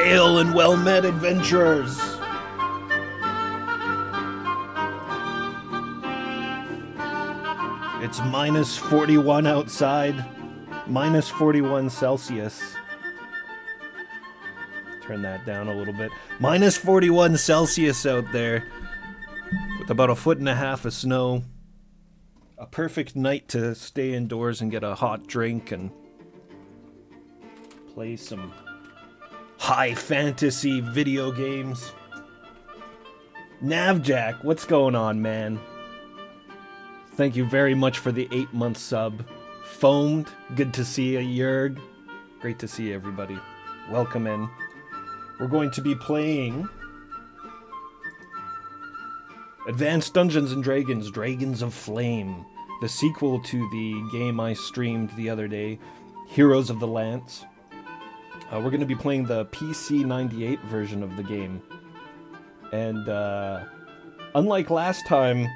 Hail and well met, adventurers! It's minus 41 outside, minus 41 Celsius. Turn that down a little bit. Minus 41 Celsius out there, with about 1.5 feet of snow. A perfect night to stay indoors and get a hot drink and play some high fantasy video games. Navjack, what's going on, man? Thank you very much for the 8-month sub. Foamed, good to see you, Jurg. Great to see everybody. Welcome in. We're going to be playing Advanced Dungeons & Dragons, Dragons of Flame, the sequel to the game I streamed the other day, Heroes of the Lance. We're going to be playing the PC-98 version of the game. And unlike last time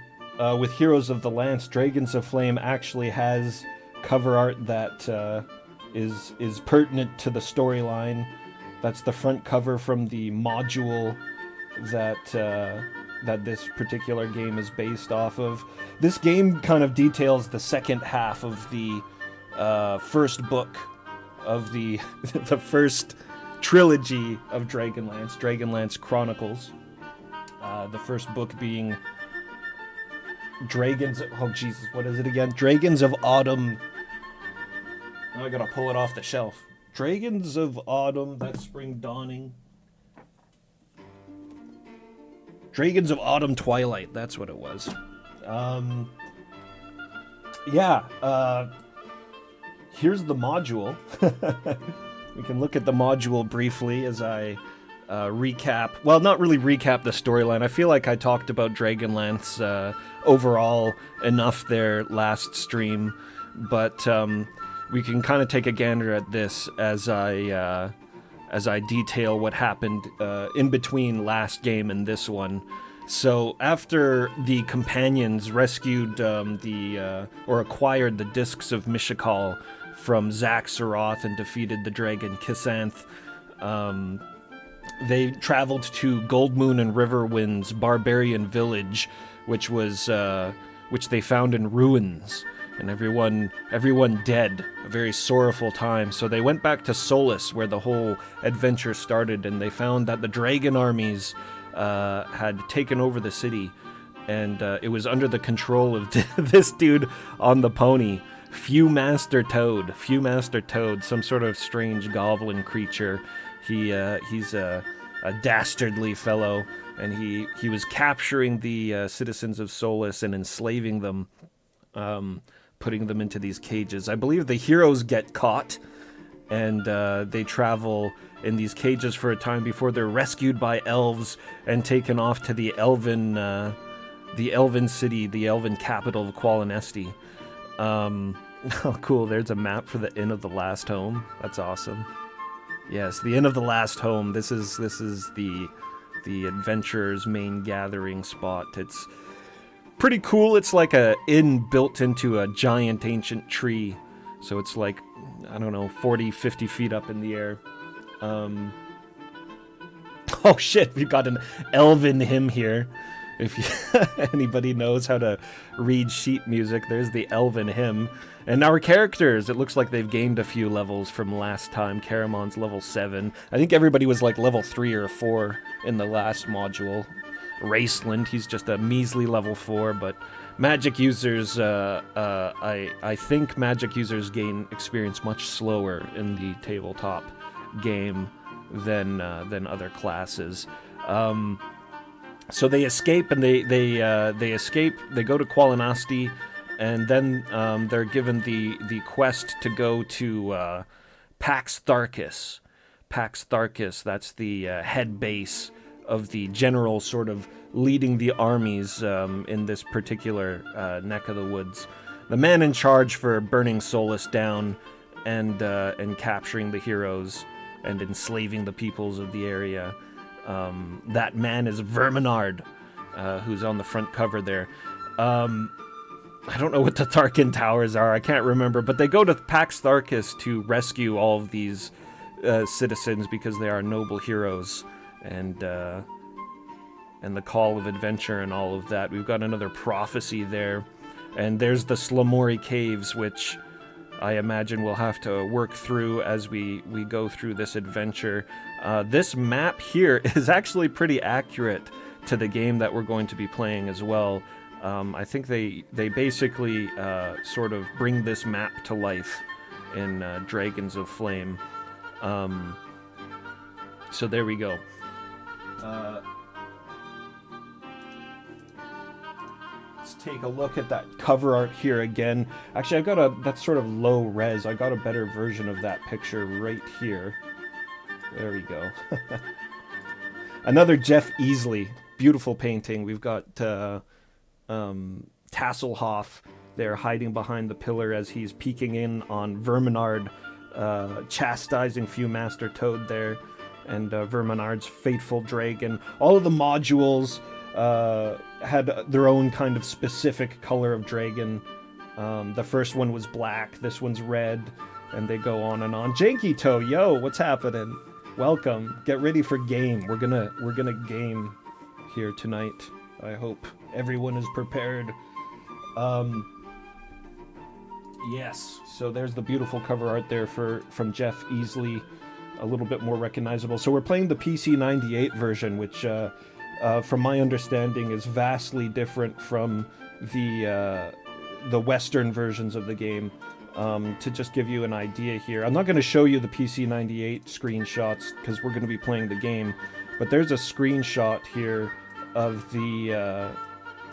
with Heroes of the Lance, Dragons of Flame actually has cover art that is pertinent to the storyline. That's the front cover from the module that this particular game is based off of. This game kind of details the second half of the first book of the first trilogy of Dragonlance Chronicles. The first book being Dragons... Oh, Jesus, what is it again? Dragons of Autumn... Now I gotta pull it off the shelf. Dragons of Autumn, that's Spring Dawning. Dragons of Autumn Twilight, that's what it was. Here's the module. We can look at the module briefly as I recap. Well, not really recap the storyline. I feel like I talked about Dragonlance overall enough there last stream, but we can kind of take a gander at this as I detail what happened in between last game and this one. So after the companions rescued or acquired the discs of Mishakal from Zaxaroth and defeated the dragon Kisanth, they traveled to Goldmoon and Riverwind's barbarian village, which they found in ruins, and everyone dead. A very sorrowful time. So they went back to Solus, where the whole adventure started, and they found that the dragon armies had taken over the city, and it was under the control of this dude on the pony, Fewmaster Toad, some sort of strange goblin creature. He's a dastardly fellow, and he was capturing the citizens of Solus and enslaving them, putting them into these cages. I believe the heroes get caught, and they travel in these cages for a time before they're rescued by elves and taken off to the elven city, the elven capital of Qualinesti. Oh, cool. There's a map for the Inn of the Last Home. That's awesome. Yes, the Inn of the Last Home. This is the adventurer's main gathering spot. It's pretty cool. It's like a inn built into a giant ancient tree. So it's like, I don't know, 40, 50 feet up in the air. Oh shit, we've got an elven hymn here. If anybody knows how to read sheet music, there's the elven hymn. And our characters, it looks like they've gained a few levels from last time. Caramon's level 7. I think everybody was like level 3 or 4 in the last module. Raceland, he's just a measly level 4, but magic users, I think magic users gain experience much slower in the tabletop game than other classes. So they escape, and they go to Qualinasti, and then they're given the quest to go to Pax Tharkis. Pax Tharkis, that's the head base of the general sort of leading the armies in this particular neck of the woods. The man in charge for burning Solus down and capturing the heroes and enslaving the peoples of the area. That man is Verminard, who's on the front cover there. I don't know what the Tarkin Towers are, I can't remember, but they go to Pax Tharkis to rescue all of these citizens because they are noble heroes, and the call of adventure and all of that. We've got another prophecy there, and there's the Slamori Caves, which I imagine we'll have to work through as we go through this adventure. This map here is actually pretty accurate to the game that we're going to be playing as well. I think they basically sort of bring this map to life in Dragons of Flame. So there we go. Let's take a look at that cover art here again. Actually, that's sort of low res. I got a better version of that picture right here. There we go. Another Jeff Easley. Beautiful painting. We've got Tasselhoff there hiding behind the pillar as he's peeking in on Verminard, chastising Viewmaster Toad there, and Verminard's faithful dragon. All of the modules had their own kind of specific color of dragon. The first one was black, this one's red, and they go on and on. Janky Toe, yo, what's happening? Welcome. Get ready for game. We're gonna game here tonight. I hope everyone is prepared. Yes, so there's the beautiful cover art there from Jeff Easley, a little bit more recognizable. So we're playing the PC-98 version, which from my understanding is vastly different from the Western versions of the game. To just give you an idea here, I'm not going to show you the PC-98 screenshots because we're going to be playing the game, but there's a screenshot here of the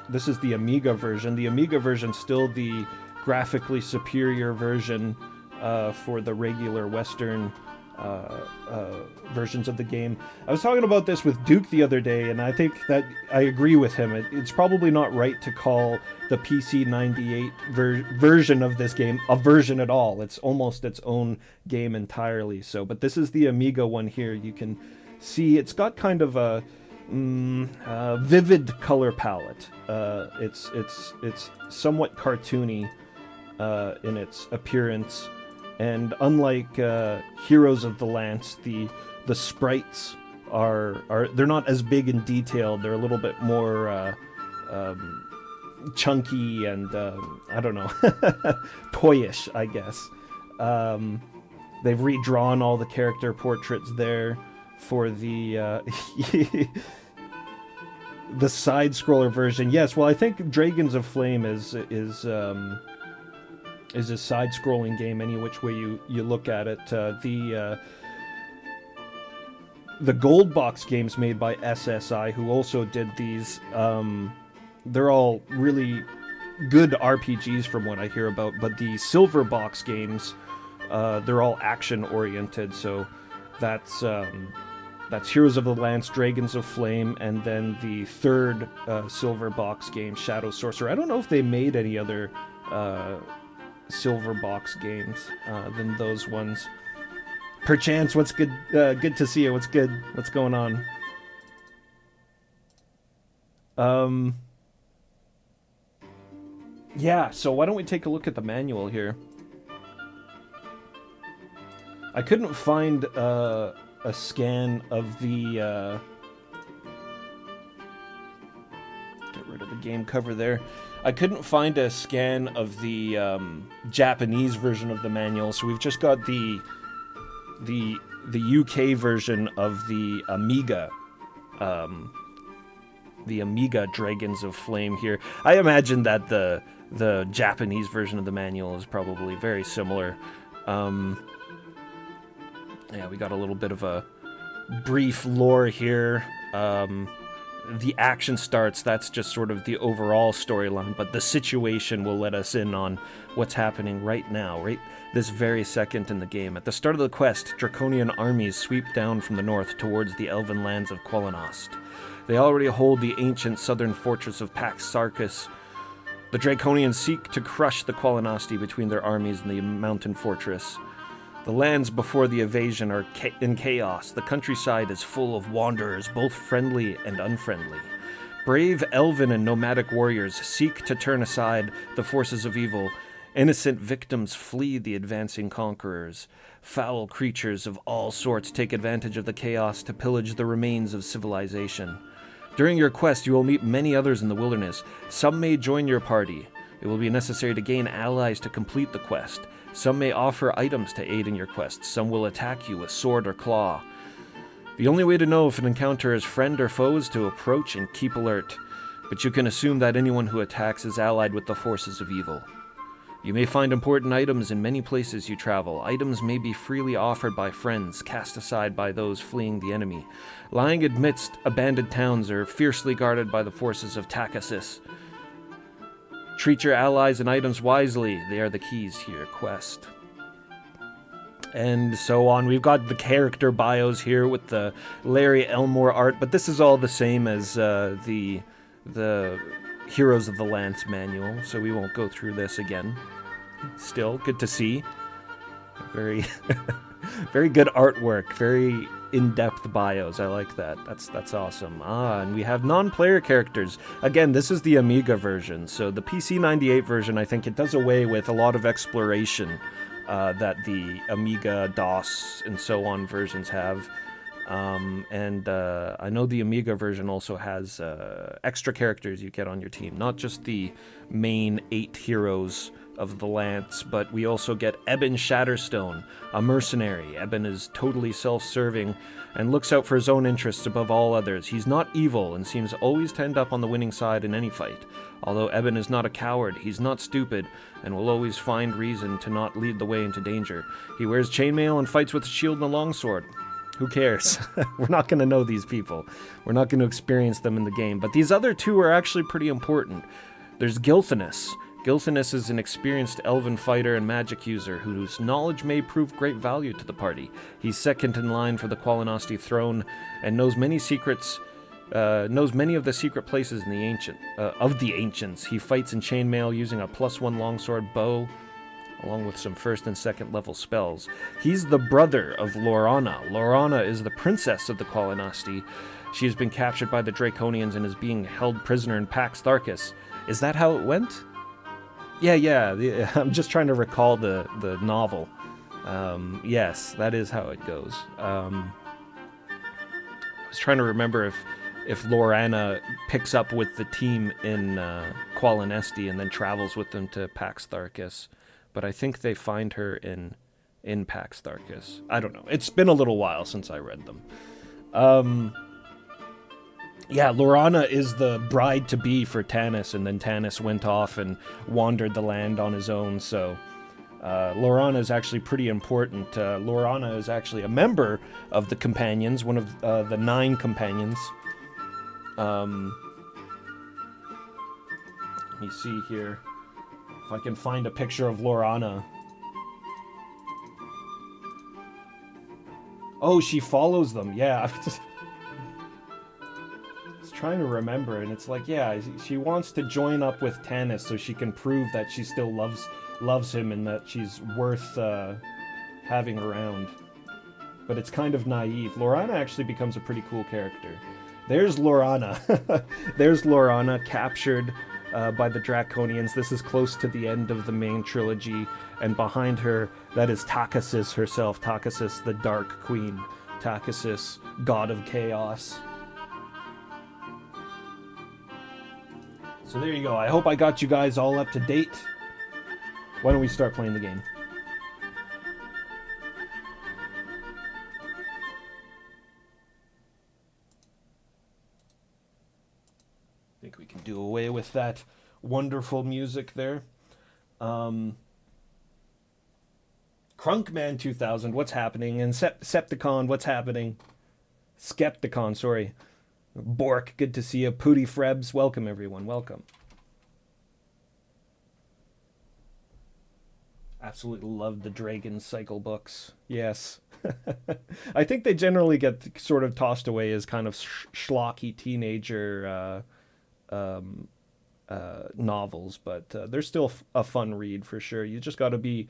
this is the Amiga version. The Amiga version's still the graphically superior version for the regular Western versions of the game. I was talking about this with Duke the other day, and I think that I agree with him. It's probably not right to call the PC-98 version of this game a version at all. It's almost its own game entirely. So, but this is the Amiga one here. You can see it's got kind of a vivid color palette. It's somewhat cartoony in its appearance. And unlike Heroes of the Lance, the sprites are they're not as big and detailed. They're a little bit more chunky and I don't know, toyish, I guess. They've redrawn all the character portraits there for the the side-scroller version. Yes, well, I think Dragons of Flame is a side-scrolling game any which way you look at it. The Gold Box games made by SSI, who also did these, they're all really good RPGs from what I hear about, but the Silver Box games, they're all action-oriented, so that's Heroes of the Lance, Dragons of Flame, and then the third Silver Box game, Shadow Sorcerer. I don't know if they made any other Silver Box games than those ones. Perchance, what's good? Good to see you. What's good? What's going on? Yeah, so why don't we take a look at the manual here? I couldn't find a scan of the get rid of the game cover there. I couldn't find a scan of the Japanese version of the manual, so we've just got the UK version of the Amiga Dragons of Flame here. I imagine that the Japanese version of the manual is probably very similar. Yeah, we got a little bit of a brief lore here. The action starts, that's just sort of the overall storyline, but the situation will let us in on what's happening right now, right this very second in the game. At the start of the quest, Draconian armies sweep down from the north towards the elven lands of Quellanost. They already hold the ancient southern fortress of Pax Sarkis. The Draconians seek to crush the Quellanosti between their armies and the mountain fortress. The lands before the invasion are in chaos. The countryside is full of wanderers, both friendly and unfriendly. Brave elven and nomadic warriors seek to turn aside the forces of evil Innocent victims flee the advancing conquerors. Foul creatures of all sorts take advantage of the chaos to pillage the remains of civilization. During your quest, you will meet many others in the wilderness. Some may join your party. It will be necessary to gain allies to complete the quest. Some may offer items to aid in your quest. Some will attack you with sword or claw. The only way to know if an encounter is friend or foe is to approach and keep alert. But you can assume that anyone who attacks is allied with the forces of evil. You may find important items in many places you travel. Items may be freely offered by friends, cast aside by those fleeing the enemy, lying amidst abandoned towns or fiercely guarded by the forces of Takasis. Treat your allies and items wisely. They are the keys to your quest. And so on. We've got the character bios here with the Larry Elmore art, but this is all the same as the Heroes of the Lance manual, so we won't go through this again. Still, good to see. Very, very good artwork. Very in-depth bios. I like that. That's awesome. And we have non-player characters. Again, this is the Amiga version. So the PC-98 version, I think it does away with a lot of exploration that the Amiga, DOS, and so on versions have. I know the Amiga version also has extra characters you get on your team, not just the main 8 heroes of the Lance, but we also get Eben Shatterstone, a mercenary. Eben is totally self-serving and looks out for his own interests above all others. He's not evil and seems always to end up on the winning side in any fight. Although Eben is not a coward, he's not stupid, and will always find reason to not lead the way into danger. He wears chainmail and fights with a shield and a longsword. Who cares? We're not going to know these people. We're not going to experience them in the game. But these other two are actually pretty important. There's Gilthanus. Gilthanus is an experienced elven fighter and magic user whose knowledge may prove great value to the party. He's second in line for the Qualinasti throne and knows many of the secret places in the ancients. He fights in chainmail using a +1 longsword bow, along with some first and second level spells. He's the brother of Lorana. Lorana is the princess of the Qualinasti. She has been captured by the Draconians and is being held prisoner in Pax Tharkis. Is that how it went? Yeah. I'm just trying to recall the novel. Yes, that is how it goes. I was trying to remember if Lorana picks up with the team in Qualinesti and then travels with them to Pax Tharkis. But I think they find her in Pax Tharkis. I don't know. It's been a little while since I read them. Yeah, Lorana is the bride-to-be for Tanis, and then Tanis went off and wandered the land on his own, so Lorana is actually pretty important. Lorana is actually a member of the Companions, one of the 9 Companions. Let me see here if I can find a picture of Lorana. Oh, she follows them. Yeah. I was trying to remember, and it's like, yeah, she wants to join up with Tanis so she can prove that she still loves him and that she's worth having around. But it's kind of naive. Lorana actually becomes a pretty cool character. There's Lorana. There's Lorana, captured by the Draconians. This is close to the end of the main trilogy, and behind her, that is Takasis herself. Takasis, the Dark Queen. Takasis, God of Chaos. So there you go. I hope I got you guys all up to date. Why don't we start playing the game? I think we can do away with that wonderful music there. Crunkman 2000, what's happening? And Septicon, what's happening? Skepticon, sorry. Bork, good to see you. Pooty Frebs, welcome everyone, welcome. Absolutely love the Dragon Cycle books. Yes. I think they generally get sort of tossed away as kind of schlocky teenager novels, but they're still a fun read for sure. You just got to be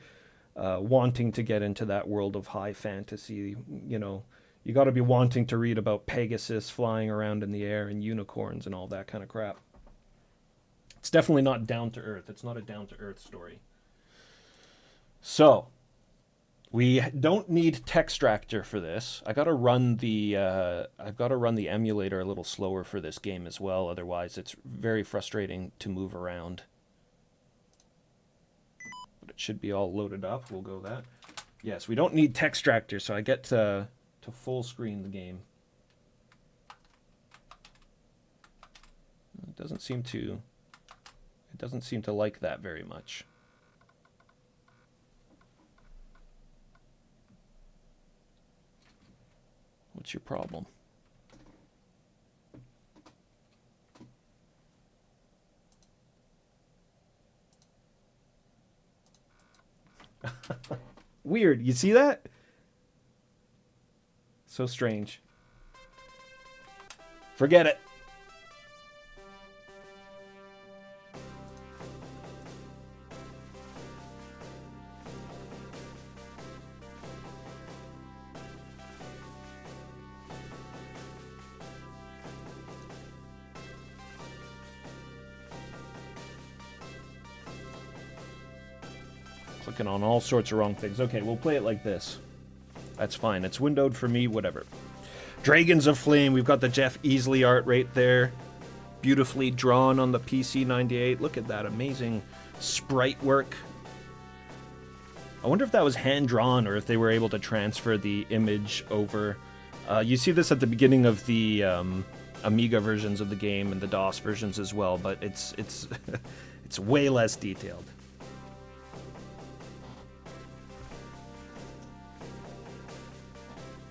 wanting to get into that world of high fantasy. You know, you got to be wanting to read about Pegasus flying around in the air and unicorns and all that kind of crap. It's definitely not down to earth. It's not a down to earth story. So, we don't need Textractor for this. I've got to run the emulator a little slower for this game as well. Otherwise, it's very frustrating to move around. But it should be all loaded up. We'll go that. Yes, we don't need Textractor, so I get to full screen the game. It doesn't seem to like that very much. What's your problem? Weird. You see that? So strange. Forget it. Clicking on all sorts of wrong things. Okay, we'll play it like this. That's fine. It's windowed for me, whatever. Dragons of Flame. We've got the Jeff Easley art right there. Beautifully drawn on the PC-98. Look at that amazing sprite work. I wonder if that was hand-drawn or if they were able to transfer the image over. You see this at the beginning of the Amiga versions of the game and the DOS versions as well, but it's it's way less detailed.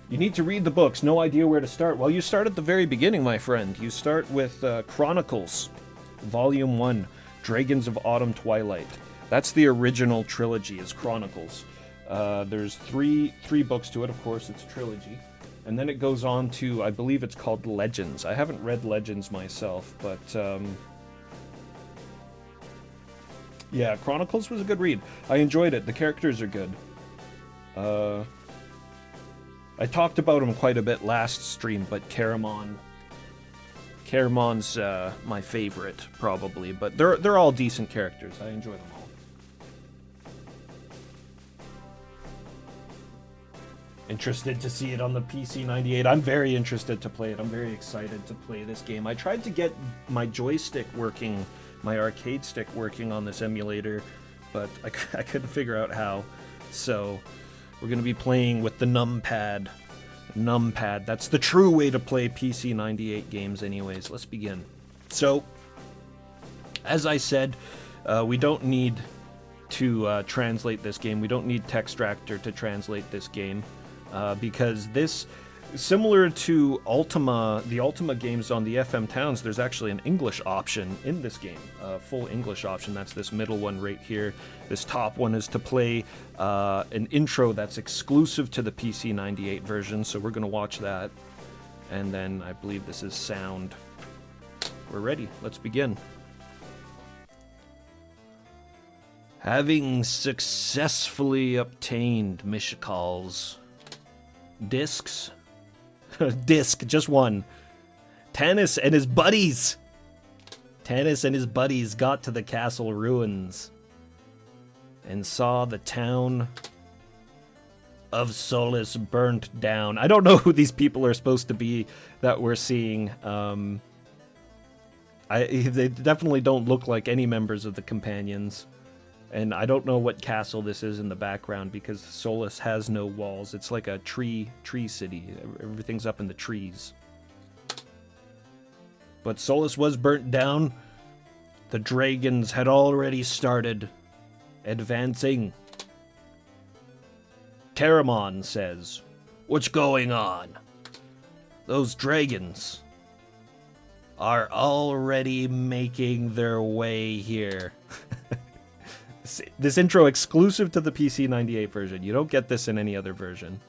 You need to read the books. No idea where to start. Well, you start at the very beginning, my friend. You start with Chronicles, Volume 1, Dragons of Autumn Twilight. That's the original trilogy, is Chronicles. There's three books to it, of course, it's a trilogy. And then it goes on to, I believe it's called Legends. I haven't read Legends myself, but yeah, Chronicles was a good read. I enjoyed it. The characters are good. I talked about him quite a bit last stream, but Caramon's my favorite, probably. But they're all decent characters. I enjoy them all. Interested to see it on the PC-98. I'm very interested to play it. I'm very excited to play this game. I tried to get my joystick working, my arcade stick working on this emulator, but I couldn't figure out how. So we're going to be playing with the numpad. Numpad. That's the true way to play PC-98 games anyways. Let's begin. So, as I said, we don't need to translate this game. We don't need Textractor to translate this game. Because this, similar to Ultima, the Ultima games on the FM Towns, there's actually an English option in this game, a full English option. That's this middle one right here. This top one is to play an intro that's exclusive to the PC-98 version, so we're going to watch that. And then I believe this is sound. We're ready. Let's begin. Having successfully obtained Mishikal's discs. Disc, just one. Tanis and his buddies got to the castle ruins and saw the town of Solace burnt down. I don't know who these people are supposed to be that we're seeing. They definitely don't look like any members of the companions. And I don't know what castle this is in the background because Solus has no walls. It's like a tree city. Everything's up in the trees. But Solus was burnt down. The dragons had already started advancing. Caramon says, "What's going on? Those dragons are already making their way here." This intro exclusive to the PC-98 version. You don't get this in any other version.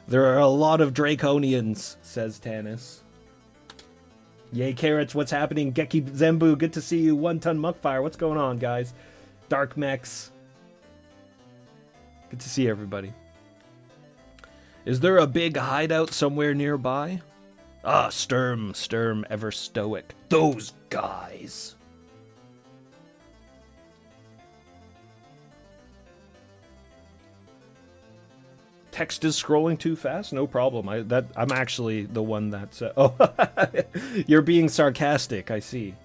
There are a lot of Draconians, says Tanis. Yay, Carrots, what's happening? Geki Zembu, good to see you. 1 Ton Muckfire, what's going on, guys? Dark Mechs. Good to see everybody. Is there a big hideout somewhere nearby? Ah, Sturm, ever stoic. Those guys. Text is scrolling too fast? No problem. I'm actually the one that's... oh, you're being sarcastic, I see.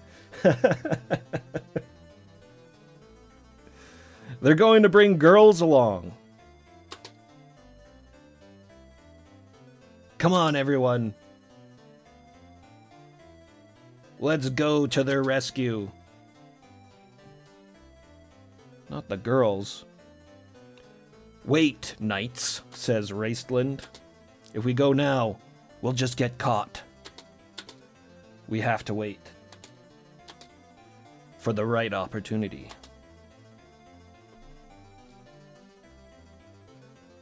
They're going to bring girls along. Come on, everyone. Let's go to their rescue. Not the girls. Wait, knights, says Raistland. If we go now, we'll just get caught. We have to wait for the right opportunity.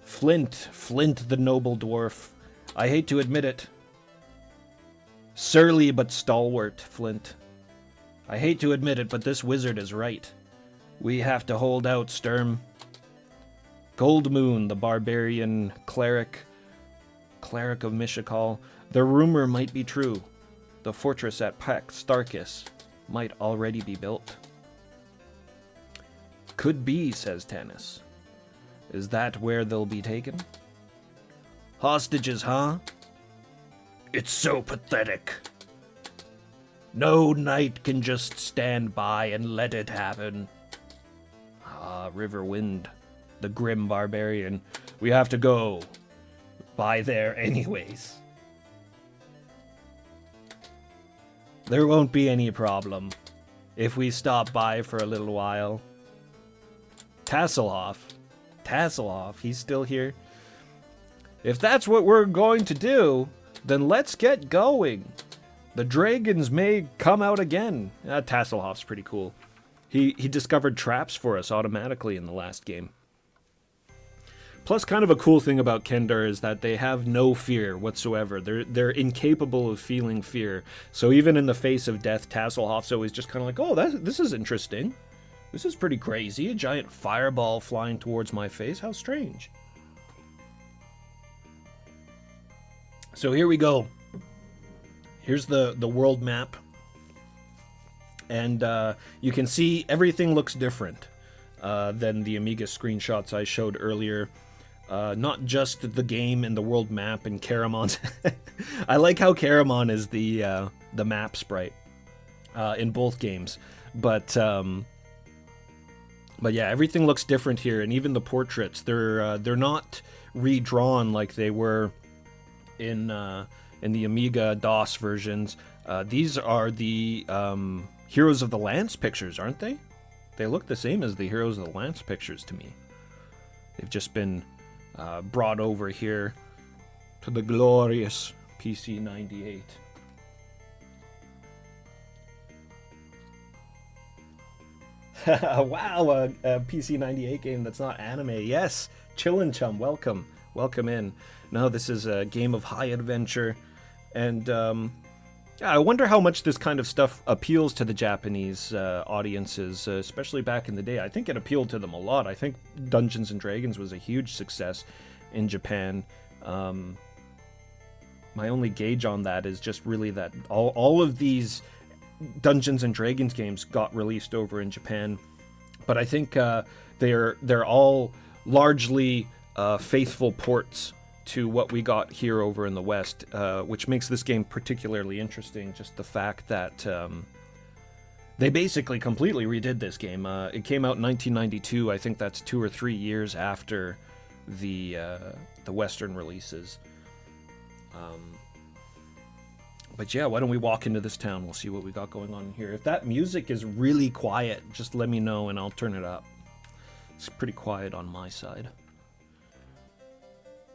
Flint the noble dwarf. I hate to admit it. Surly but stalwart, Flint. I hate to admit it, but this wizard is right. We have to hold out, Sturm. Goldmoon, the barbarian cleric of Mishakal. The rumor might be true. The fortress at Starkis might already be built. Could be, says Tanis. Is that where they'll be taken? Hostages, huh? It's so pathetic. No knight can just stand by and let it happen. Ah, Riverwind, the grim barbarian. We have to go by there anyways. There won't be any problem if we stop by for a little while. Tasselhoff, he's still here. If that's what we're going to do, then let's get going. The dragons may come out again. Tasselhoff's pretty cool. He discovered traps for us automatically in the last game. Plus, kind of a cool thing about Kendar is that they have no fear whatsoever. They're incapable of feeling fear. So even in the face of death, Tasselhoff's always just kind of like, oh, this is interesting. This is pretty crazy. A giant fireball flying towards my face. How strange. So here we go. Here's the world map. And you can see everything looks different than the Amiga screenshots I showed earlier. Not just the game and the world map and Karamon's. I like how Karamon is the map sprite in both games. But yeah, everything looks different here, and even the portraits, they're not redrawn like they were in the Amiga DOS versions. These are the Heroes of the Lance pictures, aren't they? They look the same as the Heroes of the Lance pictures to me. They've just been brought over here to the glorious PC-98. Wow, a PC-98 game that's not anime. Yes, Chillin' Chum, welcome in. No, this is a game of high adventure, and yeah, I wonder how much this kind of stuff appeals to the Japanese audiences, especially back in the day. I think it appealed to them a lot. I think Dungeons & Dragons was a huge success in Japan. My only gauge on that is just really that all of these Dungeons & Dragons games got released over in Japan, but I think they're all largely faithful ports to what we got here over in the West, which makes this game particularly interesting. Just the fact that they basically completely redid this game. It came out in 1992. I think that's 2 or 3 years after the Western releases. But yeah, why don't we walk into this town? We'll see what we got going on here. If that music is really quiet, just let me know and I'll turn it up. It's pretty quiet on my side.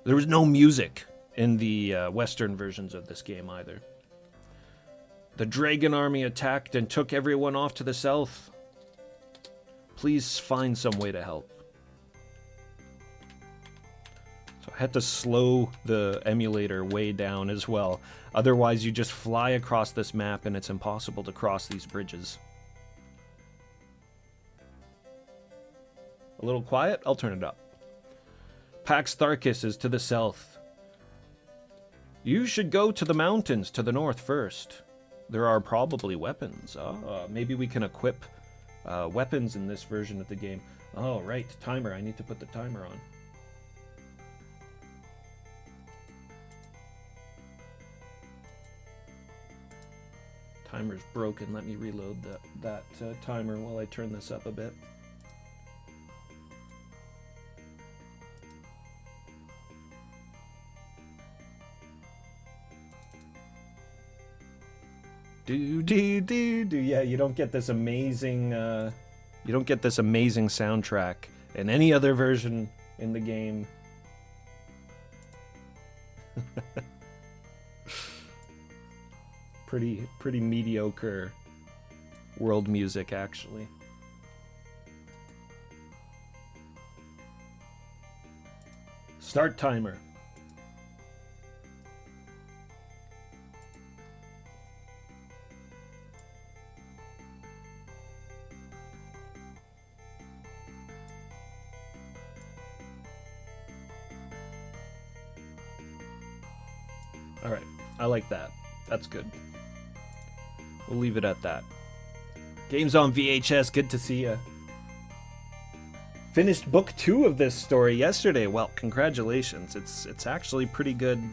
There was no music in the Western versions of this game either. The dragon army attacked and took everyone off to the south. Please find some way to help. So I had to slow the emulator way down as well. Otherwise, you just fly across this map and it's impossible to cross these bridges. A little quiet? I'll turn it up. Pax Tharkis is to the south. You should go to the mountains to the north first. There are probably weapons. Maybe we can equip weapons in this version of the game. Oh, right. Timer. I need to put the timer on. timer's broken. Let me reload that timer while I turn this up a bit. Yeah, you don't get this amazing soundtrack in any other version in the game. pretty mediocre world music, actually. Start timer. All right, I like that. That's good. We'll leave it at that. Games on VHS, good to see ya. Finished book 2 of this story yesterday. Well, congratulations. It's actually pretty good,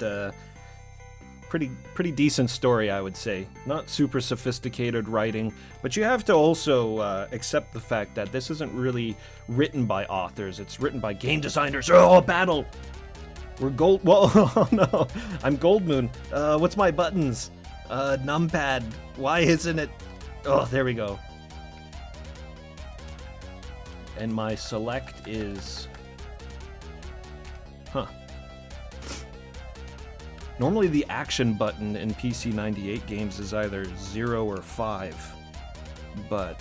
pretty decent story, I would say. Not super sophisticated writing, but you have to also accept the fact that this isn't really written by authors. It's written by game designers. Oh, battle! We're gold. Whoa, oh no. I'm Gold Moon. What's my buttons? Numpad. Why isn't it? Oh, there we go. And my select is... Huh. Normally the action button in PC-98 games is either 0 or 5. But...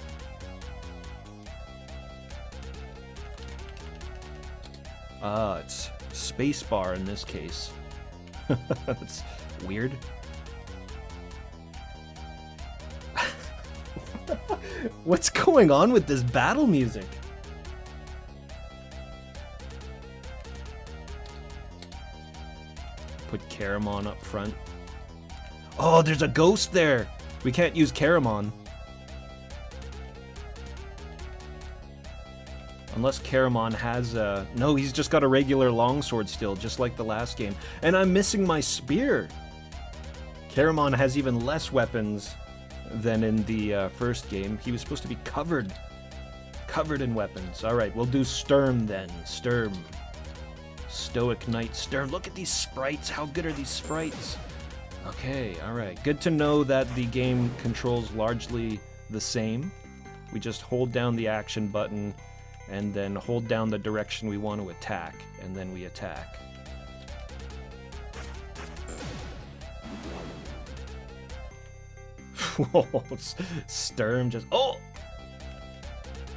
it's spacebar in this case. That's weird. What's going on with this battle music? Put Caramon up front. Oh, there's a ghost there! We can't use Caramon. Unless Caramon has a... No, he's just got a regular longsword still, just like the last game. And I'm missing my spear! Caramon has even less weapons than in the first game. He was supposed to be covered in weapons. Alright, we'll do Sturm then. Sturm. Stoic Knight Sturm. Look at these sprites. How good are these sprites? Okay, alright. Good to know that the game controls largely the same. We just hold down the action button and then hold down the direction we want to attack, and then we attack. Whoa, Sturm just... Oh!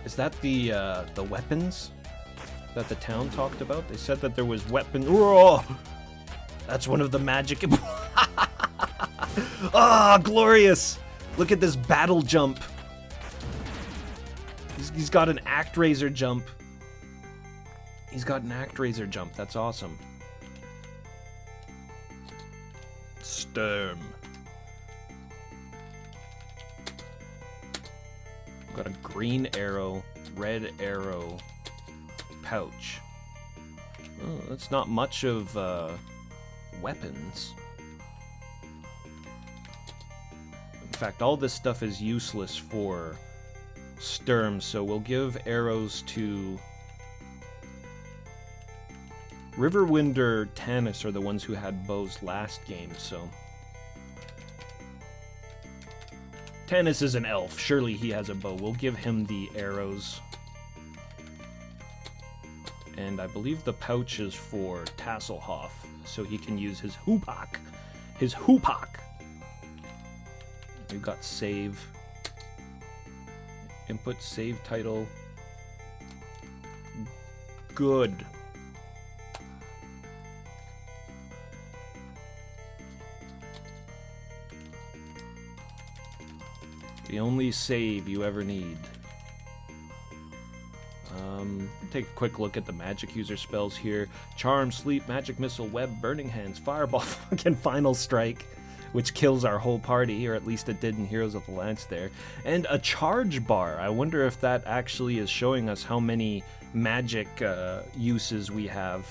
Is that the weapons that the town talked about? They said that there was weapon... Whoa! That's one of the magic... Ah, glorious! Look at this battle jump. He's got an ActRaiser jump. He's got an ActRaiser jump. That's awesome. Sturm. Got a green arrow, red arrow, pouch. Oh, that's not much of weapons. In fact, all this stuff is useless for Sturm, so we'll give arrows to Riverwind or Tannis are the ones who had bows last game, so Tannis is an elf. Surely he has a bow. We'll give him the arrows. And I believe the pouch is for Tasselhoff, so he can use his hoopak. His hoopak! We've got save. Input save title. Good. The only save you ever need. Take a quick look at the magic user spells here. Charm, Sleep, Magic Missile, Web, Burning Hands, Fireball, fucking Final Strike, which kills our whole party, or at least it did in Heroes of the Lance there. And a charge bar. I wonder if that actually is showing us how many magic uses we have.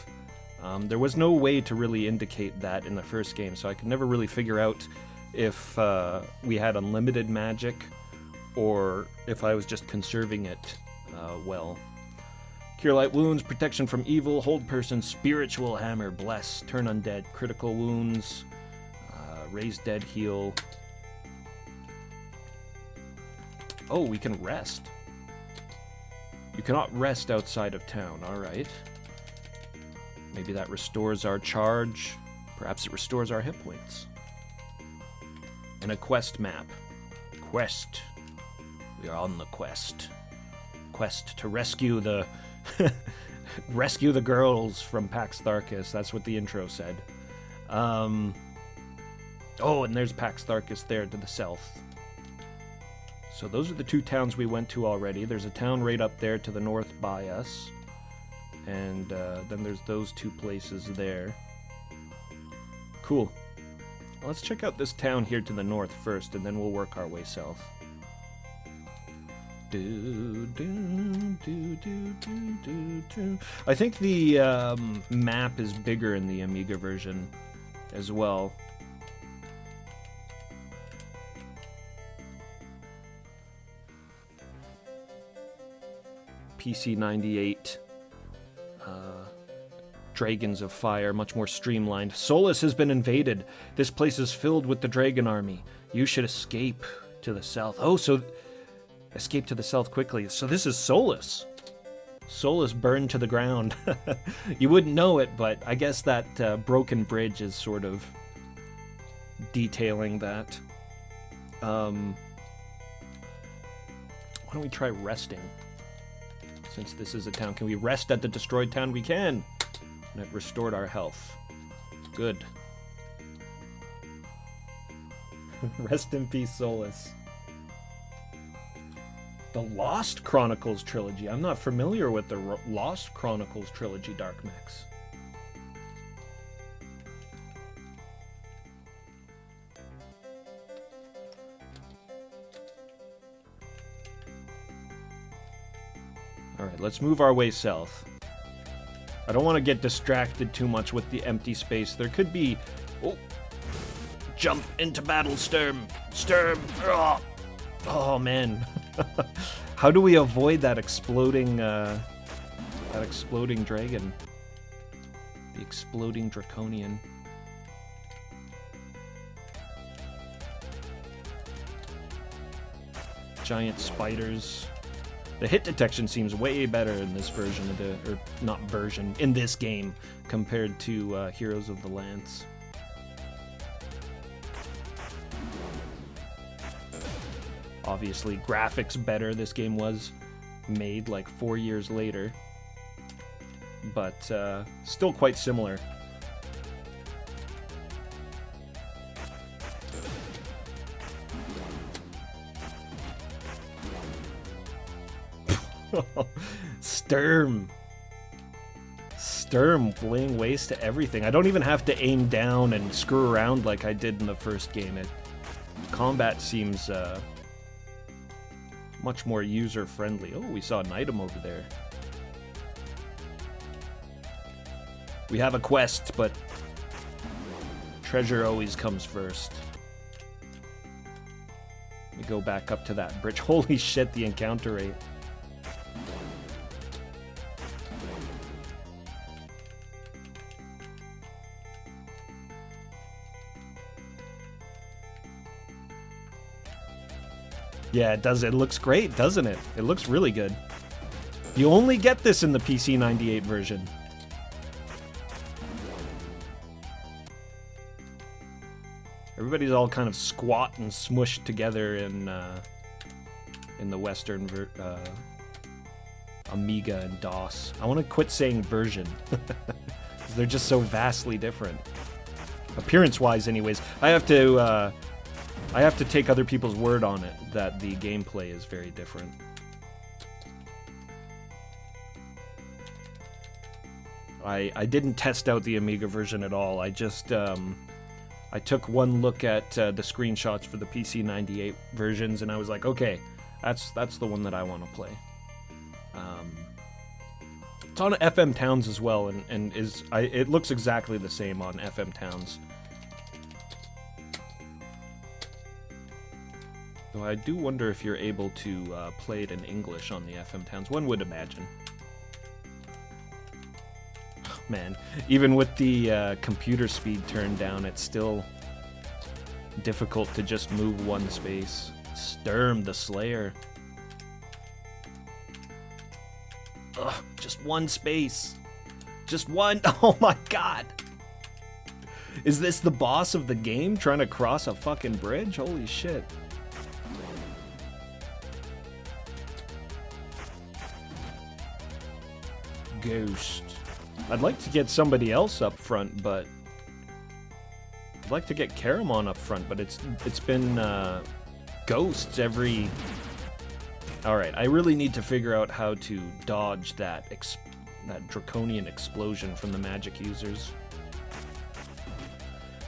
There was no way to really indicate that in the first game, so I could never really figure out if we had unlimited magic or if I was just conserving it well. Cure light wounds, protection from evil, hold person, spiritual hammer, bless, turn undead, critical wounds, raise dead, heal. Oh, we can rest. You cannot rest outside of town, alright. Maybe that restores our charge. Perhaps it restores our hit points. And a quest map. Quest. We are on the quest. Quest to rescue the... rescue the girls from Pax Tharkus. That's what the intro said. Oh, and there's Pax Tharkus there to the south. So those are the two towns we went to already. There's a town right up there to the north by us. And then there's those two places there. Cool. Well, let's check out this town here to the north first, and then we'll work our way south. I think the map is bigger in the Amiga version as well. PC-98. Dragons of Fire, much more streamlined. Solus has been invaded. This place is filled with the dragon army. You should escape to the south. Oh, so... Escape to the south quickly. So this is Solus. Solus burned to the ground. You wouldn't know it, but I guess that broken bridge is sort of detailing that. Why don't we try resting? Since this is a town. Can we rest at the destroyed town? We can! And it restored our health. Good. Rest in peace, Solus. The Lost Chronicles trilogy. I'm not familiar with the Lost Chronicles trilogy, Dark Mix. Alright, let's move our way south. I don't want to get distracted too much with the empty space. There could be... Oh! Jump into battle, Sturm! Sturm! Oh, man. How do we avoid that exploding dragon? The exploding draconian. Giant spiders. The hit detection seems way better in this version of the, or not version, in this game compared to Heroes of the Lance. Obviously, graphics better. This game was made like 4 years later, but still quite similar. Sturm laying waste to everything. I don't even have to aim down and screw around like I did in the first game. Combat seems much more user-friendly. Oh, we saw an item over there. We have a quest, but treasure always comes first. We go back up to that bridge. Holy shit, the encounter rate. Yeah, it does. It looks great, doesn't it? It looks really good. You only get this in the PC-98 version. Everybody's all kind of squat and smushed together in the Western Amiga and DOS. I want to quit saying version. They're just so vastly different. Appearance-wise, anyways. I have to take other people's word on it that the gameplay is very different. I didn't test out the Amiga version at all. I just I took one look at the screenshots for the PC-98 versions, and I was like, okay, that's the one that I want to play. It's on FM Towns as well, and it looks exactly the same on FM Towns. Though I do wonder if you're able to play it in English on the FM Towns. One would imagine. Man, even with the computer speed turned down, it's still difficult to just move one space. Sturm the Slayer. Ugh, just one space. Just one. Oh my god. Is this the boss of the game trying to cross a fucking bridge? Holy shit. Ghost. I'd like to get somebody else up front, but I'd like to get Caramon up front, but it's been ghosts every. All right, I really need to figure out how to dodge that draconian explosion from the magic users.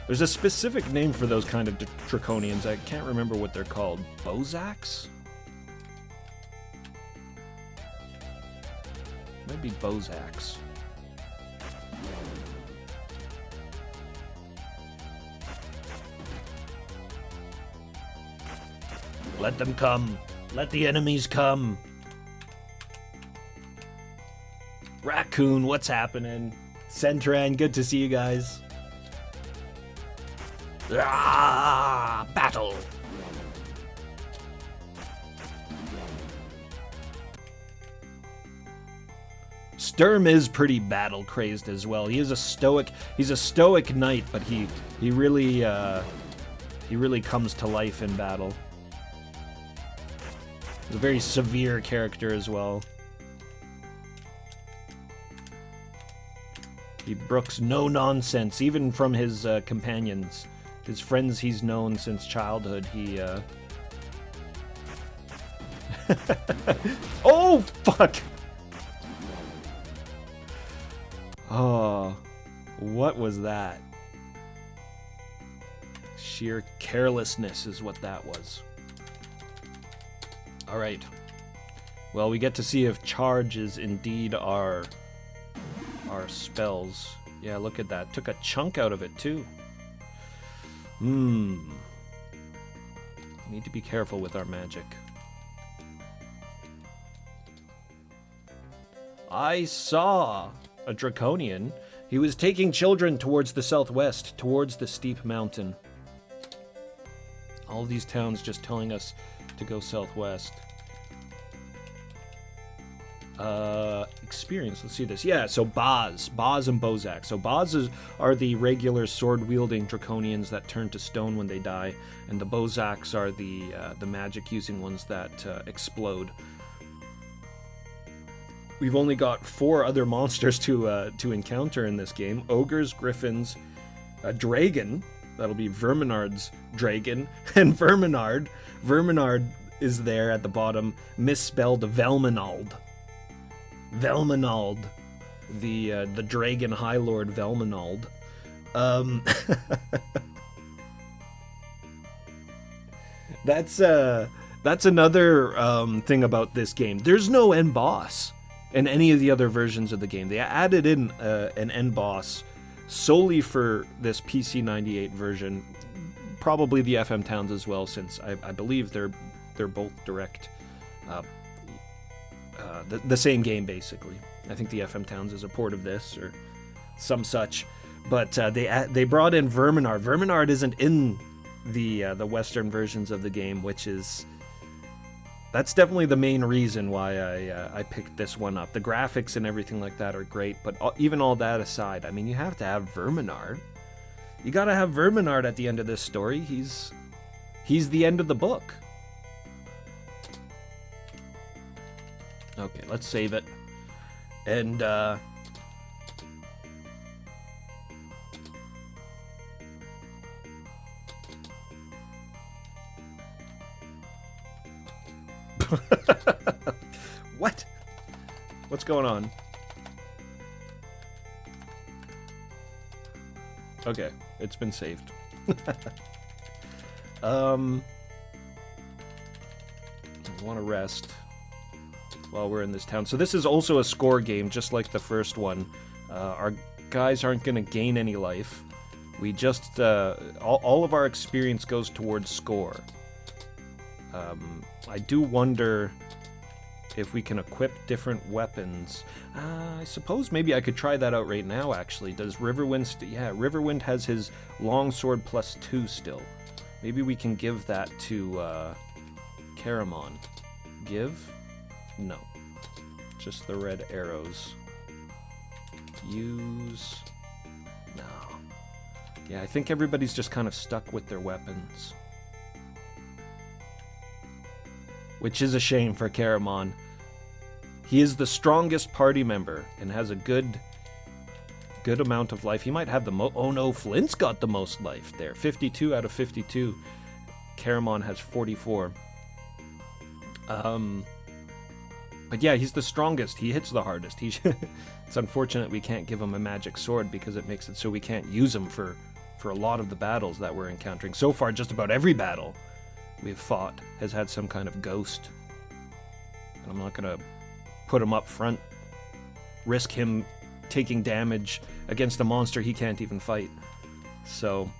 There's a specific name for those kind of draconians. I can't remember what they're called. Bozaks? Maybe Bozaks. Let them come. Let the enemies come. Raccoon, what's happening? Centran, good to see you guys. Ah, battle. Sturm is pretty battle crazed as well. He is a stoic. He's a stoic knight, but he really comes to life in battle. He's a very severe character as well. He brooks no nonsense, even from his companions. His friends he's known since childhood, he, Oh, fuck! Oh, what was that? Sheer carelessness is what that was. Alright. Well, we get to see if charges indeed are spells. Yeah, look at that. Took a chunk out of it, too. Need to be careful with our magic. I saw a draconian. He was taking children towards the southwest, towards the steep mountain. All these towns just telling us to go southwest. Experience, let's see this. Yeah, so Boz and Bozak. So Boz are the regular sword-wielding draconians that turn to stone when they die, and the Bozaks are the magic-using ones that explode. We've only got 4 other monsters to encounter in this game. Ogres, griffins, a dragon, that'll be Verminard's dragon, and Verminard. Verminard is there at the bottom, misspelled Velminald. Velminald, the dragon high lord Velminald. That's another thing about this game. There's no end boss in any of the other versions of the game. They added in an end boss solely for this PC-98 version, probably the FM Towns as well, since I believe they're both direct. The same game, basically. I think the FM Towns is a port of this, or some such. But they brought in Verminard. Verminard isn't in the Western versions of the game, that's definitely the main reason why I picked this one up. The graphics and everything like that are great, but even all that aside, I mean, you have to have Verminard. You gotta have Verminard at the end of this story. He's the end of the book. Okay, let's save it. And, What? What's going on? Okay, it's been saved. I want to rest while we're in this town. So this is also a score game, just like the first one. Our guys aren't going to gain any life. We just, all of our experience goes towards score. I do wonder if we can equip different weapons. I suppose maybe I could try that out right now, actually. Does Riverwind... yeah, Riverwind has his longsword +2 still. Maybe we can give that to Caramon. Give? No. Just the red arrows. Use... no. Yeah, I think everybody's just kind of stuck with their weapons. Which is a shame for Caramon. He is the strongest party member and has a good amount of life. He might have the most... oh no, Flint's got the most life there. 52 out of 52. Caramon has 44. But yeah, he's the strongest. He hits the hardest. It's unfortunate we can't give him a magic sword because it makes it so we can't use him for a lot of the battles that we're encountering. So far, just about every battle we've fought has had some kind of ghost. And I'm not going to put him up front, risk him taking damage against a monster he can't even fight. So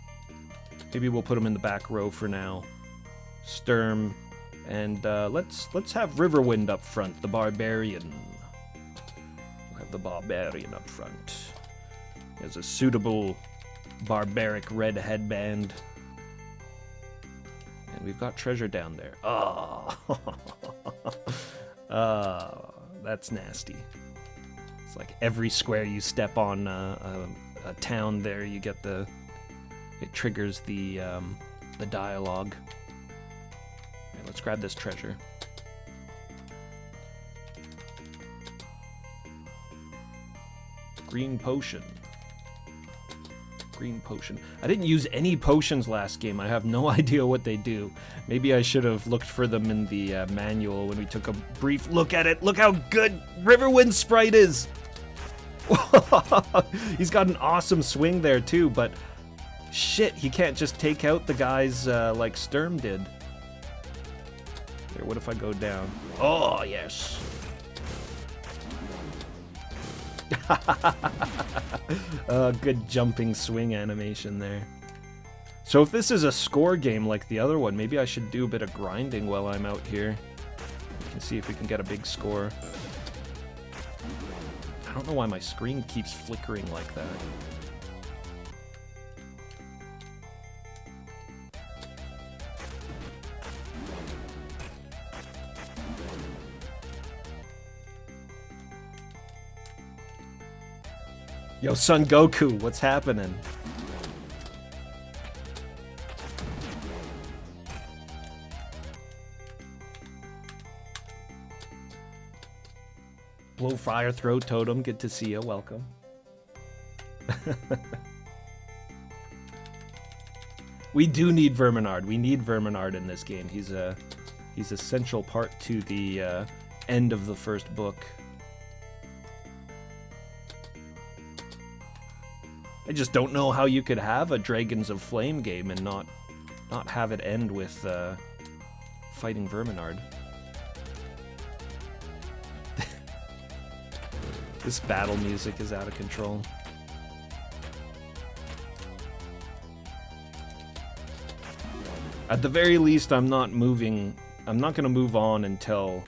maybe we'll put him in the back row for now. Sturm, and let's have Riverwind up front, the barbarian. We'll have the barbarian up front. He has a suitable barbaric red headband. And we've got treasure down there. Oh, that's nasty. It's like every square you step on a town there, you get the... it triggers the dialogue. Alright, let's grab this treasure. Green potion. Green potion. I didn't use any potions last game. I have no idea what they do. Maybe I should have looked for them in the manual when we took a brief look at it. Look how good Riverwind's sprite is! He's got an awesome swing there too, but shit, he can't just take out the guys like Sturm did. There, what if I go down? Oh, yes! Good jumping swing animation there. So if this is a score game like the other one, maybe I should do a bit of grinding while I'm out here. We can see if we can get a big score. I don't know why my screen keeps flickering like that. Yo, Son Goku, what's happening? Blow Fire Throat Totem, good to see you, welcome. We do need Verminard. We need Verminard in this game. He's essential part to the end of the first book. I just don't know how you could have a Dragons of Flame game and not have it end with fighting Verminard. This battle music is out of control. At the very least, I'm not going to move on until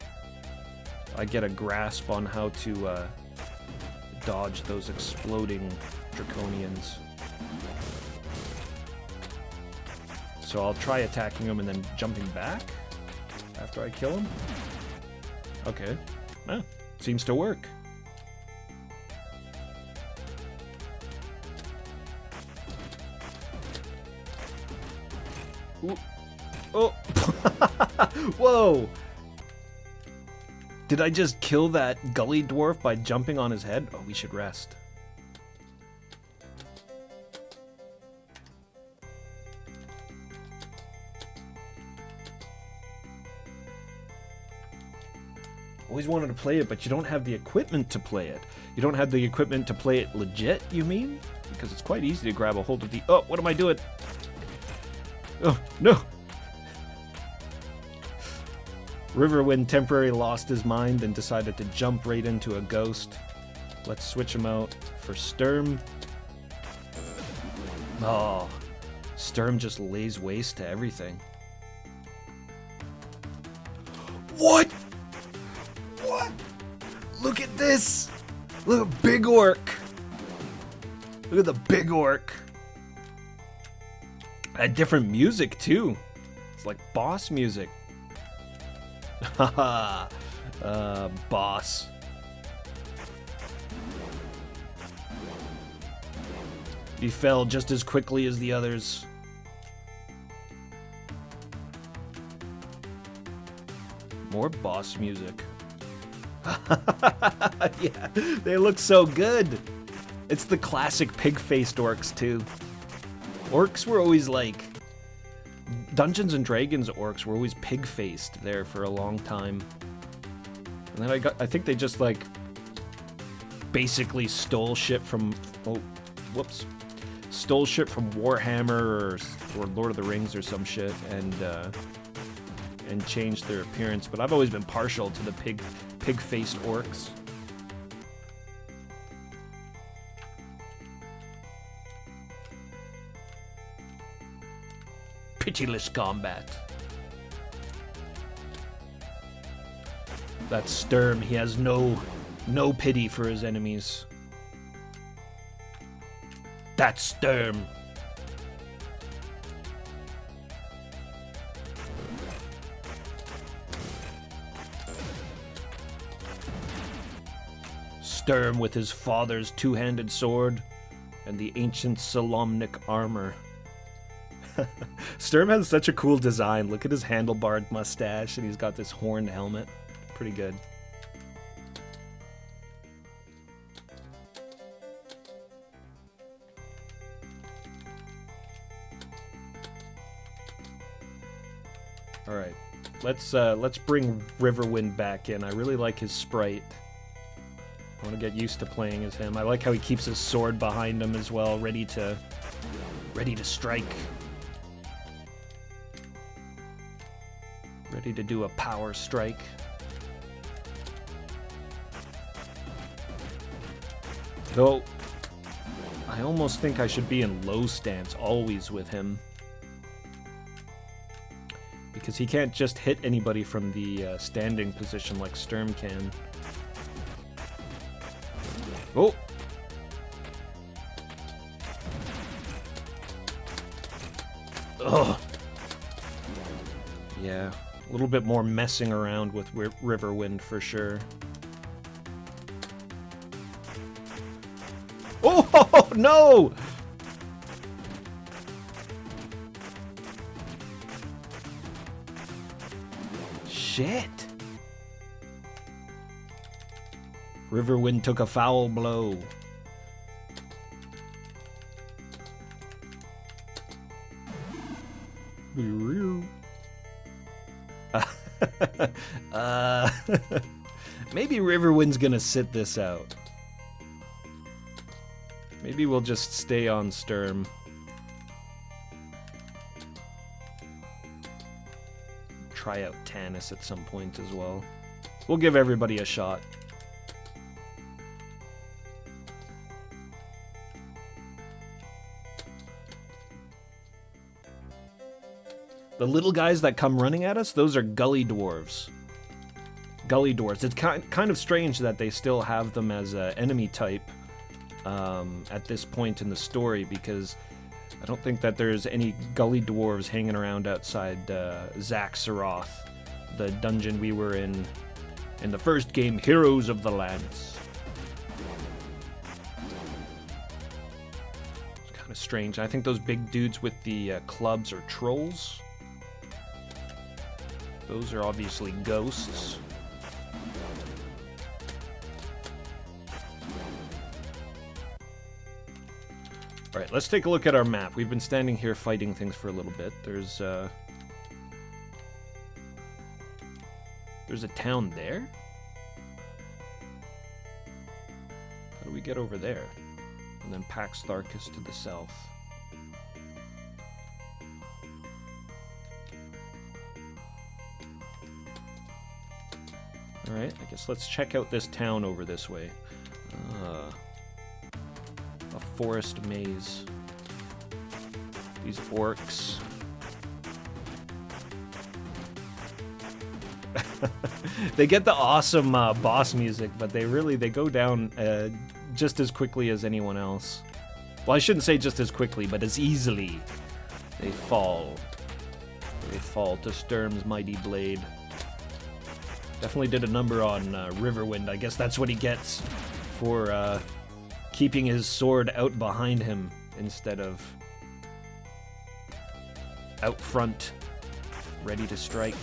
I get a grasp on how to dodge those exploding Draconians. So I'll try attacking him and then jumping back after I kill him. Okay. Ah, seems to work. Ooh. Oh! Whoa! Did I just kill that gully dwarf by jumping on his head? Oh, we should rest. Always wanted to play it, but you don't have the equipment to play it. You don't have the equipment to play it legit, you mean? Because it's quite easy to grab a hold of the... Oh, what am I doing? Oh, no! Riverwind temporarily lost his mind and decided to jump right into a ghost. Let's switch him out for Sturm. Oh, Sturm just lays waste to everything. What? What? Look at this! Look at big orc! Look at the big orc! Had different music too. It's like boss music. Haha. Boss. He fell just as quickly as the others. More boss music. Yeah, they look so good. It's the classic pig-faced orcs too. Orcs were always like... Dungeons and Dragons orcs were always pig-faced there for a long time. And then I think they just like basically stole shit from... Oh, whoops. Stole shit from Warhammer or Lord of the Rings or some shit and changed their appearance. But I've always been partial to the pig-faced orcs. Pitiless combat. That Sturm, he has no pity for his enemies. That's Sturm. Sturm with his father's two-handed sword and the ancient Solomnic armor. Sturm has such a cool design. Look at his handlebarred mustache, and he's got this horned helmet. Pretty good. All right, let's bring Riverwind back in. I really like his sprite. I want to get used to playing as him. I like how he keeps his sword behind him as well, ready to strike. Ready to do a power strike. Though, I almost think I should be in low stance always with him. Because he can't just hit anybody from the standing position like Sturm can. Oh! Ugh! Yeah, a little bit more messing around with Riverwind for sure. Oh, no! Shit! Riverwind took a foul blow. Maybe Riverwind's gonna sit this out. Maybe we'll just stay on Sturm. Try out Tanis at some point as well. We'll give everybody a shot. The little guys that come running at us, those are gully dwarves. Gully dwarves. It's kind of strange that they still have them as an enemy type at this point in the story, because I don't think that there's any gully dwarves hanging around outside Zaxxaroth, the dungeon we were in the first game, Heroes of the Lance. It's kind of strange. I think those big dudes with the clubs are trolls. Those are obviously ghosts. Alright, let's take a look at our map. We've been standing here fighting things for a little bit. There's a town there? How do we get over there? And then Pax Tharkus to the south. Alright, I guess let's check out this town over this way. A forest maze. These orcs. They get the awesome boss music, but they go down just as quickly as anyone else. Well, I shouldn't say just as quickly, but as easily. They fall. They fall to Sturm's mighty blade. Definitely did a number on Riverwind. I guess that's what he gets for keeping his sword out behind him instead of out front, ready to strike.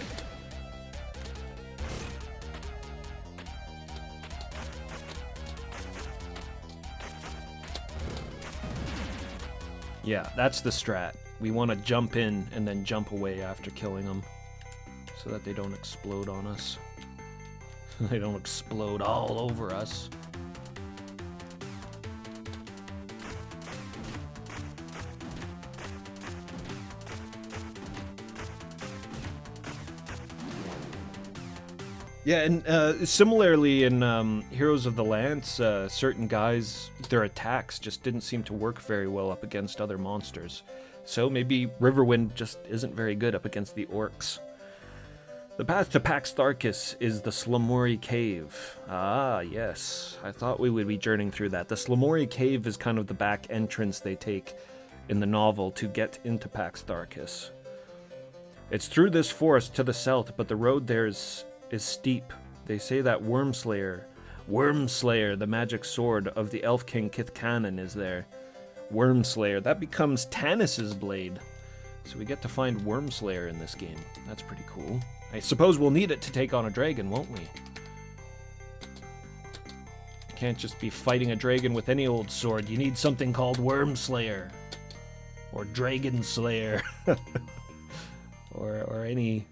Yeah, that's the strat. We want to jump in and then jump away after killing them so that they don't explode on us. They don't explode all over us. Yeah, and similarly in Heroes of the Lance, certain guys, their attacks just didn't seem to work very well up against other monsters. So maybe Riverwind just isn't very good up against the orcs. The path to Pax Tharkis is the Slamori Cave. Ah, yes. I thought we would be journeying through that. The Slamori Cave is kind of the back entrance they take in the novel to get into Pax Tharkis. It's through this forest to the south, but the road there is steep. They say that Wormslayer, the magic sword of the Elf King Kithkanen, is there. Wormslayer, that becomes Tanis's blade. So we get to find Wormslayer in this game. That's pretty cool. I suppose we'll need it to take on a dragon, won't we? Can't just be fighting a dragon with any old sword. You need something called Wormslayer. Or Dragon Slayer. or any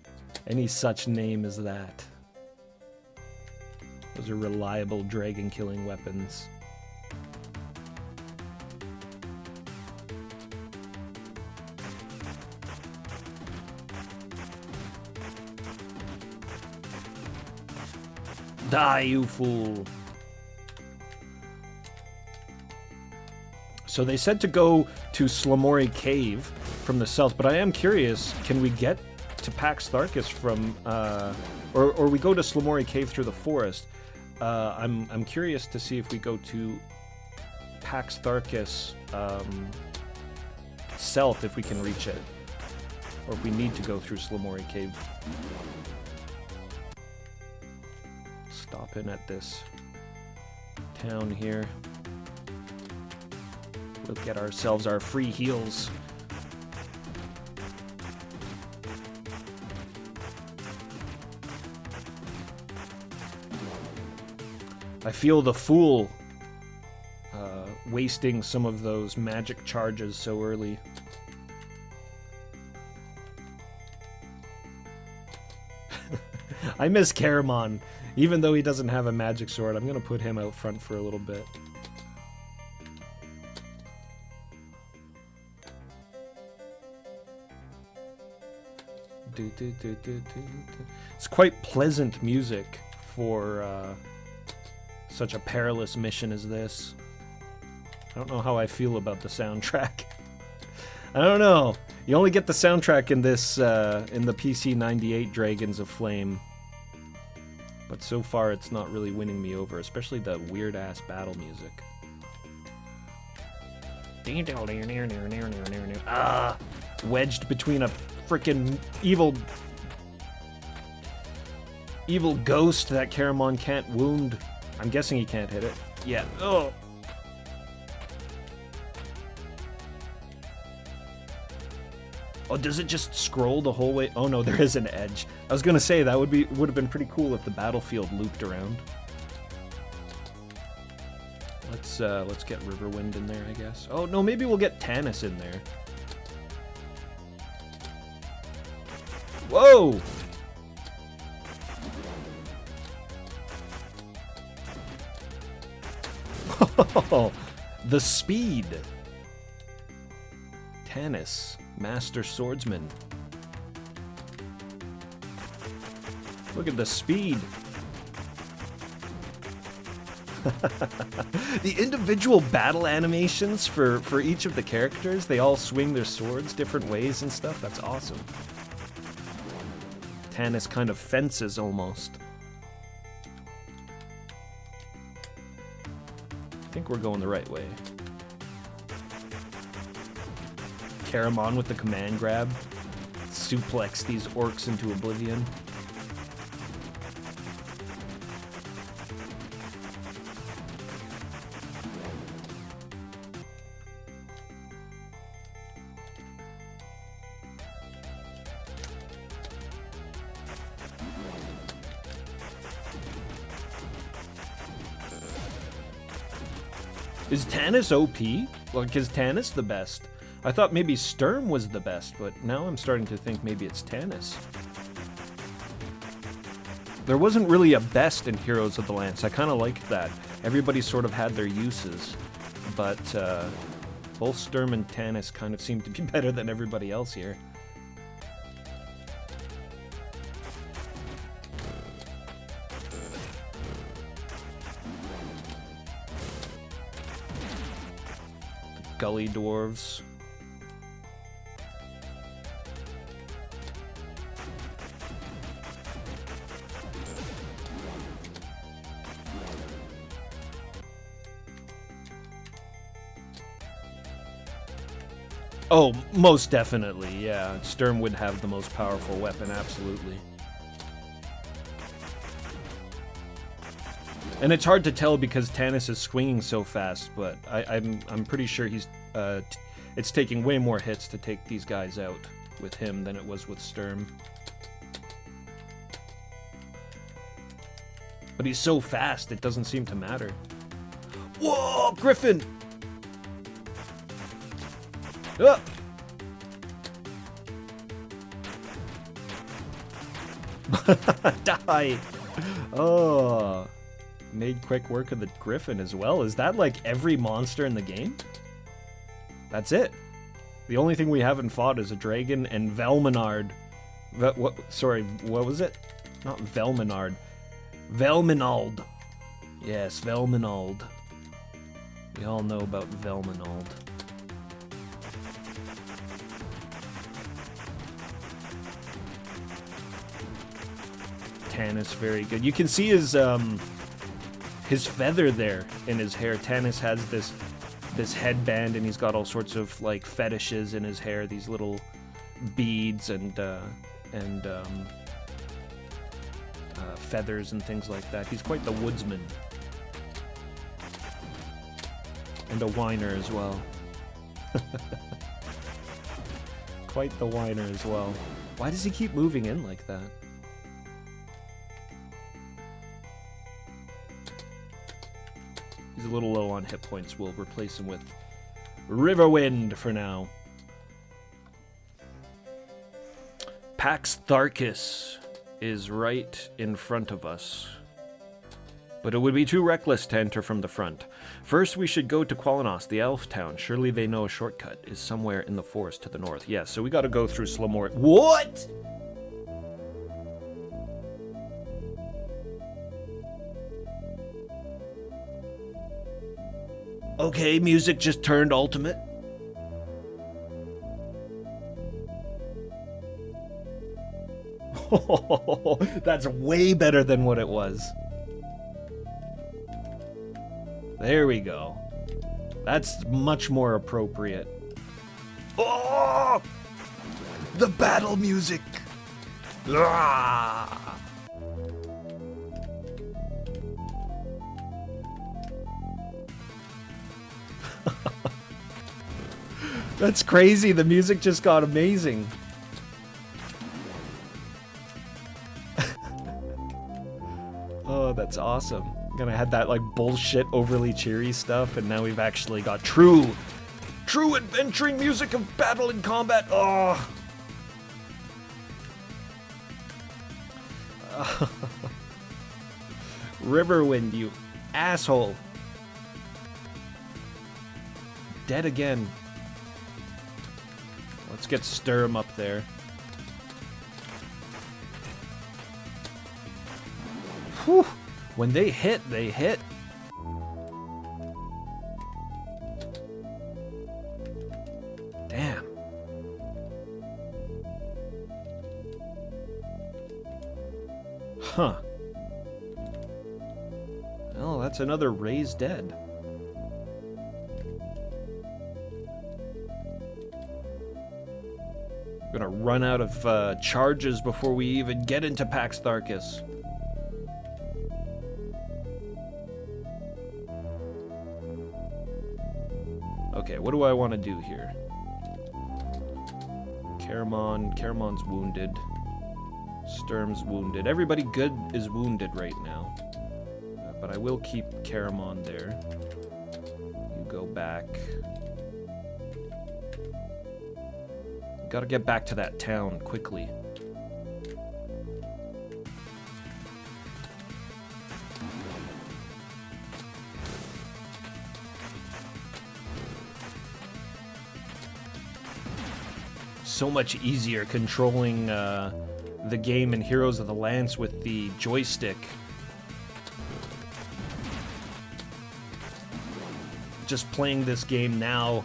such name as that. Those are reliable dragon-killing weapons. Die, you fool! So they said to go to Slamori Cave from the south, but I am curious, can we get to Pax Tharkis from, or we go to Slamori Cave through the forest? I'm curious to see if we go to Pax Tharkis south, if we can reach it, or if we need to go through Slamori Cave. Stop in at this town here. We'll get ourselves our free heals. I feel the fool wasting some of those magic charges so early. I miss Caramon. Even though he doesn't have a magic sword, I'm going to put him out front for a little bit. It's quite pleasant music for such a perilous mission as this. I don't know how I feel about the soundtrack. I don't know. You only get the soundtrack in this, in the PC-98 Dragons of Flame. But so far it's not really winning me over, especially the weird-ass battle music. Ah! Wedged between a frickin' evil ghost that Caramon can't wound. I'm guessing he can't hit it. Yeah. Oh! Oh, does it just scroll the whole way? Oh no, there is an edge. I was gonna say that would have been pretty cool if the battlefield looped around. Let's get Riverwind in there, I guess. Oh no, maybe we'll get Tanis in there. Whoa! Oh, the speed. Tanis, Master Swordsman. Look at the speed. The individual battle animations for each of the characters, they all swing their swords different ways and stuff. That's awesome. Tannis kind of fences almost. I think we're going the right way. Karamon with the command grab. Suplex these orcs into oblivion. Is Tannis OP? Like, is Tannis the best? I thought maybe Sturm was the best, but now I'm starting to think maybe it's Tannis. There wasn't really a best in Heroes of the Lance. I kind of liked that. Everybody sort of had their uses, but both Sturm and Tannis kind of seem to be better than everybody else here. Gully dwarves. Oh, most definitely, yeah. Sturm would have the most powerful weapon, absolutely. And it's hard to tell because Tannis is swinging so fast, but I'm pretty sure he's it's taking way more hits to take these guys out with him than it was with Sturm. But he's so fast, it doesn't seem to matter. Whoa, Griffin! Ah! Die! Oh, made quick work of the Griffin as well. Is that like every monster in the game? That's it. The only thing we haven't fought is a dragon and Velmenard. Sorry, what was it? Not Velmenard. Velmenald. Yes, Velmenald. We all know about Velmenald. Tannis, very good. You can see his feather there in his hair. Tannis has this headband, and he's got all sorts of like fetishes in his hair. These little beads and feathers and things like that. He's quite the woodsman. And a whiner as well. Quite the whiner as well. Why does he keep moving in like that? He's a little low on hit points. We'll replace him with Riverwind for now. Pax Tharkis is right in front of us. But it would be too reckless to enter from the front. First, we should go to Qualanos, the elf town. Surely they know a shortcut is somewhere in the forest to the north. Yes, so we gotta go through Slamor. What?! Okay, music just turned ultimate. Oh, that's way better than what it was. There we go. That's much more appropriate. Oh! The battle music! Ah! That's crazy. The music just got amazing. Oh, that's awesome. Gonna have that like bullshit overly cheery stuff, and now we've actually got true adventuring music of battle and combat. Oh. Riverwind, you asshole. Dead again. Let's get Sturm up there. Whew. When they hit, they hit. Damn. Huh. Well, that's another raised dead. We're gonna run out of charges before we even get into Pax Tharkis. Okay, what do I want to do here? Caramon's wounded. Sturm's wounded. Everybody good is wounded right now. But I will keep Caramon there. You go back. Gotta get back to that town quickly. So much easier controlling the game in Heroes of the Lance with the joystick. Just playing this game now,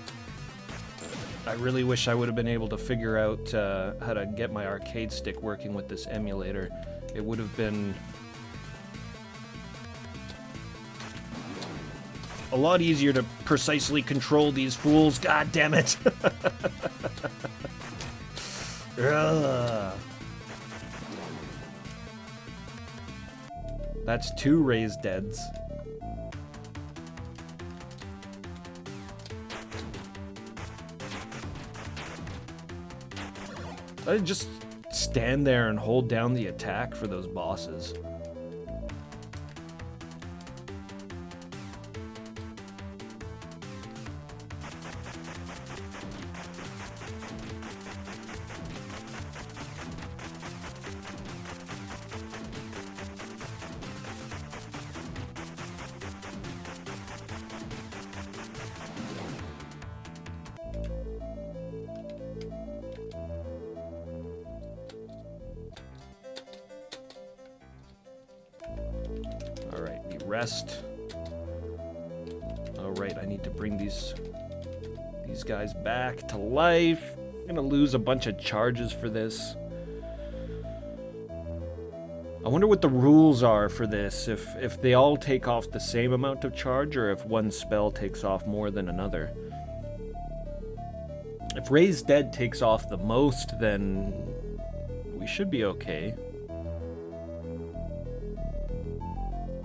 I really wish I would have been able to figure out how to get my arcade stick working with this emulator. It would have been a lot easier to precisely control these fools. God damn it! That's 2 raised deads. I just stand there and hold down the attack for those bosses. Rest. Oh, right, I need to bring these guys back to life. I'm gonna lose a bunch of charges for this. I wonder what the rules are for this, if they all take off the same amount of charge or if one spell takes off more than another. If Raised Dead takes off the most, then we should be okay.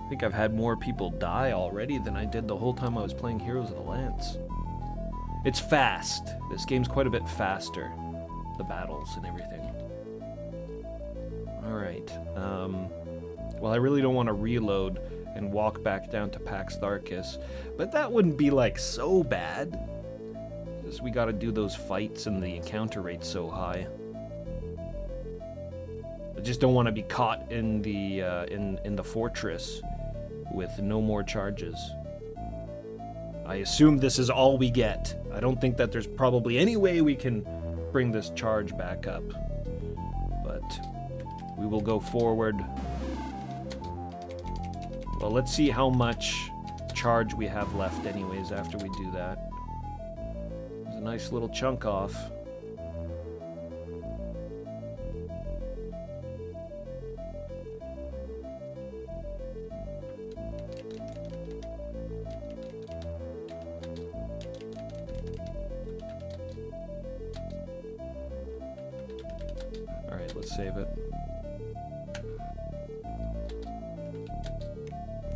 I think I've had more people die already than I did the whole time I was playing Heroes of the Lance. It's fast. This game's quite a bit faster. The battles and everything. Alright. Well, I really don't want to reload and walk back down to Pax Tharkis, but that wouldn't be, like, so bad. Just we gotta do those fights and the encounter rate's so high. I just don't want to be caught in the fortress with no more charges. I assume this is all we get. I don't think that there's probably any way we can bring this charge back up. But we will go forward. Well, let's see how much charge we have left anyways after we do that. There's a nice little chunk off. Alright, let's save it.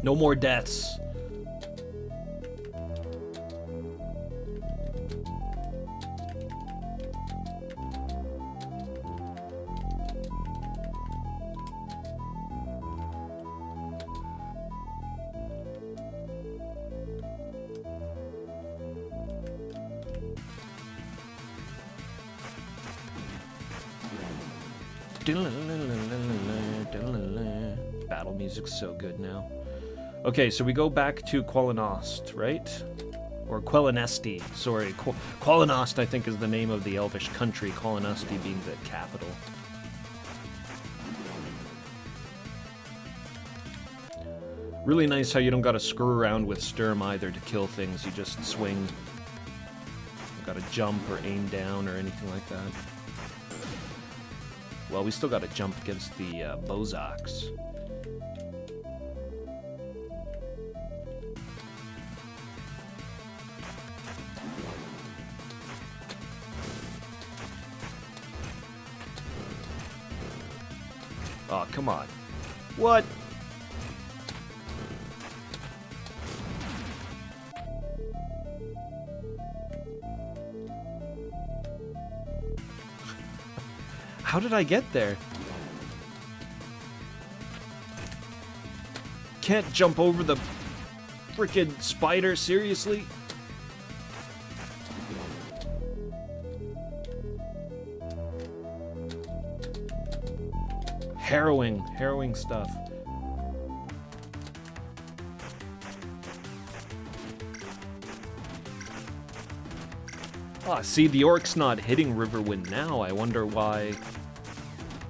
No more deaths. Battle music's so good now. Okay, so we go back to Quellenost, right? Or Quellenesti, sorry. Quellenost, I think, is the name of the elvish country, Quellenesti being the capital. Really nice how you don't gotta screw around with Sturm either to kill things, you just swing. You gotta jump or aim down or anything like that. Well, we still gotta jump against the Bozaks. Come on. What? How did I get there? Can't jump over the frickin' spider, seriously? Harrowing stuff. Ah, see, the orc's not hitting Riverwind now. I wonder why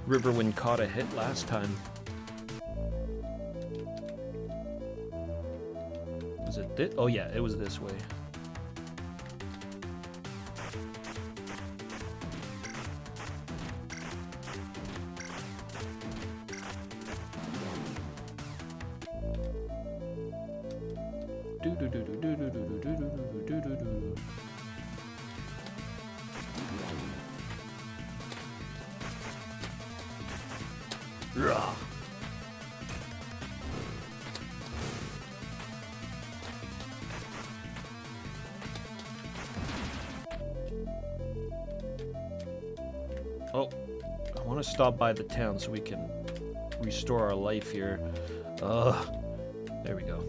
Riverwind caught a hit last time. Was it this? Oh yeah, it was this way. Oh, I want to stop by the town so we can restore our life here. There we go.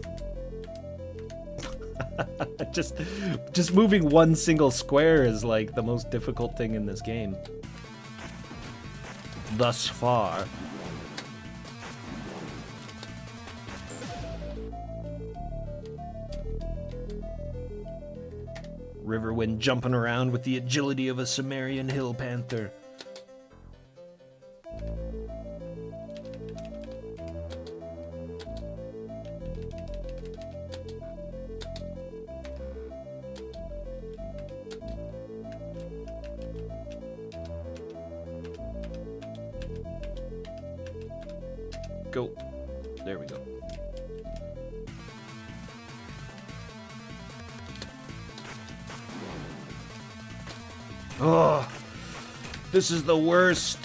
just moving one single square is like the most difficult thing in this game. Thus far. Riverwind jumping around with the agility of a Sumerian hill panther. Go. There we go. Oh, this is the worst.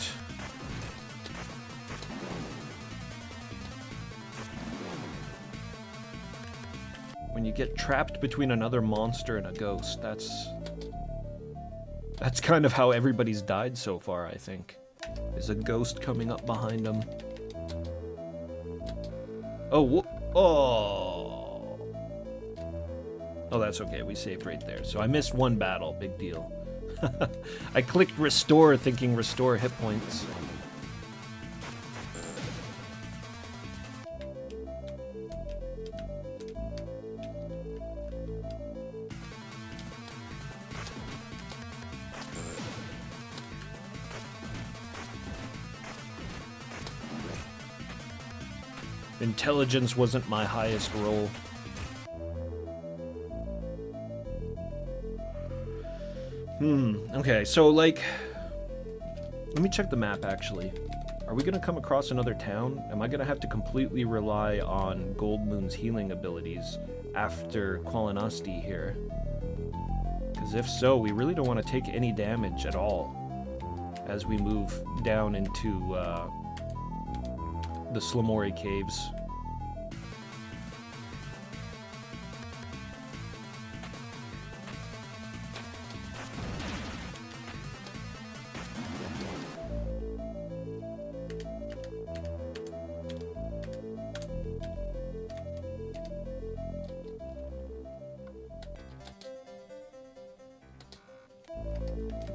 When you get trapped between another monster and a ghost, that's kind of how everybody's died so far, I think. There's a ghost coming up behind them. Oh, oh. Oh, that's okay. We saved right there. So I missed one battle. Big deal. I clicked restore thinking restore hit points. Intelligence wasn't my highest roll. Okay, so like, let me check the map actually. Are we gonna come across another town? Am I gonna have to completely rely on Goldmoon's healing abilities after Qualinasti here? Because if so, we really don't want to take any damage at all as we move down into the Slamori Caves.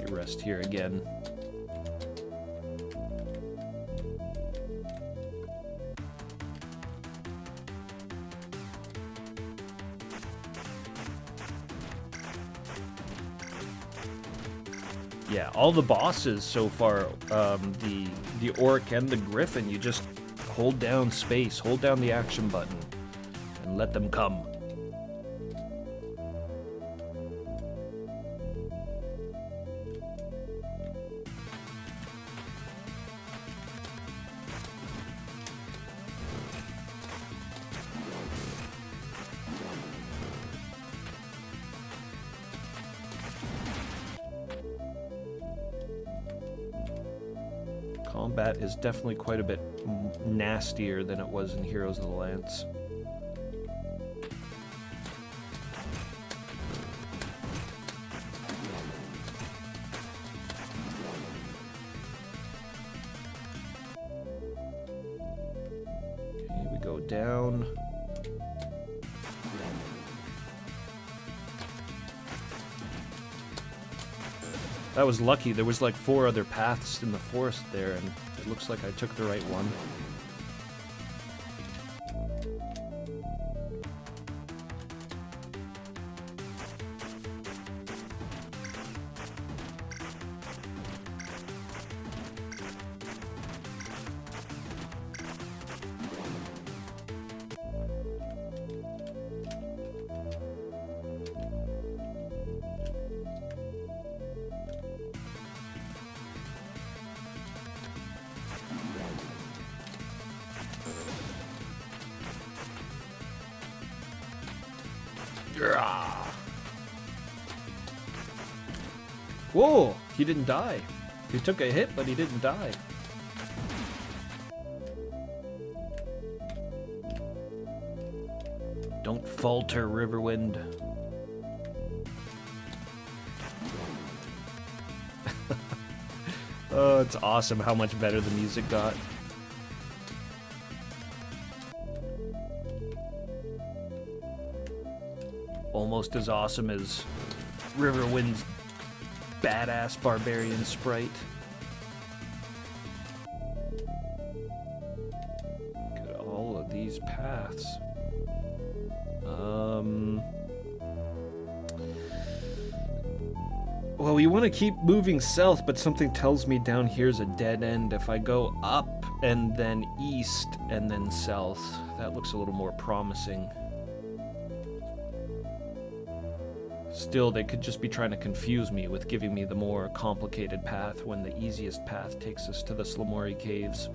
Rest here again. Yeah, all the bosses so far, the orc and the griffin, you just hold down space, hold down the action button, and let them come. Combat is definitely quite a bit nastier than it was in Heroes of the Lance. Okay, we go down. That was lucky. There was like 4 other paths in the forest there, and it looks like I took the right one. Whoa! He didn't die. He took a hit, but he didn't die. Don't falter, Riverwind. Oh, it's awesome how much better the music got. Almost as awesome as Riverwind's badass barbarian sprite. Look at all of these paths. Well, we want to keep moving south, but something tells me down here's a dead end. If I go up and then east and then south, that looks a little more promising. Still, they could just be trying to confuse me with giving me the more complicated path when the easiest path takes us to the Slamori Caves.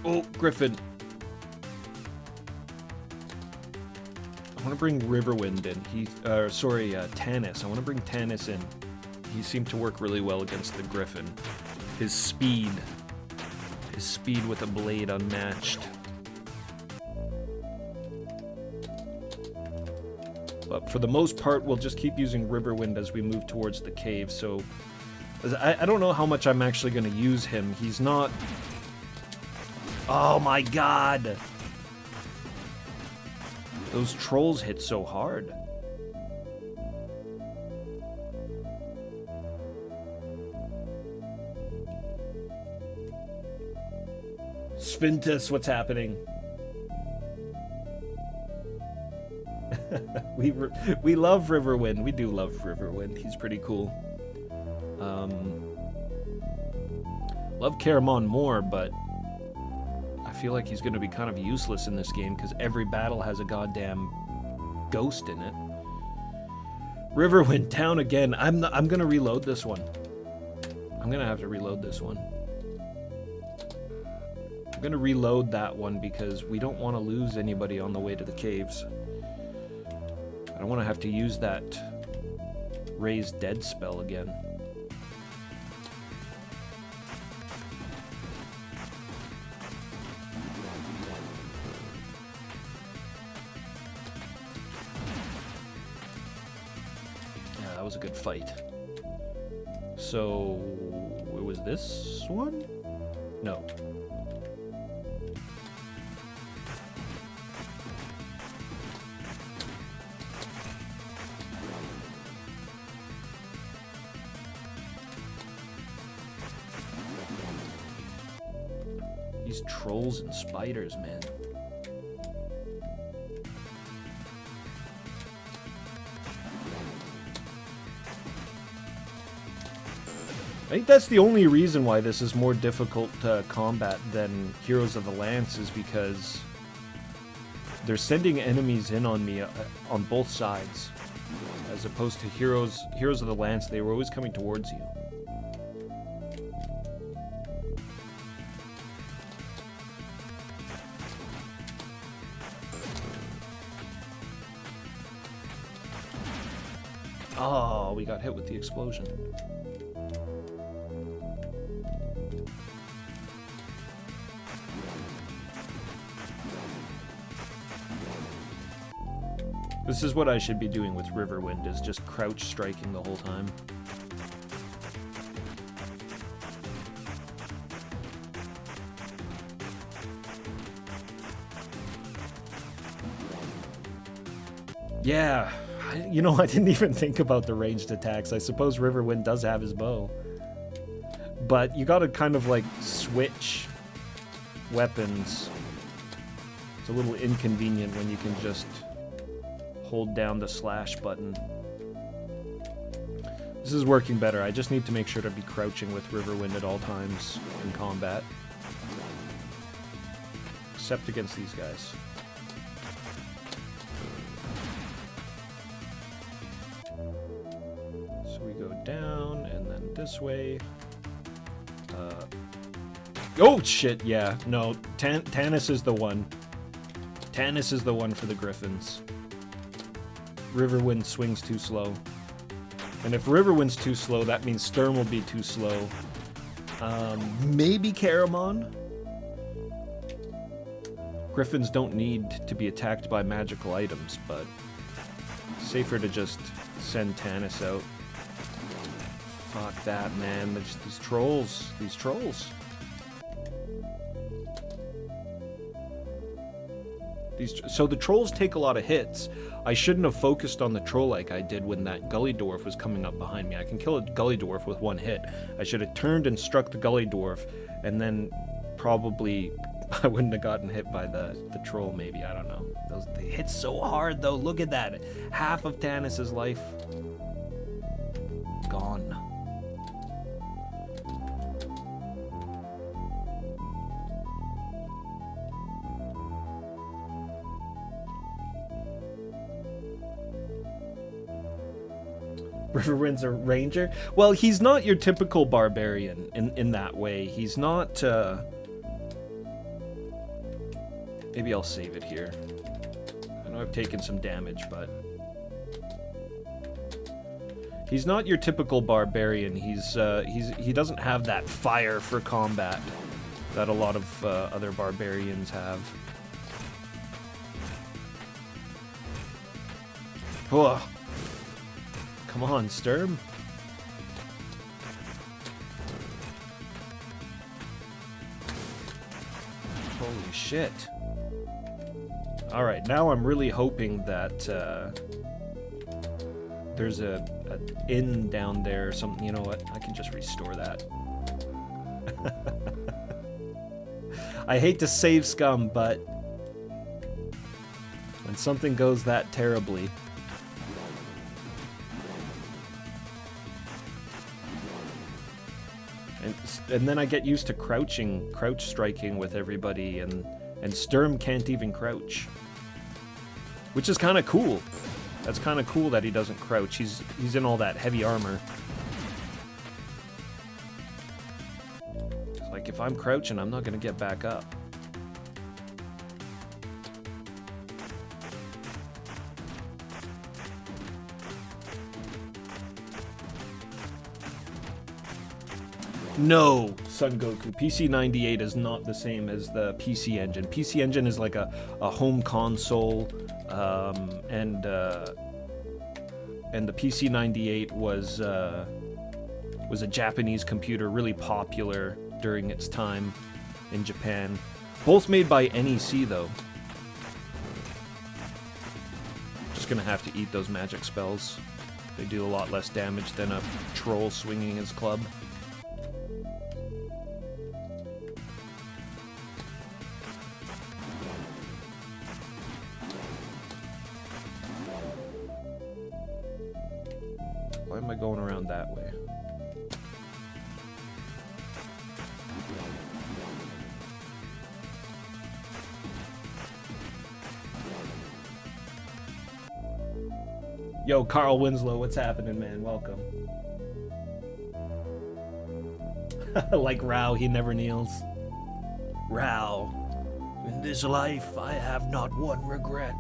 Oh, Griffin. I want to bring Riverwind in. Tannis. I want to bring Tannis in. He seemed to work really well against the Griffin. His speed with a blade unmatched. But for the most part, we'll just keep using Riverwind as we move towards the cave. So I don't know how much I'm actually going to use him. He's not... Oh my god! Those trolls hit so hard. Sphintus, what's happening? We love Riverwind. We do love Riverwind. He's pretty cool. Love Caramon more, but I feel like he's going to be kind of useless in this game because every battle has a goddamn ghost in it. Riverwind down again. I'm going to reload this one. I'm going to have to reload this one. I'm going to reload that one because we don't want to lose anybody on the way to the caves. I don't want to have to use that raised dead spell again. Yeah, that was a good fight. So, it was this one? No. These trolls and spiders, man. I think that's the only reason why this is more difficult to combat than Heroes of the Lance, is because they're sending enemies in on me on both sides, as opposed to Heroes of the Lance. They were always coming towards you. Oh, we got hit with the explosion. This is what I should be doing with Riverwind, is just crouch striking the whole time. Yeah, you know, I didn't even think about the ranged attacks. I suppose Riverwind does have his bow. But you gotta kind of like switch weapons. It's a little inconvenient when you can just hold down the slash button. This is working better. I just need to make sure to be crouching with Riverwind at all times in combat. Except against these guys. So we go down and then this way. Oh shit, yeah. No, Tannis is the one. Tannis is the one for the Griffins. Riverwind swings too slow. And if Riverwind's too slow, that means Sturm will be too slow. Maybe Caramon? Griffins don't need to be attacked by magical items, but safer to just send Tannis out. Fuck that, man. These trolls. These trolls. So the trolls take a lot of hits. I shouldn't have focused on the troll like I did when that gully dwarf was coming up behind me. I can kill a gully dwarf with one hit. I should have turned and struck the gully dwarf, and then probably I wouldn't have gotten hit by the troll, maybe. I don't know. They hit so hard, though. Look at that. Half of Tannis's life gone. Riverwind's a ranger? Well, he's not your typical barbarian in that way. He's not, maybe I'll save it here. I know I've taken some damage, but he's not your typical barbarian. He doesn't have that fire for combat that a lot of other barbarians have. Ugh. Come on, Sturm. Holy shit. Alright, now I'm really hoping that there's a inn down there or something. You know what? I can just restore that. I hate to save scum, but when something goes that terribly... And then I get used to crouch striking with everybody, and Sturm can't even crouch. Which is kind of cool. That's kind of cool that he doesn't crouch. He's in all that heavy armor. It's like, if I'm crouching, I'm not going to get back up. No, Son Goku. PC-98 is not the same as the PC Engine. PC Engine is like a home console, and the PC-98 was a Japanese computer, really popular during its time in Japan. Both made by NEC, though. Just gonna have to eat those magic spells. They do a lot less damage than a troll swinging his club. Why am I going around that way? Yo, Carl Winslow, what's happening, man? Welcome. Like Rao, he never kneels. Rao, in this life I have not one regret.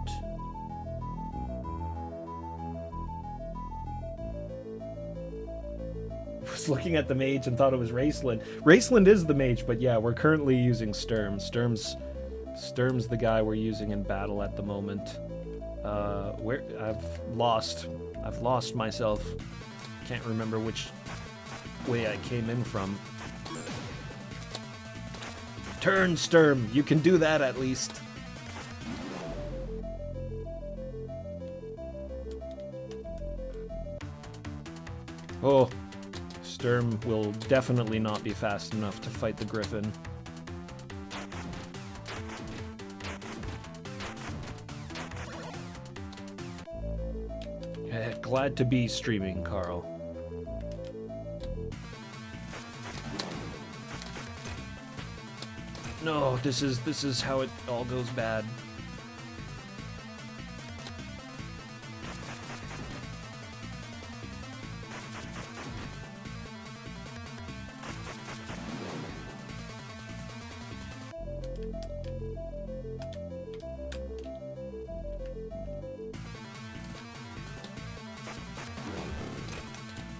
was looking at the mage and thought it was Raceland. Raceland is the mage, but yeah, we're currently using Sturm. Sturm's the guy we're using in battle at the moment. Where I've lost myself. Can't remember which way I came in from. Turn, Sturm. You can do that at least. Oh, Sturm will definitely not be fast enough to fight the Griffin. Glad to be streaming, Carl. No, this is how it all goes bad.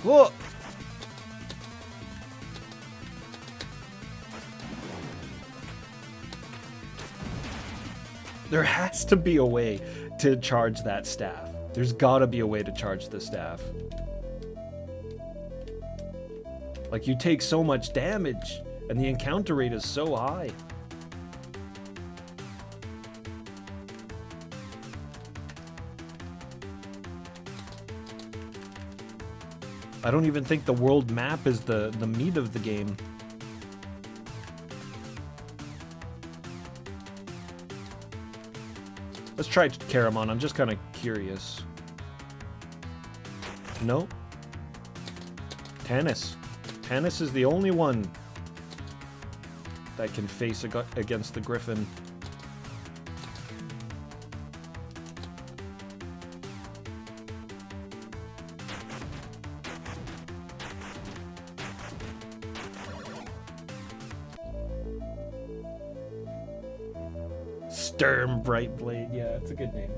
Whoa! There has to be a way to charge that staff. There's gotta be a way to charge the staff. Like, you take so much damage, and the encounter rate is so high. I don't even think the world map is the meat of the game. Let's try Caramon. I'm just kind of curious. No. Tannis. Tannis is the only one that can face against the Griffin. Sturm Brightblade, yeah, it's a good name.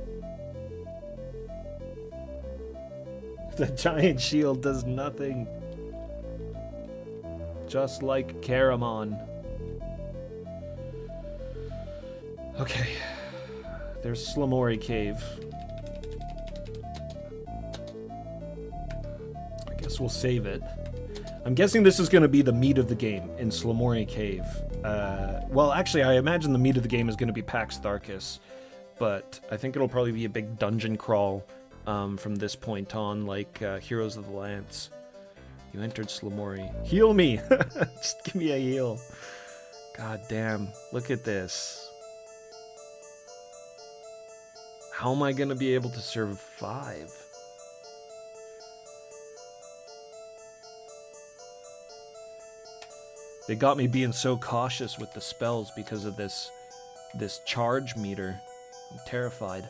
The giant shield does nothing. Just like Caramon. Okay. There's Slamori Cave. I guess we'll save it. I'm guessing this is going to be the meat of the game in Slamori Cave. Well, actually, I imagine the meat of the game is going to be Pax Tharkus, but I think it'll probably be a big dungeon crawl from this point on, like Heroes of the Lance. You entered Slamori. Heal me! Just give me a heal. God damn, look at this. How am I going to be able to survive? They got me being so cautious with the spells because of this charge meter. I'm terrified.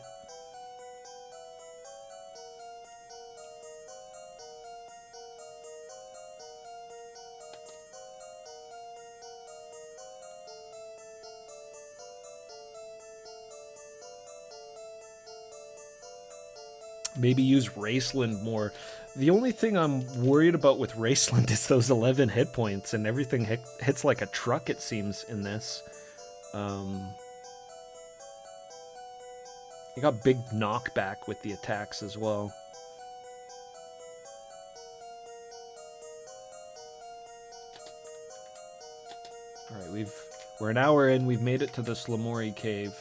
Maybe use Raceland more. The only thing I'm worried about with Raceland is those 11 hit points, and everything hits like a truck, it seems, in this. You got big knockback with the attacks as well. Alright, we're an hour in, we've made it to the Slamori Cave.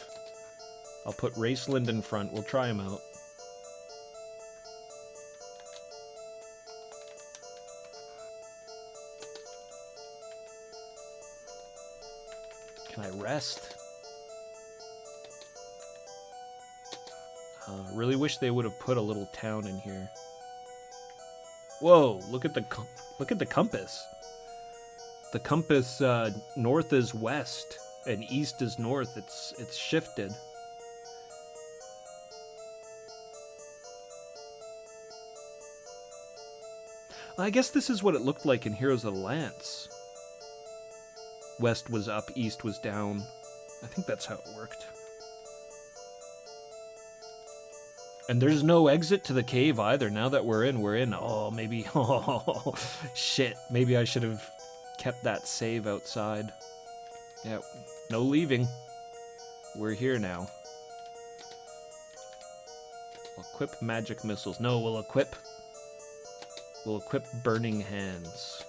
I'll put Raceland in front, we'll try him out. Can I rest? Really wish they would have put a little town in here. Whoa! Look at the compass. The compass north is west and east is north. It's shifted. I guess this is what it looked like in Heroes of the Lance. West was up, east was down. I think that's how it worked. And there's no exit to the cave either. Now that we're in. Oh, maybe. Oh, shit. Maybe I should have kept that save outside. Yep. No leaving. We're here now. Equip magic missiles. No, we'll equip burning hands.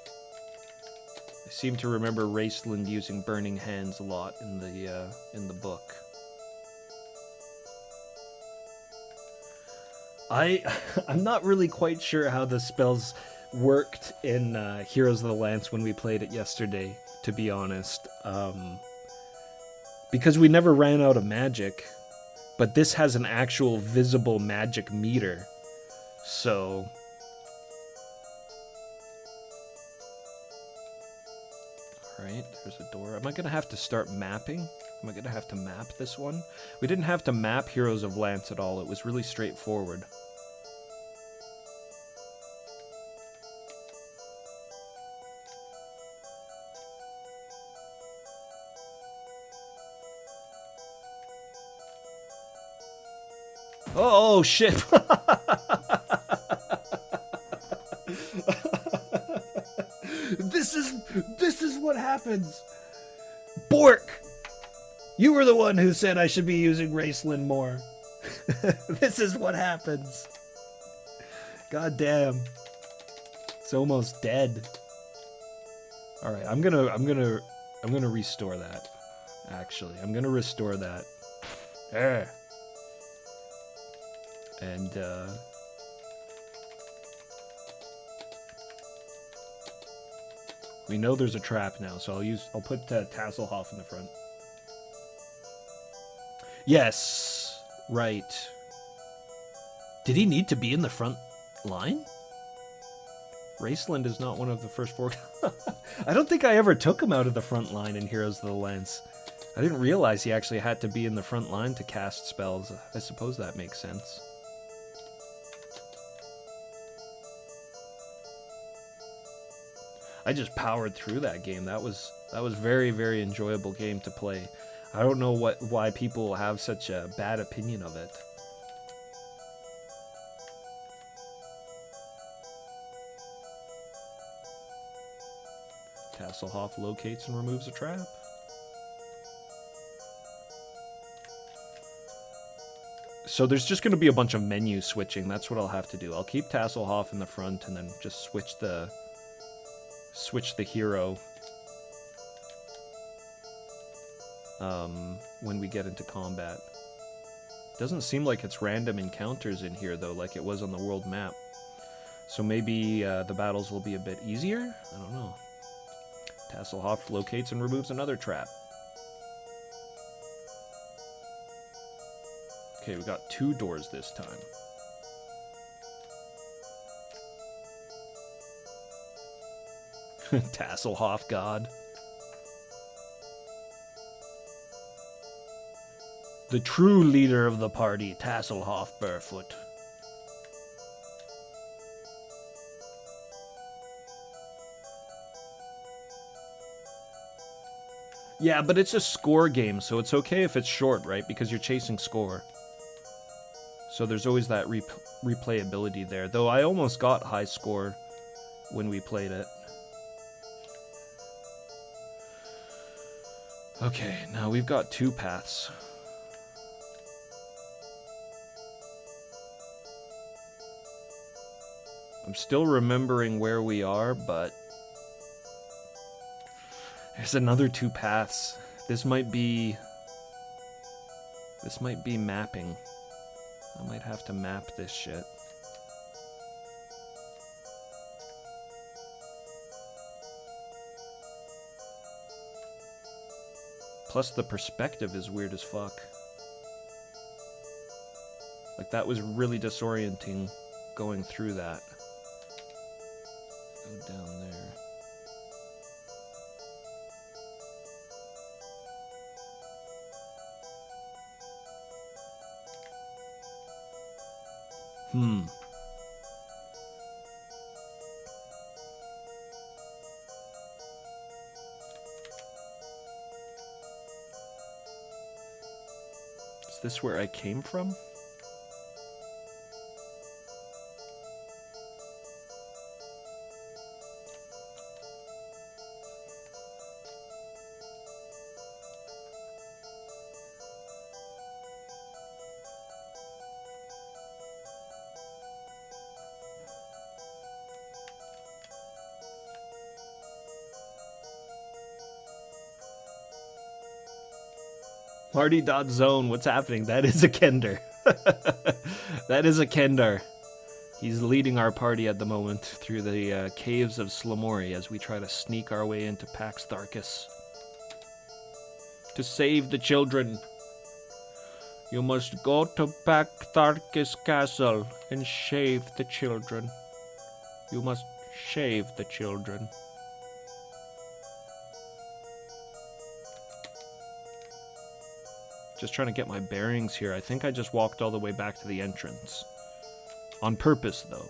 I seem to remember Raceland using burning hands a lot in the book. I'm not really quite sure how the spells worked in Heroes of the Lance when we played it yesterday, to be honest. Because we never ran out of magic, but this has an actual visible magic meter. So alright, there's a door. Am I gonna have to start mapping? Am I gonna have to map this one? We didn't have to map Heroes of Lance at all. It was really straightforward. Oh, shit. This is what happens. Bork, you were the one who said I should be using Raceland more. This is what happens. God damn. It's almost dead. All right, I'm gonna restore that. Actually, I'm gonna restore that. There. And we know there's a trap now, so I'll put Tasselhoff in the front. Yes, right. Did he need to be in the front line? Raceland is not one of the first four. I don't think I ever took him out of the front line in Heroes of the Lance. I didn't realize he actually had to be in the front line to cast spells. I suppose that makes sense. I just powered through that game. That was very, very enjoyable game to play. I don't know why people have such a bad opinion of it. Tasselhoff locates and removes a trap. So there's just going to be a bunch of menu switching. That's what I'll have to do. I'll keep Tasselhoff in the front and then just switch the hero when we get into combat. Doesn't seem like it's random encounters in here though, like it was on the world map. So maybe the battles will be a bit easier? I don't know. Tasselhoff locates and removes another trap. Okay, we got 2 doors this time. Tasselhoff God. The true leader of the party, Tasselhoff Barefoot. Yeah, but it's a score game, so it's okay if it's short, right? Because you're chasing score. So there's always that replayability there. Though I almost got high score when we played it. Okay, now we've got 2 paths. I'm still remembering where we are, but there's another 2 paths. This might be mapping. I might have to map this shit. Plus the perspective is weird as fuck. Like that was really disorienting going through that. Go down there. Is this where I came from? Marty.zone, what's happening? That is a Kender. That is a Kender. He's leading our party at the moment through the caves of Slamori as we try to sneak our way into Pax Tharkus. To save the children, you must go to Pax Tharkus Castle and shave the children. You must shave the children. Just trying to get my bearings here. I think I just walked all the way back to the entrance. On purpose, though.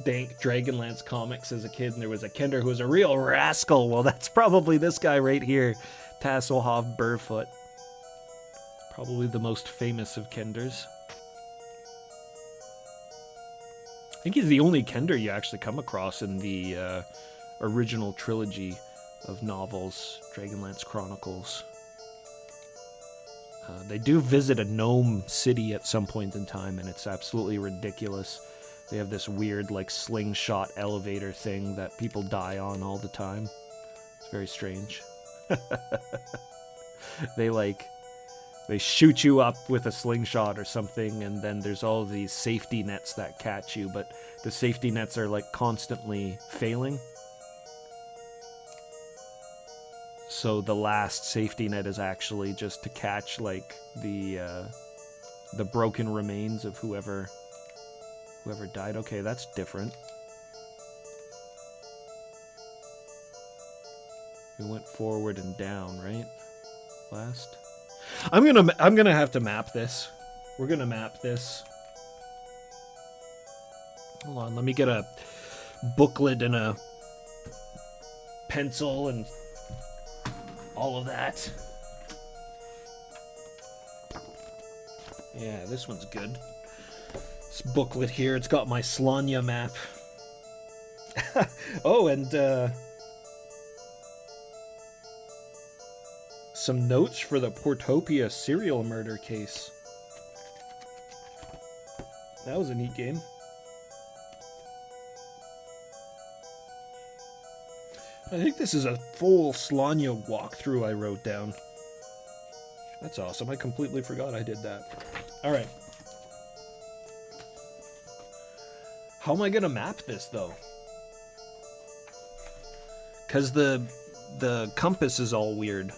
Dank Dragonlance comics as a kid, and there was a Kender who was a real rascal. Well, that's probably this guy right here. Tasselhoff Burfoot. Probably the most famous of Kenders. I think he's the only Kender you actually come across in the original trilogy of novels, Dragonlance Chronicles. They do visit a gnome city at some point in time, and it's absolutely ridiculous. They have this weird, like, slingshot elevator thing that people die on all the time. It's very strange. They shoot you up with a slingshot or something, and then there's all these safety nets that catch you, but the safety nets are, like, constantly failing. So the last safety net is actually just to catch, like, the broken remains of whoever died. Okay, that's different. We went forward and down, right? Last. I'm gonna have to map this. We're gonna map this. Hold on, let me get a booklet and a pencil and all of that. Yeah, this one's good. This booklet here, it's got my Slanya map. Oh, and some notes for the Portopia serial murder case. That was a neat game. I think this is a full Slanya walkthrough I wrote down. That's awesome. I completely forgot I did that. Alright. How am I gonna map this, though? Because the compass is all weird.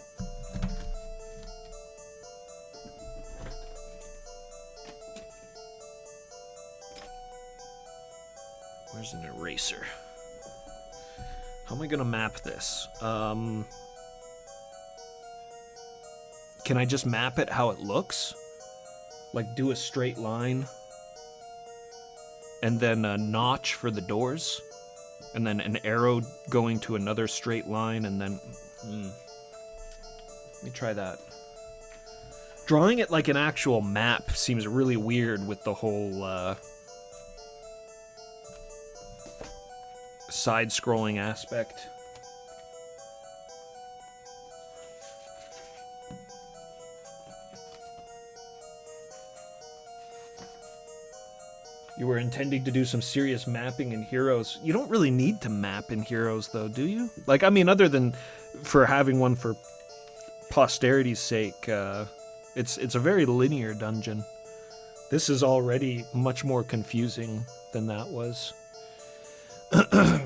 Where's an eraser? How am I gonna map this? Can I just map it how it looks? Like do a straight line, and then a notch for the doors, and then an arrow going to another straight line, and then... Let me try that. Drawing it like an actual map seems really weird with the whole side-scrolling aspect. You were intending to do some serious mapping in Heroes. You don't really need to map in Heroes, though, do you? Like, I mean, other than for having one for posterity's sake, it's a very linear dungeon. This is already much more confusing than that was. Alright,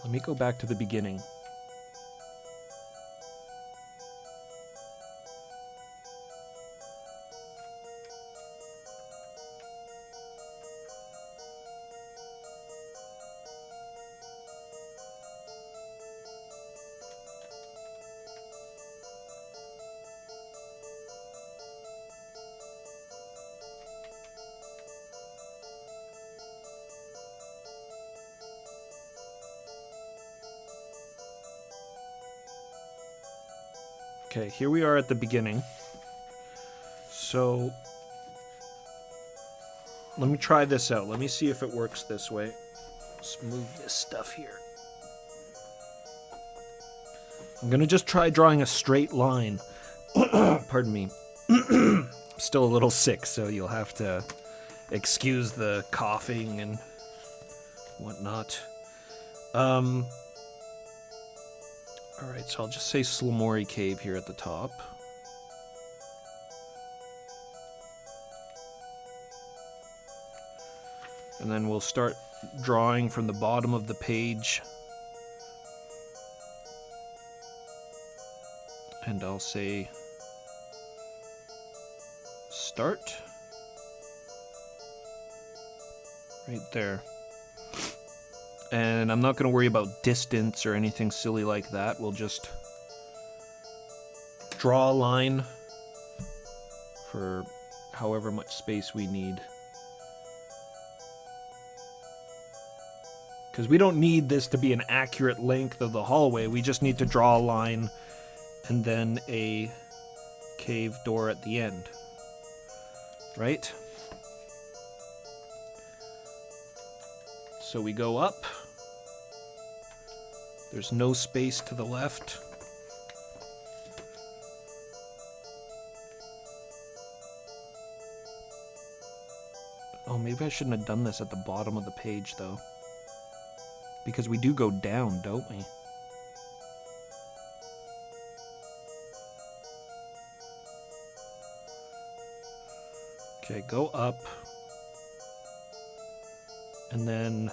let me go back to the beginning. Okay, here we are at the beginning. So, let me try this out. Let me see if it works this way. Let's move this stuff here. I'm gonna just try drawing a straight line. Pardon me. still a little sick, so you'll have to excuse the coughing and whatnot. Alright, so I'll just say Slumori Cave here at the top. And then we'll start drawing from the bottom of the page. And I'll say start. Right there. And I'm not going to worry about distance or anything silly like that. We'll just draw a line for however much space we need. Because we don't need this to be an accurate length of the hallway. We just need to draw a line and then a cave door at the end. Right? So we go up. There's no space to the left. Oh, maybe I shouldn't have done this at the bottom of the page, though. Because we do go down, don't we? Okay, go up. And then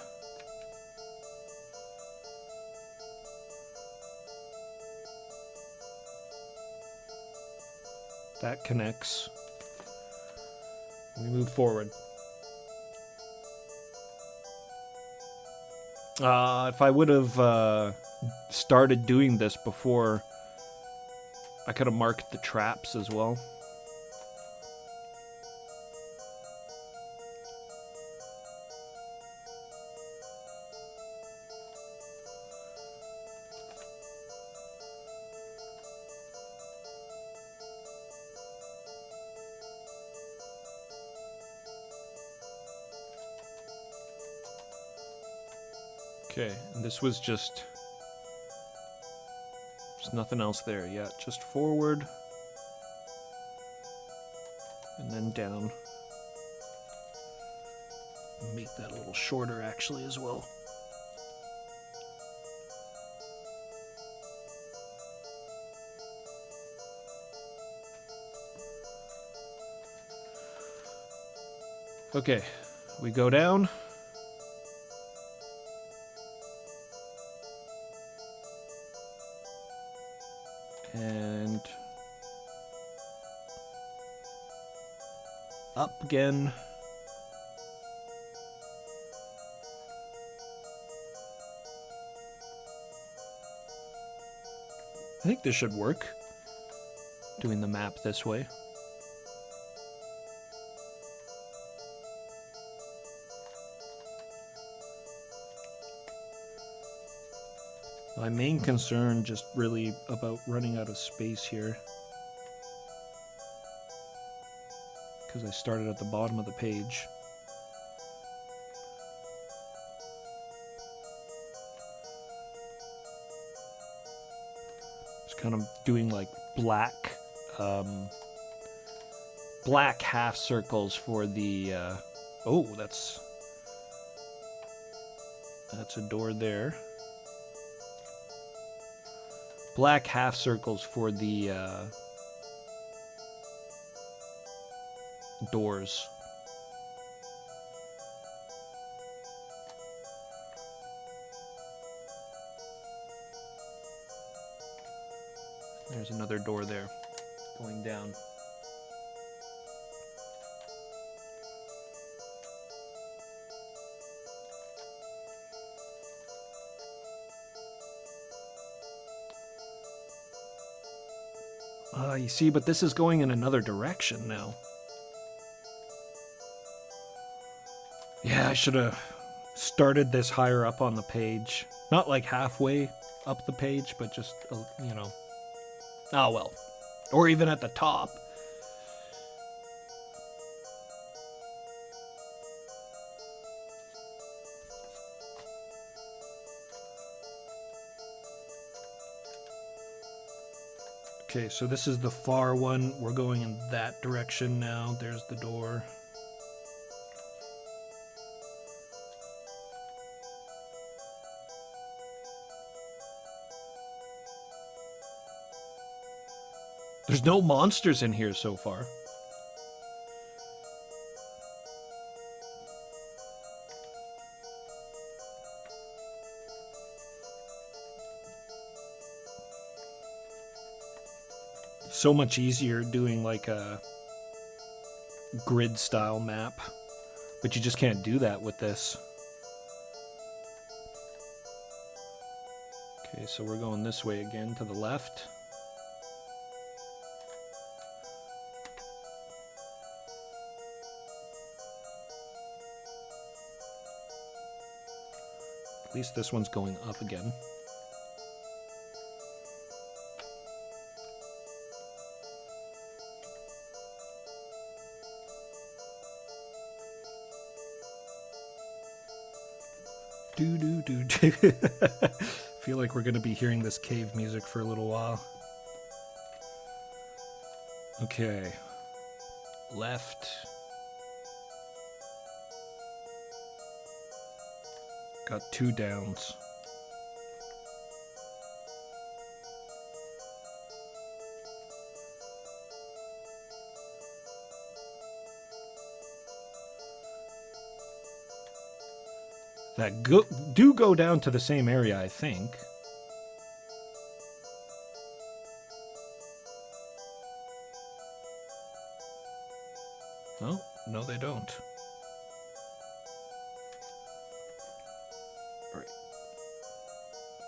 that connects. We move forward. If I would have started doing this before, I could have marked the traps as well. Okay, and this was just... There's nothing else there yet. Just forward. And then down. Make that a little shorter, actually, as well. Okay, we go down. And up again. I think this should work, doing the map this way. My main concern just really about running out of space here, because I started at the bottom of the page. Just kind of doing like black half circles for the oh, that's a door there. Black half circles for the doors. There's another door there, going down. You see, but this is going in another direction now. Yeah, I should have started this higher up on the page. Not like halfway up the page, but just, you know. Oh, well. Or even at the top. Okay, so this is the far one. We're going in that direction now. There's the door. There's no monsters in here so far. So much easier doing like a grid style map, but you just can't do that with this. Okay, so we're going this way again to the left. At least this one's going up again. Feel like we're gonna be hearing this cave music for a little while. Okay. Left. Got 2 downs. That do go down to the same area, I think. Oh, no, they don't. All right.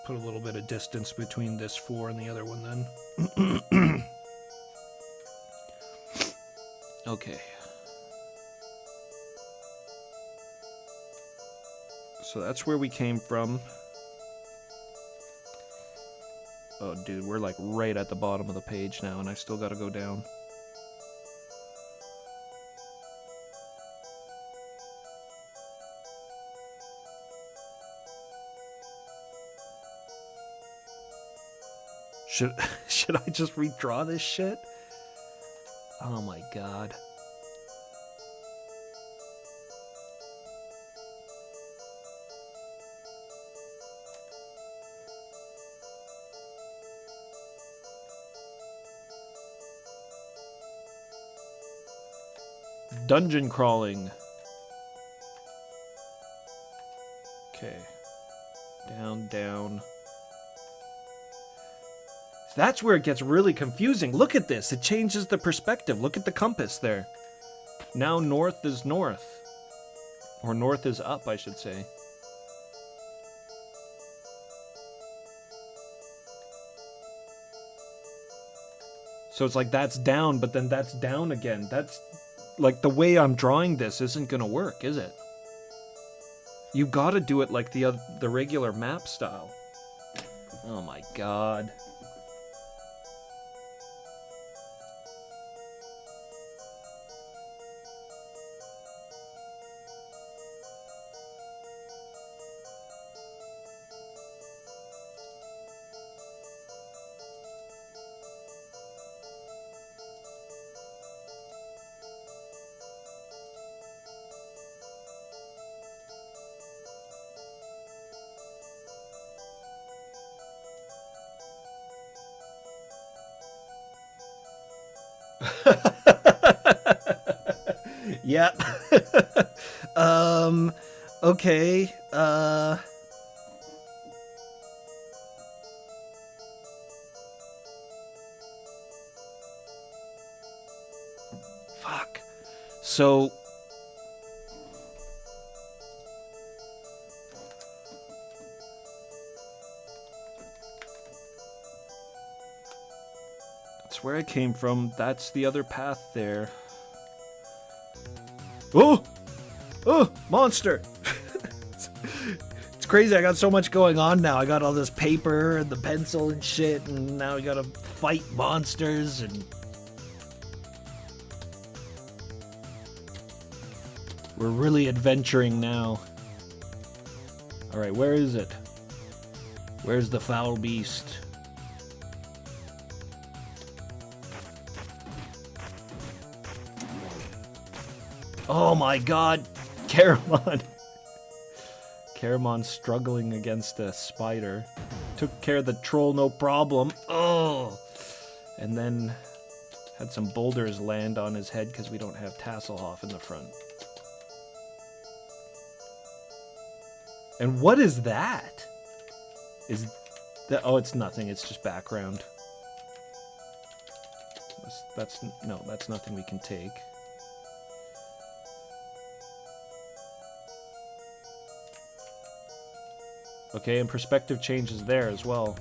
Put a little bit of distance between this 4 and the other one then. Okay. So that's where we came from. Oh, dude, we're like right at the bottom of the page now, and I still gotta go down. Should I just redraw this shit? Oh my god. Dungeon crawling. Okay. Down, down. That's where it gets really confusing. Look at this. It changes the perspective. Look at the compass there. Now north is north. Or north is up, I should say. So it's like that's down, but then that's down again. That's... like, the way I'm drawing this isn't gonna work, is it? You gotta do it like the regular map style. Oh my god. Yep. Okay. Fuck. So... that's where I came from. That's the other path there. Oh! Oh! Monster! It's crazy, I got so much going on now. I got all this paper and the pencil and shit, and now I gotta fight monsters and... we're really adventuring now. Alright, where is it? Where's the foul beast? Oh my god! Caramon! Caramon's struggling against a spider. Took care of the troll, no problem. Oh! And then had some boulders land on his head because we don't have Tasselhoff in the front. And what is that? Is that... Oh, it's nothing. It's just background. That's nothing we can take. Okay, and perspective changes there as well.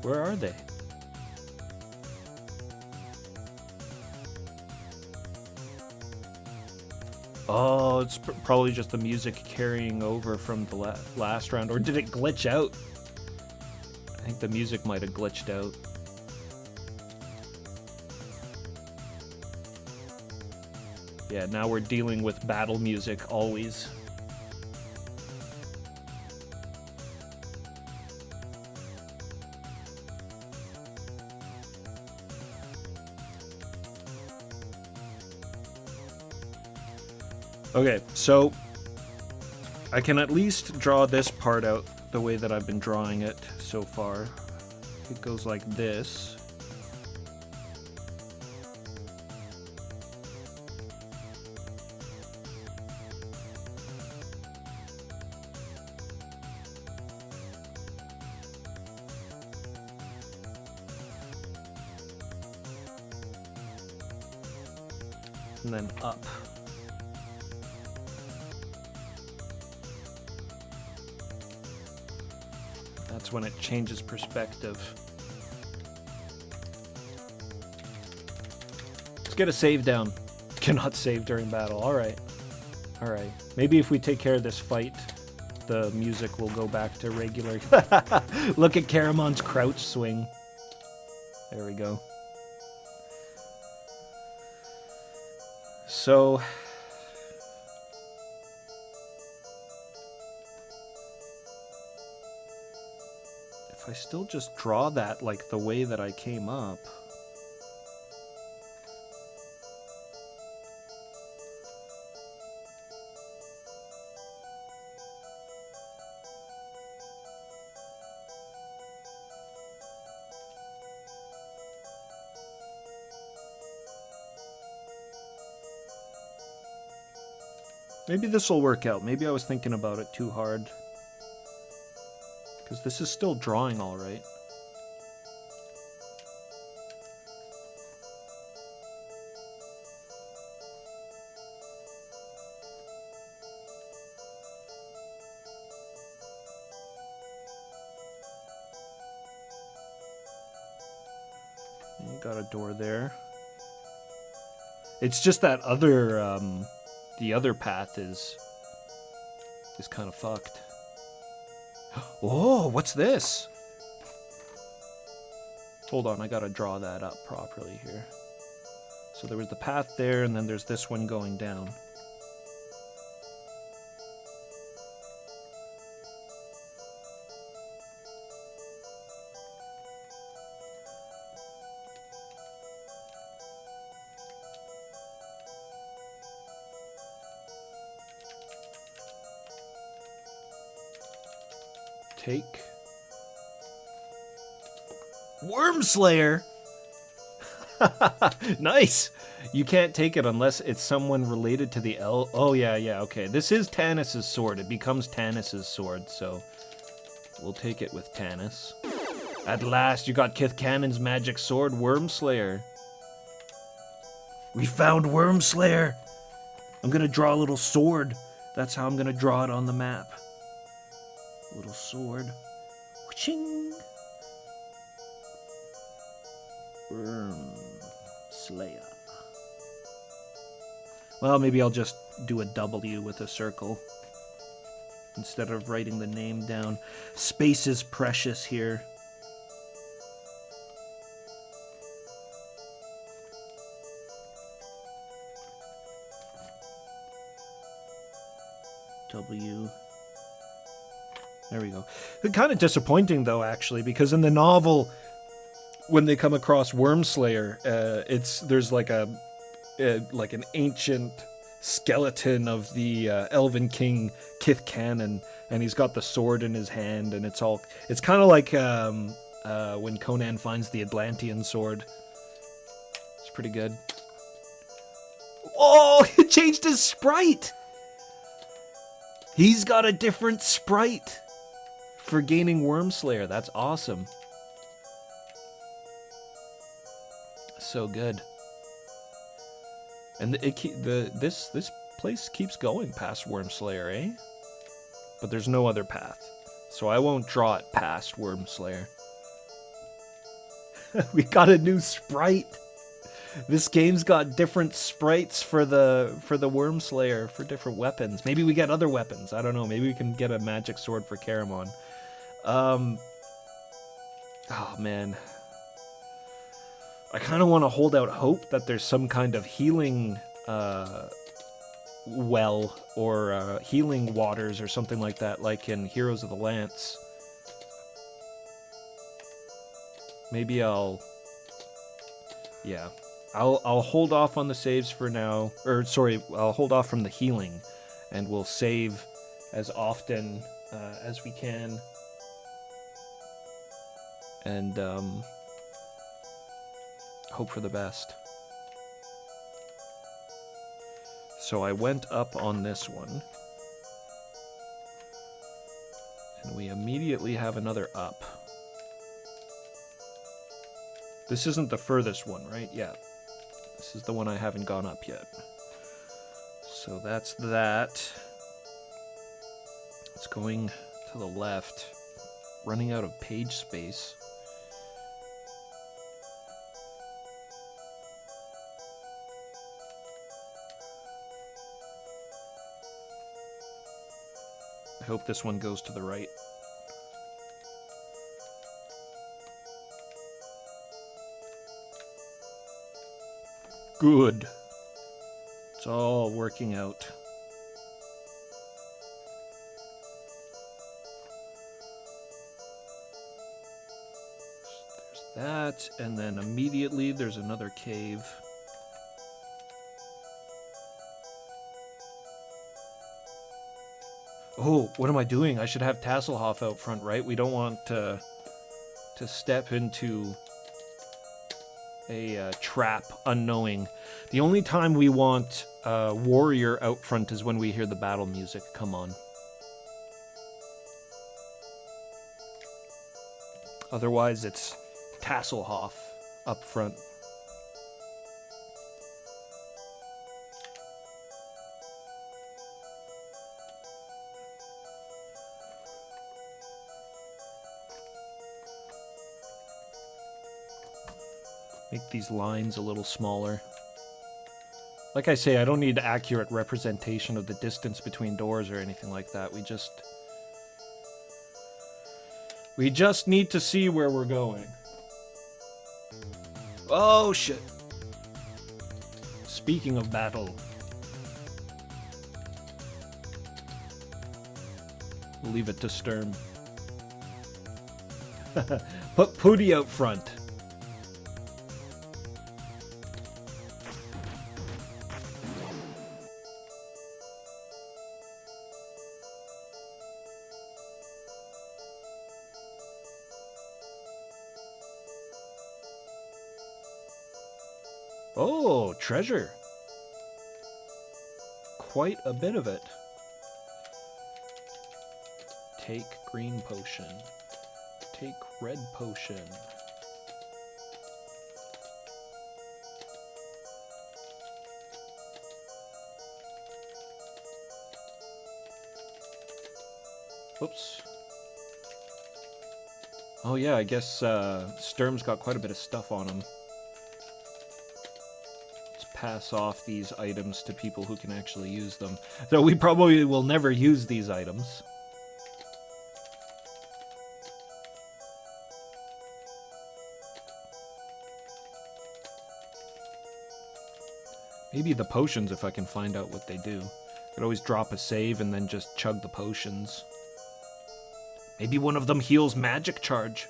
Where are they? Oh, it's probably just the music carrying over from the last round. Or did it glitch out? I think the music might have glitched out. Yeah, now we're dealing with battle music always. Okay, so I can at least draw this part out the way that I've been drawing it so far. It goes like this. And then up. That's when it changes perspective. Let's get a save down. Cannot save during battle. Alright. Alright. Maybe if we take care of this fight, the music will go back to regular. Look at Caramon's crouch swing. There we go. So... if I still just draw that like the way that I came up... maybe this will work out. Maybe I was thinking about it too hard. Because this is still drawing all right. You got a door there. It's just that other, the other path is kind of fucked. Oh, what's this? Hold on, I gotta draw that up properly here. So there was the path there, and then there's this one going down. Take Wormslayer. Nice. You can't take it unless it's someone related to the L. Oh yeah, okay. This is Tannis's sword. It becomes Tannis's sword, so we'll take it with Tannis. At last, you got Kith Cannon's magic sword, Wormslayer. We found Wormslayer. I'm gonna draw a little sword. That's how I'm gonna draw it on the map. Little sword. Whooshing. Wormslayer. Well, maybe I'll just do a W with a circle instead of writing the name down. Space is precious here. W. There we go. It's kind of disappointing, though, actually, because in the novel, when they come across Wormslayer, there's like an ancient skeleton of the Elven King Kith Cannon, and he's got the sword in his hand, and it's kind of like when Conan finds the Atlantean sword. It's pretty good. Oh, it changed his sprite! He's got a different sprite for gaining Wormslayer. That's awesome. So good. And this place keeps going past Wormslayer, eh? But there's no other path, so I won't draw it past Wormslayer. We got a new sprite. This game's got different sprites for the Wormslayer, for different weapons. Maybe we get other weapons. I don't know. Maybe we can get a magic sword for Caramon. Oh man. I kind of want to hold out hope that there's some kind of healing well or healing waters or something like that, like in Heroes of the Lance. Maybe I'll hold off on the saves for now. Or sorry, I'll hold off from the healing, and we'll save as often as we can. And hope for the best. So I went up on this one, and we immediately have another up. This isn't the furthest one, right? Yeah. This is the one I haven't gone up yet. So that's that. It's going to the left. Running out of page space. I hope this one goes to the right. Good. It's all working out. There's that, and then immediately there's another cave. Oh, what am I doing? I should have Tasselhoff out front, right? We don't want to step into a trap unknowing. The only time we want Warrior out front is when we hear the battle music come on. Otherwise, it's Tasselhoff up front. Make these lines a little smaller. Like I say, I don't need accurate representation of the distance between doors or anything like that. We just need to see where we're going. Oh, shit. Speaking of battle. We'll leave it to Sturm. Put Pooty out front. Oh, treasure. Quite a bit of it. Take green potion. Take red potion. Oops. Oh yeah, I guess Sturm's got quite a bit of stuff on him. Pass off these items to people who can actually use them. Though we probably will never use these items. Maybe the potions if I can find out what they do. Could always drop a save and then just chug the potions. Maybe one of them heals magic charge.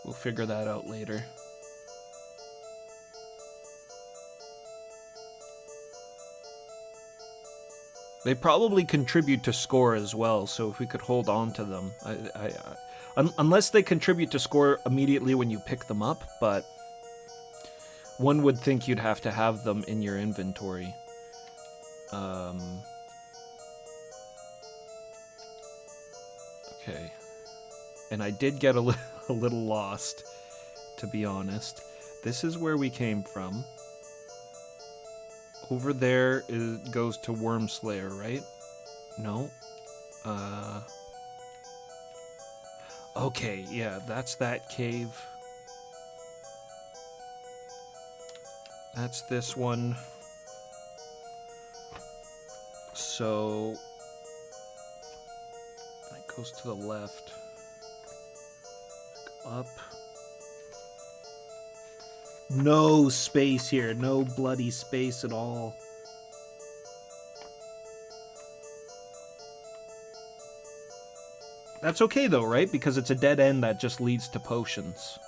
We'll figure that out later. They probably contribute to score as well, so if we could hold on to them. Unless they contribute to score immediately when you pick them up, but one would think you'd have to have them in your inventory. Okay. And I did get a little lost, to be honest. This is where we came from. Over there goes to Wormslayer, right? No? Okay, yeah, that's that cave. That's this one. So that goes to the left. Go up. No space here, no bloody space at all. That's okay though, right? Because it's a dead end that just leads to potions.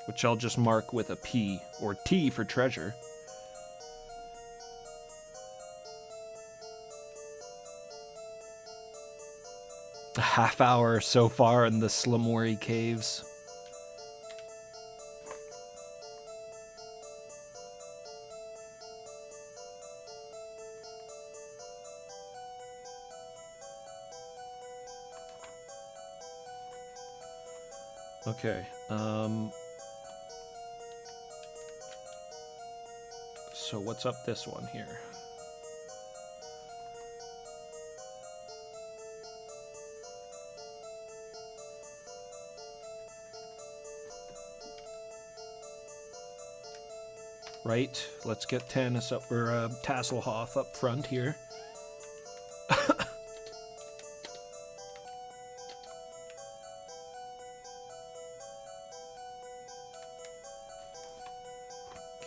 Which I'll just mark with a P, or T for treasure. A half hour so far in the Slamori Caves. Okay, so what's up this one here? Right, let's get Tanis up, or Tasselhoff up front here.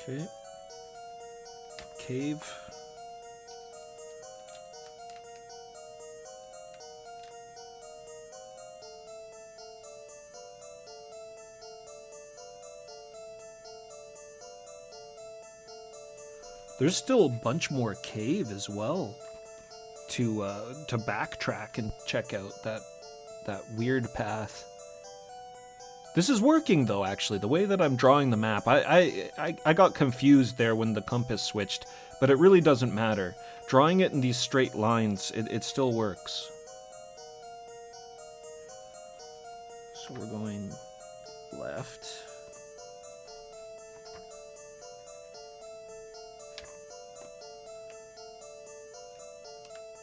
Okay. Cave. There's still a bunch more cave as well to backtrack and check out that weird path. This is working though, actually, the way that I'm drawing the map. I got confused there when the compass switched, but it really doesn't matter. Drawing it in these straight lines, it still works. So we're going left.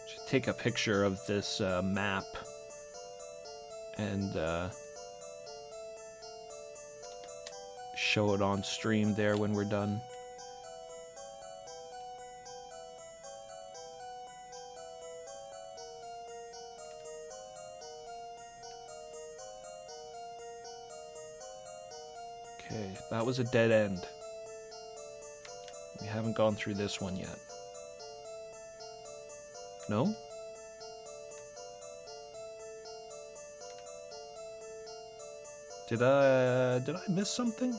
Should take a picture of this map and show it on stream there when we're done. Okay, that was a dead end. We haven't gone through this one yet. No? Did I miss something?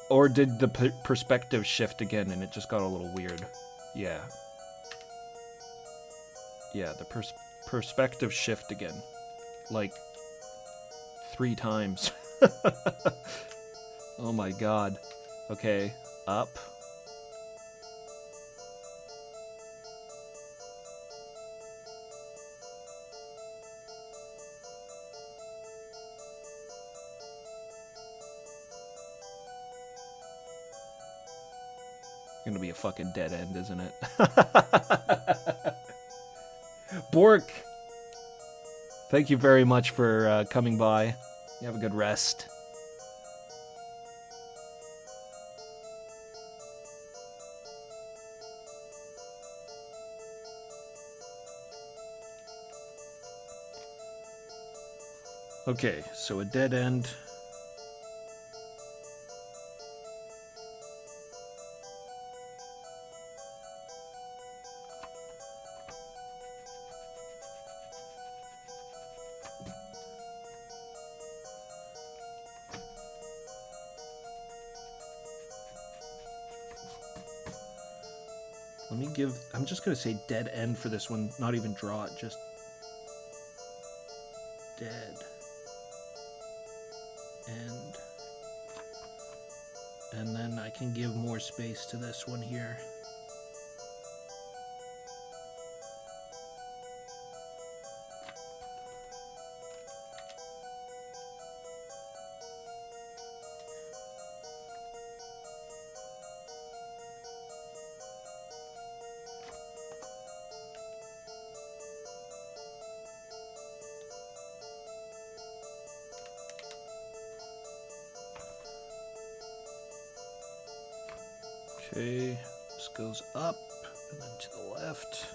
Or did the perspective shift again and it just got a little weird? Yeah. Yeah, the perspective shift again. Like 3 times. Oh my god. Okay, up. Gonna be a fucking dead end, isn't it? Bork! Thank you very much for coming by. You have a good rest. Okay, so a dead end. Let me give... I'm just going to say dead end for this one. Not even draw it, just... dead end. And then I can give more space to this one here. Okay, this goes up and then to the left.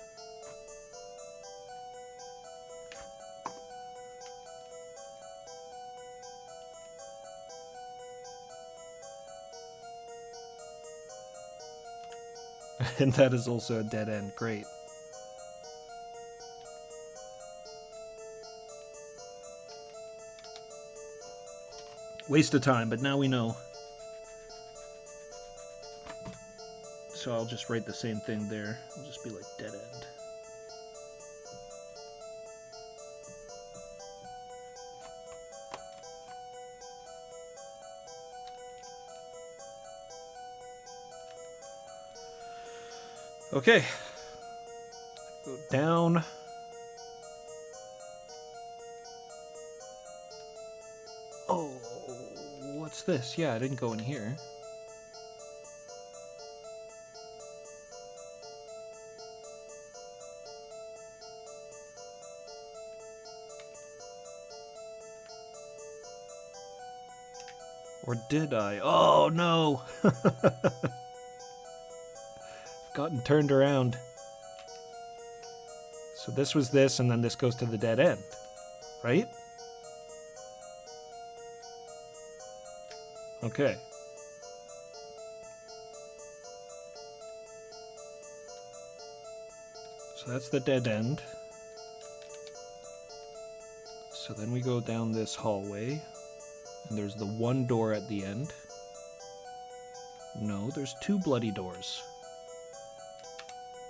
And that is also a dead end. Great. Waste of time, but now we know. So I'll just write the same thing there. It'll just be like dead end. Okay. Go down. Oh, what's this? Yeah, I didn't go in here. Or did I? Oh, no! Gotten turned around. So this was this, and then this goes to the dead end, right? Okay. So that's the dead end. So then we go down this hallway. And there's the one door at the end. No, there's two bloody doors.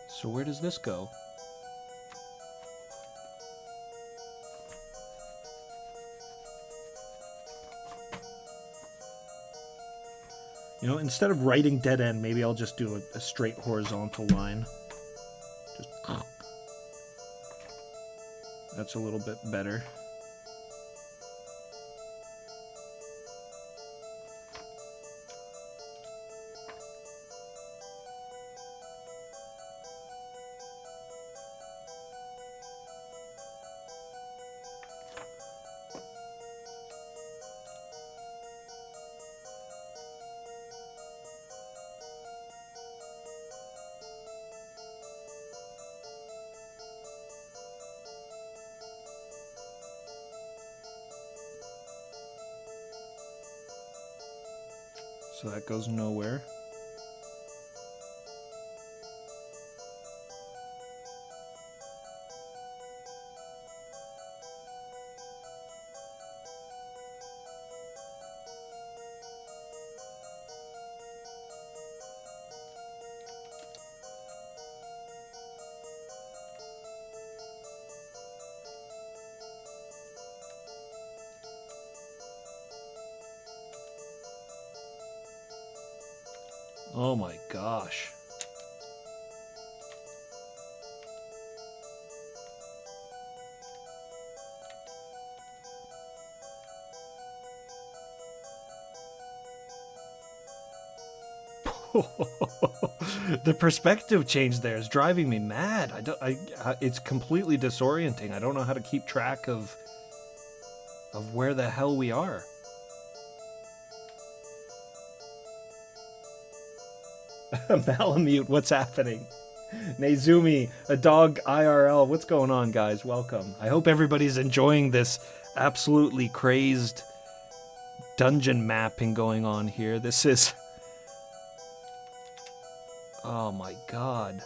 So where does this go? You know, instead of writing dead end, maybe I'll just do a straight horizontal line. Just... That's a little bit better. So that goes nowhere. Oh my gosh. The perspective change there is driving me mad. It's completely disorienting. I don't know how to keep track of where the hell we are. Malamute, what's happening? Nezumi, a dog IRL. What's going on, guys? Welcome. I hope everybody's enjoying this absolutely crazed dungeon mapping going on here. This is... Oh my god.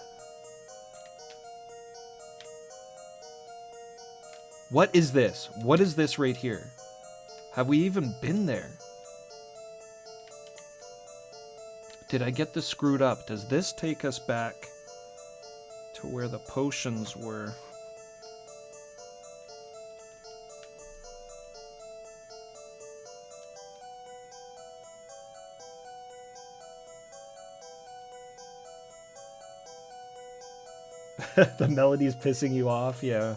What is this? What is this right here? Have we even been there? Did I get this screwed up? Does this take us back to where the potions were? The melody's pissing you off, yeah.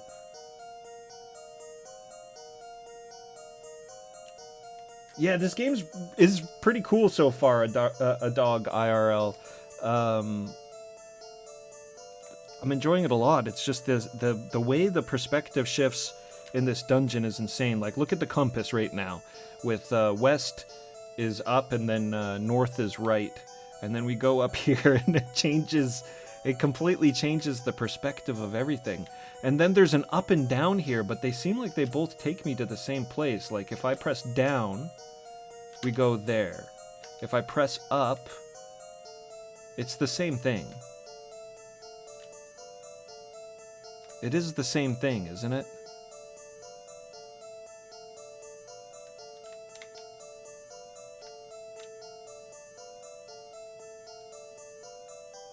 Yeah, this game is pretty cool so far, a dog IRL. I'm enjoying it a lot. It's just the way the perspective shifts in this dungeon is insane. Like, look at the compass right now. With west is up and then north is right. And then we go up here and it completely changes the perspective of everything. And then there's an up and down here, but they seem like they both take me to the same place. Like, if I press down, we go there. If I press up, it's the same thing. It is the same thing, isn't it?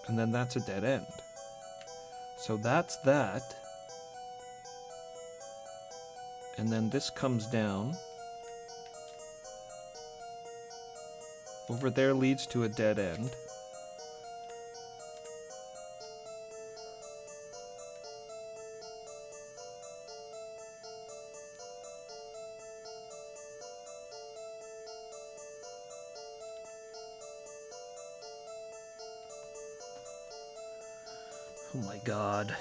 And then that's a dead end. So that's that. And then this comes down. Over there leads to a dead end. Oh my god.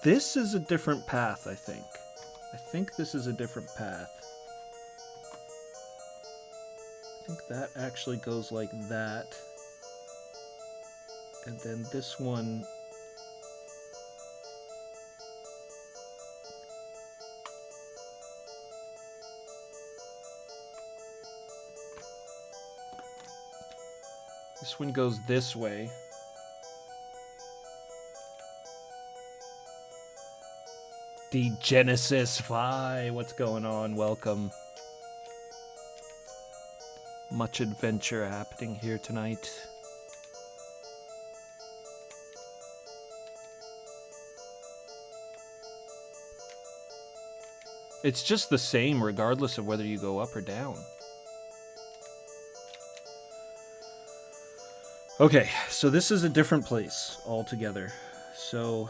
This is a different path, I think. I think this is a different path. I think that actually goes like that. And then this one... This one goes this way. The Genesis Phi, what's going on? Welcome. Much adventure happening here tonight. It's just the same regardless of whether you go up or down. Okay, so this is a different place altogether. So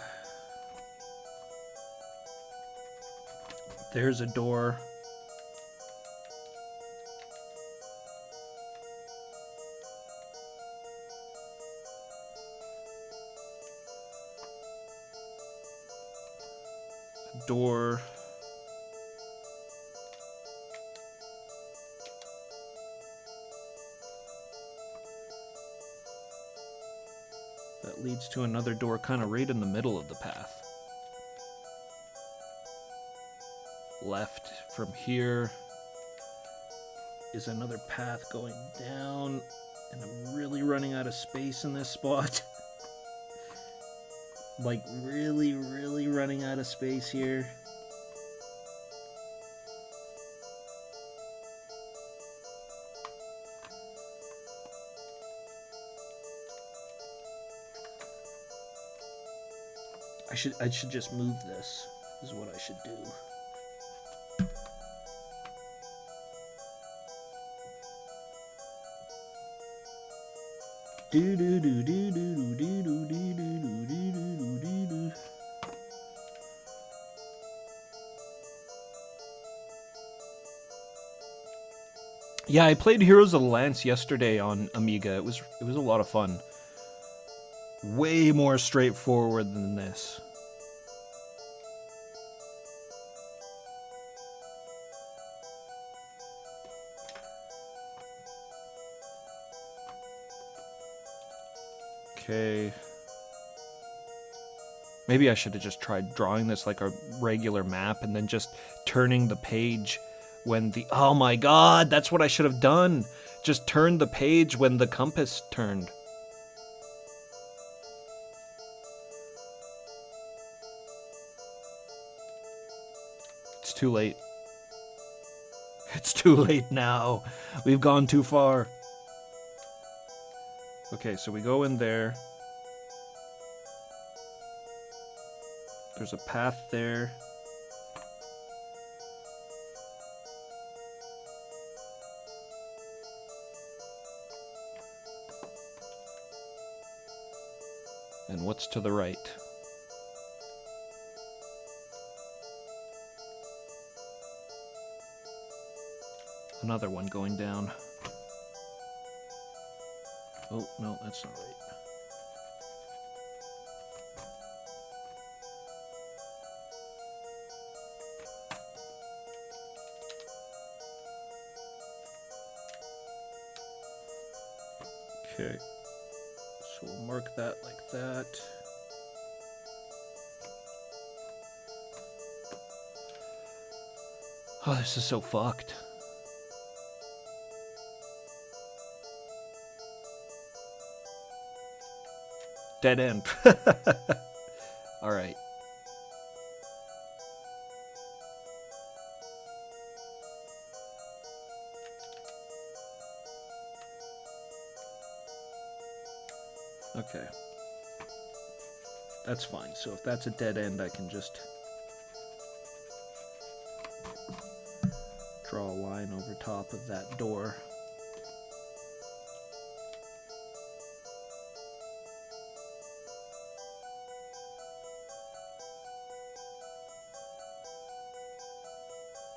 there's a door. A door. That leads to another door kind of right in the middle of the path. Left from here is another path going down, and I'm really running out of space in this spot. Like, really, really running out of space here. I should just move this, is what I should do. Do do do do do do do do do do do do do. Yeah, I played Heroes of the Lance yesterday on Amiga. It was a lot of fun. Way more straightforward than this. Okay. Maybe I should have just tried drawing this like a regular map and then just turning the page when the... Oh my god, that's what I should have done! Just turn the page when the compass turned. It's too late. It's too late now. We've gone too far. Okay, so we go in there. There's a path there. And what's to the right? Another one going down. Oh, no, that's not right. Okay, so we'll mark that like that. Oh, this is so fucked. Dead end. Alright. Okay. That's fine. So if that's a dead end, I can just draw a line over top of that door.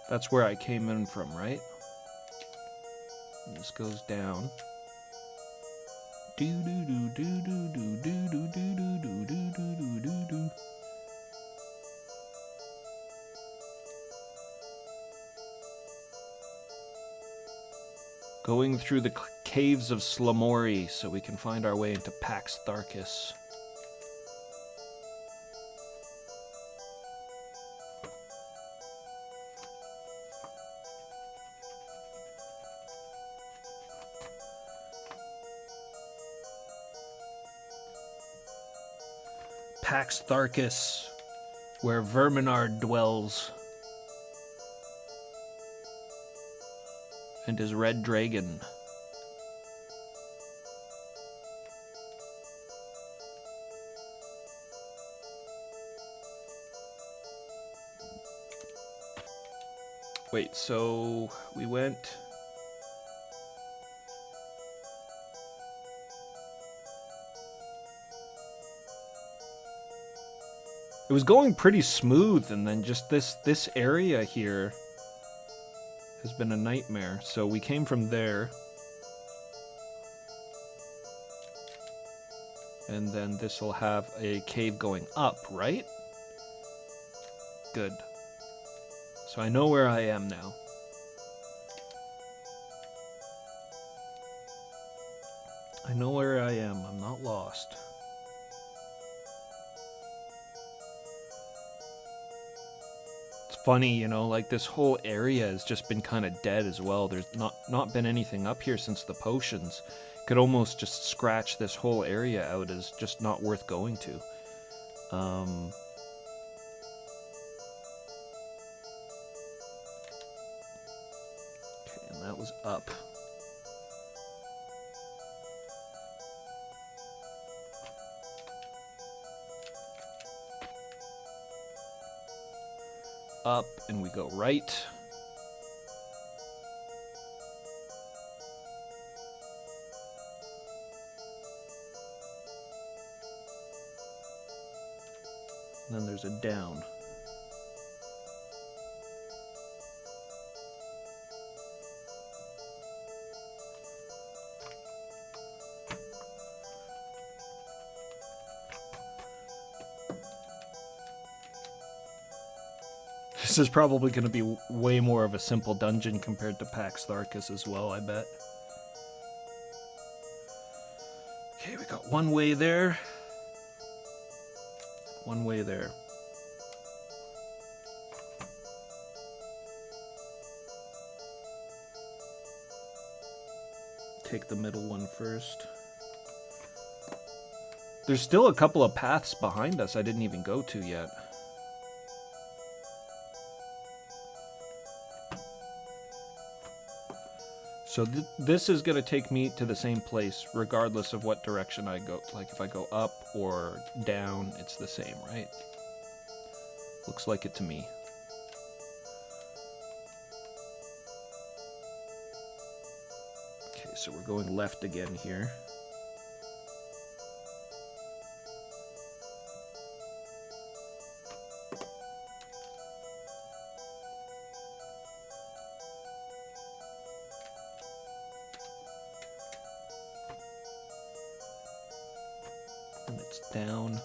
That's where I came in from, right? And this goes down. Do do do do do do do do do do do do do do. Going through the caves of Slamori so we can find our way into Pax Tharkis. Pax Tharkis, where Verminard dwells, and his red dragon. Wait, so we went... It was going pretty smooth, and then just this area here has been a nightmare. So we came from there. And then this will have a cave going up, right? Good. So I know where I am now. I know where I am. I'm not lost. Funny, you know, like this whole area has just been kind of dead as well. There's not been anything up here since the potions. Could almost just scratch this whole area out as just not worth going to. Okay, and that was up. Up, and we go right. And then there's a down. This is probably going to be way more of a simple dungeon compared to Pax Tharkis as well, I bet. Okay, we got One way there. One way there. Take the middle one first. There's still a couple of paths behind us I didn't even go to yet. So this is going to take me to the same place regardless of what direction I go. Like if I go up or down, it's the same, right? Looks like it to me. Okay, so we're going left again here. And it's down.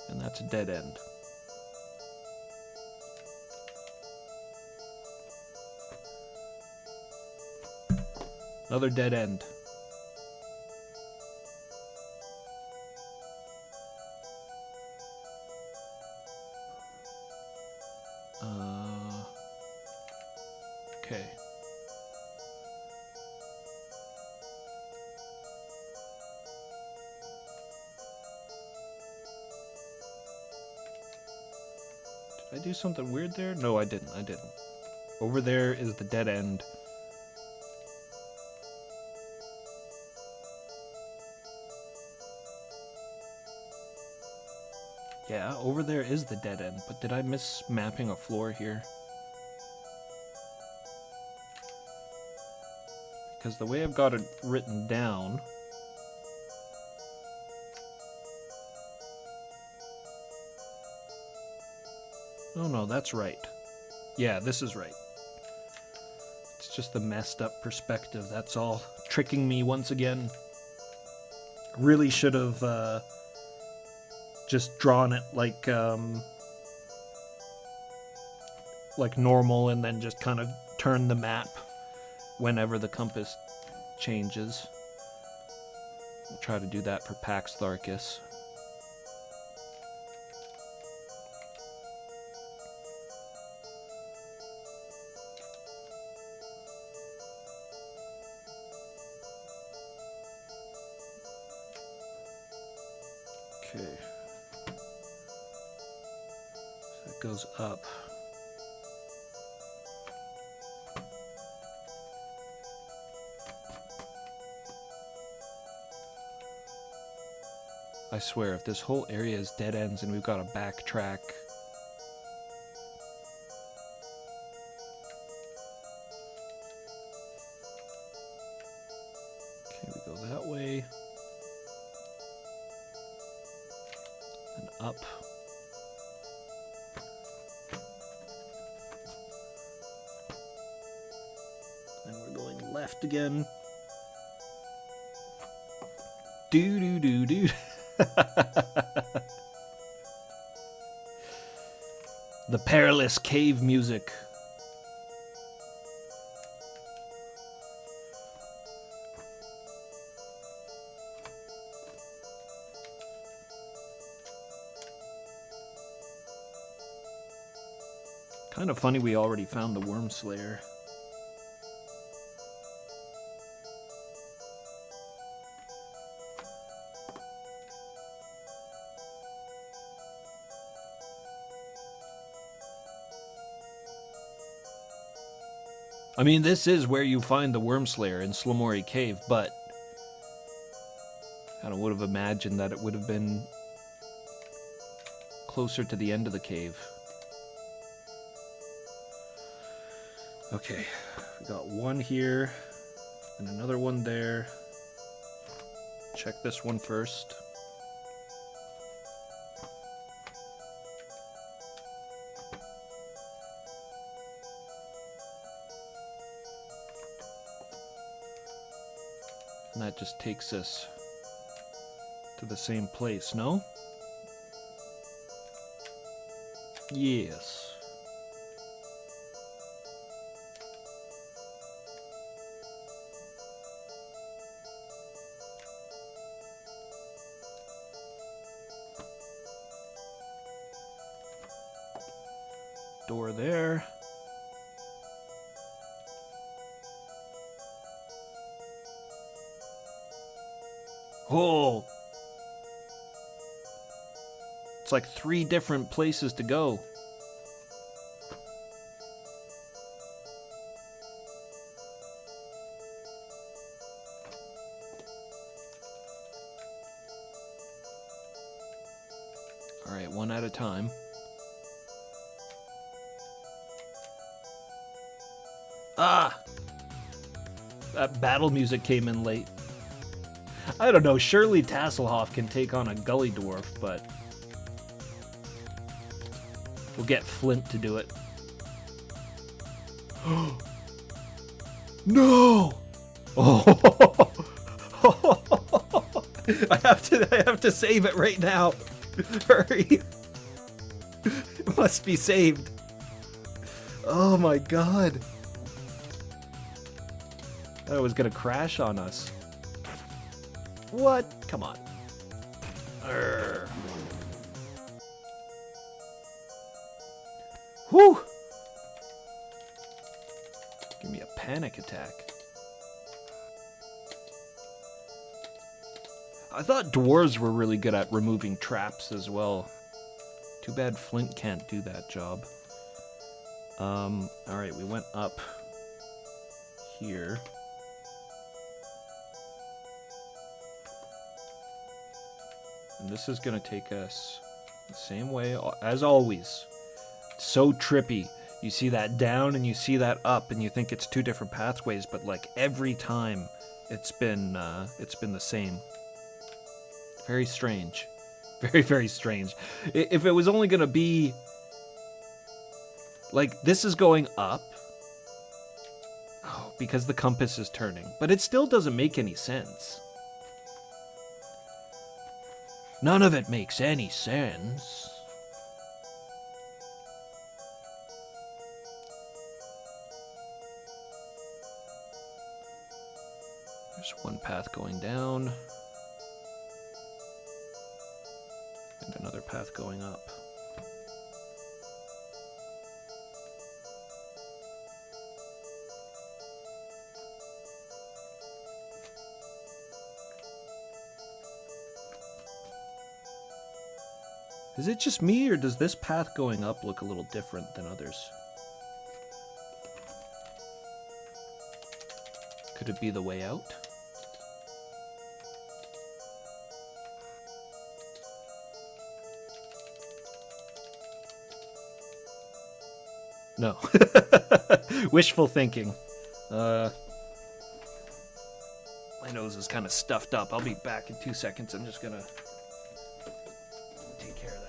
And that's a dead end. Another dead end. Okay. Did I do something weird there? No, I didn't. I didn't. Over there is the dead end. Yeah, over there is the dead end, but did I miss mapping a floor here? Because the way I've got it written down... Oh no, that's right. Yeah, this is right. It's just the messed up perspective, that's all. Tricking me once again. Really should have just drawn it like normal and then just kind of turn the map whenever the compass changes. I'll try to do that for Pax Tharkis. Okay. So it goes up. I swear, if this whole area is dead ends and we've got to backtrack... Okay, we go that way. And up. And we're going left again. Do-do-do-do. The perilous cave music. Kind of funny we already found the Worm Slayer. I mean, this is where you find the Worm Slayer in Slamori Cave, but I kind of would have imagined that it would have been closer to the end of the cave. Okay, we got one here and another one there. Check this one first. And that just takes us to the same place, no? Yes. door there. Oh! It's like 3 different places to go. Alright, one at a time. Ah! That battle music came in late. I don't know, surely Tasselhoff can take on a gully dwarf, but we'll get Flint to do it. No! Oh! I have to save it right now. Hurry. It must be saved. Oh my god. That was gonna crash on us. What? Come on. Urgh. Whew! Give me a panic attack. I thought dwarves were really good at removing traps as well. Too bad Flint can't do that job. Alright, we went up here. And this is gonna take us the same way as always. It's so trippy. You see that down and you see that up and you think it's 2 different pathways, but like every time it's been the same. Very strange. Very, very strange. If it was only gonna be like this is going up. Oh, because the compass is turning. But it still doesn't make any sense. None of it makes any sense. There's one path going down. And another path going up. Is it just me, or does this path going up look a little different than others? Could it be the way out? No. Wishful thinking. My nose is kind of stuffed up. I'll be back in 2 seconds. I'm just gonna take care of that.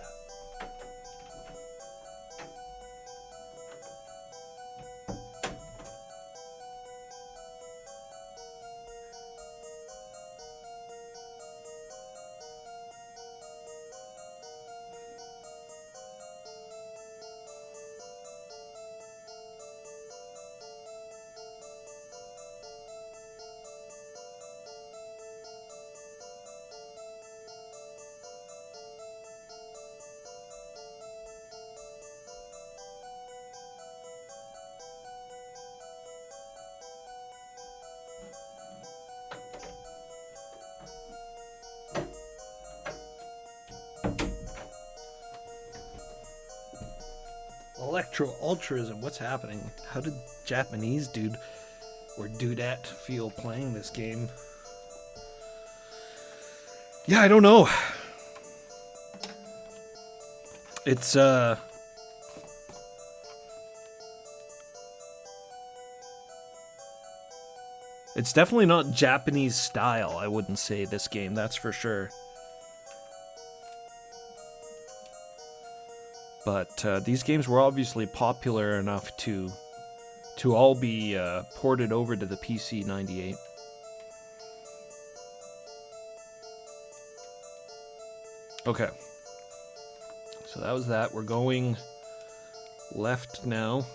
Electro-ultrism, what's happening? How did Japanese dude or dudette feel playing this game? Yeah, I don't know. It's definitely not Japanese style, I wouldn't say, this game, that's for sure. But these games were obviously popular enough to all be ported over to the PC-98. Okay. So that was that. We're going left now.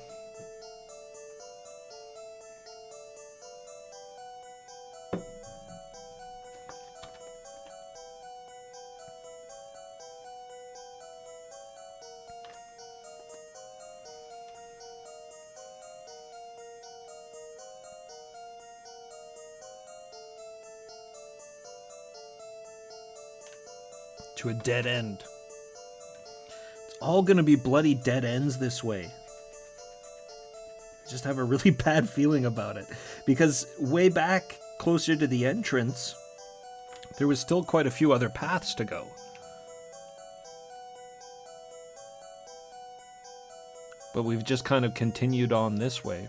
To a dead end. It's all gonna be bloody dead ends this way. I just have a really bad feeling about it. Because way back, closer to the entrance, there was still quite a few other paths to go. But we've just kind of continued on this way.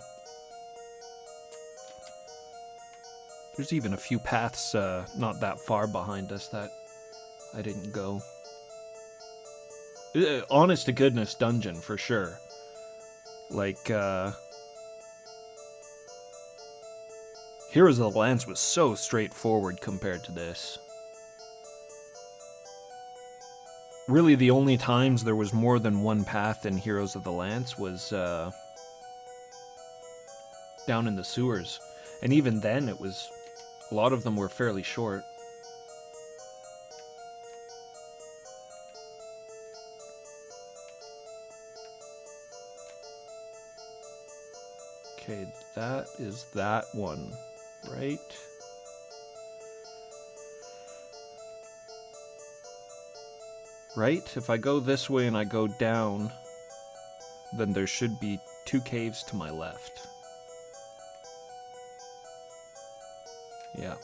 There's even a few paths not that far behind us that I didn't go. Honest to goodness dungeon, for sure. Like, Heroes of the Lance was so straightforward compared to this. Really, the only times there was more than one path in Heroes of the Lance was down in the sewers. And even then, it was... a lot of them were fairly short. Okay, that is that one, right? Right? If I go this way and I go down, then there should be 2 caves to my left. Yeah.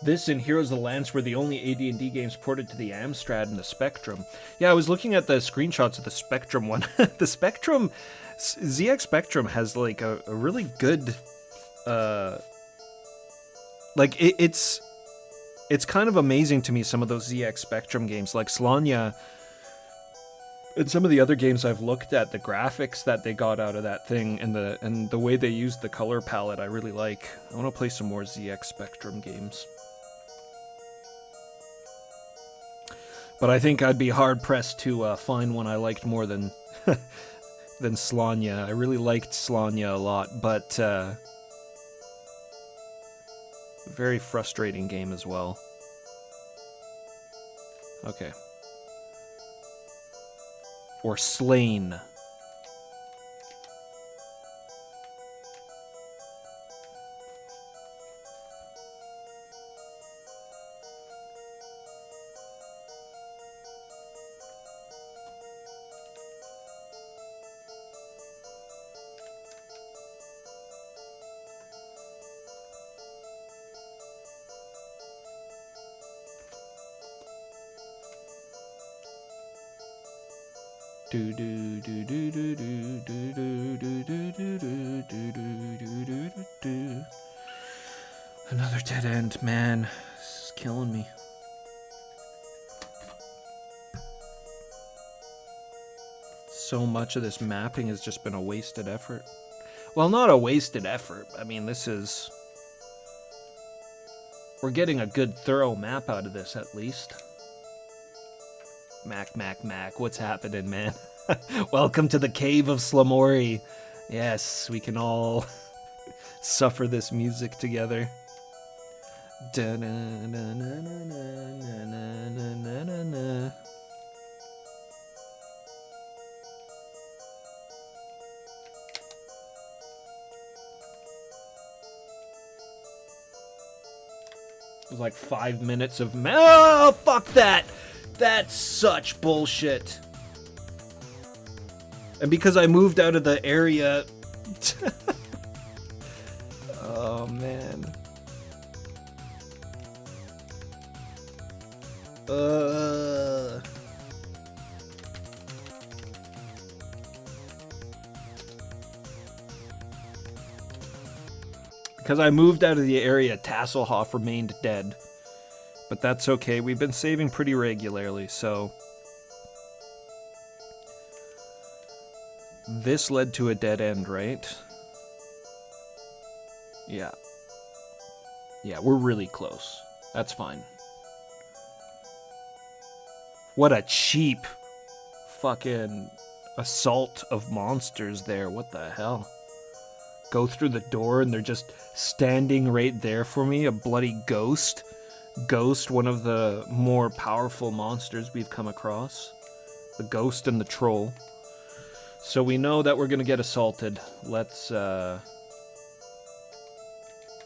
This and Heroes of the Lance were the only AD&D games ported to the Amstrad and the Spectrum. Yeah, I was looking at the screenshots of the Spectrum one. The Spectrum, ZX Spectrum has like a really good, like it's kind of amazing to me, some of those ZX Spectrum games, like Slania. And some of the other games I've looked at, the graphics that they got out of that thing and the way they used the color palette, I really like. I want to play some more ZX Spectrum games. But I think I'd be hard-pressed to find one I liked more than than Slania. I really liked Slania a lot, but very frustrating game as well. Okay. Or Slain. Do do do do do do do do do do do do do do do. Another dead end, man. This is killing me. So much of this mapping has just been a wasted effort. Well, not a wasted effort. I mean, this is... we're getting a good, thorough map out of this, at least. Mac, what's happening, man? Welcome to the Cave of Slamori. Yes, we can all suffer this music together. It was like 5 minutes of... oh, fuck that! That's such bullshit. And because I moved out of the area... oh, man. Because I moved out of the area, Tasselhoff remained dead. But that's okay, we've been saving pretty regularly, so... this led to a dead end, right? Yeah. Yeah, we're really close. That's fine. What a cheap fucking assault of monsters there. What the hell? Go through the door and they're just standing right there for me. A bloody ghost. Ghost, one of the more powerful monsters we've come across. The ghost and the troll. So we know that we're gonna get assaulted. Let's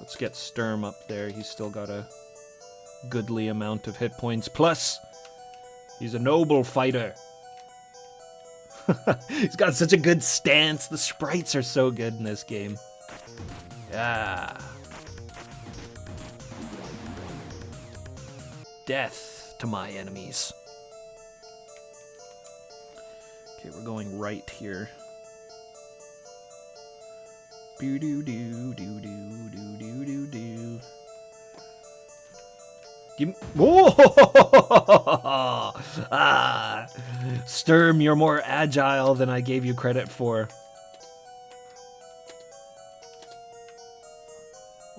Let's get Sturm up there. He's still got a goodly amount of hit points. Plus, he's a noble fighter. He's got such a good stance. The sprites are so good in this game. Yeah. Death to my enemies. Okay, we're going right here. Do do do do do do do do do. Give me. Whoa! Ah, Sturm, you're more agile than I gave you credit for.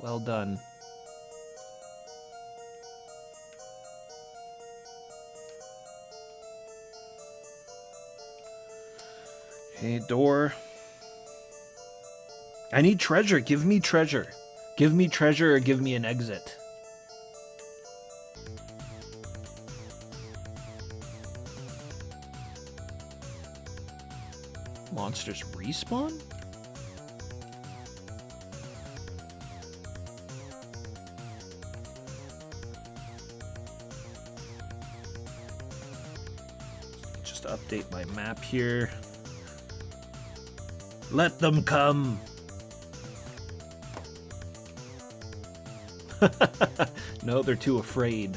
Well done. Hey, door. I need treasure. Give me treasure. Give me treasure or give me an exit. Monsters respawn? Just update my map here. Let them come. No, they're too afraid.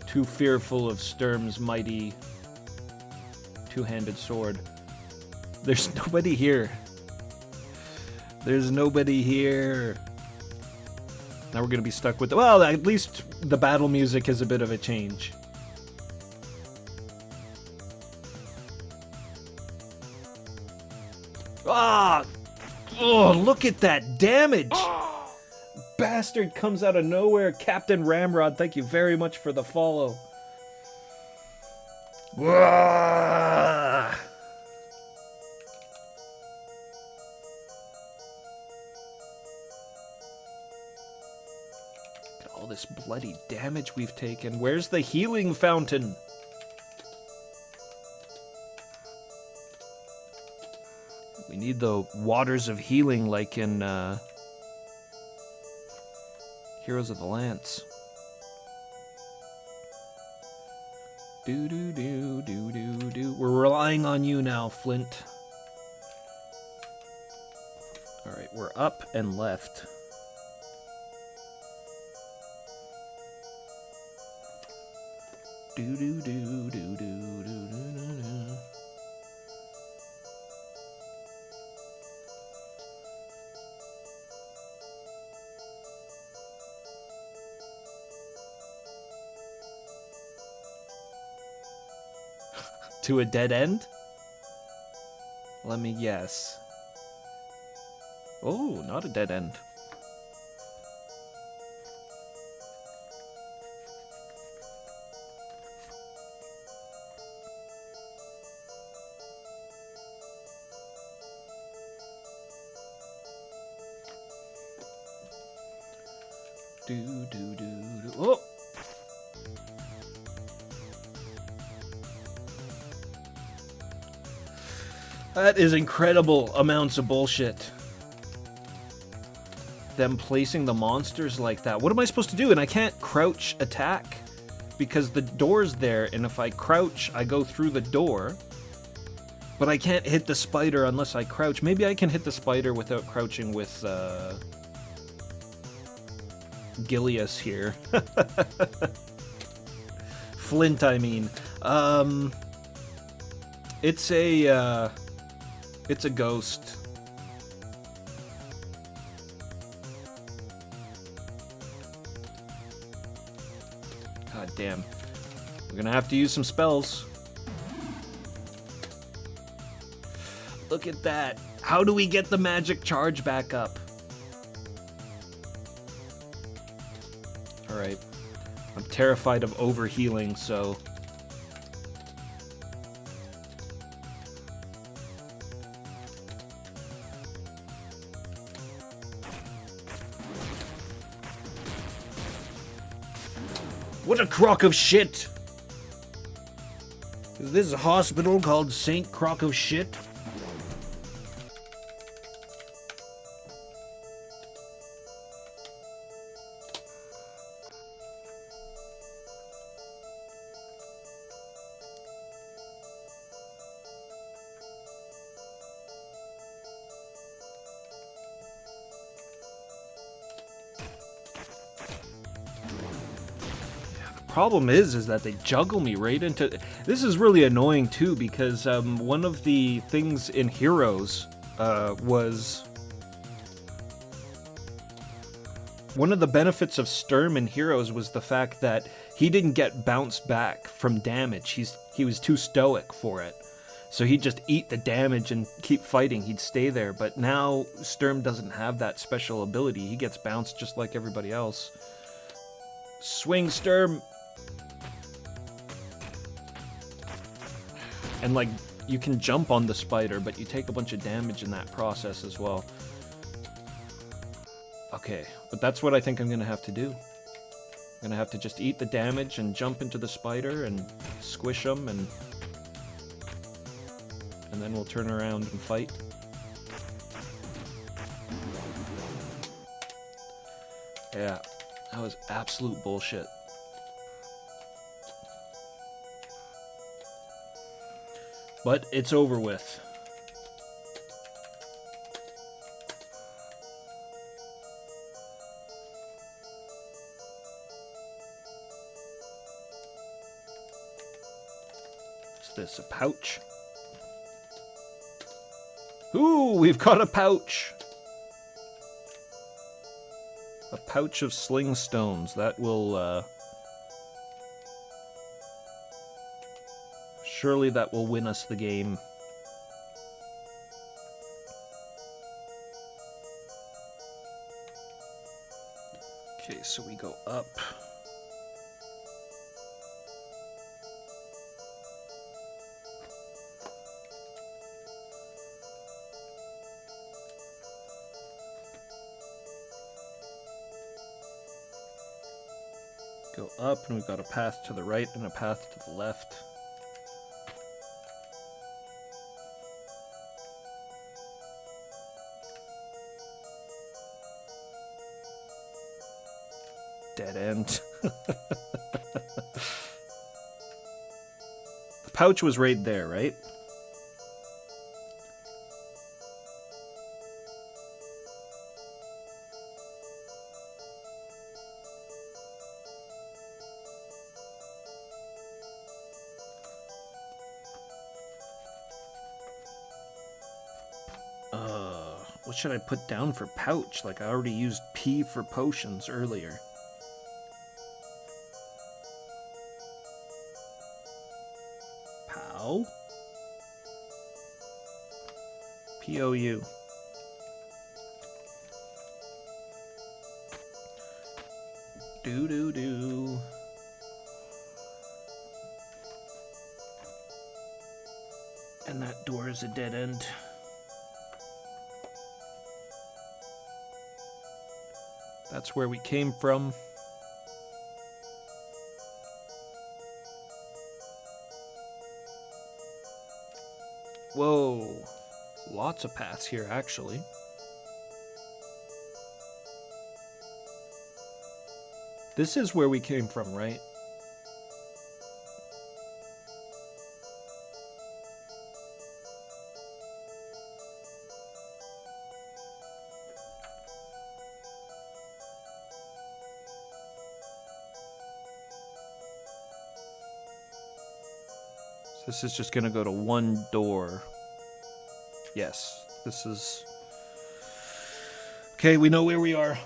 Too fearful of Sturm's mighty two-handed sword. There's nobody here. There's nobody here. Now we're gonna be stuck with well, at least the battle music is a bit of a change. Ah! Oh, look at that damage! Bastard comes out of nowhere. Captain Ramrod, thank you very much for the follow. Got all this bloody damage we've taken. Where's the healing fountain? We need the waters of healing like in Heroes of the Lance. Do do do do do do. We're relying on you now, Flint. Alright, we're up and left. Do do do do do do do do. To a dead end? Let me guess. Oh, not a dead end. Do do do do. Oh! That is incredible amounts of bullshit. Them placing the monsters like that. What am I supposed to do? And I can't crouch attack because the door's there, and if I crouch, I go through the door. But I can't hit the spider unless I crouch. Maybe I can hit the spider without crouching with Gilius here. Flint, I mean. It's a ghost. God damn. We're gonna have to use some spells. Look at that. How do we get the magic charge back up? Alright. I'm terrified of overhealing, so... What a crock of shit! Is this a hospital called Saint Crock of Shit? problem is that they juggle me right into... This is really annoying too, because one of the things in Heroes was... One of the benefits of Sturm in Heroes was the fact that he didn't get bounced back from damage. He was too stoic for it. So he'd just eat the damage and keep fighting. He'd stay there. But now Sturm doesn't have that special ability. He gets bounced just like everybody else. Swing, Sturm! And like, you can jump on the spider, but you take a bunch of damage in that process as well. Okay, but that's what I think I'm gonna have to do. I'm gonna have to just eat the damage and jump into the spider and squish them, and then we'll turn around and fight. Yeah, that was absolute bullshit. But it's over with. This a pouch? Ooh, we've got a pouch! A pouch of sling stones. That will, surely that will win us the game. Okay, so we go up. Go up, and we've got a path to the right and a path to the left. Dead end. The pouch was right there, right? What should I put down for pouch? Like, I already used P for potions earlier. Pow? P-O-U. Do-do-do. And that door is a dead end. That's where we came from. Whoa. Lots of paths here, actually. This is where we came from, right? This is just gonna go to one door. Yes, this is... Okay, we know where we are.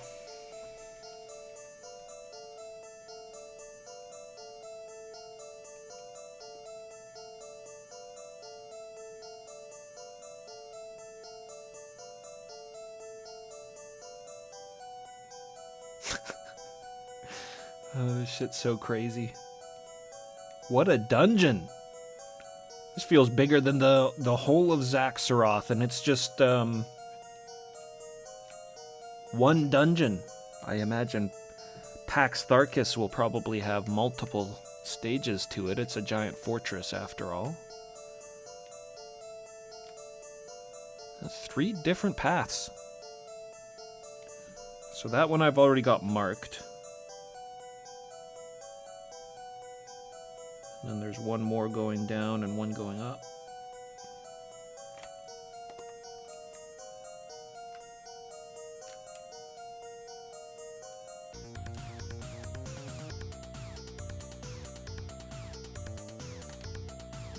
Oh, this shit's so crazy. What a dungeon! This feels bigger than the whole of Zaxxaroth, and it's just, one dungeon. I imagine Pax Tharkis will probably have multiple stages to it. It's a giant fortress, after all. That's 3 different paths. So that one I've already got marked. And there's one more going down and one going up.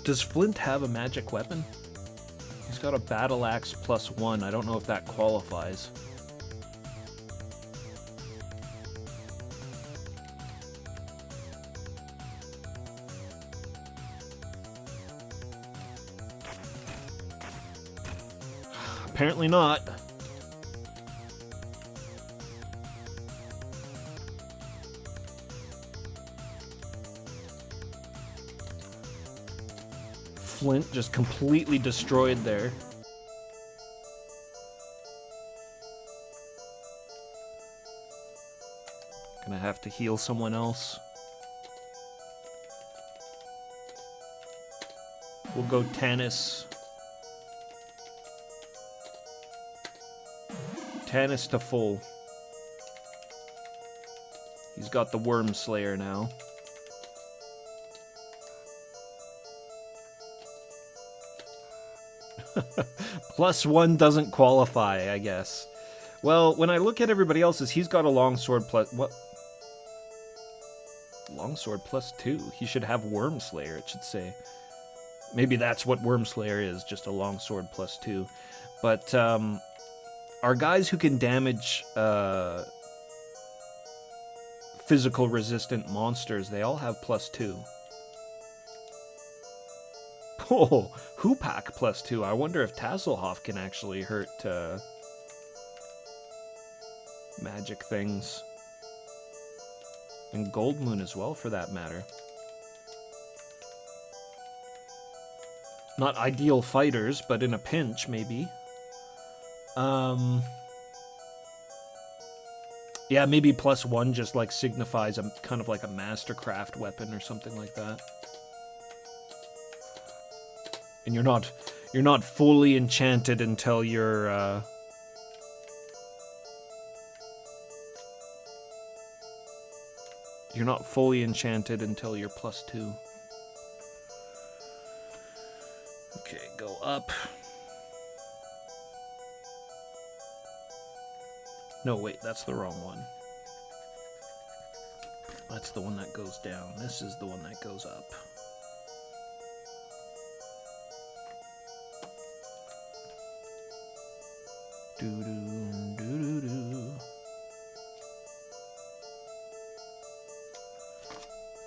Does Flint have a magic weapon? He's got a battle axe +1. I don't know if that qualifies. Apparently not. Flint just completely destroyed there. Gonna have to heal someone else. We'll go Tannis. Tannis to full. He's got the Worm Slayer now. +1 doesn't qualify, I guess. Well, when I look at everybody else's, he's got a longsword plus... What? Longsword +2. He should have Worm Slayer, it should say. Maybe that's what Worm Slayer is, just a longsword +2. But, our guys who can damage, physical resistant monsters, they all have +2. Oh, Hoopak +2. I wonder if Tasselhoff can actually hurt magic things. And Goldmoon as well, for that matter. Not ideal fighters, but in a pinch, maybe. Yeah, maybe +1 just like signifies a kind of like a mastercraft weapon or something like that. And you're not fully enchanted until you're not fully enchanted until you're +2. Okay, go up. No, wait, that's the wrong one. That's the one that goes down. This is the one that goes up. Doo-doo-doo-doo-doo.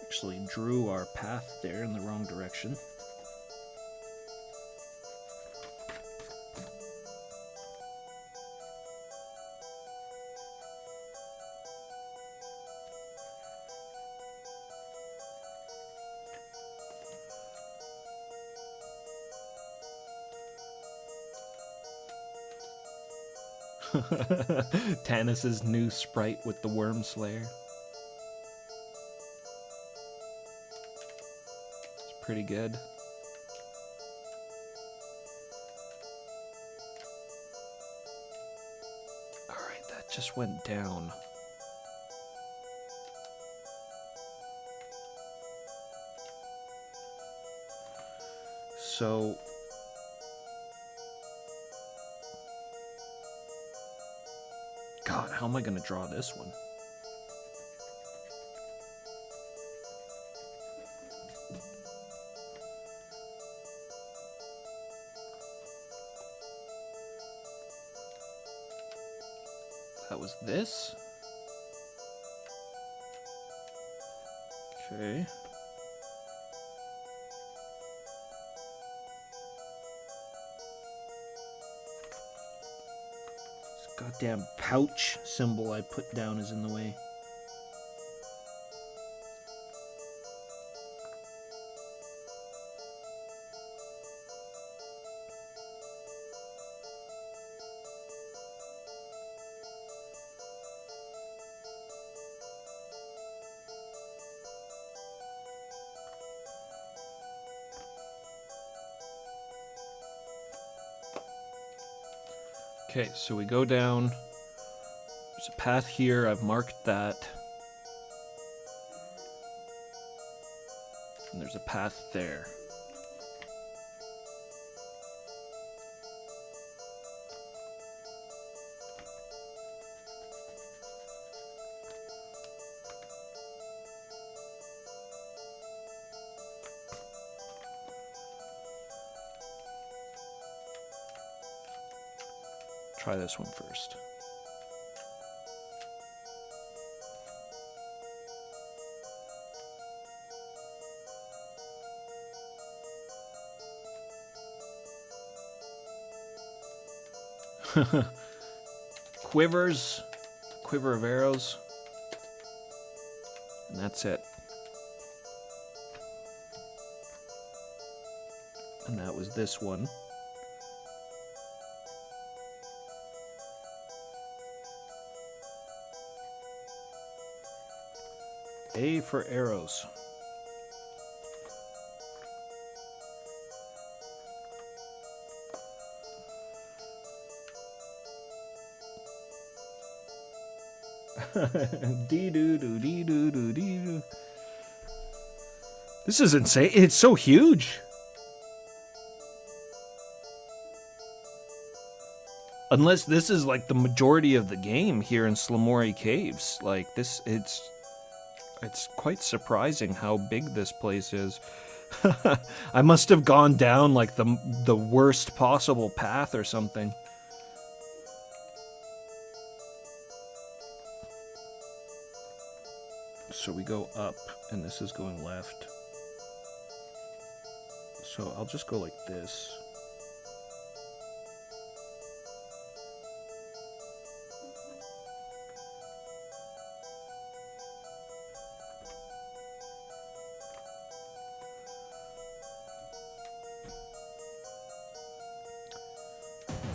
Actually drew our path there in the wrong direction. Tannis's new sprite with the Worm Slayer. It's pretty good. Alright, that just went down. So... God, how am I going to draw this one? That was this? Okay. Goddamn pouch symbol I put down is in the way. Okay, so we go down. There's a path here. I've marked that. And there's a path there. Try this one first. Quivers, quiver of arrows, and that's it. And that was this one. A for arrows. Dee-doo-doo-dee-doo-doo-dee-doo. This is insane. It's so huge. Unless this is like the majority of the game here in Slamori Caves. Like this, it's quite surprising how big this place is. I must have gone down like the worst possible path or something. So we go up, and this is going left. So I'll just go like this.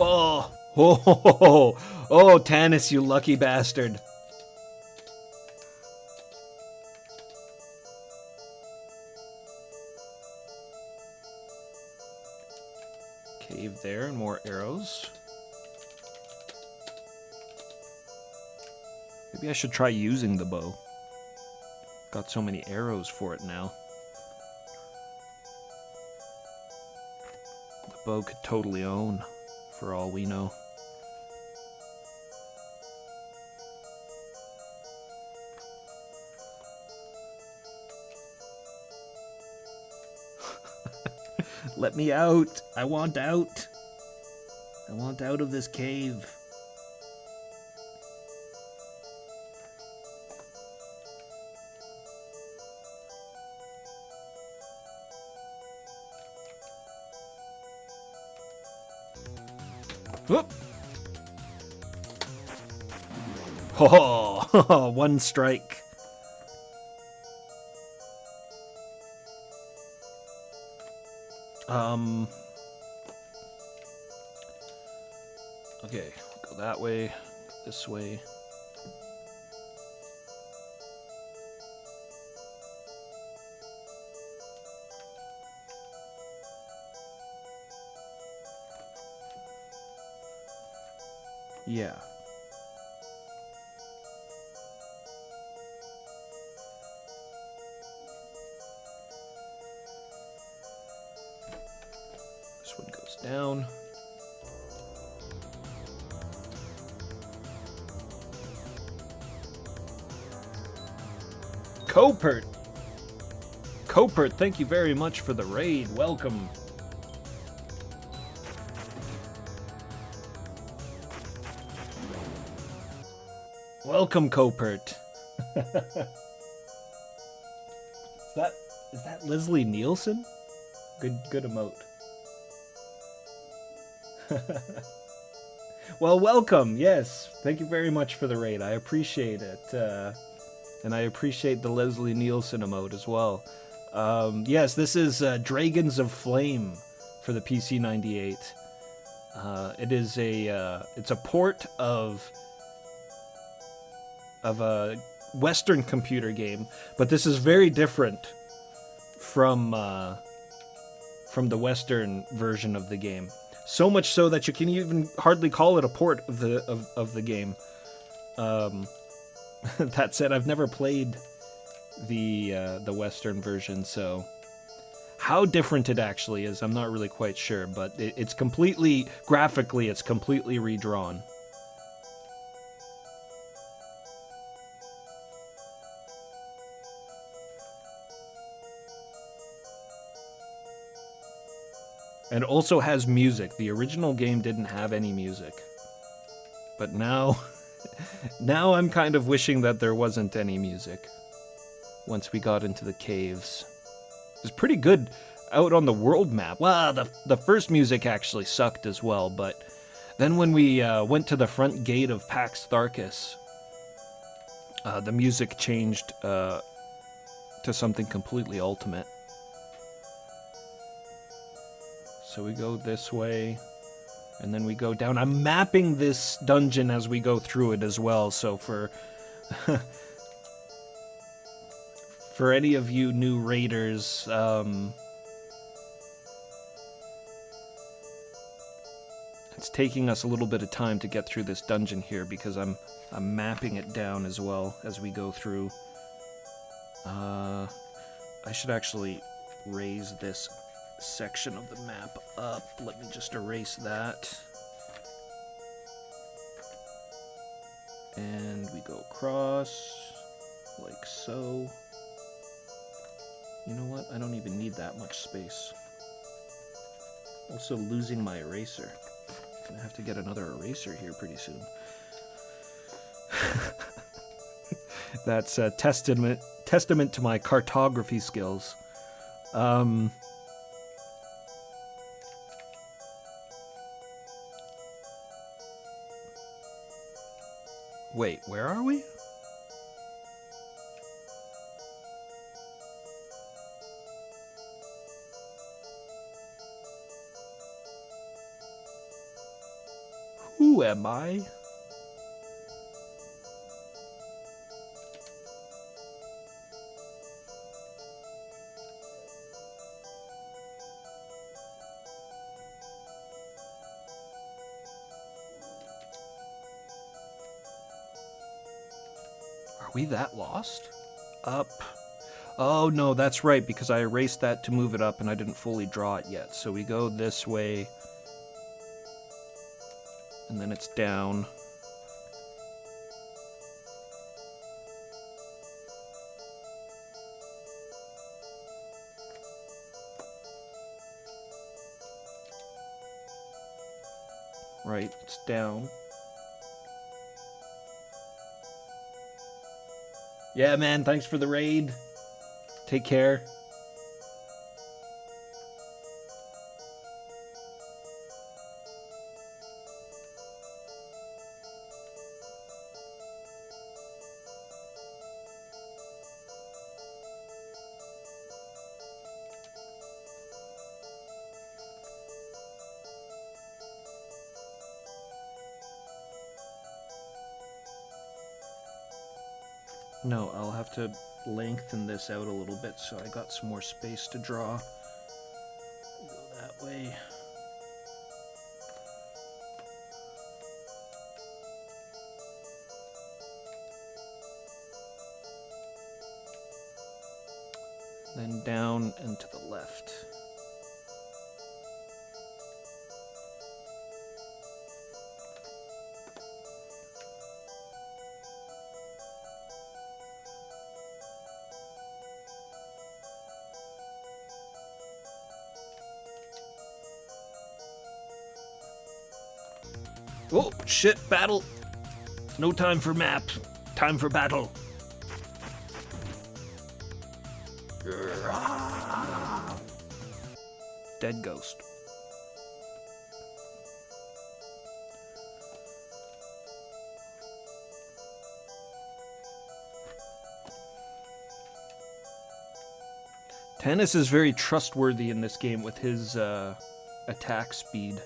Oh, oh, Tanis, you lucky bastard. Cave there, and more arrows. Maybe I should try using the bow. Got so many arrows for it now. The bow could totally own, for all we know. Let me out. I want out. I want out of this cave. Whoop. Oh, one strike. Okay, go that way, this way. Yeah. This one goes down. Copert, thank you very much for the raid. Welcome. Welcome, Copert. Is that Leslie Nielsen? Good emote. Well, welcome. Yes, thank you very much for the raid. I appreciate it, and I appreciate the Leslie Nielsen emote as well. Yes, this is Dragons of Flame for the PC-98. It is it's a port of a Western computer game, but this is very different from the Western version of the game. So much so that you can even hardly call it a port of the game. That said, I've never played the Western version, so how different it actually is, I'm not really quite sure. But it's completely graphically, it's completely redrawn. And also has music. The original game didn't have any music. But now, now I'm kind of wishing that there wasn't any music once we got into the caves. It was pretty good out on the world map. Well, the first music actually sucked as well, but then when we went to the front gate of Pax Tharkus, the music changed to something completely ultimate. So we go this way, and then we go down. I'm mapping this dungeon as we go through it as well, so for for any of you new raiders, it's taking us a little bit of time to get through this dungeon here because I'm mapping it down as well as we go through. I should actually raise this section of the map up. Let me just erase that. And we go across, like so. You know what? I don't even need that much space. Also losing my eraser. I'm gonna have to get another eraser here pretty soon. That's a testament to my cartography skills. Wait, where are we? Who am I? Are we that lost? Up. Oh no, that's right, because I erased that to move it up and I didn't fully draw it yet. So we go this way. And then it's down. Right, it's down. Yeah, man, thanks for the raid. Take care. No, I'll have to lengthen this out a little bit so I got some more space to draw. Go that way. Then down and to the left. Oh, shit, battle. No time for map. Time for battle. Dead ghost. Tannis is very trustworthy in this game with his attack speed.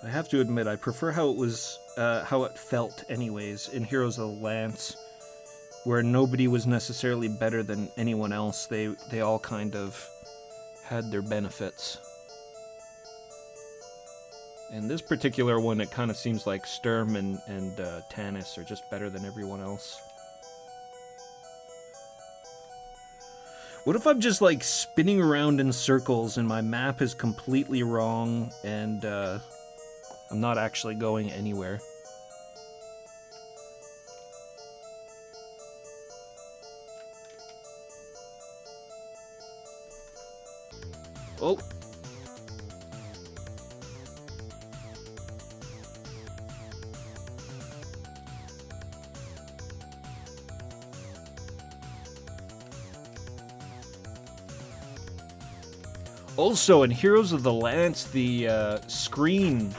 I have to admit, I prefer how it was, how it felt anyways, in Heroes of the Lance, where nobody was necessarily better than anyone else. They all kind of had their benefits. In this particular one, it kind of seems like Sturm and Tannis are just better than everyone else. What if I'm just, like, spinning around in circles and my map is completely wrong and, I'm not actually going anywhere? Oh, Also, in Heroes of the Lance, the screen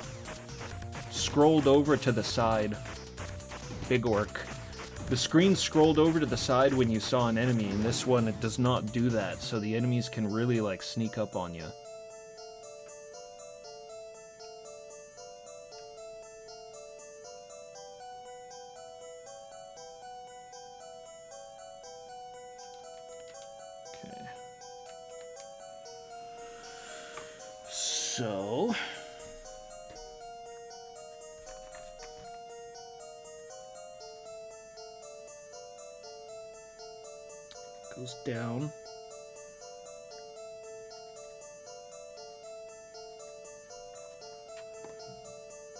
scrolled over to the side. Big orc. The screen scrolled over to the side when you saw an enemy. In this one, it does not do that, so the enemies can really, like, sneak up on you. Okay. So... goes down.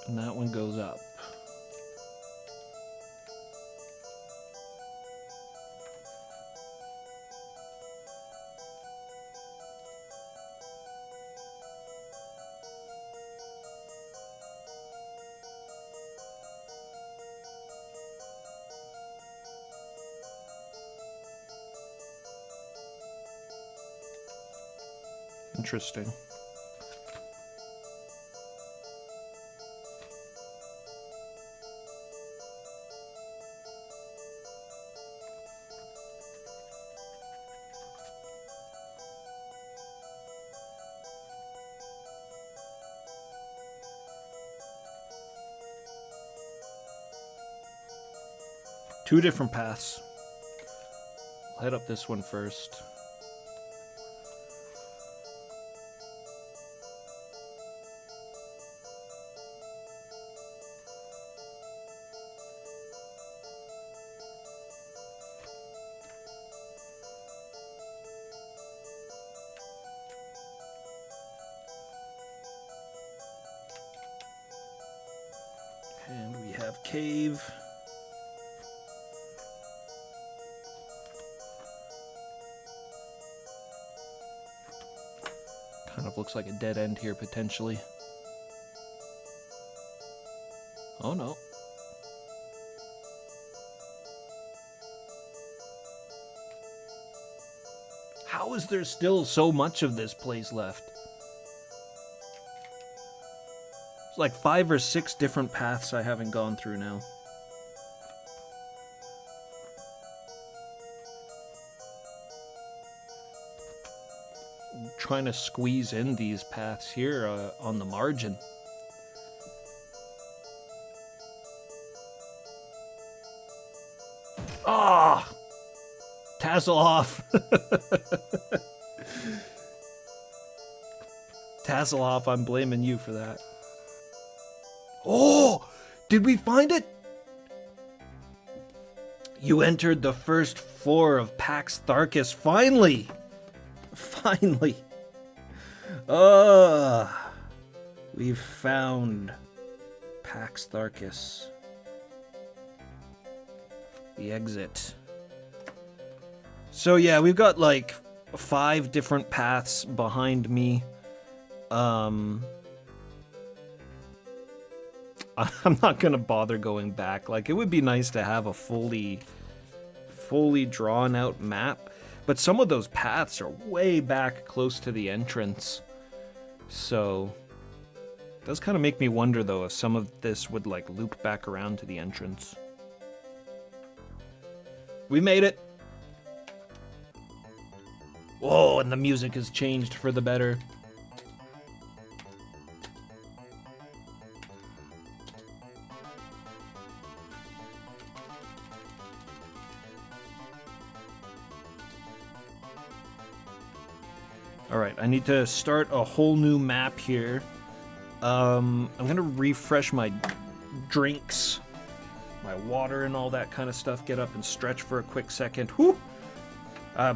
And that one goes up. Interesting. Two different paths. I'll head up this one first. And we have cave. Kind of looks like a dead end here, potentially. Oh no. How is there still so much of this place left? It's like 5 or 6 different paths I haven't gone through now. I'm trying to squeeze in these paths here on the margin. Ah! Tasselhoff! Tasselhoff, I'm blaming you for that. Oh! Did we find it? You entered the first floor of Pax Tharkis, finally! Finally! We've found Pax Tharkis. The exit. So yeah, we've got like 5 different paths behind me. I'm not gonna bother going back. Like, it would be nice to have a fully drawn out map, but some of those paths are way back close to the entrance. So it does kind of make me wonder though if some of this would like loop back around to the entrance. We made it. Whoa, and the music has changed for the better. Alright, I need to start a whole new map here. I'm gonna refresh my drinks, my water and all that kind of stuff, get up and stretch for a quick second. Whew!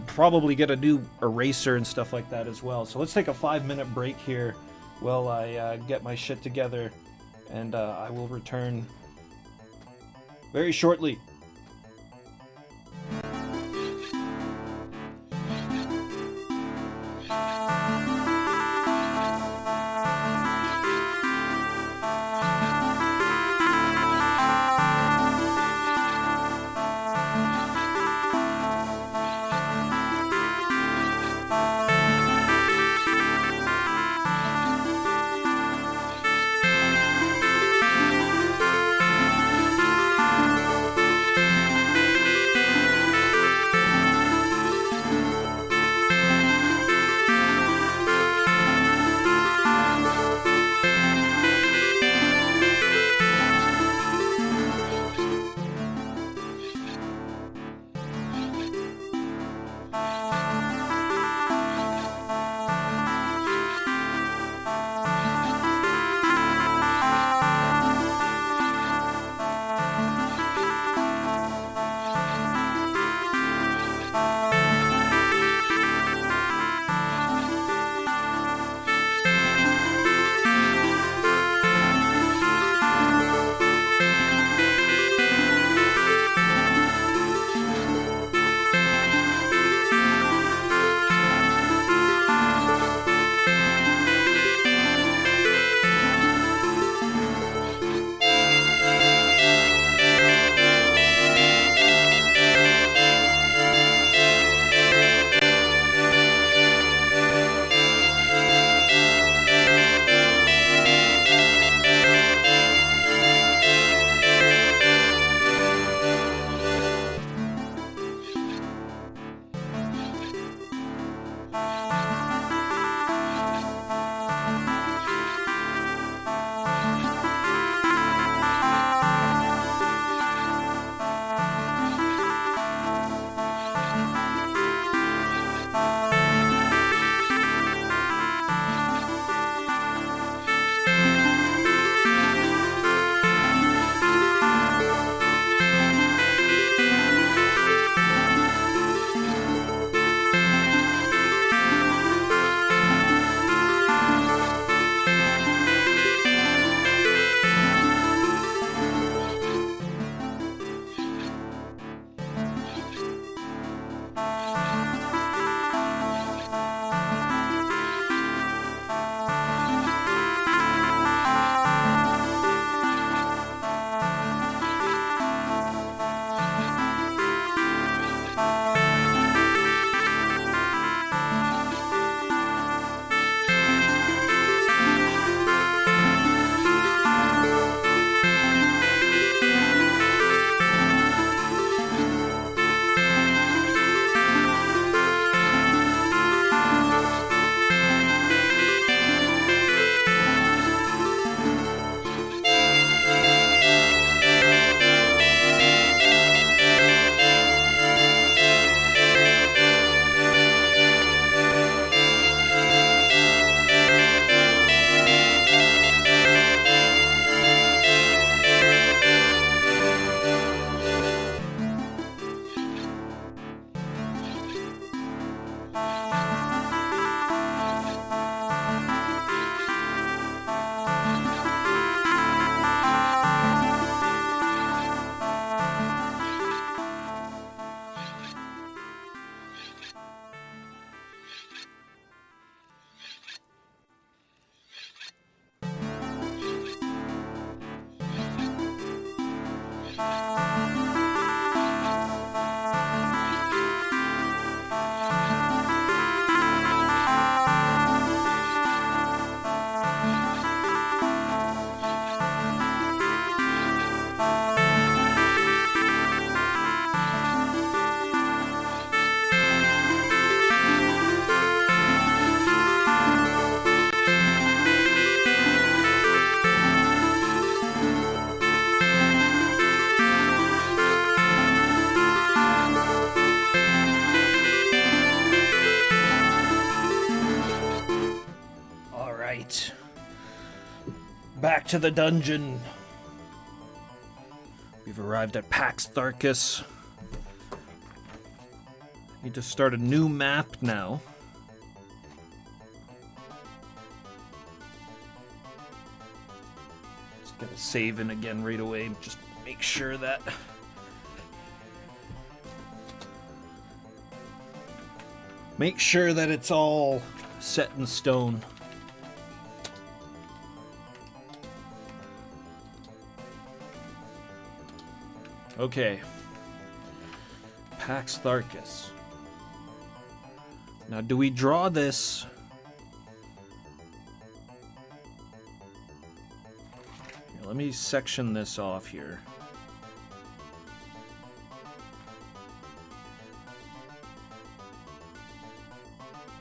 Probably get a new eraser and stuff like that as well. So let's take a 5-minute break here while I get my shit together, and I will return very shortly. Back to the dungeon. We've arrived at Pax Tharkus. Need to start a new map now. Let's get a save in again right away. Just make sure that... Make sure that it's all set in stone. Okay. Pax Tharkus. Now, do we draw this? Here, let me section this off here.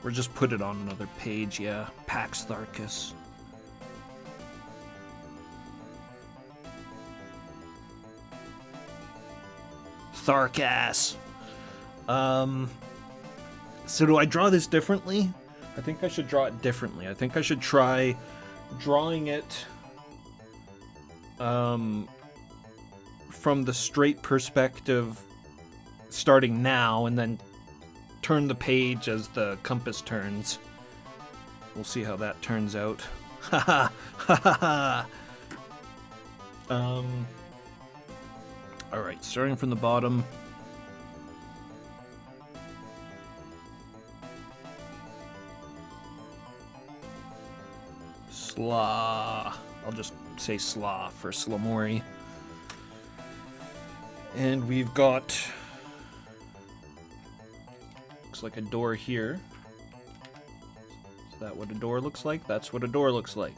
Or just put it on another page, yeah. Pax Tharkus. Tharkas. So do I draw this differently? I think I should draw it differently. I think I should try drawing it from the straight perspective starting now and then turn the page as the compass turns. We'll see how that turns out. Haha. Ha ha. Alright, starting from the bottom. Sla. I'll just say Sla for Slamori. And we've got... Looks like a door here. Is that what a door looks like? That's what a door looks like.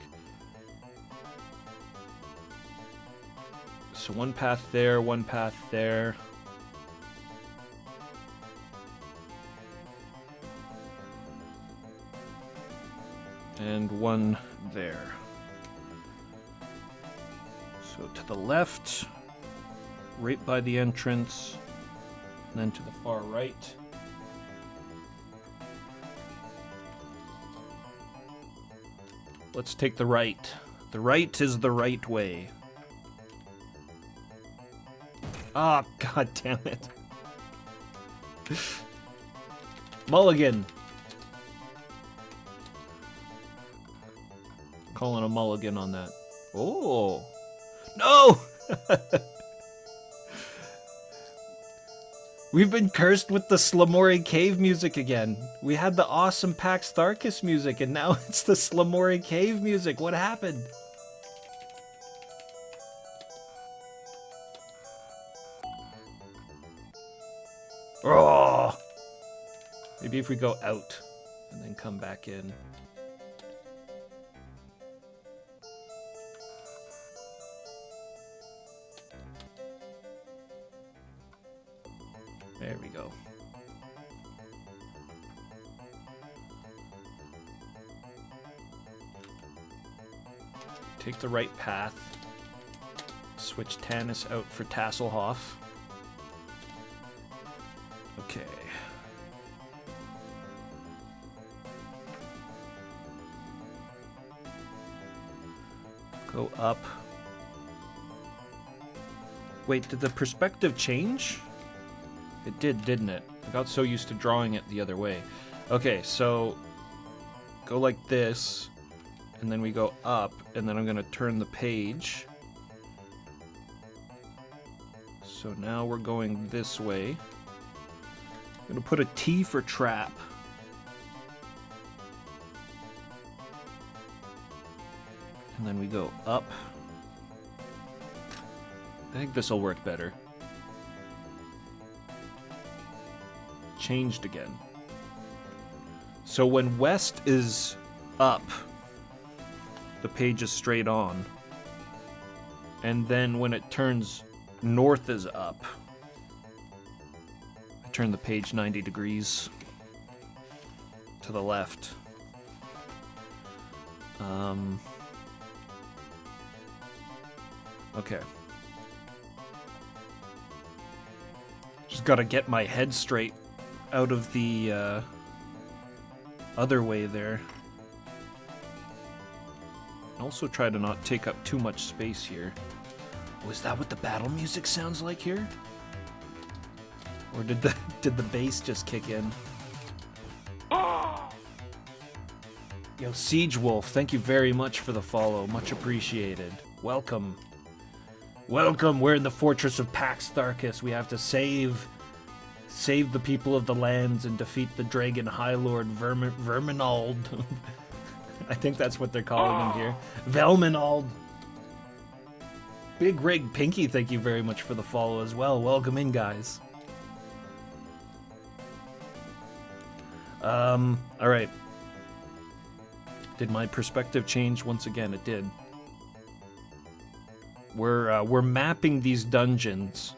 So one path there, one path there. And one there. So to the left, right by the entrance, and then to the far right. Let's take the right. The right is the right way. Ah, oh, god damn it. Mulligan. Calling a mulligan on that. Oh. No! We've been cursed with the Slamori Cave music again. We had the awesome Pax Tharkus music, and now it's the Slamori Cave music. What happened? Oh! Maybe if we go out and then come back in. There we go. Take the right path. Switch Tanis out for Tasselhoff. Okay. Go up. Wait, did the perspective change? It did, didn't it? I got so used to drawing it the other way. Okay, so go like this, and then we go up, and then I'm going to turn the page. So now we're going this way. I'm going to put a T for trap. And then we go up. I think this will work better. Changed again. So when west is up, the page is straight on. And then when it turns north is up, I turn the page 90 degrees to the left. Okay. Just gotta get my head straight out of the other way there. Also try to not take up too much space here. Oh, is that what the battle music sounds like here? Or did the bass just kick in? Yo, Siege Wolf, thank you very much for the follow. Much appreciated. Welcome. Welcome, we're in the fortress of Pax Tharkus. We have to save the people of the lands and defeat the dragon High Lord Verminald. I think that's what they're calling him here. Velminald. Big Rig Pinky, thank you very much for the follow as well. Welcome in, guys. Alright. Did my perspective change once again? It did. We're mapping these dungeons.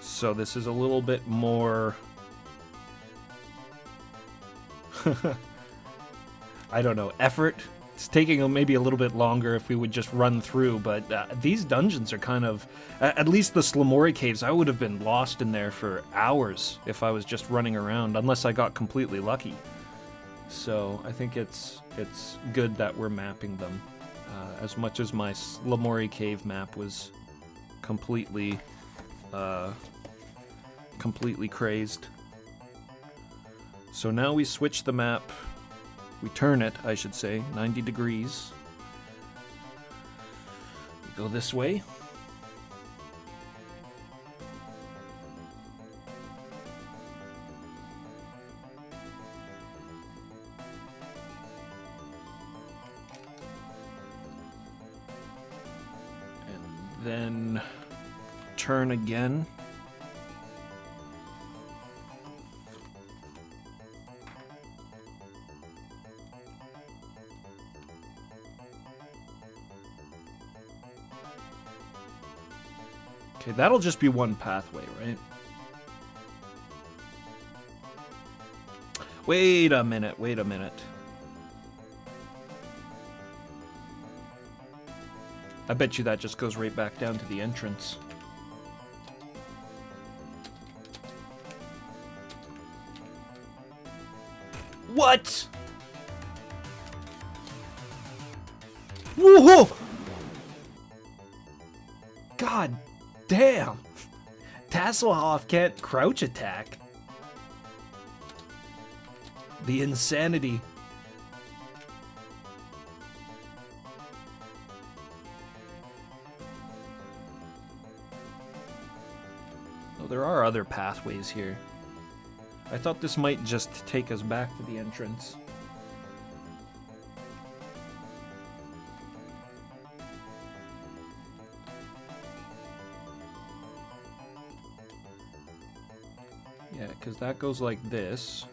So this is a little bit more... I don't know, effort. It's taking maybe a little bit longer if we would just run through, but these dungeons are kind of... at least the Slamori Caves, I would have been lost in there for hours if I was just running around, unless I got completely lucky. So I think it's good that we're mapping them. As much as my Slamori Cave map was completely crazed. So now we switch the map. We turn it, I should say, 90 degrees. We go this way. And then turn again. Okay, that'll just be one pathway, right? Wait a minute, wait a minute. I bet you that just goes right back down to the entrance. What? Whoa! God damn! Tasselhoff can't crouch attack. The insanity. Oh, there are other pathways here. I thought this might just take us back to the entrance. Yeah, because that goes like this.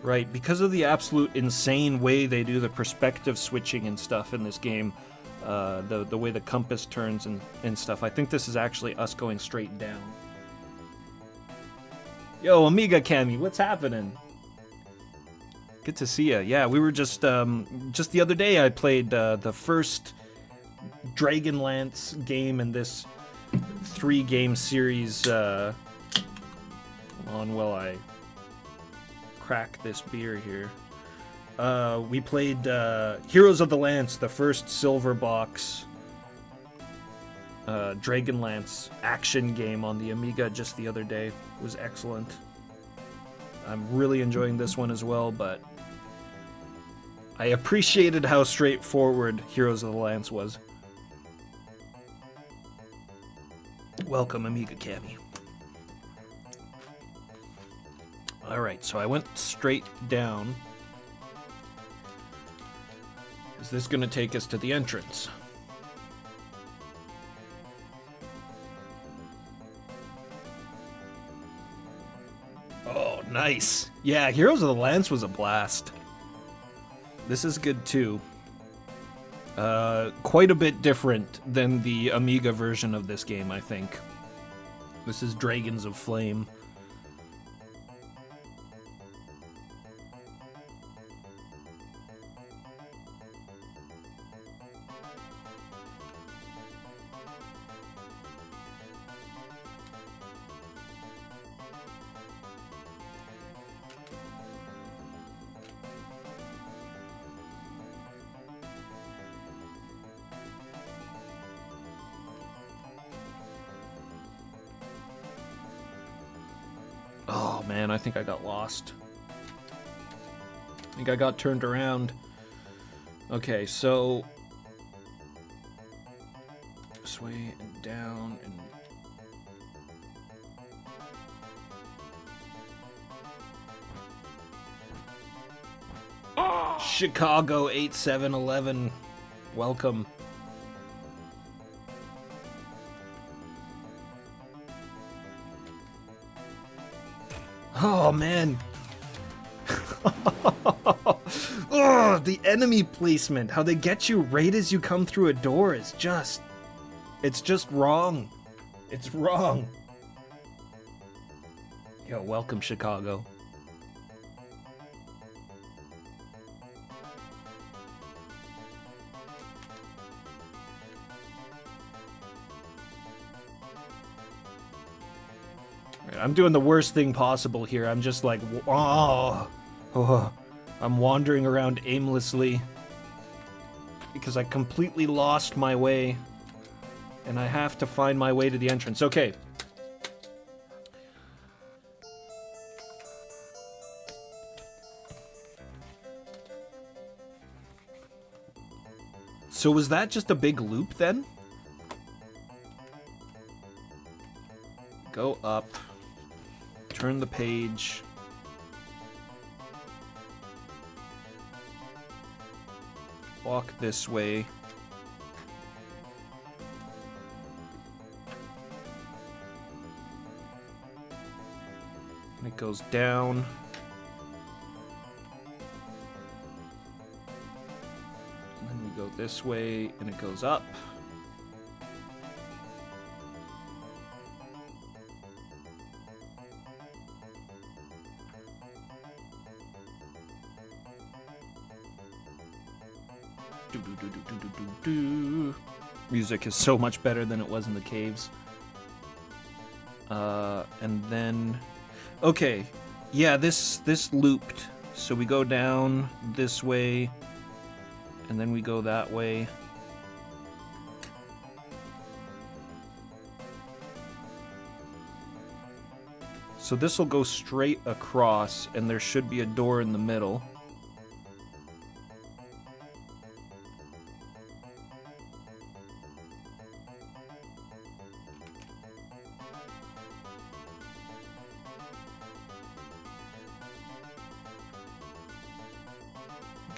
Right, because of the absolute insane way they do the perspective switching and stuff in this game, the way the compass turns and stuff, I think this is actually us going straight down. Yo, Amiga Cammy, what's happening? Good to see ya. Yeah, we were just the other day I played the first Dragonlance game in this 3-game series. Hold on while I crack this beer here. We played Heroes of the Lance, the first silver box Dragonlance action game on the Amiga just the other day. It was excellent. I'm really enjoying this one as well, but I appreciated how straightforward Heroes of the Lance was. Welcome, Amiga Cammy. Alright, so I went straight down. Is this going to take us to the entrance? Oh, nice. Yeah, Heroes of the Lance was a blast. This is good too. Quite a bit different than the Amiga version of this game, I think. This is Dragons of Flame. man, I think I got lost. I think I got turned around. Okay, so... this way and down and... Chicago 8711, welcome. Oh man. Ugh, the enemy placement, how they get you right as you come through a door is just... it's just wrong. It's wrong. Yo, welcome Chicago. I'm doing the worst thing possible here. I'm just like, oh, I'm wandering around aimlessly because I completely lost my way and I have to find my way to the entrance. Okay. So was that just a big loop then? Go up. Turn the page. Walk this way. And it goes down. And then we go this way and it goes up. Music is so much better than it was in the caves. And then... okay. Yeah, this looped. So we go down this way, and then we go that way. So this will go straight across, and there should be a door in the middle.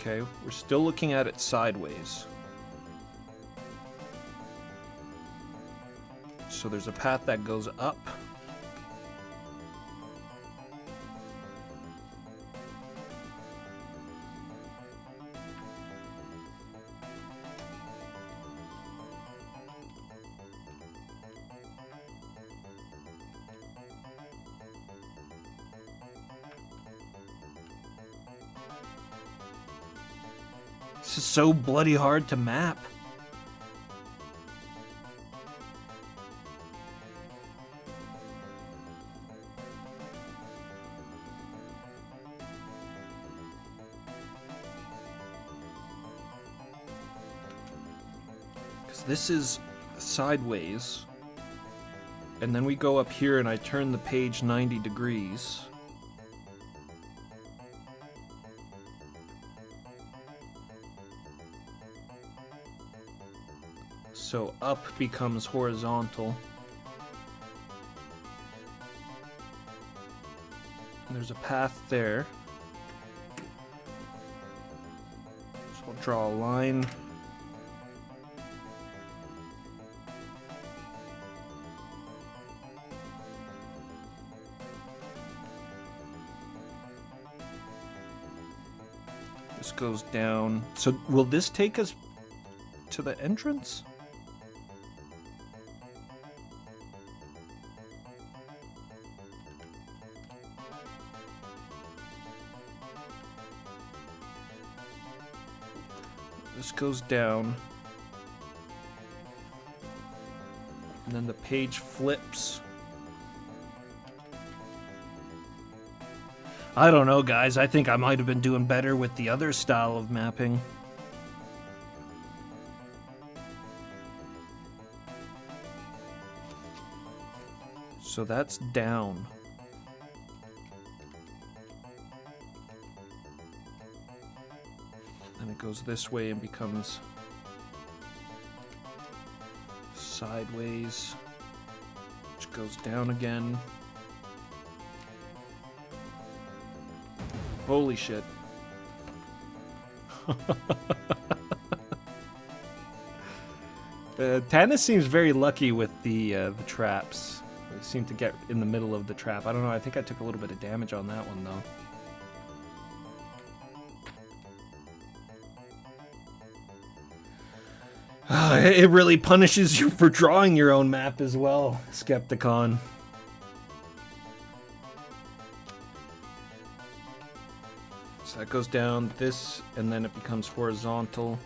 Okay, we're still looking at it sideways. So there's a path that goes up. This is so bloody hard to map. Because this is sideways. And then we go up here and I turn the page 90 degrees. So up becomes horizontal. And there's a path there. So I'll draw a line. This goes down. So will this take us to the entrance? This goes down. And then the page flips. I don't know, guys. I think I might have been doing better with the other style of mapping. So that's down. goes this way and becomes sideways, which goes down again. Holy shit. Tannis seems very lucky with the traps. They seem to get in the middle of the trap. I don't know, I think I took a little bit of damage on that one, though. It really punishes you for drawing your own map as well, Skepticon. So that goes down this, and then it becomes horizontal.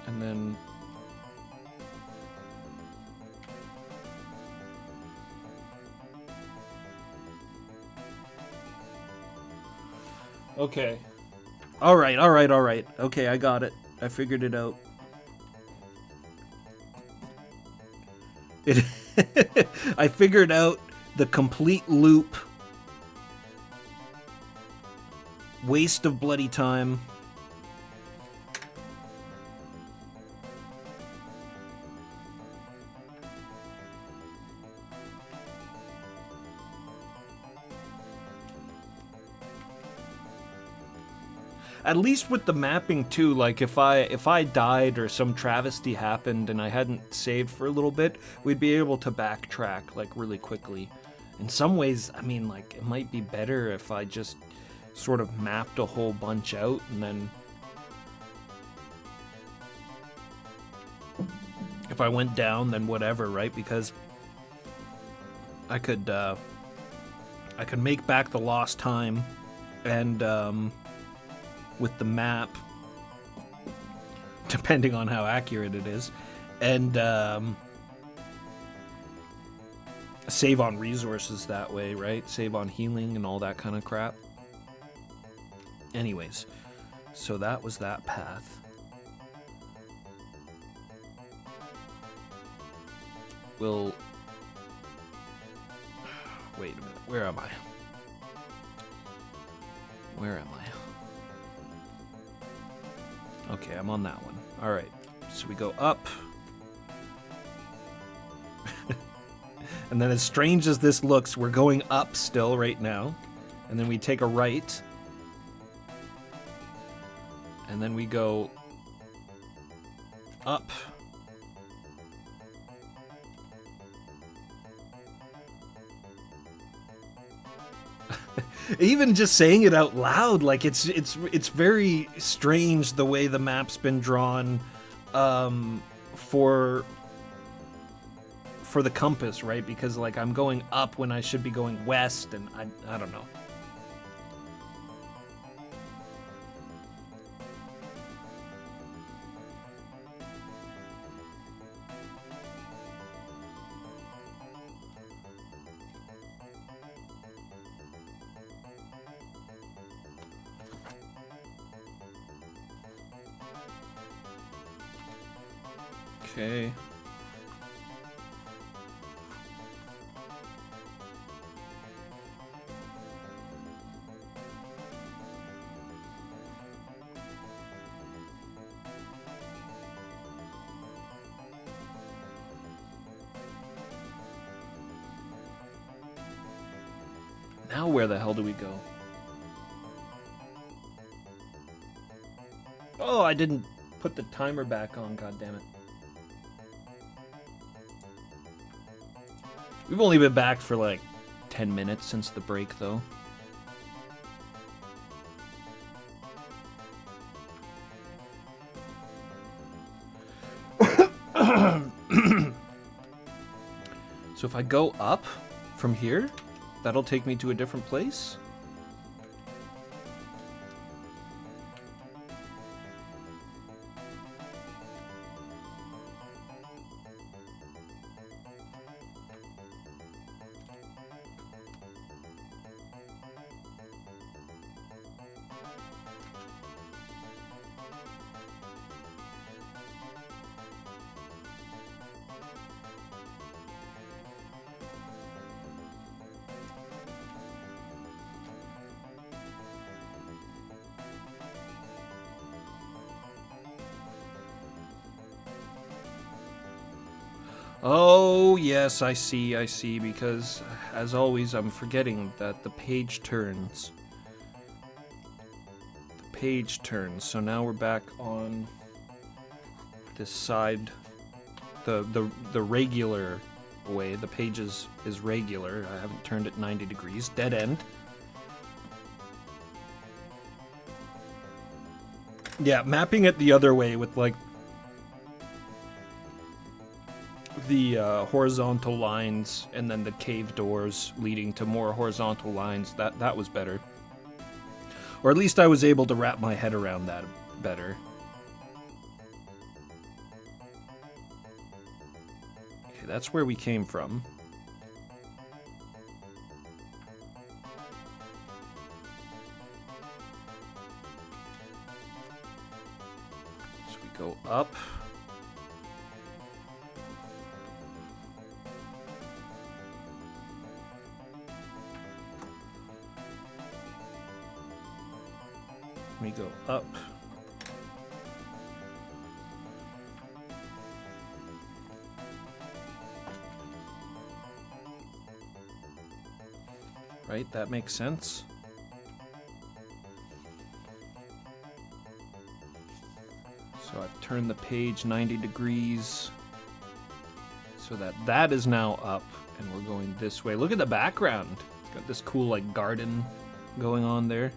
And then... Okay. Alright. Okay, I got it. I figured it out. I figured out the complete loop. Waste of bloody time. At least with the mapping too, like if I died or some travesty happened and I hadn't saved for a little bit, we'd be able to backtrack like really quickly. In some ways, I mean, like it might be better if I just sort of mapped a whole bunch out and then if I went down, then whatever, right? Because I could make back the lost time and with the map, depending on how accurate it is, and save on resources that way, right? Save on healing and all that kind of crap. Anyways, so that was that path. We'll... Wait a minute, where am I? Where am I? Okay, I'm on that one. Alright, so we go up. And then as strange as this looks, we're going up still right now. And then we take a right. And then we go up. Even just saying it out loud, like it's very strange the way the map's been drawn for the compass, right? Because like I'm going up when I should be going west, and I don't know. Okay. Now where the hell do we go? Oh, I didn't put the timer back on, goddammit. We've only been back for like 10 minutes since the break, though. So if I go up from here, that'll take me to a different place. Oh, yes, I see, because, as always, I'm forgetting that the page turns. The page turns, so now we're back on this side, the regular way. The page is regular. I haven't turned it 90 degrees. Dead end. Yeah, mapping it the other way with, like, the horizontal lines and then the cave doors leading to more horizontal lines, that was better. Or at least I was able to wrap my head around that better. Okay, that's where we came from. So we go up. We go up. Right, that makes sense. So I've turned the page 90 degrees so that is now up, and we're going this way. Look at the background. It's got this cool, like, garden going on there.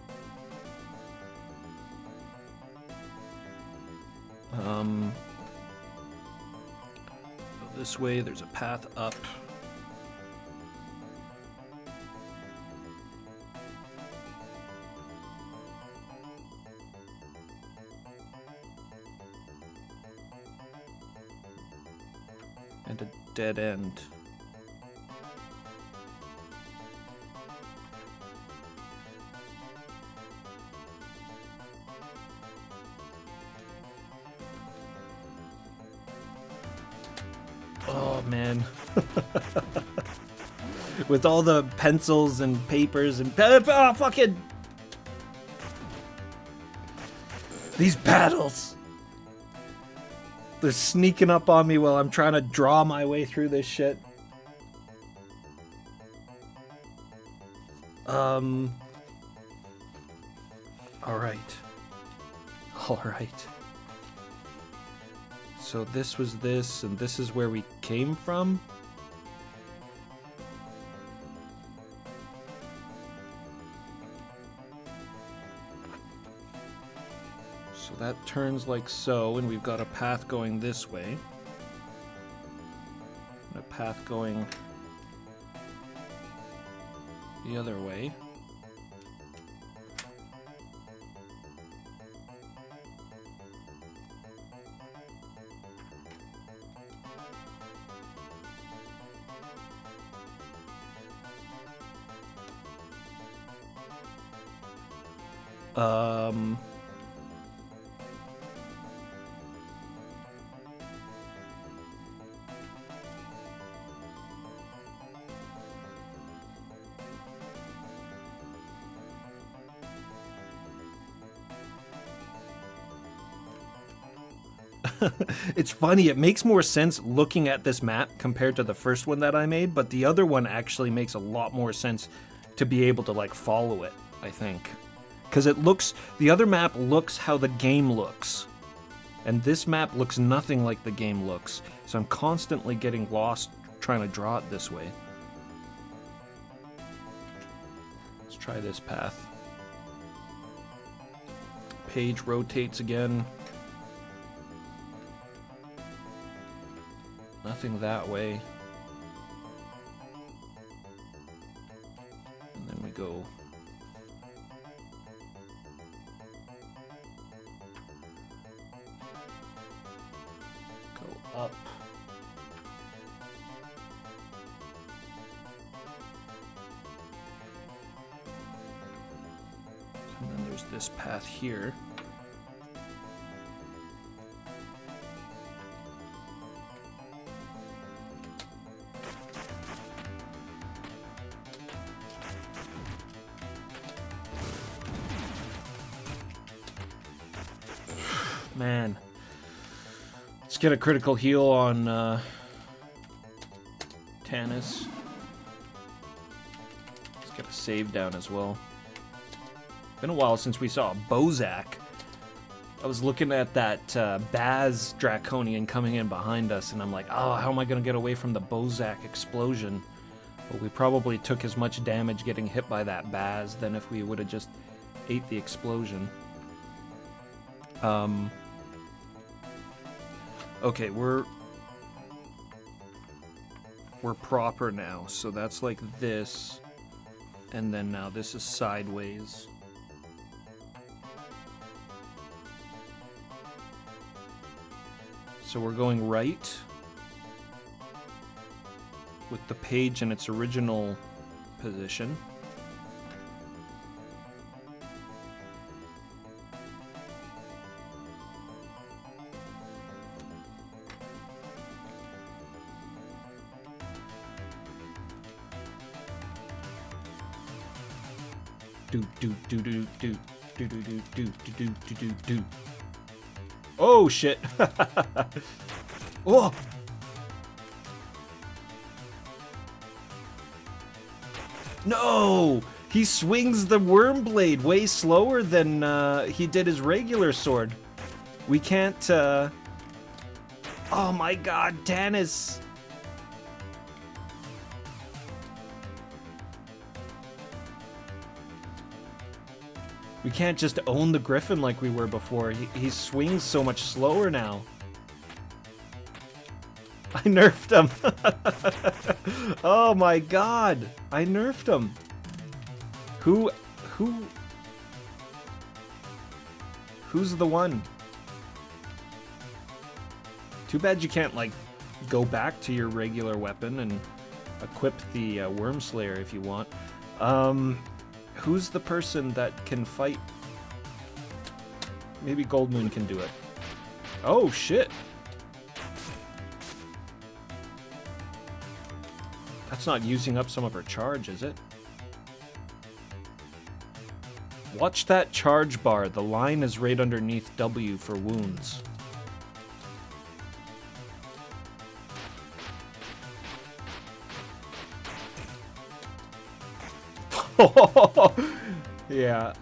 Go this way, there's a path up. And a dead end. Oh, man. With all the pencils and papers and... Oh, fucking... These paddles! They're sneaking up on me while I'm trying to draw my way through this shit. Alright. Alright. So this was this, and this is where we came from? So that turns like so, and we've got a path going this way. And a path going the other way. It's funny, it makes more sense looking at this map compared to the first one that I made, but the other one actually makes a lot more sense to be able to, like, follow it, I think. Because it looks, the other map looks how the game looks. And this map looks nothing like the game looks. So I'm constantly getting lost trying to draw it this way. Let's try this path. Page rotates again. Nothing that way. And then we go up. And then there's this path here. Man. Let's get a critical heal on Tanis. Let's get a save down as well. Been a while since we saw a Bozak. I was looking at that Baz Draconian coming in behind us, and I'm like, oh, how am I going to get away from the Bozak explosion? But we probably took as much damage getting hit by that Baz than if we would have just ate the explosion. Okay, we're proper now, so that's like this, and then now this is sideways. So we're going right with the page in its original position. Do. Oh shit! Oh! No! He swings the worm blade way slower than he did his regular sword. We can't. Oh my God, Tanis! We can't just own the Griffin like we were before. He swings so much slower now. I nerfed him. Oh my God. I nerfed him. Who's the one? Too bad you can't, like, go back to your regular weapon and equip the Worm Slayer if you want. Who's the person that can fight? Maybe Goldmoon can do it. Oh, shit. That's not using up some of her charge, is it? Watch that charge bar. The line is right underneath W for wounds. Yeah,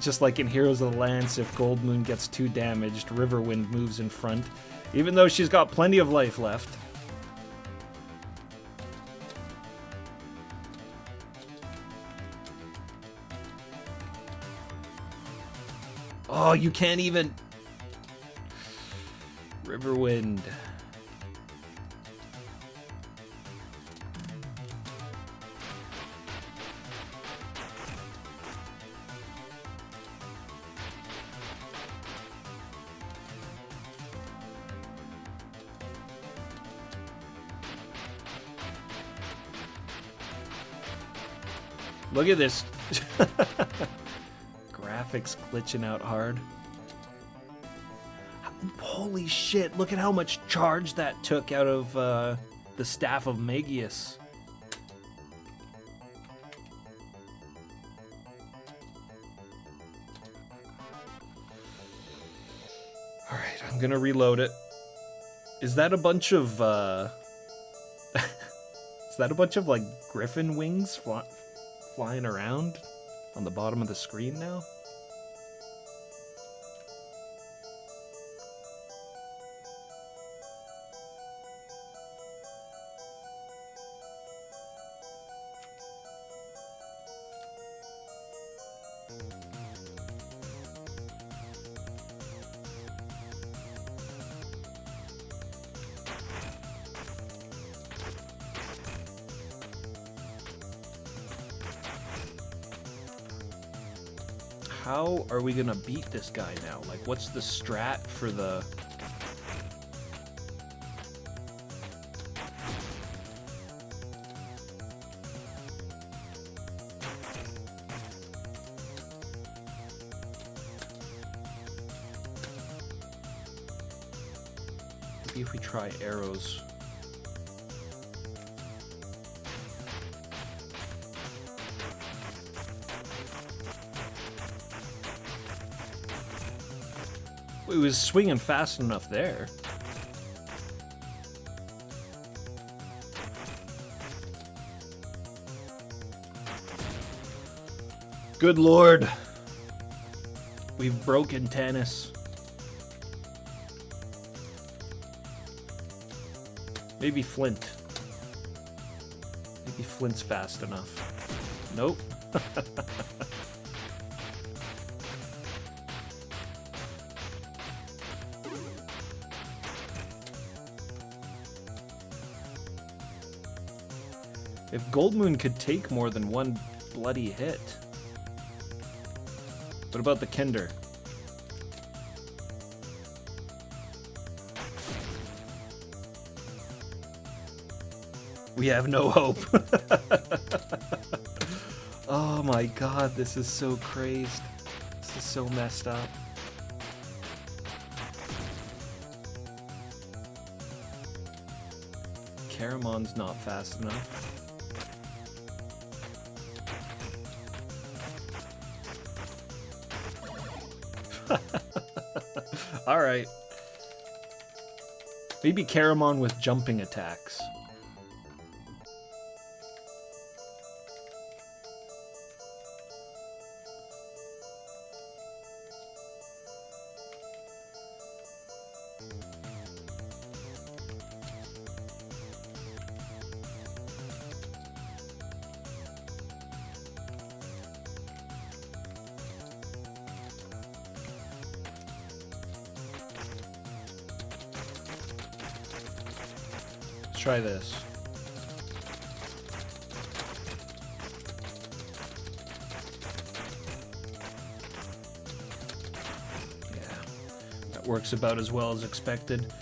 just like in Heroes of the Lance, if Goldmoon gets too damaged, Riverwind moves in front, even though she's got plenty of life left. Oh, you can't even... Riverwind. Look at this. Graphics glitching out hard. Holy shit, look at how much charge that took out of the Staff of Magius. Alright, I'm gonna reload it. Is that a bunch of, is that a bunch of, like, griffin wings flying around on the bottom of the screen now? How are we gonna beat this guy now? Like, what's the strat for the... Maybe if we try arrows. It was swinging fast enough there. Good lord. We've broken Tannis. Maybe Flint. Maybe Flint's fast enough. Nope. If Goldmoon could take more than one bloody hit. What about the Kinder? We have no hope. Oh my god, this is so crazed. This is so messed up. Caramon's not fast enough. Alright. Maybe Caramon with jumping attacks. Try this. Yeah, that works about as well as expected.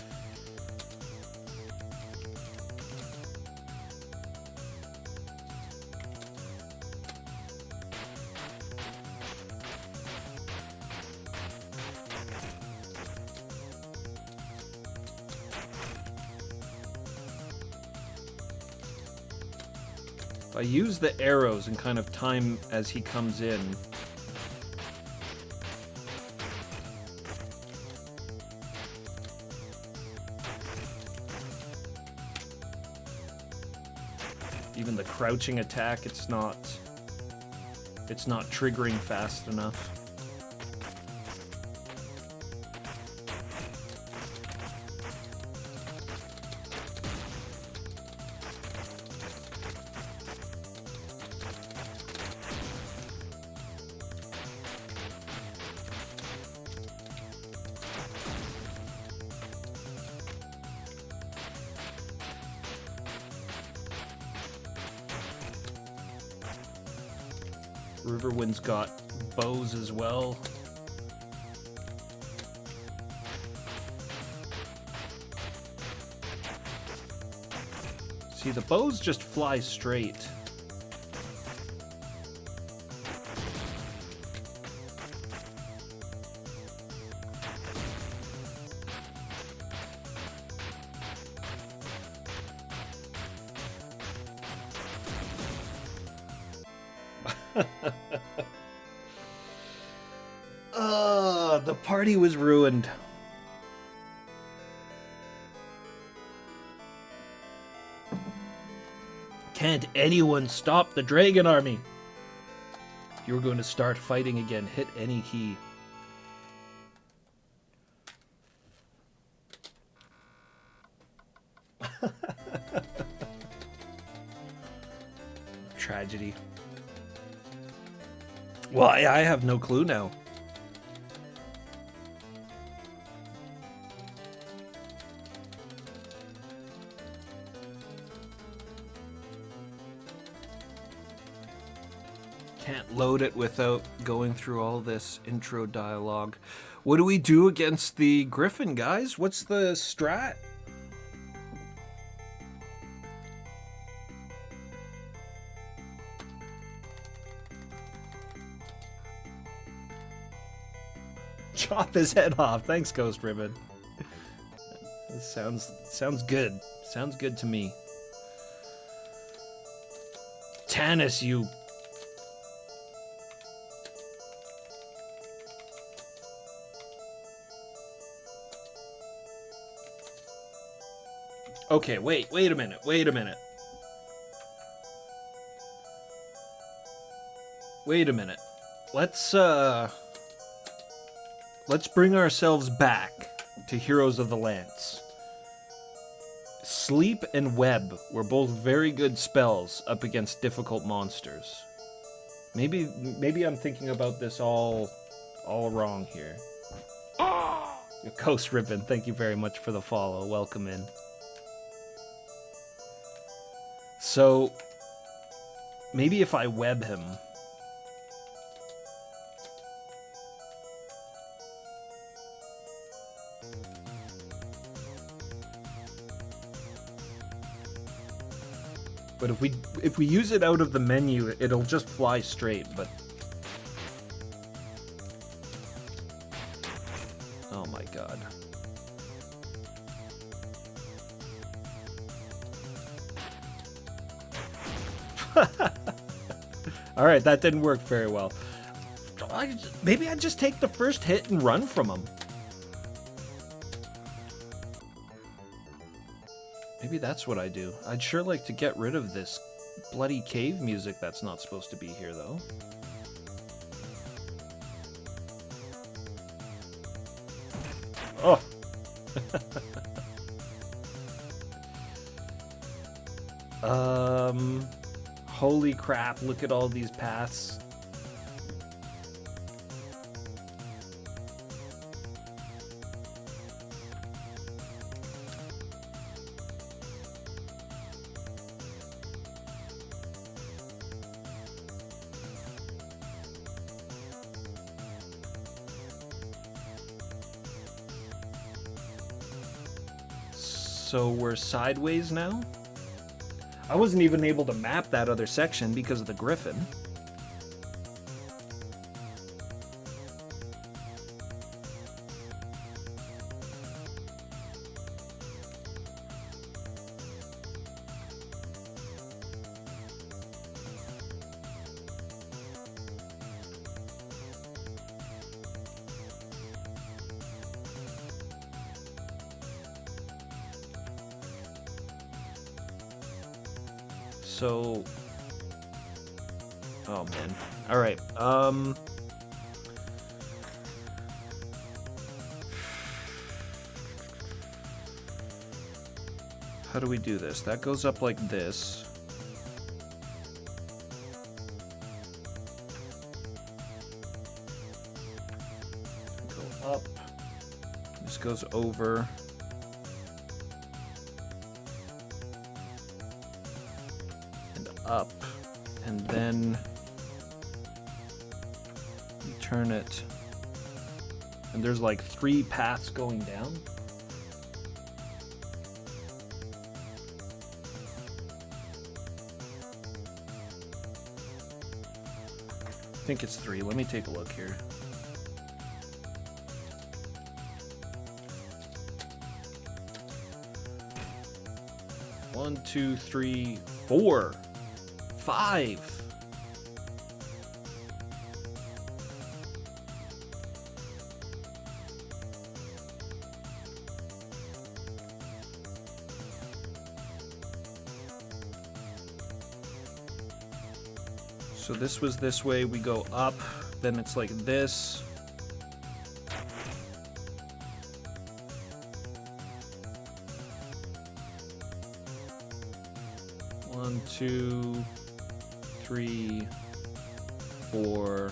I use the arrows and kind of time as he comes in. Even the crouching attack, it's not triggering fast enough. Riverwind's got bows as well. See, the bows just fly straight. The party was ruined. Can't anyone stop the dragon army? If you're going to start fighting again, hit any key. Tragedy. Well, I have no clue now. Can't load it without going through all this intro dialogue. What do we do against the Griffin, guys? What's the strat? Chop his head off. Thanks, Ghost Ribbon. This sounds good. Sounds good to me. Tannis, you... Okay, wait a minute. Wait a minute. let's bring ourselves back to Heroes of the Lance. Sleep and Web were both very good spells up against difficult monsters. Maybe I'm thinking about this all wrong here. Ghost Ribbon, thank you very much for the follow. Welcome in. So, maybe if I web him. But if we use it out of the menu, it'll just fly straight, but... Oh my god. Alright, that didn't work very well. Maybe I'd just take the first hit and run from him. Maybe that's what I do. I'd sure like to get rid of this bloody cave music that's not supposed to be here, though. Oh! Holy crap, look at all these paths. So we're sideways now? I wasn't even able to map that other section because of the griffin. So, oh man. All right. How do we do this? That goes up like this. Go up. This goes over. Up, and then you turn it, and there's like 3 paths going down. I think it's 3. Let me take a look here. One, 2, 3, 4. 5. So this was this way, we go up, then it's like this. One, 2, 3, 4,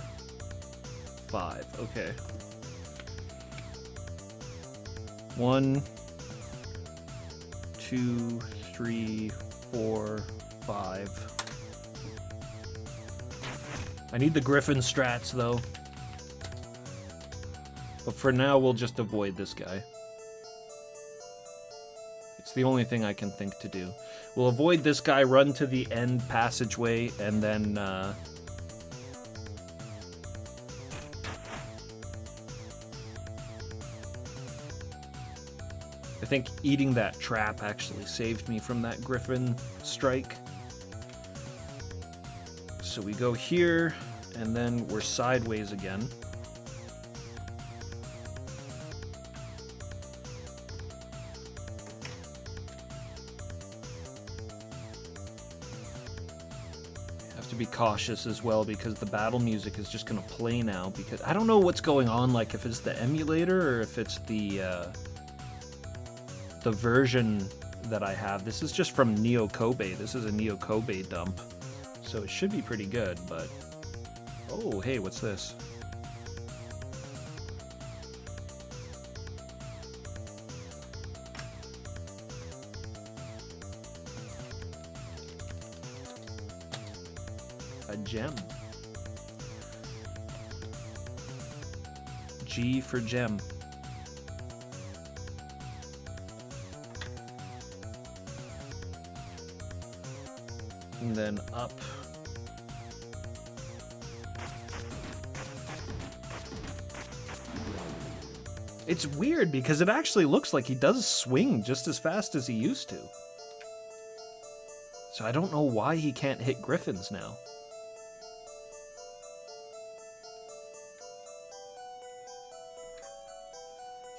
5. Okay. 1, 2, 3, 4, 5. I need the griffin strats though. But for now, we'll just avoid this guy. It's the only thing I can think to do. We'll avoid this guy, run to the end passageway, and then, I think eating that trap actually saved me from that griffin strike. So we go here, and then we're sideways again. to be cautious as well because the battle music is just going to play now. Because I don't know what's going on, like if it's the emulator or if it's the version that I have. This is just from Neo Kobe. This is a Neo Kobe dump, so it should be pretty good. But oh, hey, what's this? A gem. G for gem. And then up. It's weird because it actually looks like he does swing just as fast as he used to. So I don't know why he can't hit griffins now.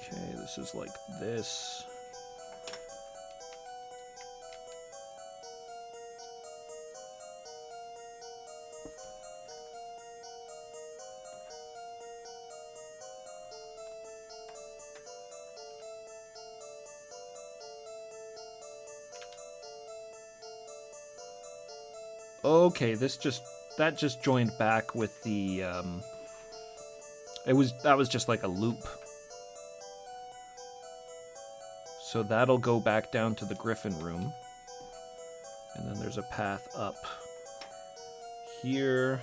Okay, this is like this. Okay, that just joined back with the that was just like a loop. So that'll go back down to the Griffin room. And then there's a path up here.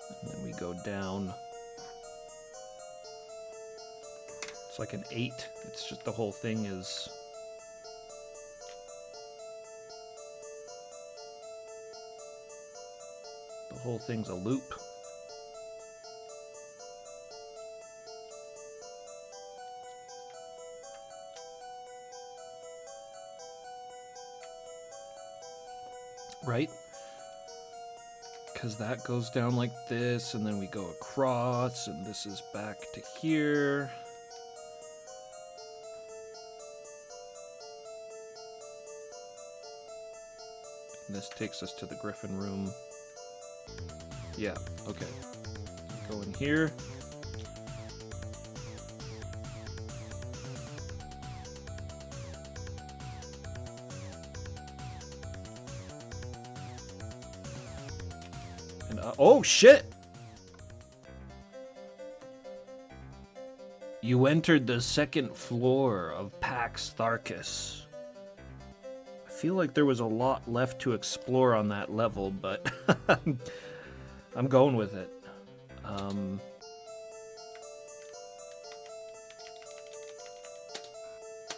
And then we go down. It's like an 8. It's just the whole thing is... The whole thing's a loop. Right? Because that goes down like this, and then we go across, and this is back to here. And this takes us to the Griffin room. Yeah, okay. Go in here. And, oh, shit! You entered the second floor of Pax Tharkus. I feel like there was a lot left to explore on that level, but I'm going with it.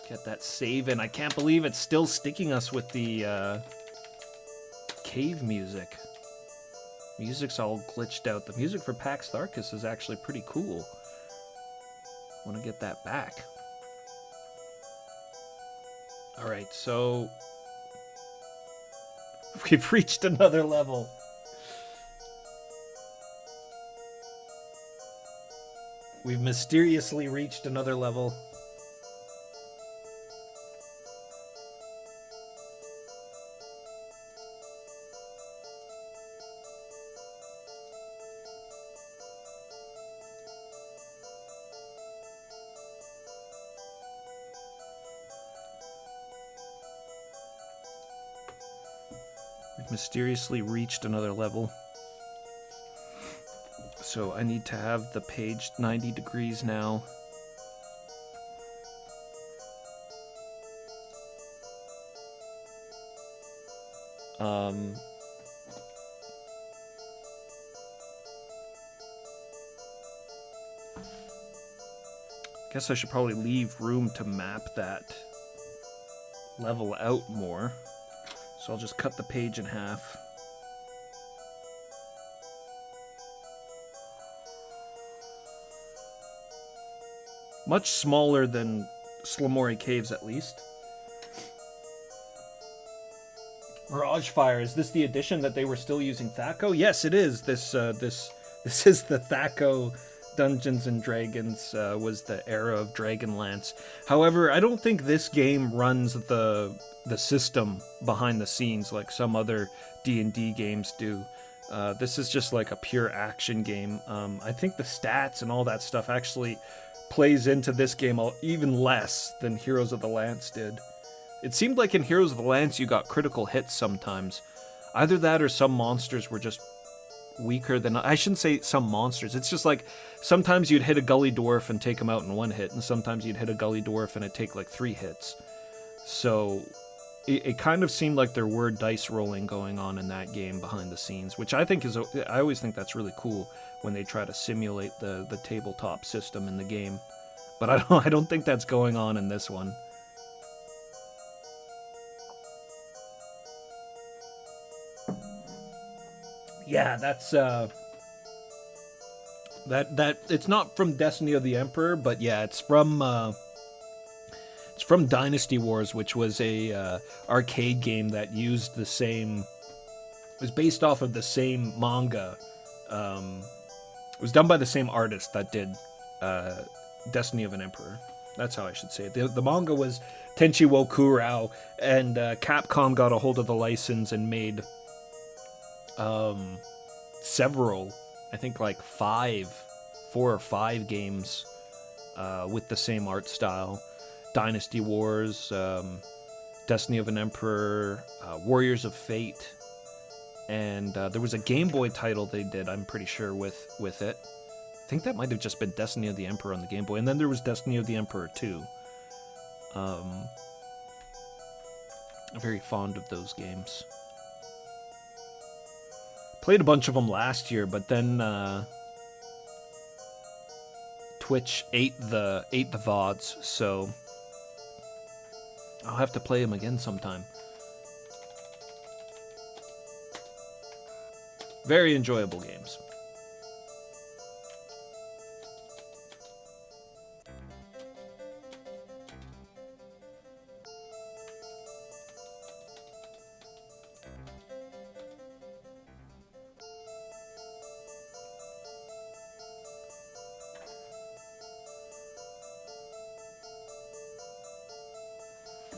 Get that save in. I can't believe it's still sticking us with the cave music. Music's all glitched out. The music for Pax Tharkus is actually pretty cool. I want to get that back. Alright, so... we've reached another level. We've mysteriously reached another level. We've mysteriously reached another level. So I need to have the page 90 degrees now. Guess I should probably leave room to map that level out more. So I'll just cut the page in half. Much smaller than Slamori Caves, at least. Mirage Fire, is this the edition that they were still using Thaco? Yes, it is. This is the Thaco Dungeons and Dragons was the era of Dragonlance. However, I don't think this game runs the system behind the scenes like some other D&D games do. This is just like a pure action game. I think the stats and all that stuff actually plays into this game even less than Heroes of the Lance did. It seemed like in Heroes of the Lance you got critical hits sometimes. Either that or some monsters were just weaker than... I shouldn't say some monsters. It's just like sometimes you'd hit a gully dwarf and take him out in one hit, and sometimes you'd hit a gully dwarf and it'd take like 3 hits. So it kind of seemed like there were dice rolling going on in that game behind the scenes, which I think is... I always think that's really cool when they try to simulate the tabletop system in the game. But I don't think that's going on in this one. Yeah, that's that it's not from Destiny of the Emperor, but yeah, it's from Dynasty Wars, which was a arcade game that used the same... It was based off of the same manga. It was done by the same artist that did Destiny of an Emperor. That's how I should say it. The manga was Tenchiwo Kurao, and Capcom got a hold of the license and made several, I think like 4 or 5 games with the same art style. Dynasty Wars, Destiny of an Emperor, Warriors of Fate, and there was a Game Boy title they did, I'm pretty sure, with it. I think that might have just been Destiny of the Emperor on the Game Boy, and then there was Destiny of the Emperor 2. I'm very fond of those games. Played a bunch of them last year, but then Twitch ate the VODs, so I'll have to play them again sometime. Very enjoyable games.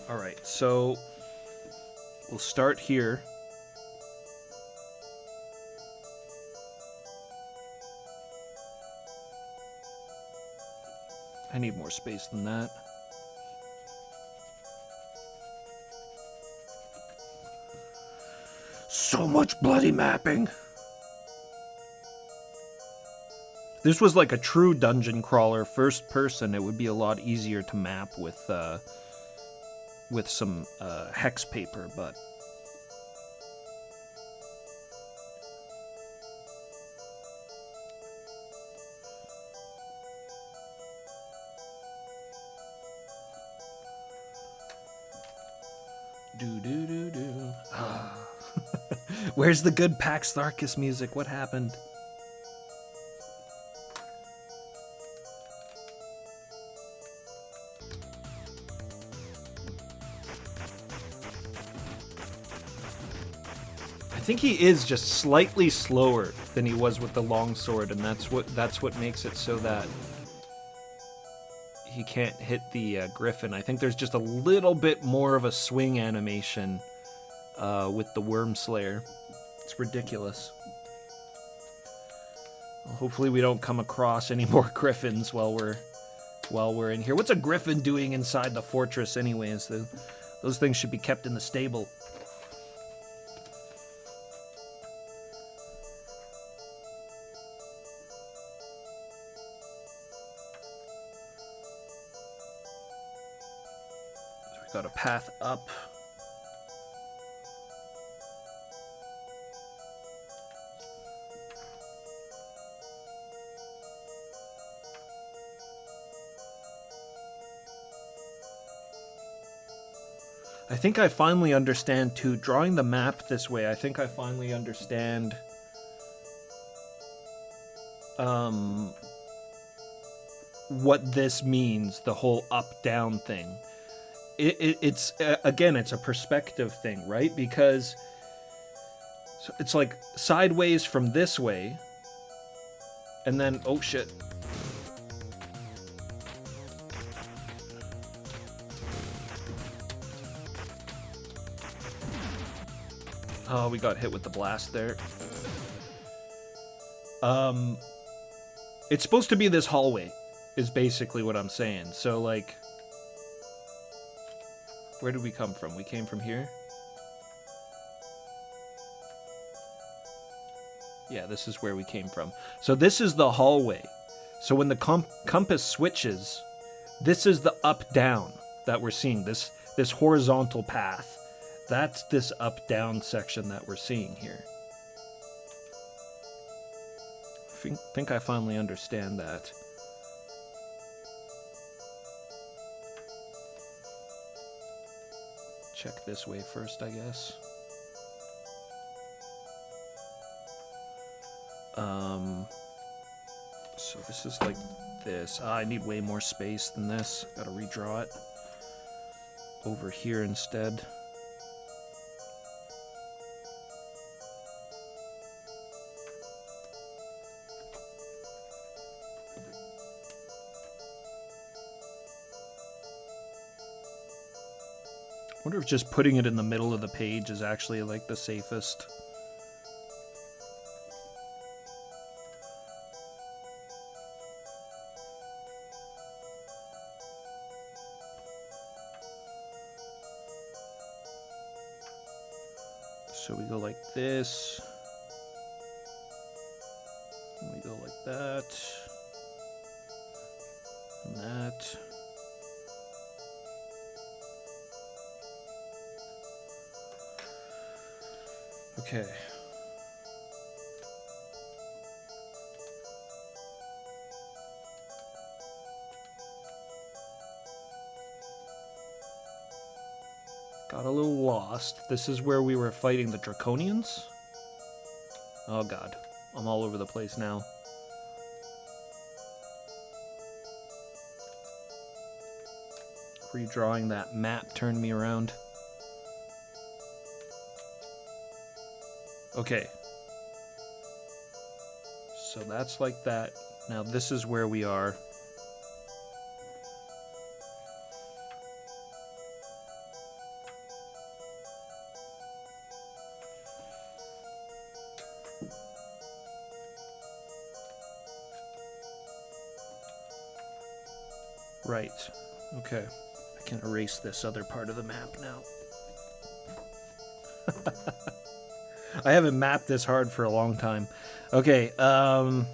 Alright, so we'll start here. I need more space than that. So much bloody mapping! This was like a true dungeon crawler, first person. It would be a lot easier to map with some hex paper, but do. Where's the good Pax Tharkus music? What happened? I think he is just slightly slower than he was with the longsword, and that's what makes it so that he can't hit the griffin. I think there's just a little bit more of a swing animation with the Worm Slayer. It's ridiculous. Well, hopefully we don't come across any more griffins while we're in here. What's a griffin doing inside the fortress anyways? Those things should be kept in the stable. Got a path up. I think I finally understand too, drawing the map this way, I think I finally understand what this means, the whole up-down thing. It's again, it's a perspective thing, right? Because it's like sideways from this way, and then, oh shit, Oh, we got hit with the blast there. It's supposed to be this hallway, is basically what I'm saying. So, like, where did we come from? We came from here? Yeah, this is where we came from. So this is the hallway. So when the compass switches, this is the up-down that we're seeing, this horizontal path. That's this up-down section that we're seeing here. I think I finally understand that. Check this way first, I guess. So this is like this. I need way more space than this. Gotta redraw it over here instead. I wonder if just putting it in the middle of the page is actually like the safest. So we go like this. And we go like that. And that. Okay. Got a little lost. This is where we were fighting the Draconians? Oh god. I'm all over the place now. Redrawing that map turned me around. Okay. So that's like that. Now this is where we are. Right. Okay. I can erase this other part of the map now. I haven't mapped this hard for a long time. Okay, I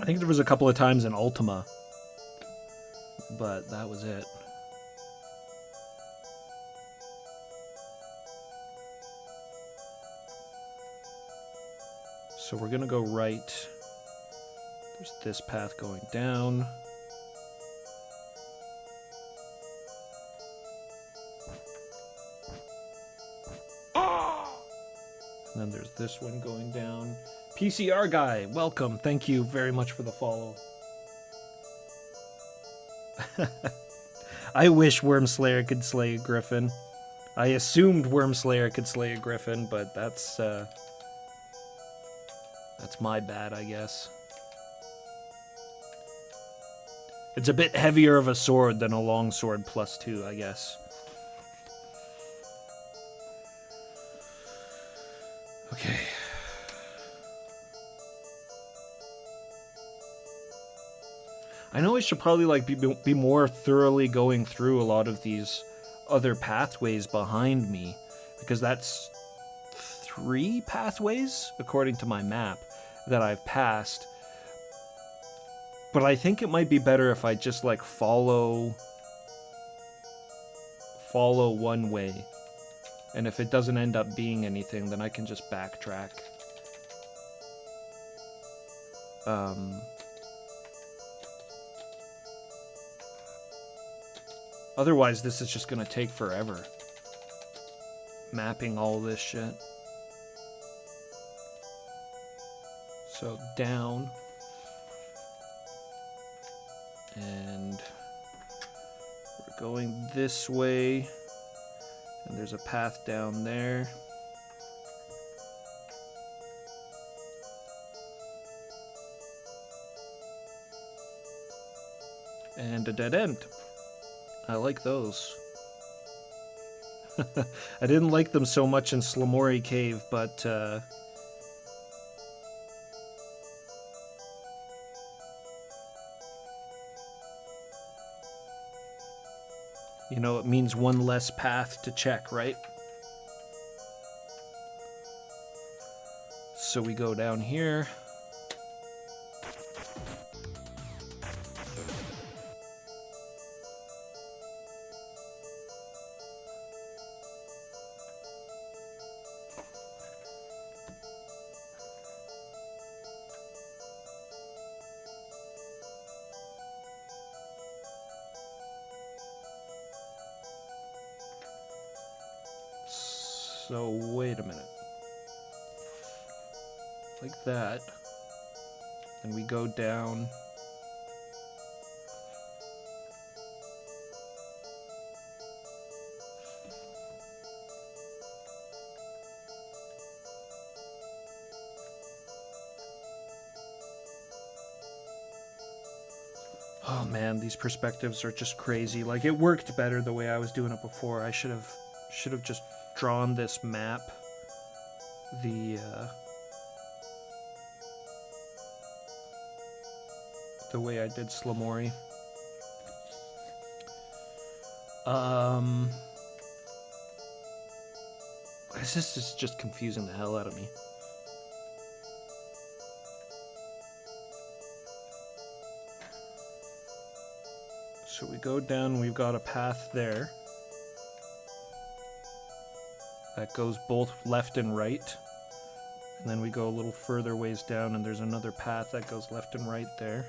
think there was a couple of times in Ultima, but that was it. So we're gonna go right. There's this path going down. And then there's this one going down. PCR guy, welcome. Thank you very much for the follow. I wish Wormslayer could slay a griffin. I assumed Wormslayer could slay a griffin, but that's my bad, I guess. It's a bit heavier of a sword than a longsword +2, I guess. Okay. I know I should probably like be more thoroughly going through a lot of these other pathways behind me, because that's 3 pathways according to my map that I've passed. But I think it might be better if I just like follow one way. And if it doesn't end up being anything, then I can just backtrack. Otherwise, this is just gonna take forever. Mapping all this shit. So down. And we're going this way. And there's a path down there. And a dead end. I like those. I didn't like them so much in Slamori Cave, but you know, it means one less path to check, right? So we go down here. So wait a minute. Like that. And we go down. Oh man, these perspectives are just crazy. Like, it worked better the way I was doing it before. I should have just drawn this map. The way I did Slamori. This is just confusing the hell out of me. So we go down, we've got a path there. That goes both left and right. And then we go a little further ways down and there's another path that goes left and right there.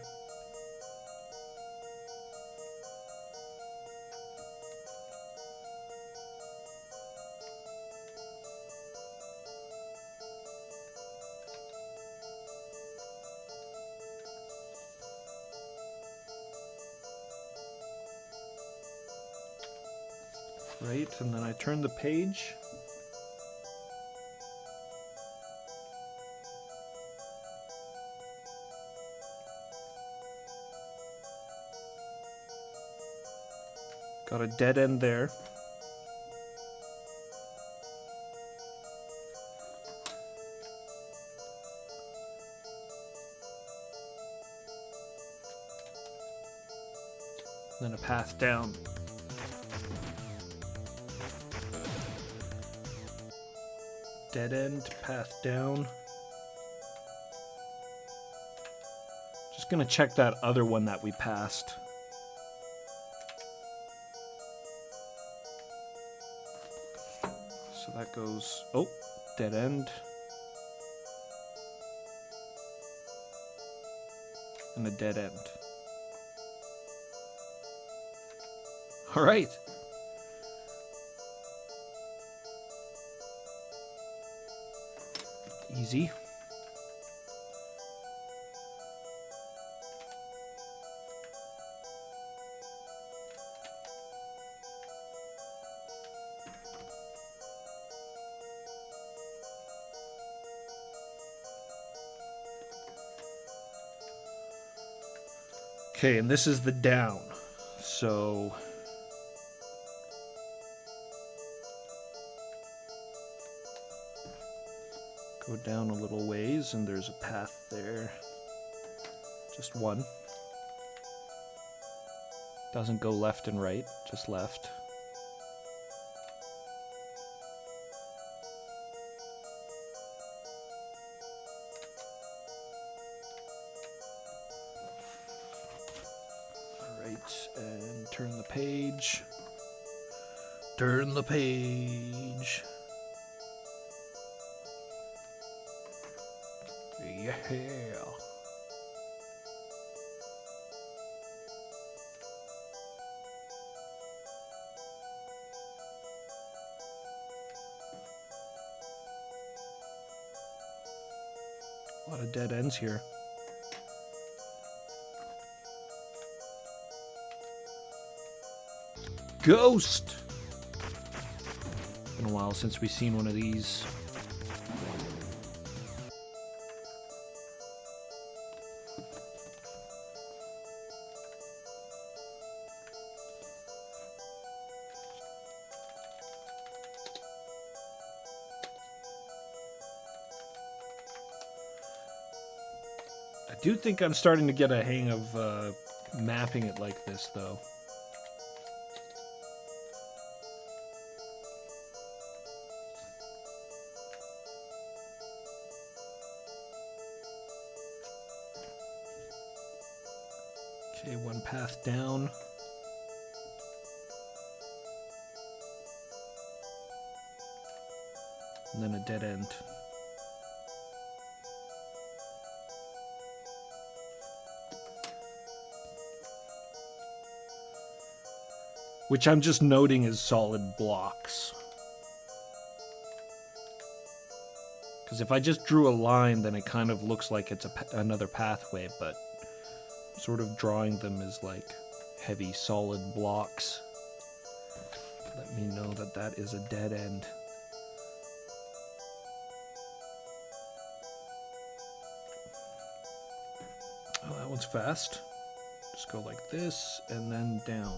Right, and then I turn the page. Got a dead end there. Then a path down. Dead end, path down. Just gonna check that other one that we passed. So that goes, oh, dead end. And a dead end. All right. Easy. Okay, and this is the down. So go down a little ways and there's a path there. Just one. Doesn't go left and right, just left. Alright, and turn the page. Turn the page. Yeah. A lot of dead ends here. Ghost! Been a while since we've seen one of these. I do think I'm starting to get a hang of mapping it like this, though. Okay, one path down. And then a dead end. Which I'm just noting as solid blocks. Because if I just drew a line, then it kind of looks like it's another pathway, but I'm sort of drawing them as like heavy solid blocks. Let me know that that is a dead end. Oh, that one's fast. Just go like this and then down.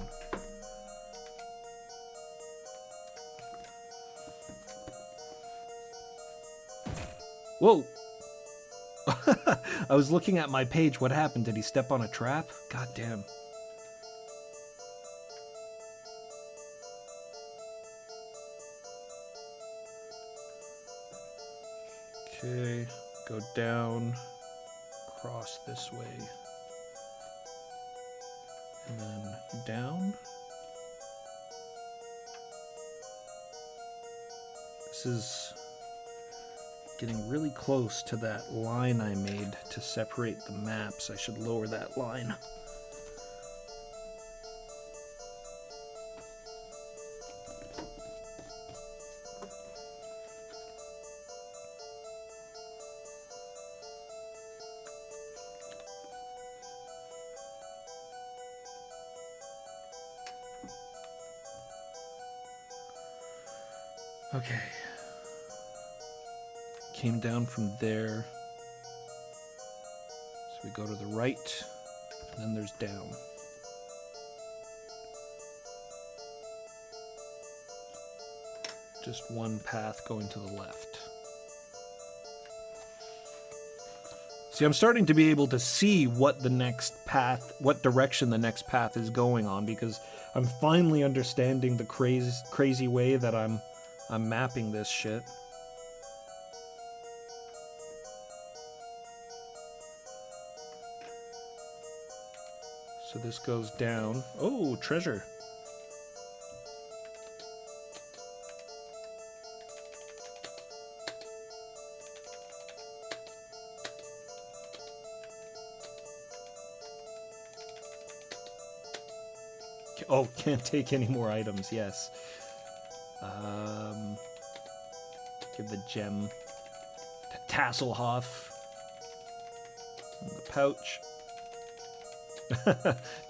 Whoa! I was looking at my page. What happened? Did he step on a trap? God damn. Okay, go down, cross this way, and then down. This is getting really close to that line I made to separate the maps. I should lower that line. Okay. Came down from there. So we go to the right, and then there's down. Just one path going to the left. See, I'm starting to be able to see what the next path, what direction the next path is going on, because I'm finally understanding the crazy way that I'm mapping this shit. So this goes down. Oh, treasure. Oh, can't take any more items, yes. Give the gem to Tasselhoff. And the pouch.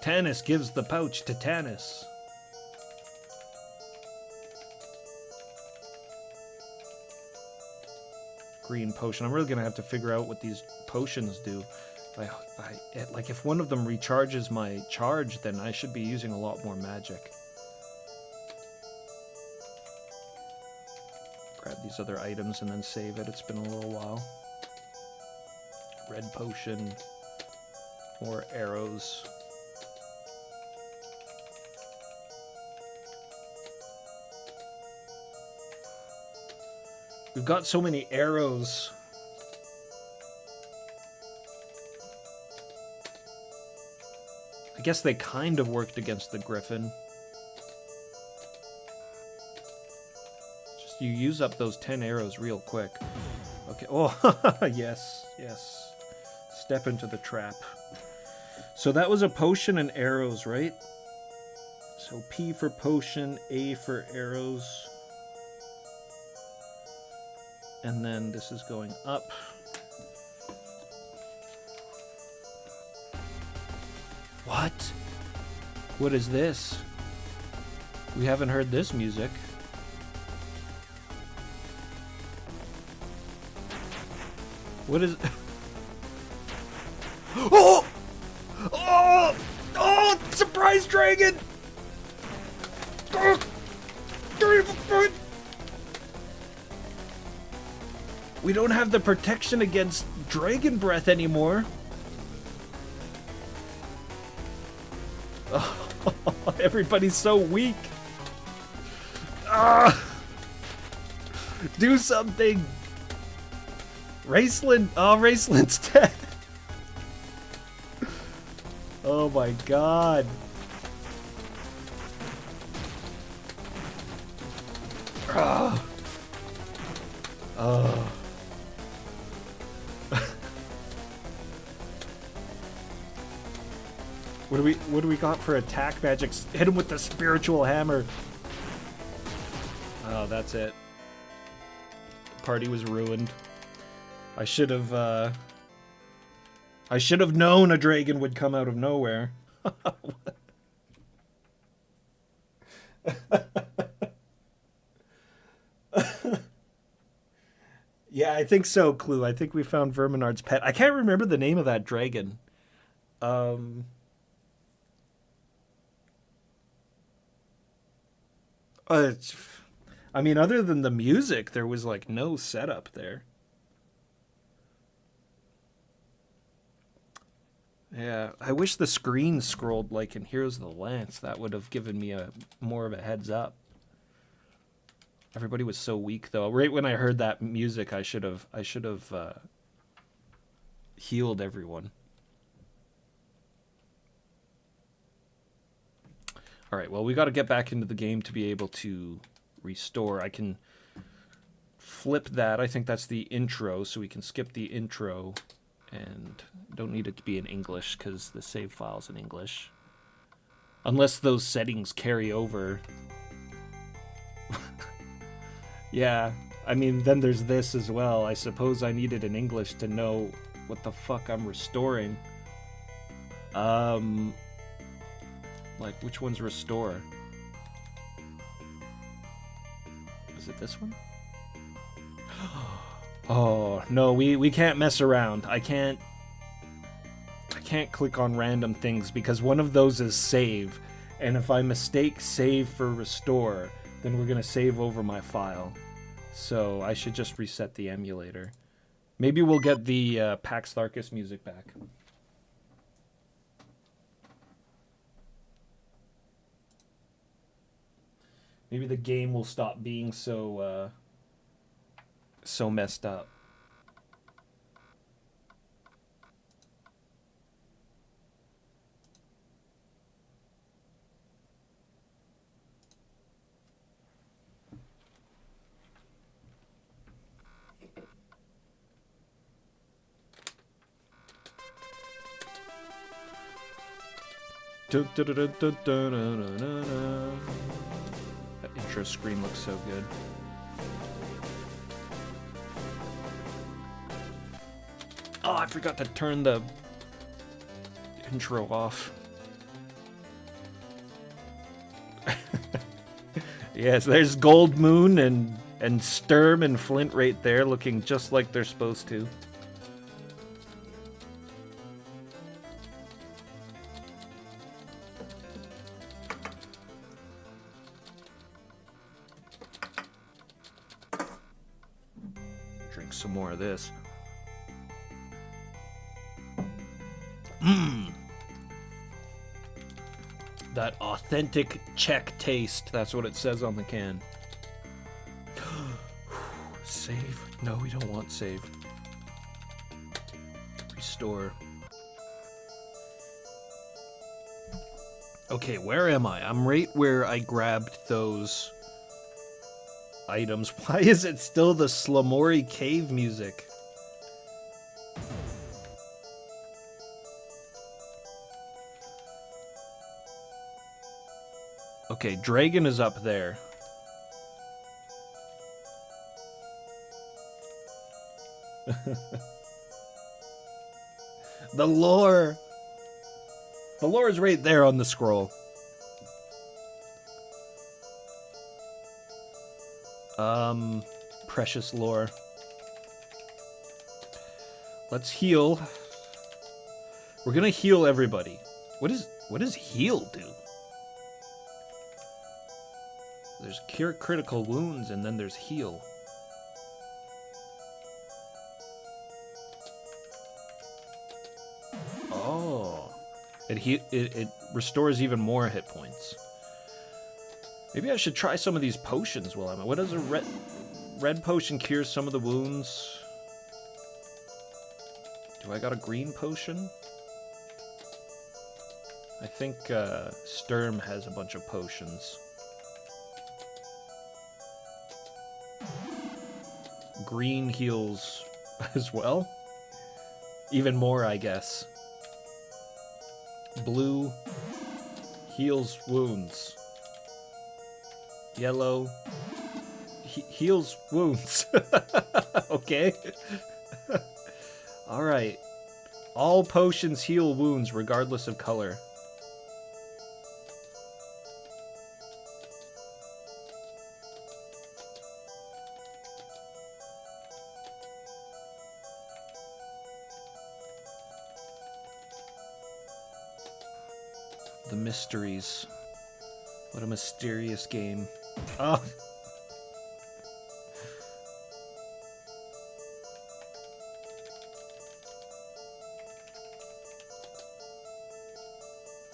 Tanis gives the pouch to Tanis. Green potion. I'm really gonna have to figure out what these potions do. Like if one of them recharges my charge, then I should be using a lot more magic. Grab these other items and then save it. It's been a little while. Red potion. More arrows. We've got so many arrows. I guess they kind of worked against the griffin. Just you use up those 10 arrows real quick. Okay. Oh, yes, yes. Step into the trap. So that was a potion and arrows, right? So P for potion, A for arrows. And then this is going up. What? What is this? We haven't heard this music. What is... Oh! Oh! Oh! Surprise dragon! We don't have the protection against dragon breath anymore. Oh, everybody's so weak. Ah! Do something. Raceland. Oh, Raceland's dead. Oh my god. Ah. Oh. What do we got for attack magic? Hit him with the spiritual hammer. Oh, that's it. Party was ruined. I should have known a dragon would come out of nowhere. Yeah, I think so, Clue. I think we found Verminard's pet. I can't remember the name of that dragon. I mean, other than the music, there was like no setup there. Yeah, I wish the screen scrolled like in Heroes of the Lance. That would have given me a more of a heads up. Everybody was so weak though. Right when I heard that music, I should have healed everyone. All right, well, we got to get back into the game to be able to restore. I can flip that. I think that's the intro, so we can skip the intro and don't need it to be in English because the save file's in English. Unless those settings carry over. Yeah, I mean, then there's this as well. I suppose I need it in English to know what the fuck I'm restoring. Like, which one's restore? Is it this one? Oh, no, we can't mess around. I can't click on random things because one of those is save. And if I mistake save for restore, then we're going to save over my file. So I should just reset the emulator. Maybe we'll get the Pax Tharkus music back. Maybe the game will stop being so messed up. That intro screen looks so good. Oh, I forgot to turn the intro off. Yes, there's Gold Moon and Sturm and Flint right there looking just like they're supposed to. Drink some more of this. That authentic Czech taste. That's what it says on the can. Save. No, we don't want save. Restore. Okay, where am I? I'm right where I grabbed those items. Why is it still the Slamori cave music? Okay, Dragon is up there. The lore! The lore is right there on the scroll. Precious lore. Let's heal. We're gonna heal everybody. What does heal do? There's cure critical wounds and then there's heal. Oh, It restores even more hit points. Maybe I should try some of these potions while I'm... What does a red potion cure some of the wounds? Do I got a green potion? I think Sturm has a bunch of potions. Green heals as well. Even more, I guess. Blue heals wounds. Yellow heals wounds. Okay. Alright. All potions heal wounds regardless of color. The mysteries. What a mysterious game. Oh.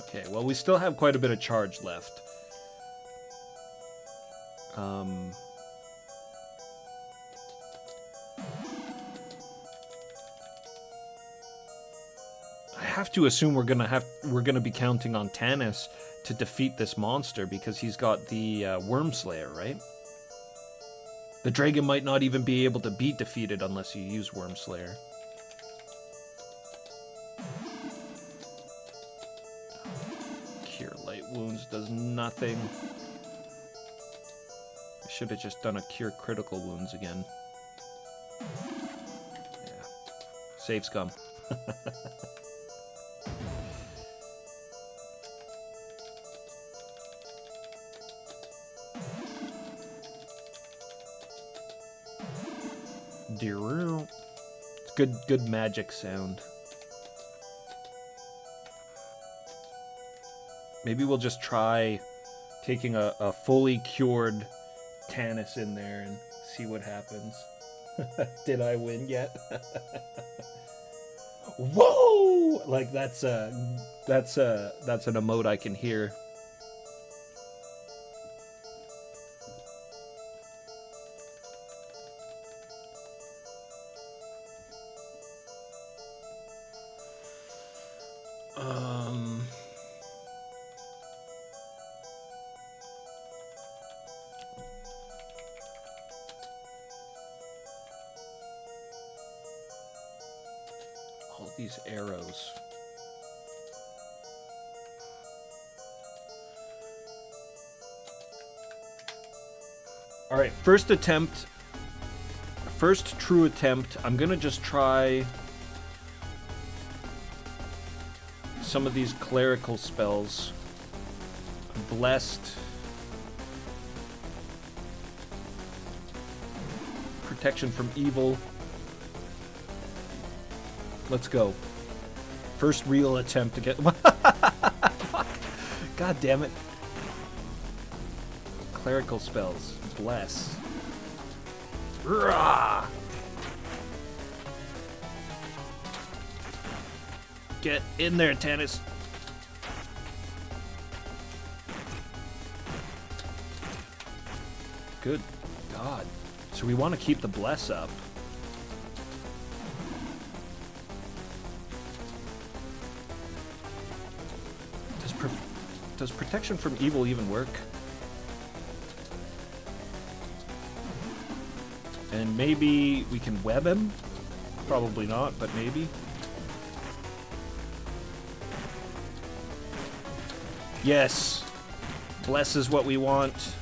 Okay, well, we still have quite a bit of charge left. I have to assume we're gonna be counting on Tannis to defeat this monster because he's got the Worm Slayer, right? The dragon might not even be able to be defeated unless you use Worm Slayer. Cure light wounds does nothing. I should have just done a cure critical wounds again. Yeah. Save scum. It's good magic sound. Maybe we'll just try taking a fully cured Tannis in there and see what happens. Did I win yet? Whoa! Like that's an emote I can hear. All these arrows. All right, first true attempt. I'm gonna just try some of these clerical spells. Blessed. Protection from evil. Let's go. First real attempt to get... Fuck. God damn it. Clerical spells. Bless. Rah! Get in there, Tannis. Good God. So we want to keep the bless up. Does protection from evil even work? And maybe we can web him? Probably not, but maybe. Yes! Bless is what we want.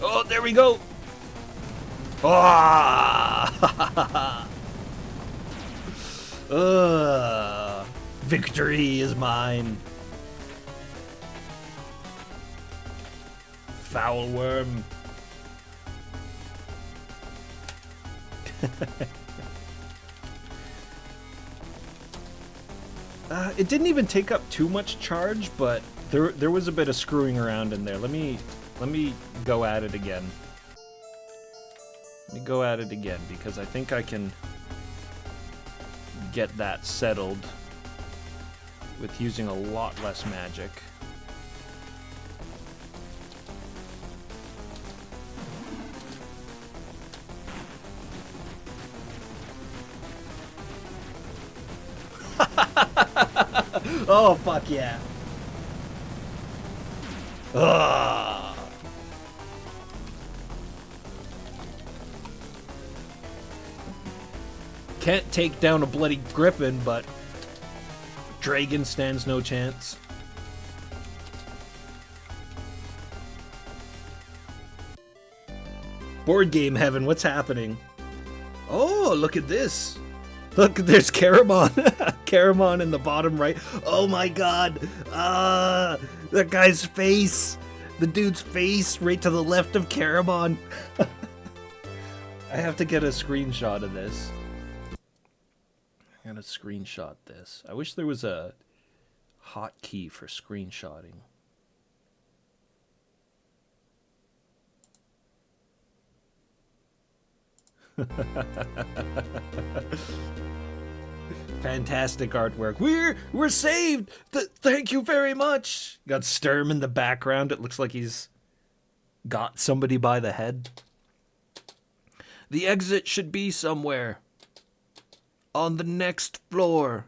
Oh, there we go. Ah! Victory is mine. Foul worm. It didn't even take up too much charge, but there was a bit of screwing around in there. Let me go at it again. Let me go at it again, because I think I can get that settled with using a lot less magic. Oh, fuck yeah. Ugh. Can't take down a bloody griffin, but dragon stands no chance. Board game heaven, what's happening? Oh, look at this. Look, there's Caramon. Caramon in the bottom right. Oh my god. That guy's face. The dude's face right to the left of Caramon. I have to get a screenshot of this. I gotta screenshot this. I wish there was a hotkey for screenshotting. Fantastic artwork. We're saved. Thank you very much. Got Sturm in the background. It looks like he's got somebody by the head. The exit should be somewhere on the next floor.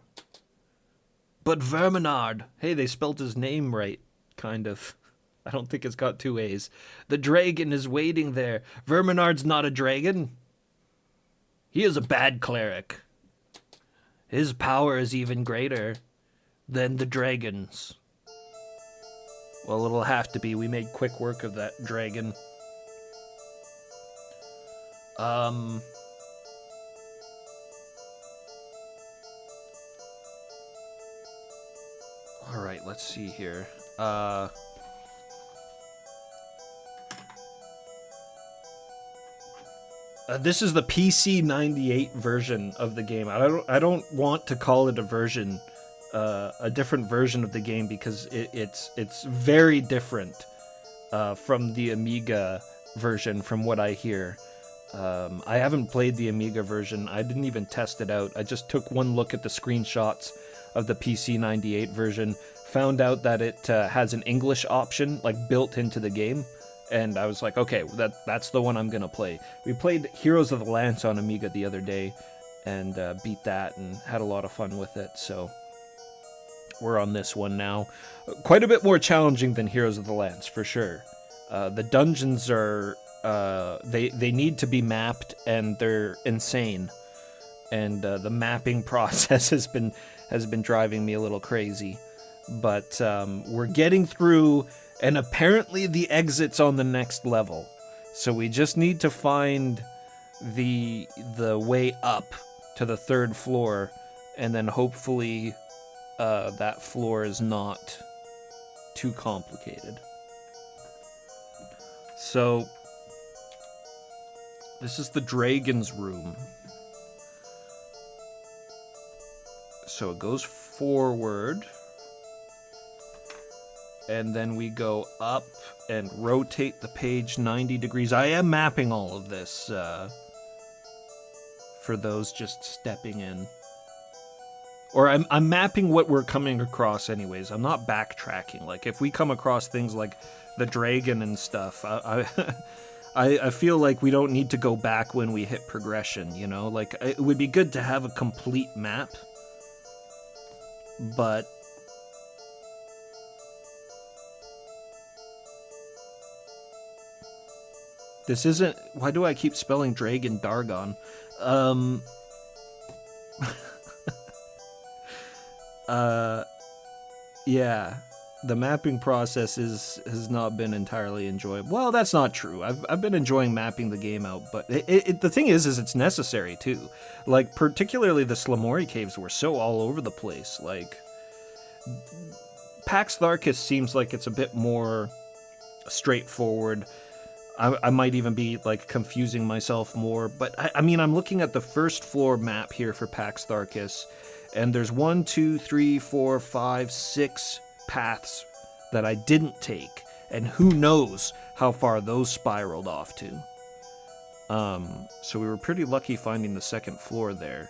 But Verminard. Hey, they spelled his name right, kind of. I don't think it's got two A's. The dragon is waiting there. Verminard's not a dragon. He is a bad cleric. His power is even greater than the dragon's. Well, it'll have to be. We made quick work of that dragon. Alright, let's see here. This is the PC-98 version of the game. I don't want to call it a version, a different version of the game, because it's very different from the Amiga version, from what I hear. I haven't played the Amiga version. I didn't even test it out. I just took one look at the screenshots of the PC-98 version, found out that it has an English option like built into the game. And I was like, okay, that's the one I'm going to play. We played Heroes of the Lance on Amiga the other day and beat that and had a lot of fun with it. So we're on this one now. Quite a bit more challenging than Heroes of the Lance, for sure. The dungeons are... they need to be mapped, and they're insane. And the mapping process has been driving me a little crazy. But we're getting through... And apparently the exit's on the next level. So we just need to find the way up to the third floor, and then hopefully that floor is not too complicated. So this is the dragon's room. So it goes forward. And then we go up and rotate the page 90 degrees. I am mapping all of this for those just stepping in. Or I'm mapping what we're coming across anyways. I'm not backtracking. Like, if we come across things like the dragon and stuff, I feel like we don't need to go back when we hit progression, you know? Like, it would be good to have a complete map. But... this isn't... why do I keep spelling dragon Dargon? Yeah. The mapping process has not been entirely enjoyable. Well, that's not true. I've been enjoying mapping the game out, but the thing is it's necessary too. Like, particularly the Slamori caves were so all over the place. Like, Pax Tharkis seems like it's a bit more straightforward. I might even be like confusing myself more, but I mean, I'm looking at the first floor map here for Pax Tharkis, and there's 1, 2, 3, 4, 5, 6 paths that I didn't take, and who knows how far those spiraled off to. So we were pretty lucky finding the second floor there.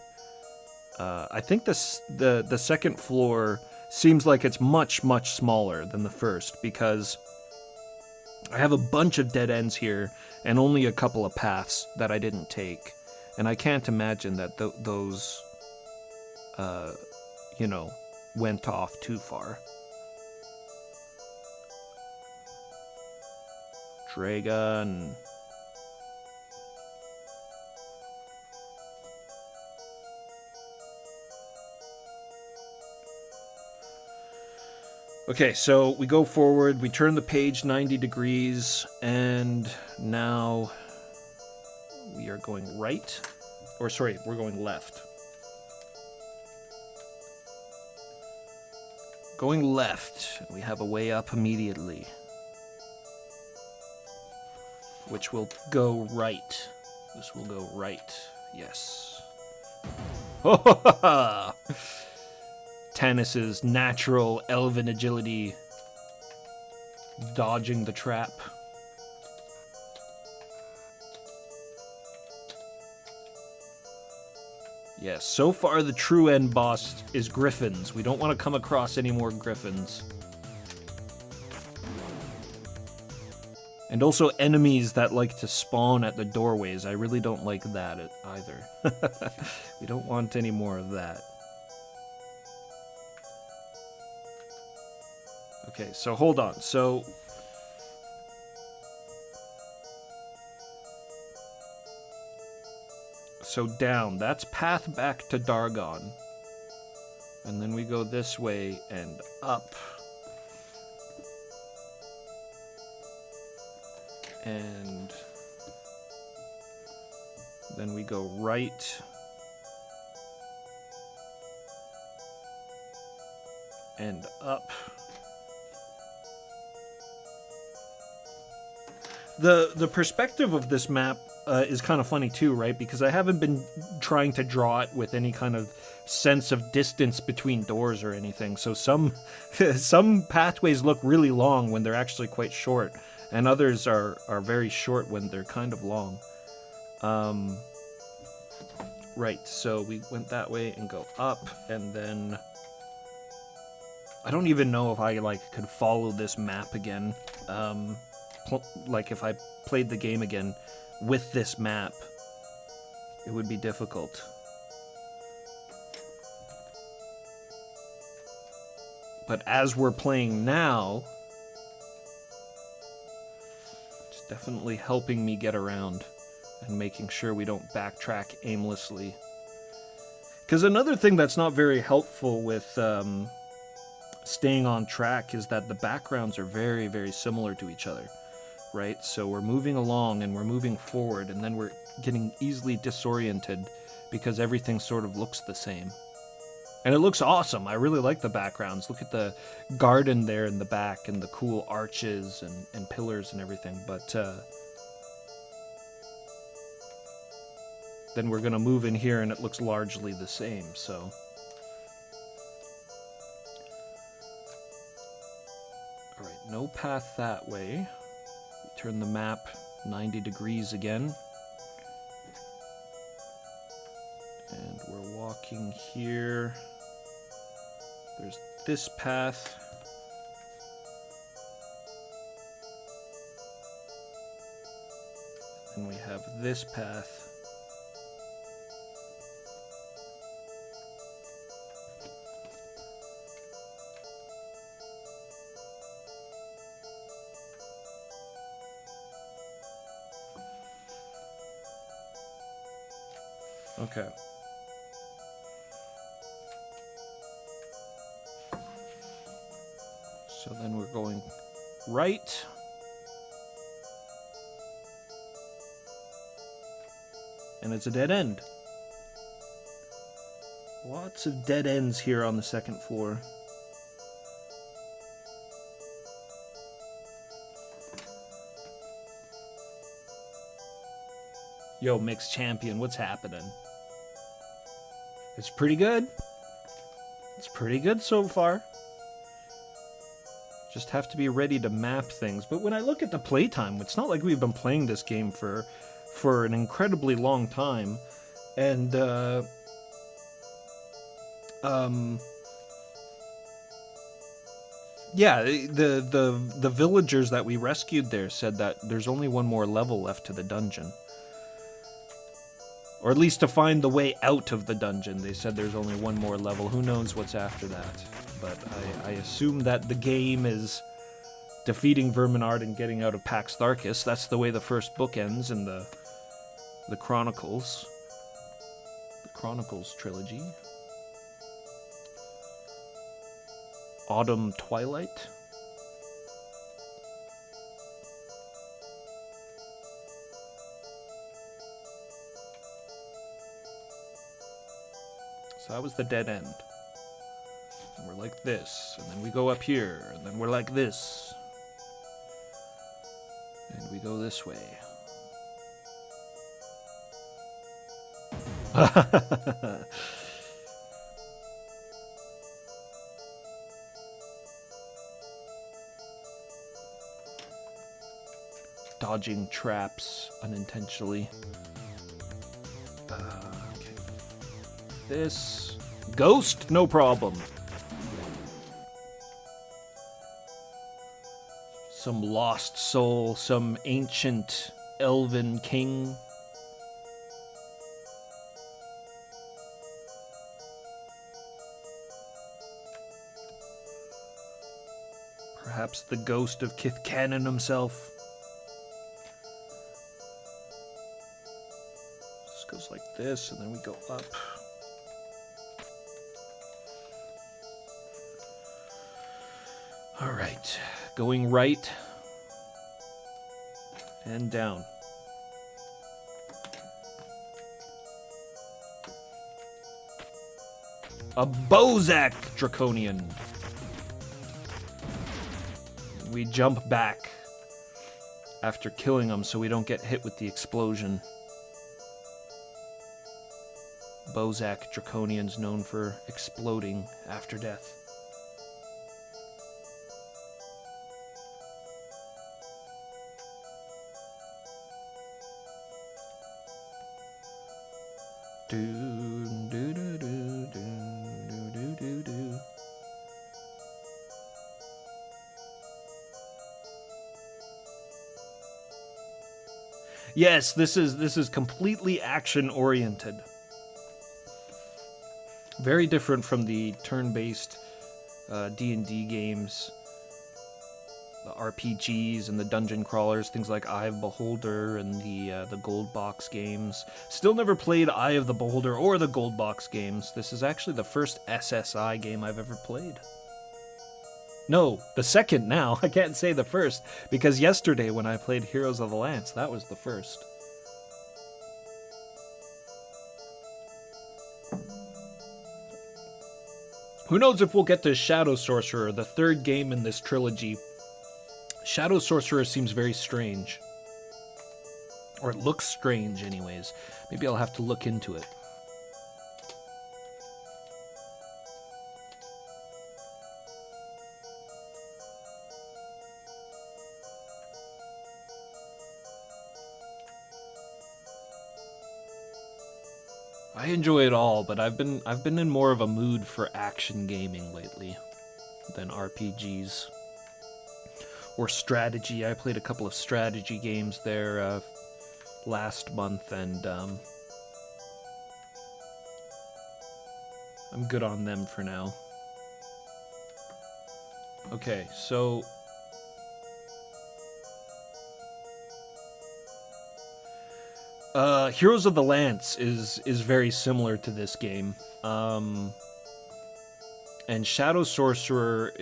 I think the second floor seems like it's much smaller than the first, because I have a bunch of dead ends here and only a couple of paths that I didn't take, and I can't imagine that those you know, went off too far. Dragon. Okay, so we go forward, we turn the page 90 degrees, and now we are going right. Or sorry, we're going left. Going left, we have a way up immediately, which will go right. This will go right, yes. Tanis's natural elven agility dodging the trap. Yes, so far the true end boss is griffins. We don't want to come across any more griffins. And also enemies that like to spawn at the doorways. I really don't like that either. We don't want any more of that. Okay, so hold on. So down, that's path back to Dargon. And then we go this way and up. And then we go right. And up. The perspective of this map is kind of funny too, right? Because I haven't been trying to draw it with any kind of sense of distance between doors or anything. So some pathways look really long when they're actually quite short, and others are very short when they're kind of long. Right, so we went that way and go up, and then I don't even know if I could follow this map again. Like if I played the game again with this map, it would be difficult. But as we're playing now, it's definitely helping me get around and making sure we don't backtrack aimlessly. Because another thing that's not very helpful with staying on track is that the backgrounds are very similar to each other. Right? So we're moving along and we're moving forward, and then we're getting easily disoriented because everything sort of looks the same. And it looks awesome. I really like the backgrounds. Look at the garden there in the back and the cool arches and pillars and everything. But then we're going to move in here and it looks largely the same. So all right, no path that way. Turn the map 90 degrees again. And we're walking here. There's this path. And we have this path. Okay. So then we're going right. And it's a dead end. Lots of dead ends here on the second floor. Yo, Mixed Champion, what's happening? It's pretty good. It's pretty good so far. Just have to be ready to map things. But when I look at the playtime, it's not like we've been playing this game for an incredibly long time. And, yeah, the villagers that we rescued there said that there's only one more level left to the dungeon. Or at least to find the way out of the dungeon. They said there's only one more level. Who knows what's after that? But I assume that the game is defeating Verminard and getting out of Pax Tharkus. That's the way the first book ends in the Chronicles. The Chronicles trilogy. Autumn Twilight. So that was the dead end. And we're like this, and then we go up here, and then we're like this. And we go this way. Dodging traps unintentionally. Okay. This ghost, no problem. Some lost soul, some ancient elven king. Perhaps the ghost of Kithcanon himself. This goes like this, and then we go up. All right, going right and down. A Bozak Draconian. We jump back after killing him so we don't get hit with the explosion. Bozak Draconian's known for exploding after death. Yes, this is completely action-oriented. Very different from the turn-based D&D games, the RPGs and the dungeon crawlers, things like Eye of Beholder and the Gold Box games. Still never played Eye of the Beholder or the Gold Box games. This is actually the first SSI game I've ever played. No, the second now. I can't say the first, because yesterday when I played Heroes of the Lance, that was the first. Who knows if we'll get to Shadow Sorcerer, the third game in this trilogy. Shadow Sorcerer seems very strange. Or it looks strange anyways. Maybe I'll have to look into it. I enjoy it all, but I've been in more of a mood for action gaming lately than RPGs or strategy. I played a couple of strategy games there last month, and I'm good on them for now. Okay, so Heroes of the Lance is very similar to this game. And Shadow Sorcerer,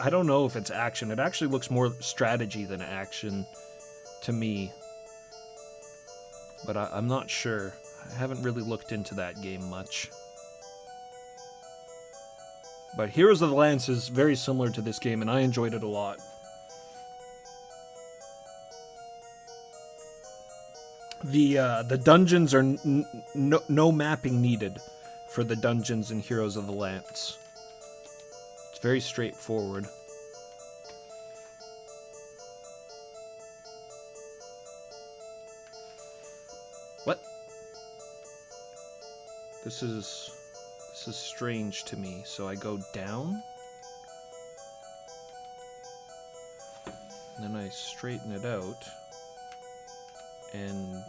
I don't know if it's action. It actually looks more strategy than action to me. But I'm not sure. I haven't really looked into that game much. But Heroes of the Lance is very similar to this game, and I enjoyed it a lot. The dungeons are no mapping needed for the dungeons in Heroes of the Lance. It's very straightforward. What? This is strange to me. So I go down, and then I straighten it out. And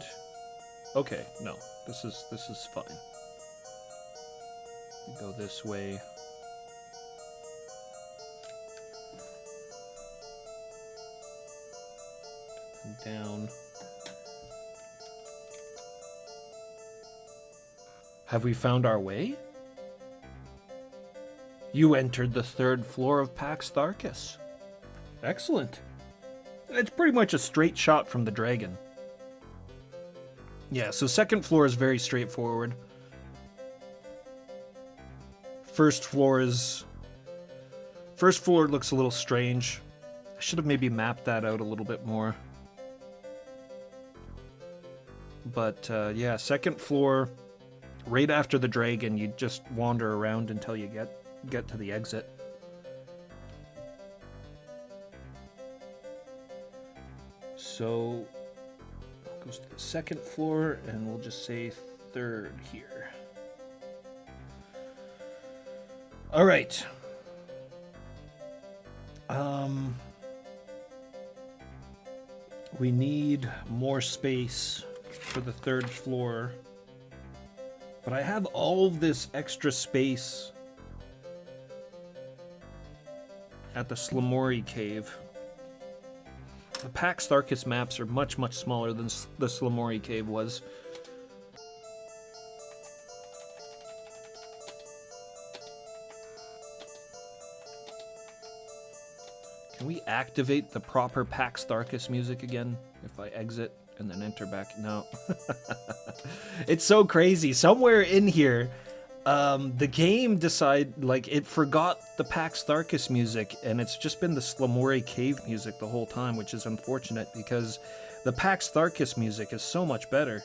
okay, no, this is fine. You go this way. And down. Have we found our way? You entered the 3rd floor of Pax Tharkis. Excellent. It's pretty much a straight shot from the dragon. Yeah, so 2nd floor is very straightforward. 1st floor looks a little strange. I should have maybe mapped that out a little bit more. But yeah, 2nd floor, right after the dragon, you just wander around until you get to the exit. So goes to the 2nd floor, and we'll just say 3rd here. All right. We need more space for the 3rd floor, but I have all of this extra space at the Slamori Cave. The Pax Tharkis maps are much, much smaller than the Slamori Cave was. Can we activate the proper Pax Tharkis music again if I exit and then enter back? No. It's so crazy. Somewhere in here, the game it forgot the Pax Tharkis music, and it's just been the Slamori Cave music the whole time, which is unfortunate because the Pax Tharkis music is so much better.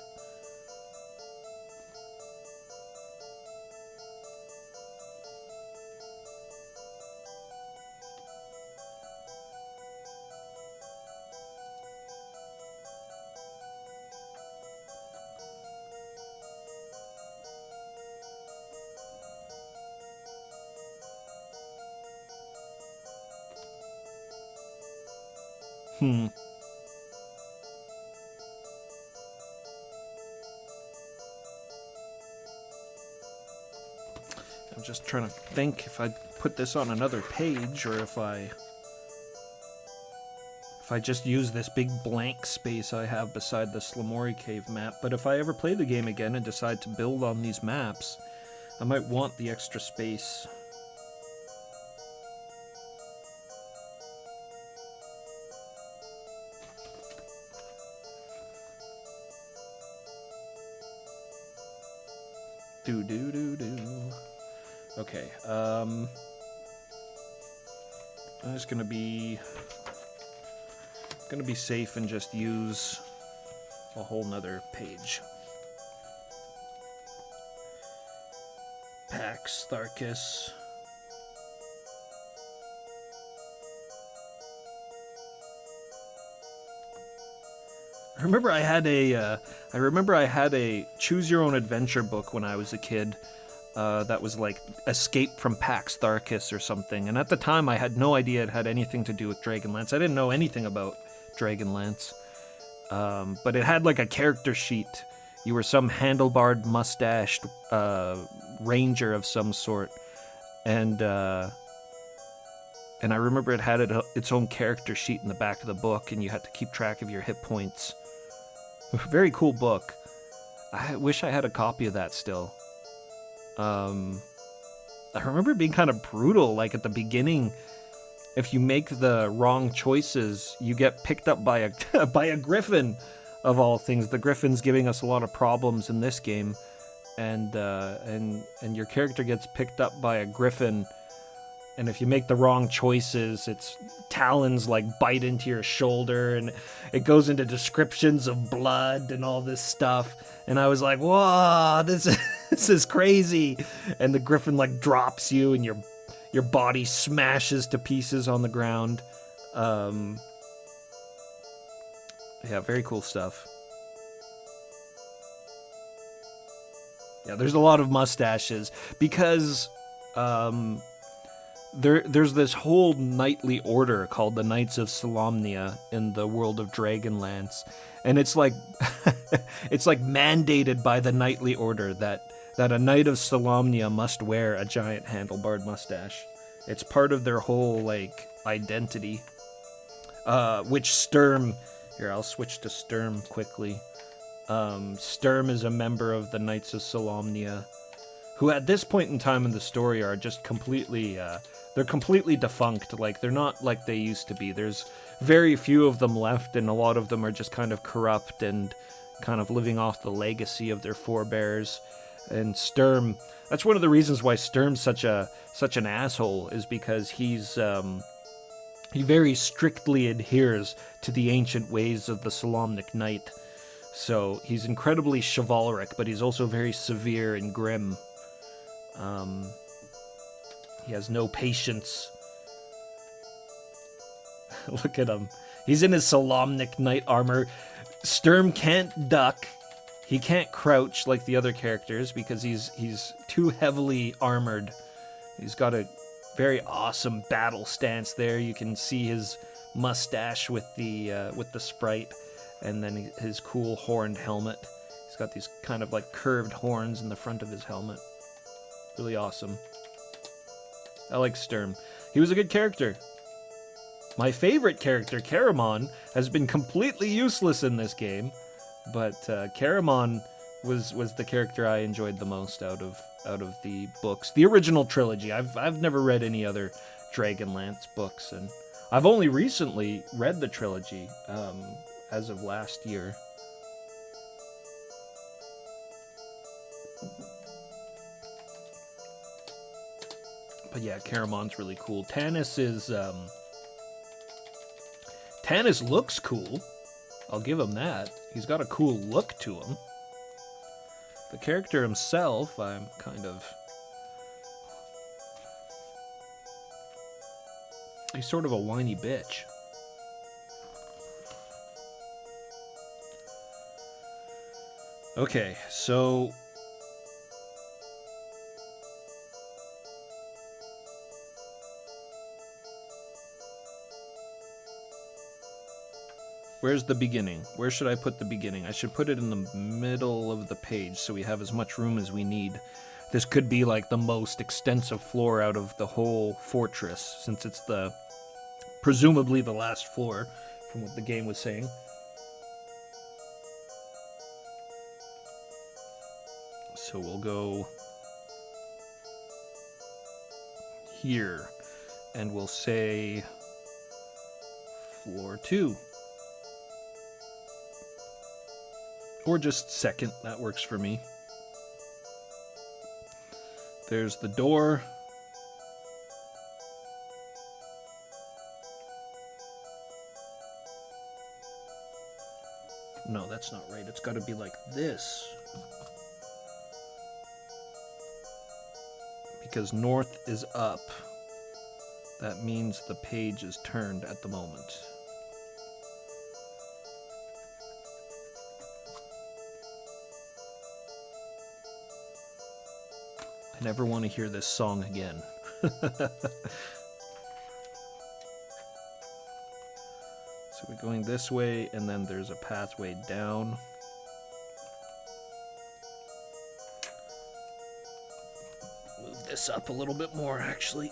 I'm just trying to think if I put this on another page or if I just use this big blank space I have beside the Slamori Cave map. But if I ever play the game again and decide to build on these maps, I might want the extra space. Okay, I'm just gonna be safe and just use a whole nother page. Pax Tharkis. I remember I had a choose your own adventure book when I was a kid. That was like Escape from Pax Tharkis or something. And at the time, I had no idea it had anything to do with Dragonlance. I didn't know anything about Dragonlance. But it had like a character sheet. You were some handlebarred, mustached ranger of some sort. And I remember it had its own character sheet in the back of the book, and you had to keep track of your hit points. Very cool book. I wish I had a copy of that still. I remember it being kind of brutal, like at the beginning, if you make the wrong choices, you get picked up by a by a griffin, of all things. The griffin's giving us a lot of problems in this game, and your character gets picked up by a griffin, and if you make the wrong choices, its talons like bite into your shoulder, and it goes into descriptions of blood and all this stuff. And I was like, whoa, this is crazy. And the griffin like drops you, and your body smashes to pieces on the ground. Yeah, very cool stuff. Yeah, there's a lot of mustaches because there's this whole knightly order called the Knights of Solamnia in the world of Dragonlance, and it's like it's like mandated by the knightly order that a knight of Solamnia must wear a giant handlebarred mustache. It's part of their whole like identity. Which Sturm, here I'll switch to Sturm quickly. Sturm is a member of the Knights of Solamnia, who at this point in time in the story are just completely, they're completely defunct. Like, they're not like they used to be. There's very few of them left, and a lot of them are just kind of corrupt and kind of living off the legacy of their forebears. And Sturm, that's one of the reasons why Sturm's such an asshole, is because he very strictly adheres to the ancient ways of the Solamnic Knight. So he's incredibly chivalric, but he's also very severe and grim. He has no patience. Look at him. He's in his Solamnic Knight armor. Sturm can't duck. He can't crouch like the other characters because he's too heavily armored. He's got a very awesome battle stance there. You can see his mustache with the sprite, and then his cool horned helmet. He's got these kind of like curved horns in the front of his helmet. Really awesome. I like Sturm. He was a good character. My favorite character, Caramon, has been completely useless in this game, but Caramon was the character I enjoyed the most out of the books. The original trilogy. I've never read any other Dragonlance books, and I've only recently read the trilogy as of last year. But yeah, Caramon's really cool. Tanis looks cool. I'll give him that. He's got a cool look to him. The character himself, I'm kind of... He's sort of a whiny bitch. Okay, so... Where's the beginning? Where should I put the beginning? I should put it in the middle of the page so we have as much room as we need. This could be like the most extensive floor out of the whole fortress, since it's presumably the last floor, from what the game was saying. So we'll go here, and we'll say floor 2. Or just second, that works for me. There's the door. No, that's not right. It's got to be like this. Because north is up. That means the page is turned at the moment. I never want to hear this song again. So we're going this way, and then there's a pathway down. Move this up a little bit more, actually.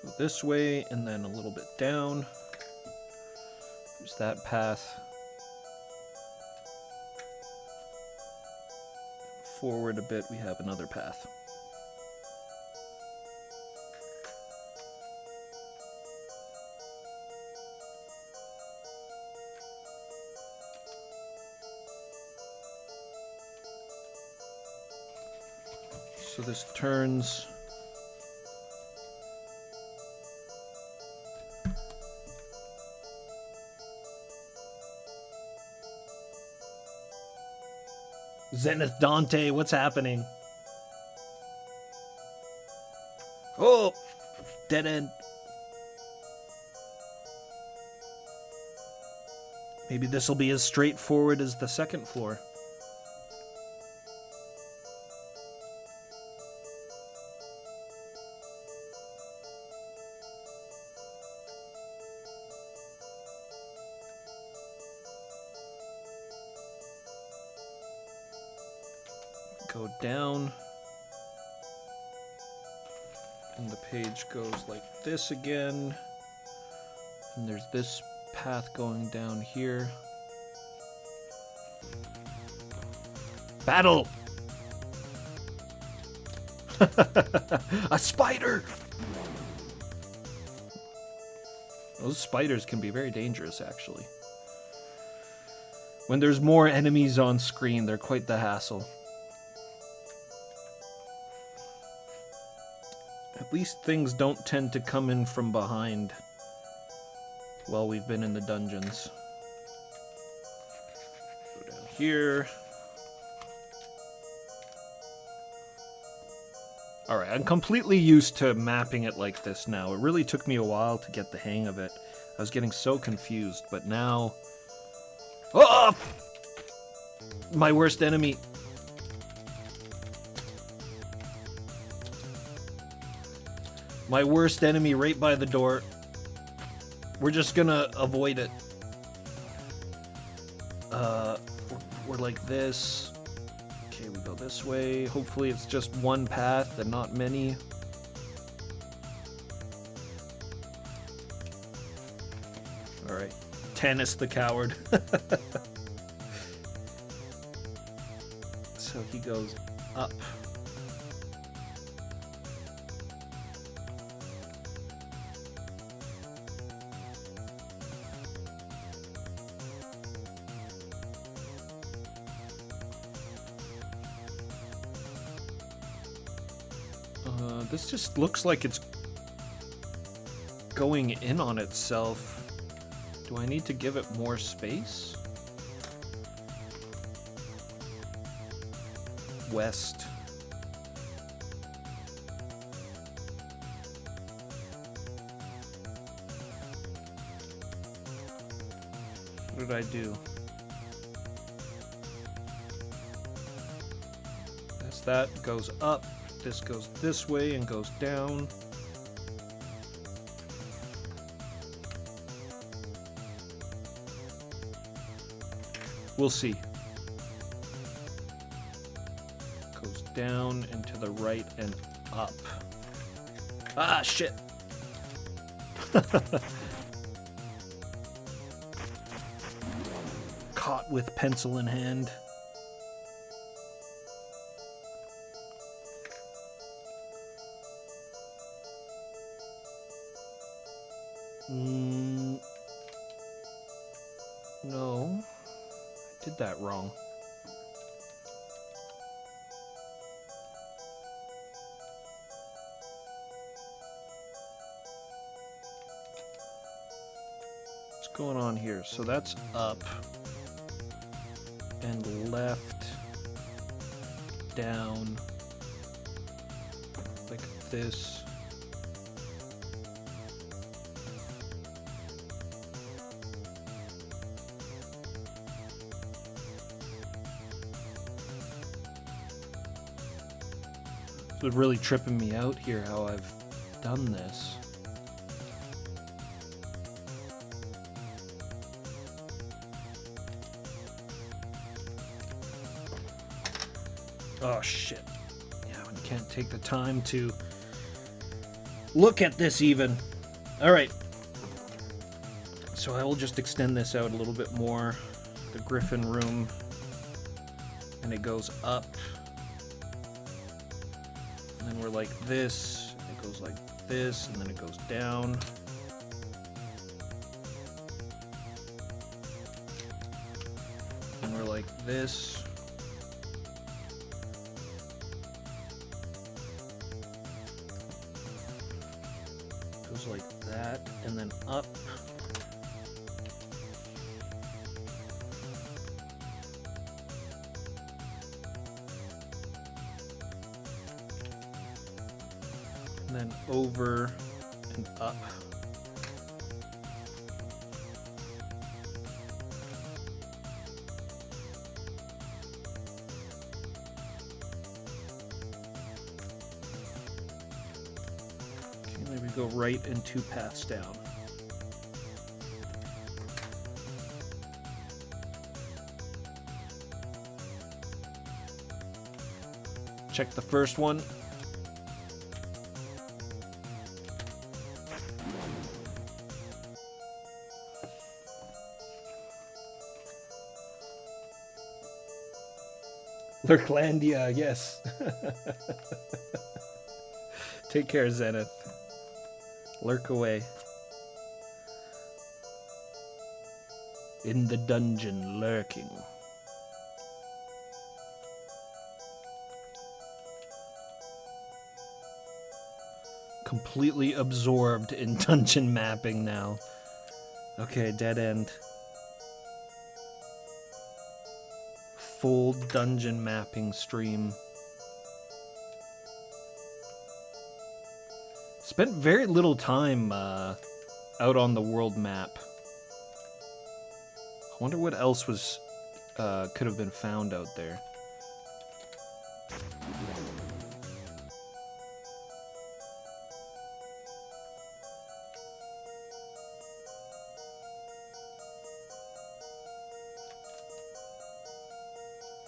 Go this way, and then a little bit down. There's that path. Forward a bit, we have another path. So this turns. Zenith Dante, what's happening? Oh! Dead end. Maybe this will be as straightforward as the second floor. Go down. And the page goes like this again. And there's this path going down here. Battle! A spider! Those spiders can be very dangerous, actually. When there's more enemies on screen, they're quite the hassle. At least things don't tend to come in from behind while we've been in the dungeons. Go down here. Alright, I'm completely used to mapping it like this now. It really took me a while to get the hang of it. I was getting so confused, but now... Oh! My worst enemy. My worst enemy right by the door. We're just gonna avoid it. We're like this. Okay, we go this way. Hopefully it's just one path and not many. Alright. Tannis the coward. So he goes up. This just looks like it's going in on itself. Do I need to give it more space? West. What did I do? As that goes up. This goes this way and goes down. We'll see. Goes down and to the right and up. Ah, shit. Caught with pencil in hand. No, I did that wrong. What's going on here? So that's up and left, down, like this. It's really tripping me out here how I've done this. Oh shit. Yeah, when you can't take the time to look at this even. Alright. So I will just extend this out a little bit more. The Griffin room. And it goes up. And then we're like this, it goes like this, and then it goes down. And we're like this. goes like that, and then up. And then over and up. Go right and 2 paths down. Check the first one. Lurklandia, yes. Take care, Zenith. Lurk away. In the dungeon, lurking. Completely absorbed in dungeon mapping now. Okay, dead end. Full dungeon mapping stream. Spent very little time out on the world map. I wonder what else was could have been found out there.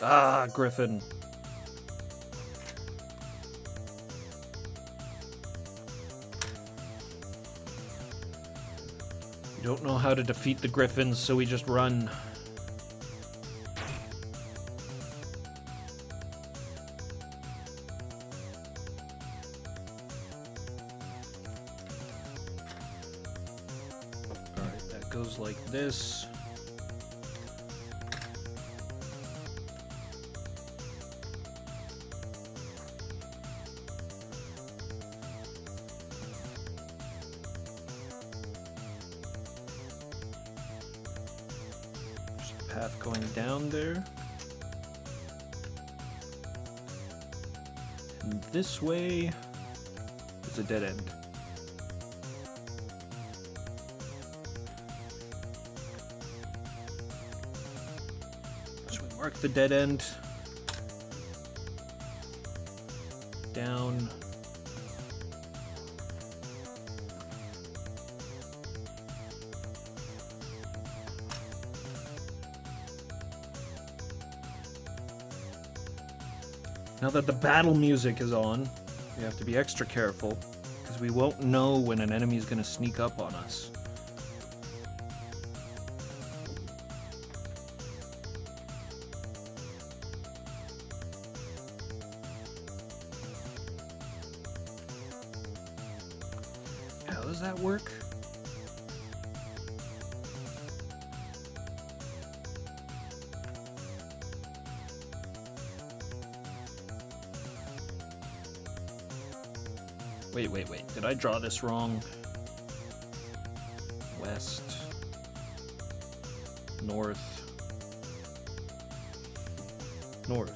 Ah, Griffin. We don't know how to defeat the Griffins, so we just run. Alright, that goes like this. Path going down there. And this way is a dead end. So we mark the dead end. Down. Now that the battle music is on, we have to be extra careful, because we won't know when an enemy is going to sneak up on us. How does that work? Wait. Did I draw this wrong? West. North. North.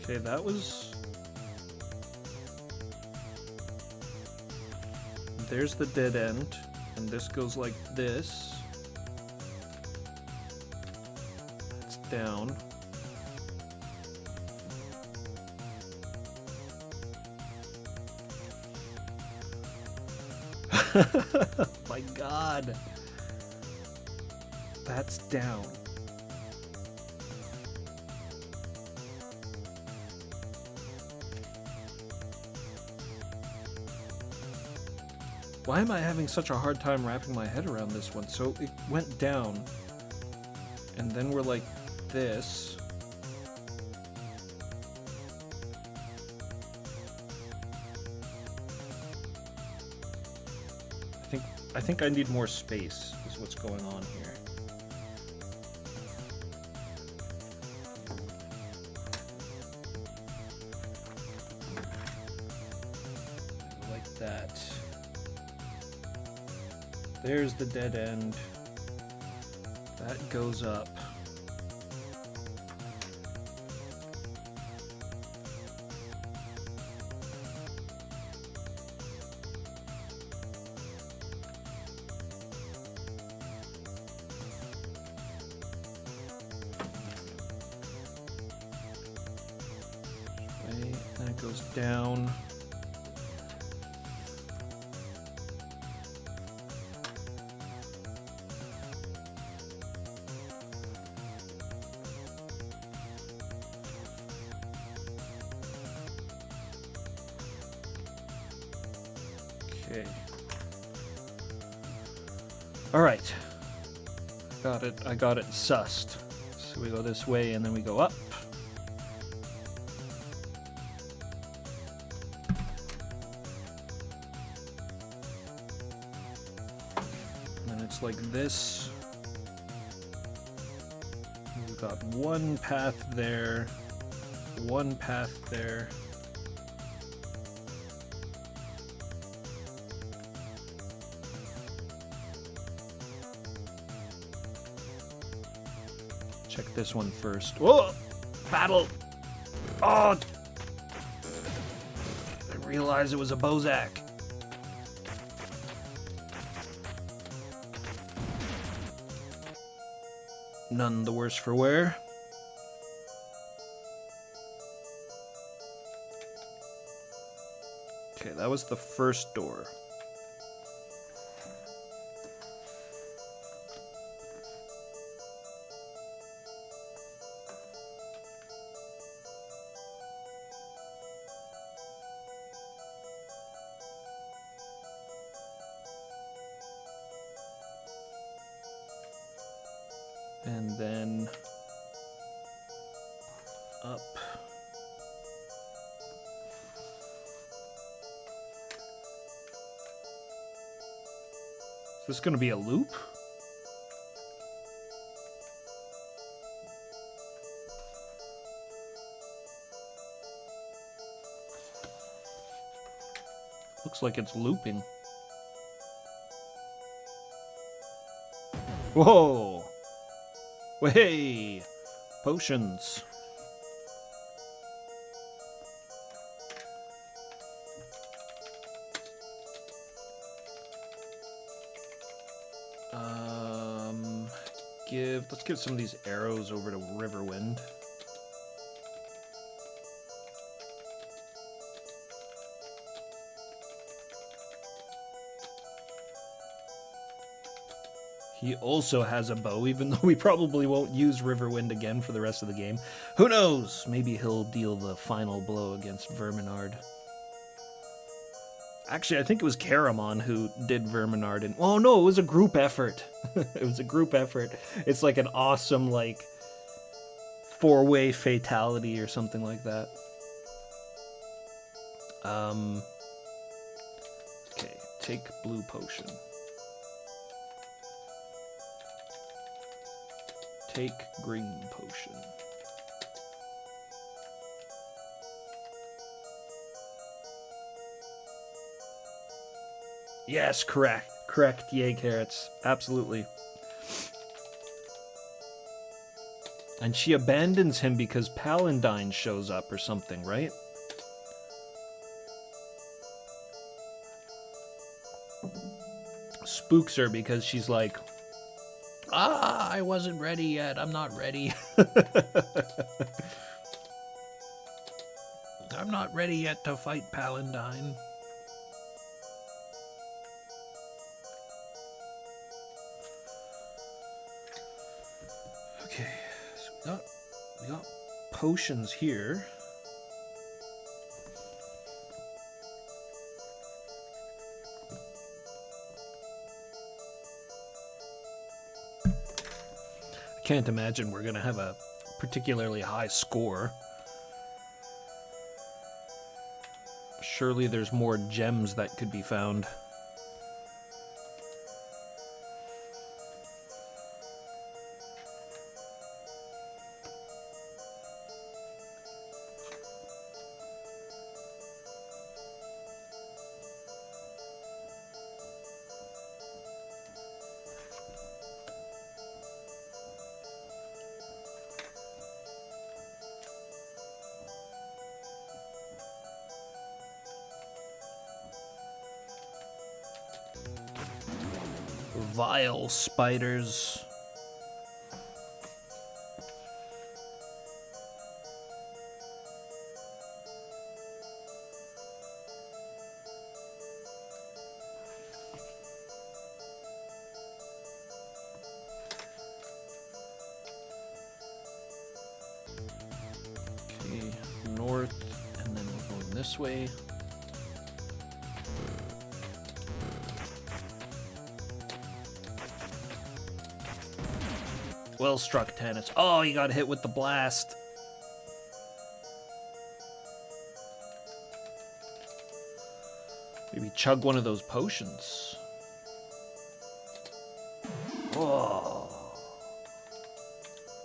Okay, that was... There's the dead end, and this goes like this. It's down. My God. That's down. Why am I having such a hard time wrapping my head around this one? So it went down, and then we're like this. I think I need more space, is what's going on here. Like that. There's the dead end. That goes up. Then it goes down. Okay. All right. Got it. I got it sussed. So we go this way and then we go up. And then it's like this. We've got one path there, one path there. Check this one first. Whoa! Battle! Oh! I realized it was a Bozak. None the worse for wear. Okay, that was the first door. And then up. Is this going to be a loop? Looks like it's looping. Whoa! Hey! Potions. Let's give some of these arrows over to Riverwind. He also has a bow, even though we probably won't use Riverwind again for the rest of the game. Who knows? Maybe he'll deal the final blow against Verminard. Actually, I think it was Caramon who did Verminard. And oh no, it was a group effort. It was a group effort. It's like an awesome, like, four-way fatality or something like that. Okay, take blue potion. Take green potion. Yes, correct. Correct, yay carrots. Absolutely. And she abandons him because Palandine shows up or something, right? Spooks her because she's like, ah, I wasn't ready yet. I'm not ready. I'm not ready yet to fight Palandine. Okay, so we got potions here. Can't imagine we're gonna have a particularly high score. Surely there's more gems that could be found. Vile spiders. Okay, north, and then we're going this way. Well struck, Tannis. Oh, you got hit with the blast. Maybe chug one of those potions. Oh,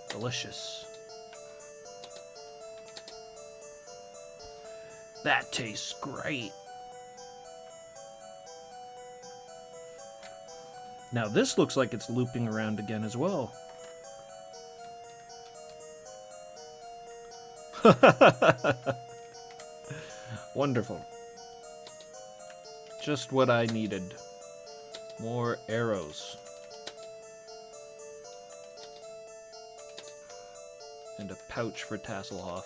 delicious. That tastes great. Now this looks like it's looping around again as well. Wonderful. Just what I needed. More arrows. And a pouch for Tasselhoff.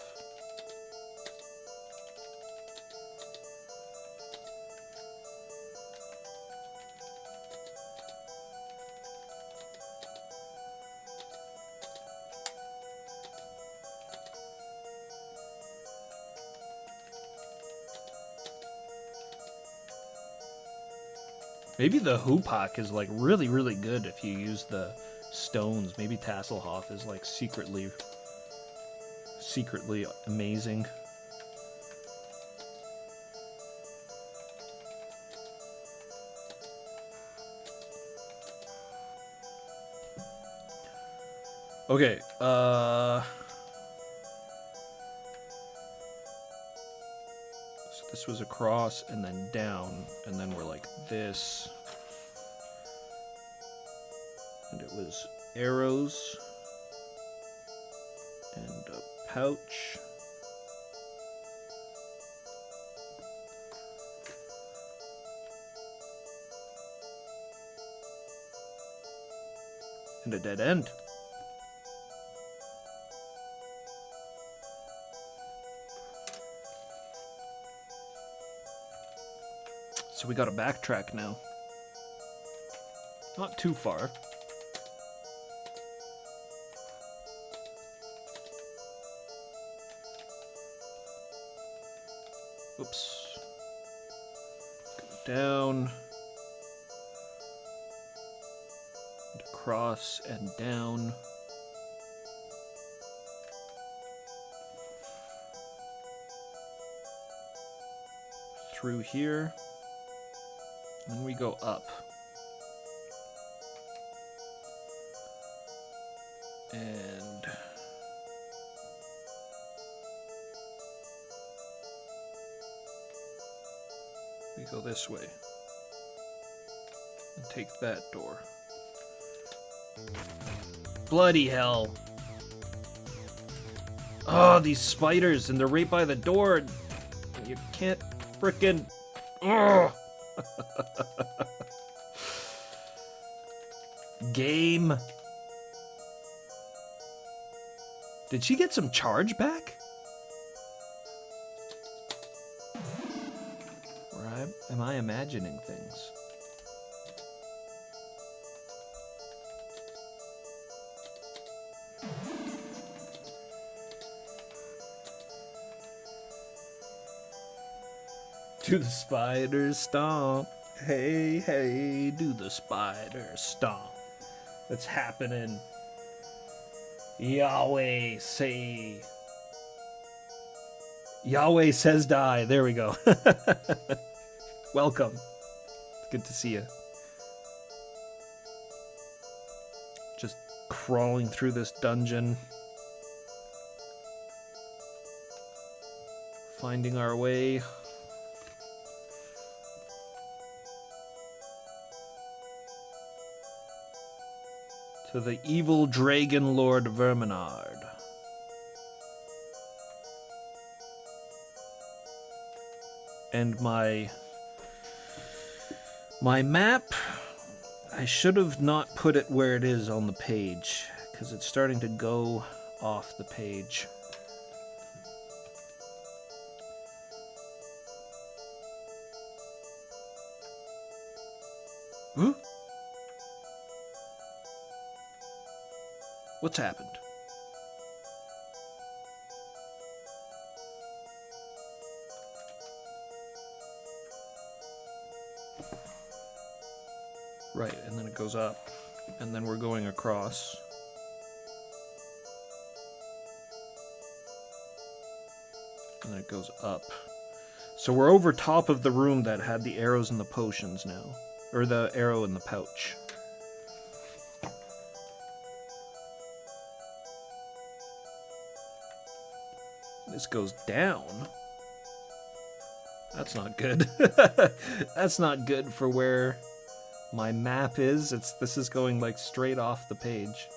Maybe the Hoopak is like really, really good if you use the stones. Maybe Tasselhoff is like secretly amazing. Okay, so this was across and then down, and then we're like this. And it was arrows and a pouch. And a dead end. So we gotta backtrack now. Not too far. Oops. Go down. And across and down. Through here. And we go up. And we go this way. And take that door. Bloody hell. Oh, these spiders, and they're right by the door. You can't frickin'... Ugh. Game. Did she get some charge back? Or am I imagining things? Do the spider stomp. Hey, hey, do the spider stomp. That's happening. Yahweh say. Yahweh says die. There we go. Welcome. It's good to see you. Just crawling through this dungeon. Finding our way. To the evil dragon Lord Verminard. And my map, I should have not put it where it is on the page, because it's starting to go off the page. Huh? What's happened? Right, and then it goes up, and then we're going across. And then it goes up. So we're over top of the room that had the arrows and the potions now. Or the arrow in the pouch. This goes down. That's not good. That's not good for where my map is. This is going like straight off the page.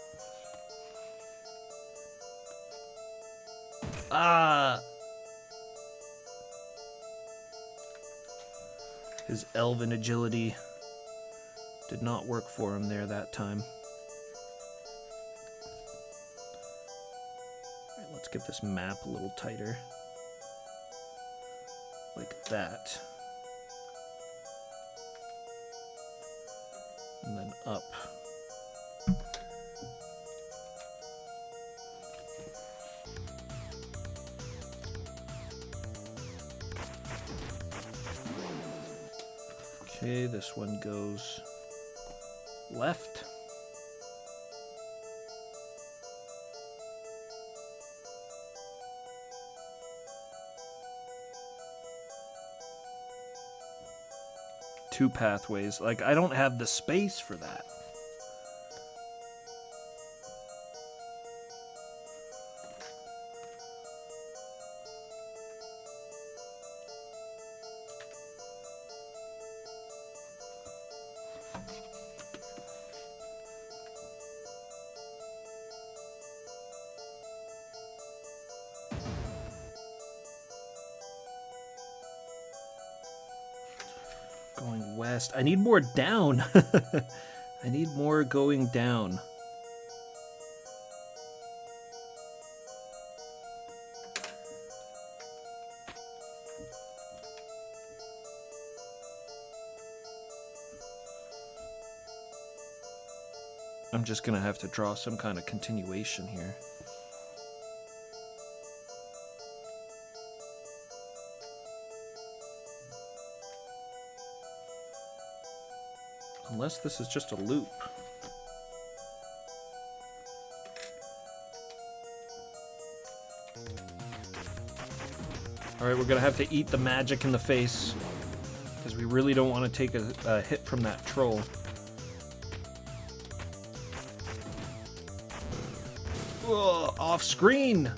Ah! His elven agility did not work for him there that time. Alright, let's get this map a little tighter. Like that. And then up. Okay, this one goes left. Two pathways. Like, I don't have the space for that. Going west. I need more down. I need more going down. I'm just gonna have to draw some kind of continuation here. Unless this is just a loop. Alright, we're gonna have to eat the magic in the face, because we really don't want to take a hit from that troll. Ugh, off screen!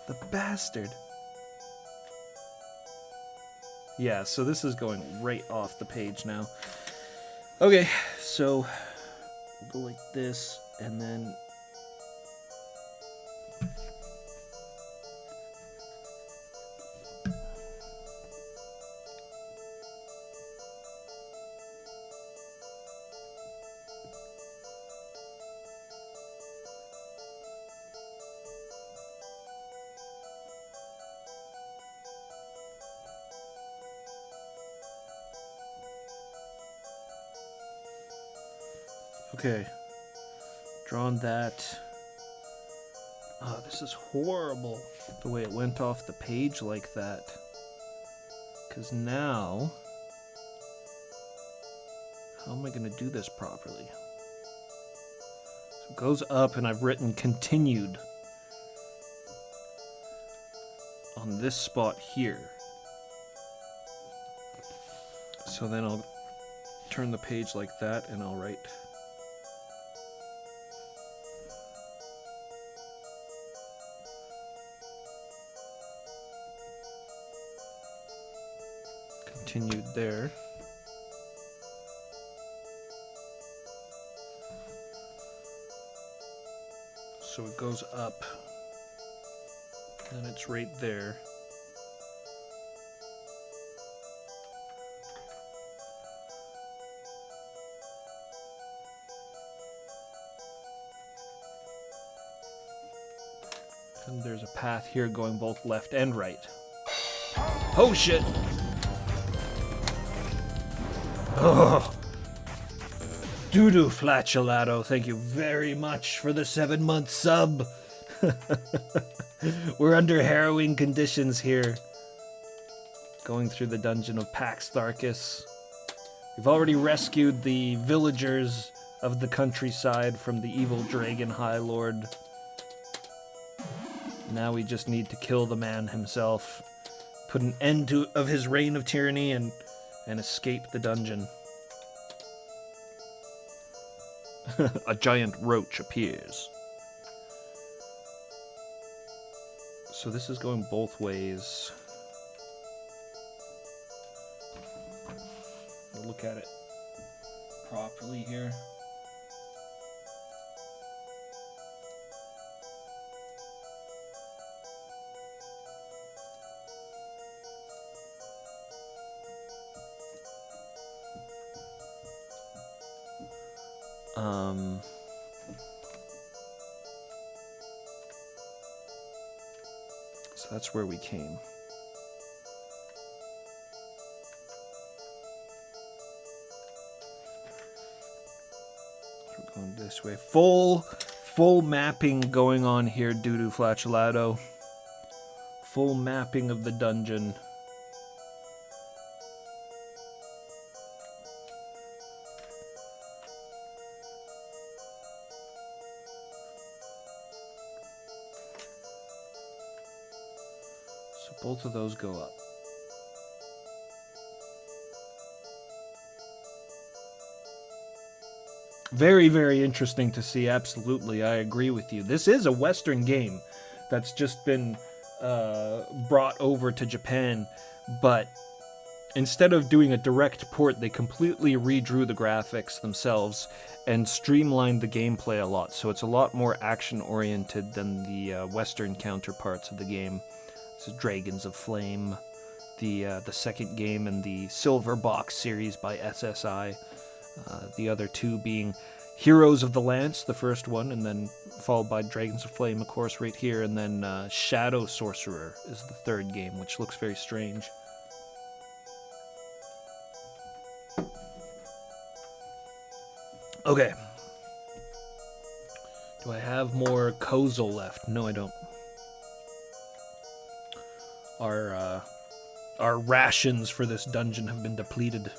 The bastard. Yeah, so this is going right off the page now. Okay, so we'll go like this, and then okay, drawn that. Oh, this is horrible, the way it went off the page like that. Because now How am I going to do this properly? So it goes up, and I've written continued on this spot here. So then I'll turn the page like that, and I'll write continued there. So it goes up, and it's right there. And there's a path here going both left and right. Oh shit! Oh! Doodoo Flatulato, thank you very much for the 7-month sub. We're under harrowing conditions here. Going through the dungeon of Pax Tharkis. We've already rescued the villagers of the countryside from the evil dragon High Lord. Now we just need to kill the man himself, put an end of his reign of tyranny, and escape the dungeon. A giant roach appears. So this is going both ways. We'll look at it properly here. So that's where we came. We're going this way. Full mapping going on here, Doodoo Flatulato. Full mapping of the dungeon. Both of those go up. Very, very interesting to see. Absolutely, I agree with you. This is a Western game that's just been brought over to Japan, but instead of doing a direct port, they completely redrew the graphics themselves and streamlined the gameplay a lot. So it's a lot more action-oriented than the Western counterparts of the game. This is Dragons of Flame, the second game in the Silver Box series by SSI. The other two being Heroes of the Lance, the first one, and then followed by Dragons of Flame, of course, right here, and then Shadow Sorcerer is the third game, which looks very strange. Okay. Do I have more Kozel left? No, I don't. Our rations for this dungeon have been depleted.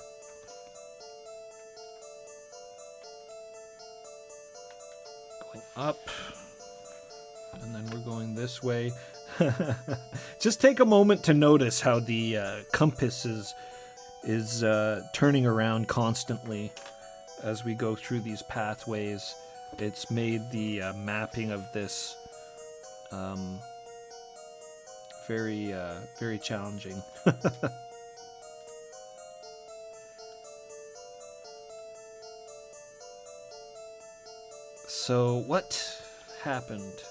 Going up, and then we're going this way. Just take a moment to notice how the compass is turning around constantly as we go through these pathways. It's made the mapping of this very challenging. So what happened?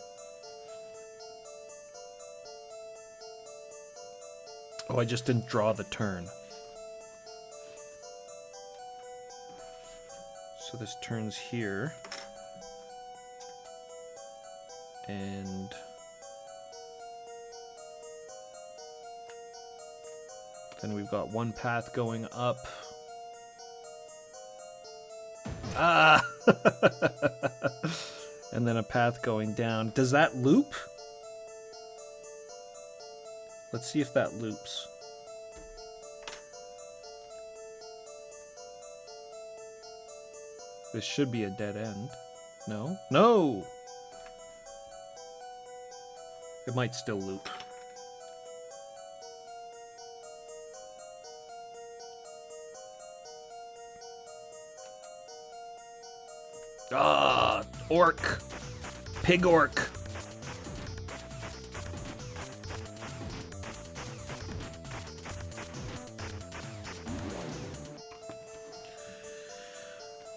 Oh, I just didn't draw the turn. So this turns here. And then we've got one path going up. Ah! And then a path going down. Does that loop? Let's see if that loops. This should be a dead end. No? No! It might still loop. Ah, orc. Pig orc.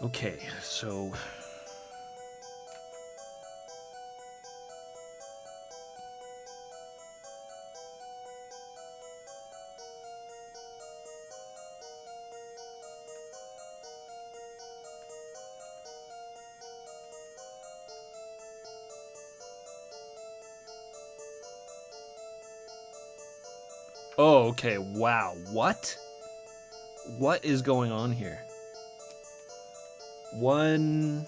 Okay, so... Oh, okay, wow. What? What is going on here? 1,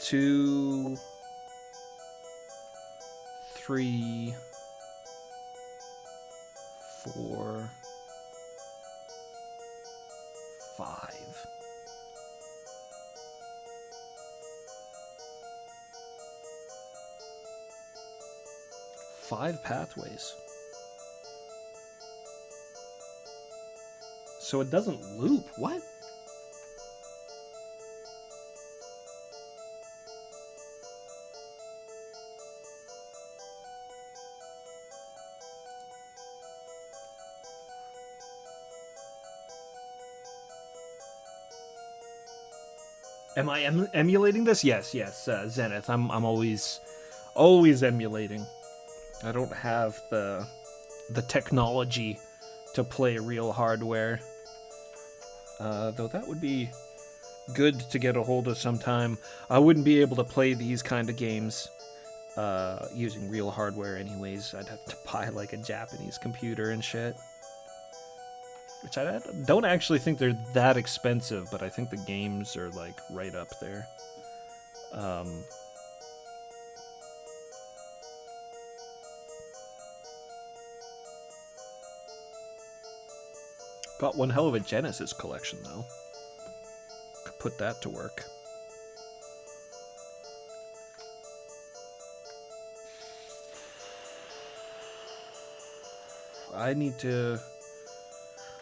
2, 3, 4, 5. 5 pathways. So it doesn't loop. What? Am I emulating this? Yes, Zenith. I'm always emulating. I don't have the technology to play real hardware. Though that would be good to get a hold of sometime. I wouldn't be able to play these kind of games using real hardware anyways. I'd have to buy like a Japanese computer and shit. Which I don't actually think they're that expensive, but I think the games are like right up there. Got one hell of a Genesis collection, though. Could put that to work. I need to...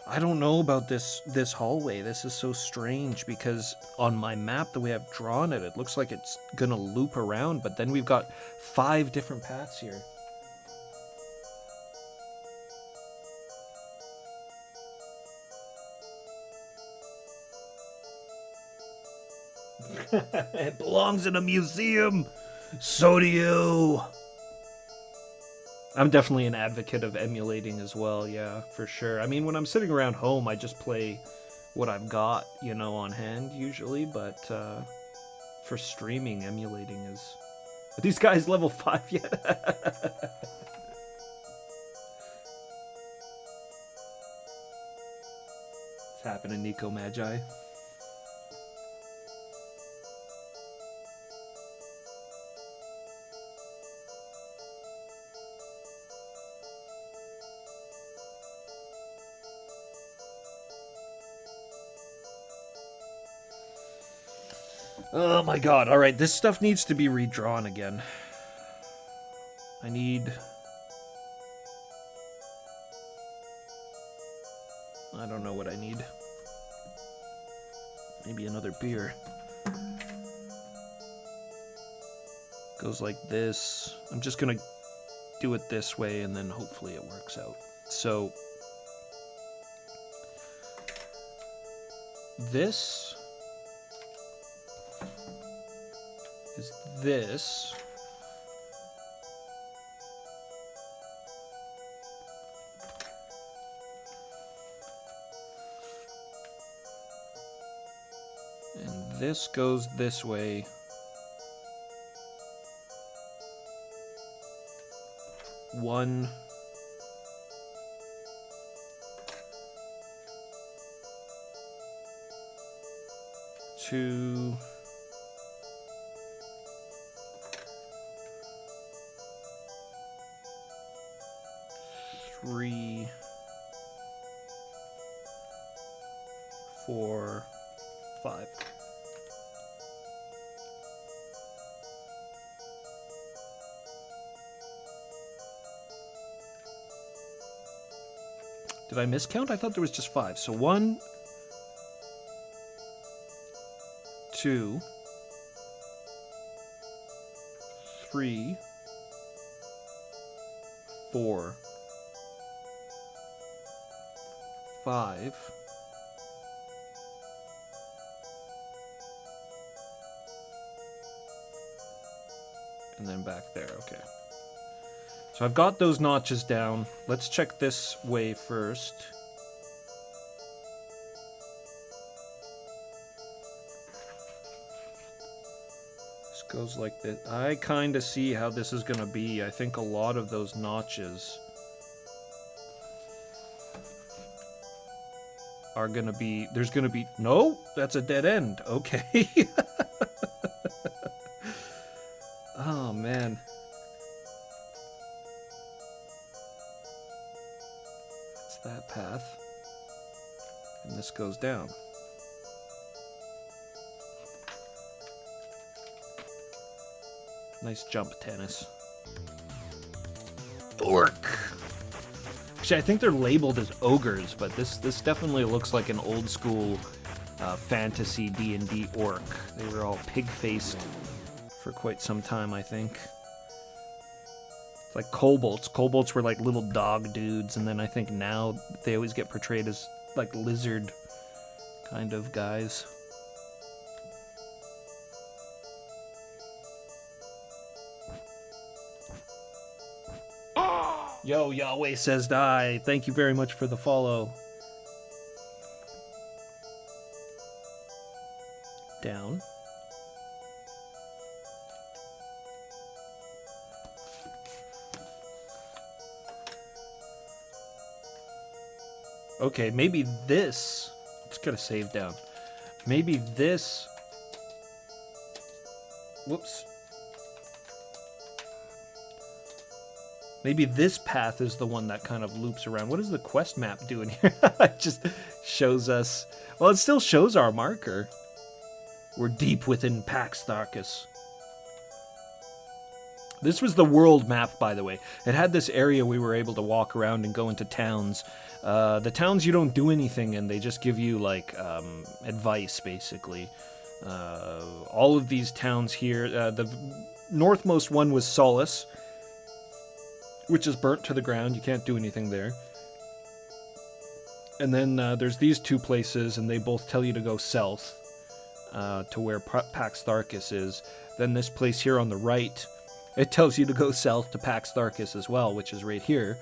I don't know about this hallway. This is so strange because on my map, the way I've drawn it, it looks like it's gonna loop around, but then we've got 5 different paths here. It belongs in a museum. So do you. I'm definitely an advocate of emulating as well, yeah, for sure. I mean, when I'm sitting around home, I just play what I've got, you know, on hand usually, but for streaming, emulating is... Are these guys level 5 yet? What's happening, Nico Magi? Oh my god, alright, this stuff needs to be redrawn again. I need... I don't know what I need. Maybe another beer. Goes like this. I'm just gonna do it this way and then hopefully it works out. So... this... is this. And this goes this way. One. Two. 3, 4, 5. Did I miscount? I thought there was just 5. So 1, 2, 3, 4, 5. And then back there, okay. So I've got those notches down. Let's check this way first. This goes like this. I kind of see how this is going to be. I think a lot of those notches are going to be... There's going to be... No, that's a dead end. Okay. Oh, man. That's that path. And this goes down. Nice jump, Tennis. Orc. Actually, I think they're labeled as ogres, but this definitely looks like an old school fantasy D&D orc. They were all pig-faced for quite some time, I think. It's like kobolds. Kobolds were like little dog dudes, and then I think now they always get portrayed as like lizard kind of guys. Yo, Yahweh says die. Thank you very much for the follow. Down. Okay, maybe this... Let's get a save down. Maybe this... Whoops. Maybe this path is the one that kind of loops around. What is the quest map doing here? It just shows us... Well, it still shows our marker. We're deep within Pax Tharkus. This was the world map, by the way. It had this area we were able to walk around and go into towns. The towns you don't do anything in, they just give you, like, advice, basically. All of these towns here, the northmost one was Solace, which is burnt to the ground. You can't do anything there. And then there's these two places, and they both tell you to go south to where Pax Tharkus is. Then this place here on the right, it tells you to go south to Pax Tharkus as well, which is right here.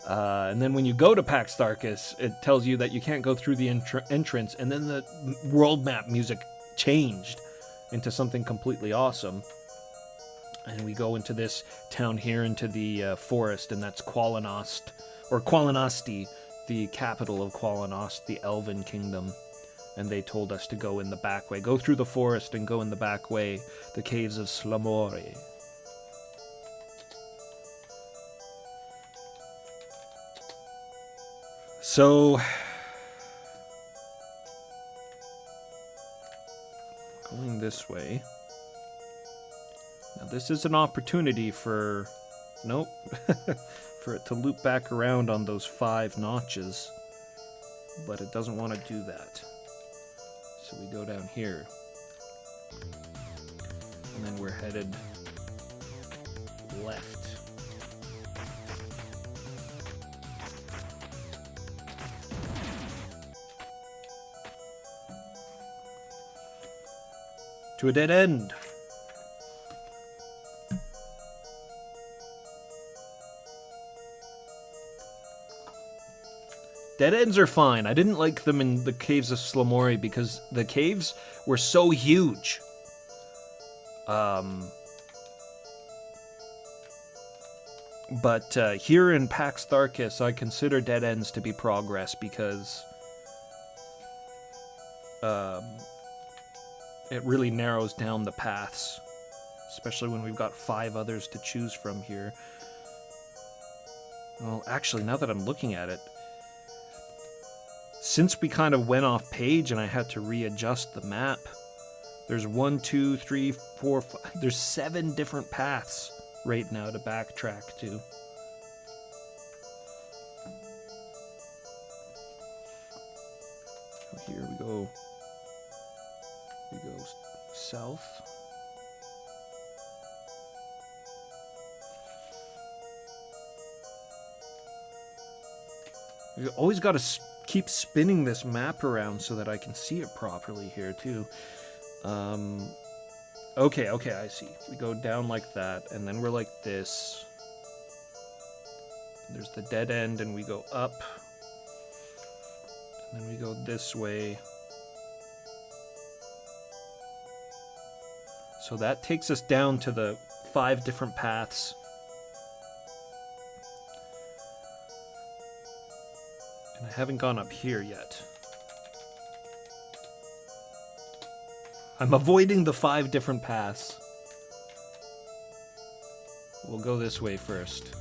And then when you go to Pax Tharkus, it tells you that you can't go through the entrance, and then the world map music changed into something completely awesome. And we go into this town here, into the forest, and that's Qualinost, or Qualinosti, the capital of Qualinost, the Elven Kingdom. And they told us to go in the back way. Go through the forest and go in the back way, the caves of Slamori. So, going this way. Now this is an opportunity for, nope, for it to loop back around on those 5 notches, but it doesn't want to do that. So we go down here, and then we're headed left. To a dead end. Dead ends are fine. I didn't like them in the caves of Slamori because the caves were so huge. But here in Pax Tharkus, I consider dead ends to be progress because it really narrows down the paths, especially when we've got 5 others to choose from here. Well, actually, now that I'm looking at it, since we kind of went off page and I had to readjust the map, there's 1, 2, 3, 4, 5, there's 7 different paths right now to backtrack to. here we go. We go south. You always got to keep spinning this map around so that I can see it properly here too. Okay, I see. We go down like that, and then we're like this. There's the dead end, and we go up. And then we go this way. So that takes us down to the 5 different paths. And I haven't gone up here yet. I'm avoiding the 5 different paths. We'll go this way first.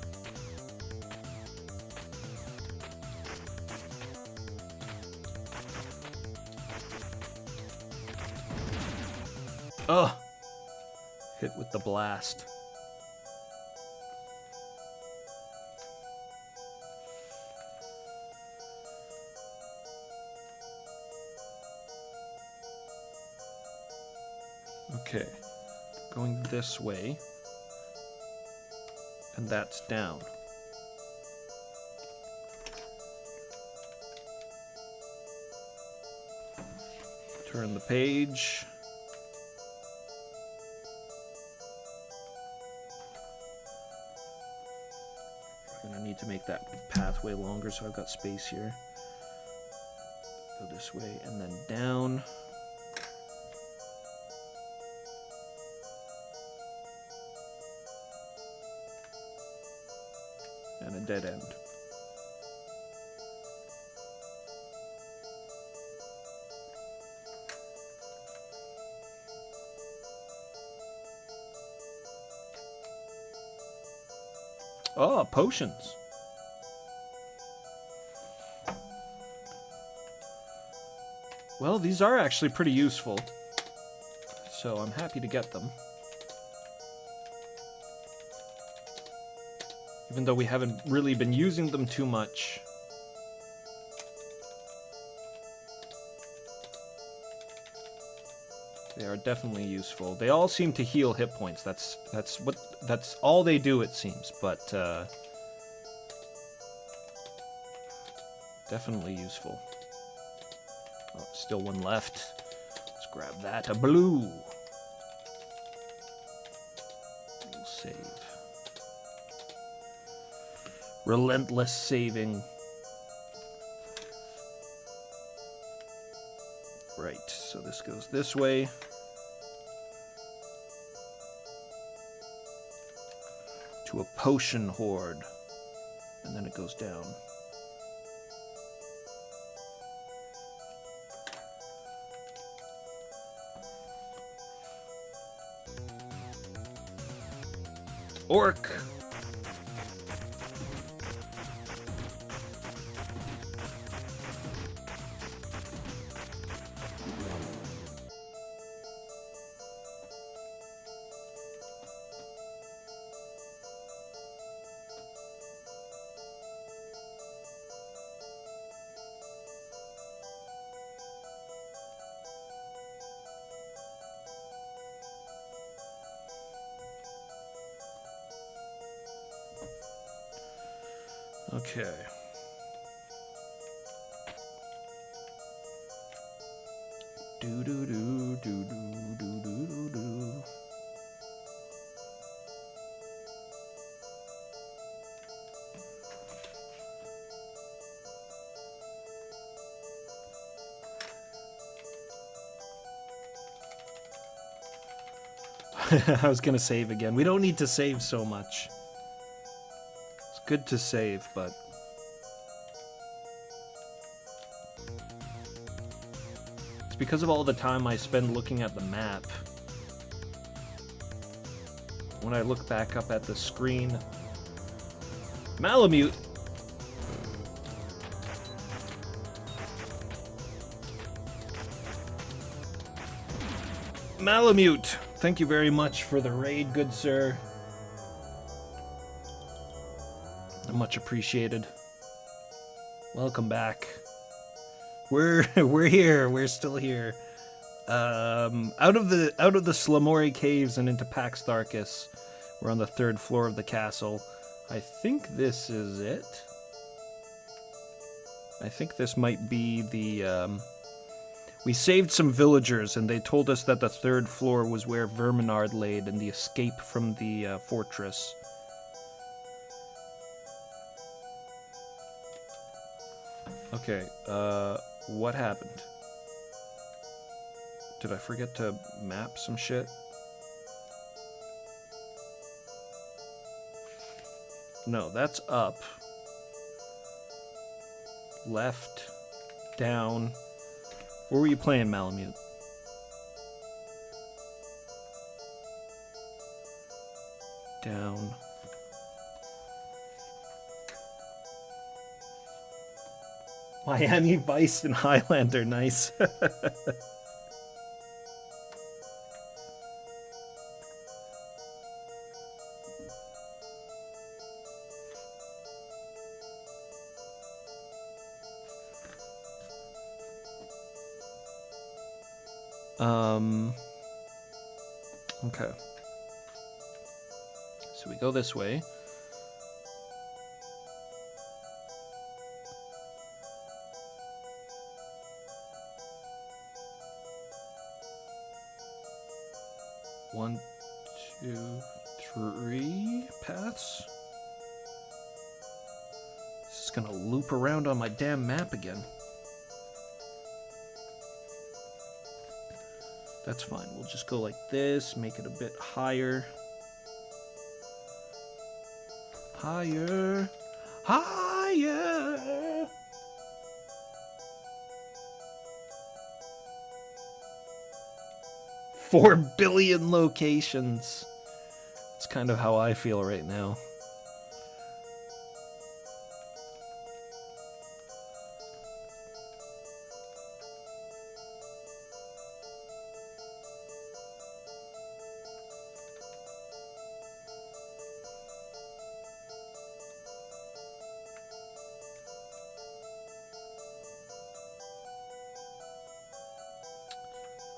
Ugh! Hit with the blast. Okay, going this way, and that's down. Turn the page. We're gonna need to make that pathway longer, so I've got space here. Go this way, and then down. And a dead end. Oh, potions. Well, these are actually pretty useful, so I'm happy to get them. Even though we haven't really been using them too much. They are definitely useful. They all seem to heal hit points. That's all they do, it seems, but definitely useful. Oh, still one left. Let's grab that. A blue. We'll save. Relentless saving. Right, so this goes this way. To a potion hoard. And then it goes down. Orc! Okay. Do do do do do do do do. I was gonna save again. We don't need to save so much. It's good to save, but it's because of all the time I spend looking at the map. When I look back up at the screen, Malamute. Malamute, thank you very much for the raid, good sir. Much appreciated. Welcome back. We're here. We're still here. Out of the Slamori caves and into Pax Tharkus. We're on the 3rd floor of the castle. I think this is it. I think this might be the. We saved some villagers, and they told us that the 3rd floor was where Verminard laid and the escape from the fortress. Okay, what happened? Did I forget to map some shit? No, that's up. Left. Down. Where were you playing, Malamute? Down. Miami Vice and Highlander, nice. Okay. So we go this way. One, two, three paths. This is gonna loop around on my damn map again. That's fine. We'll just go like this, make it a bit higher. Higher. Higher. Four billion locations. It's kind of how I feel right now.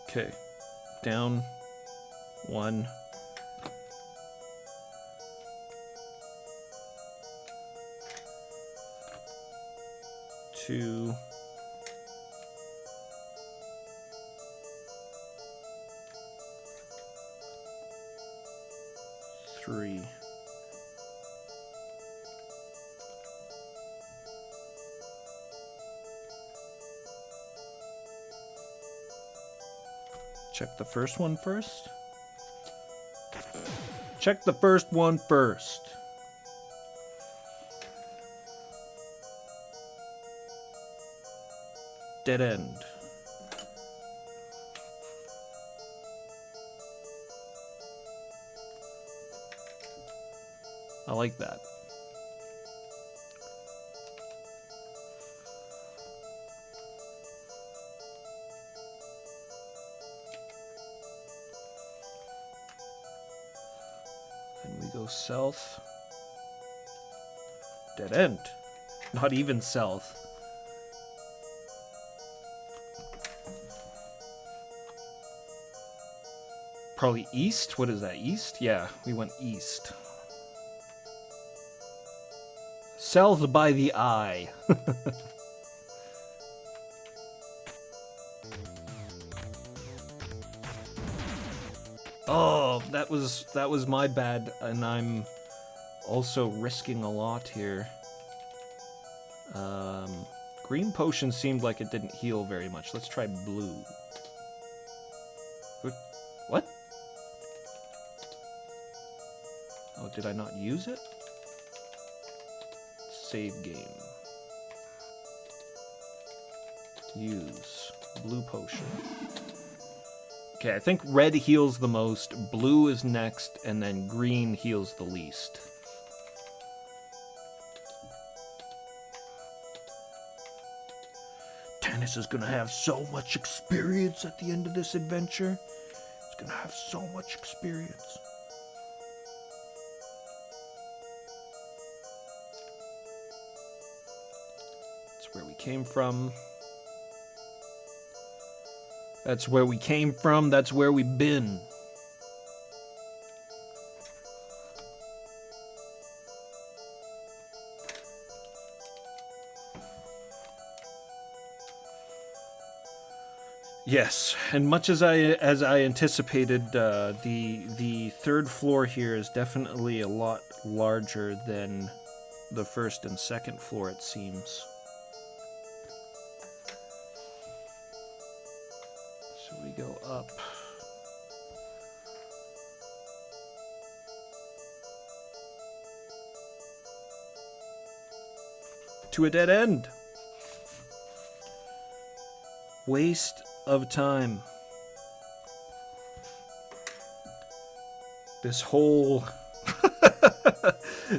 Okay, down, 1. Two. 3. Check the first one first. Check the first one first. Dead end. I like that. Then we go south. Dead end. Not even south. Probably east? What is that, east? Yeah, we went east. South by the eye. Oh, that was my bad, and I'm also risking a lot here. Green potion seemed like it didn't heal very much. Let's try blue. What? Oh, did I not use it? Save game. Use blue potion. Okay, I think red heals the most, blue is next, and then green heals the least. Tannis is gonna have so much experience at the end of this adventure. He's gonna have so much experience. That's where we came from. That's where we came from, that's where we've been. Yes, and much as I anticipated, the third floor here is definitely a lot larger than the first and second floor, it seems. So we go up. To a dead end. Waste of time. This whole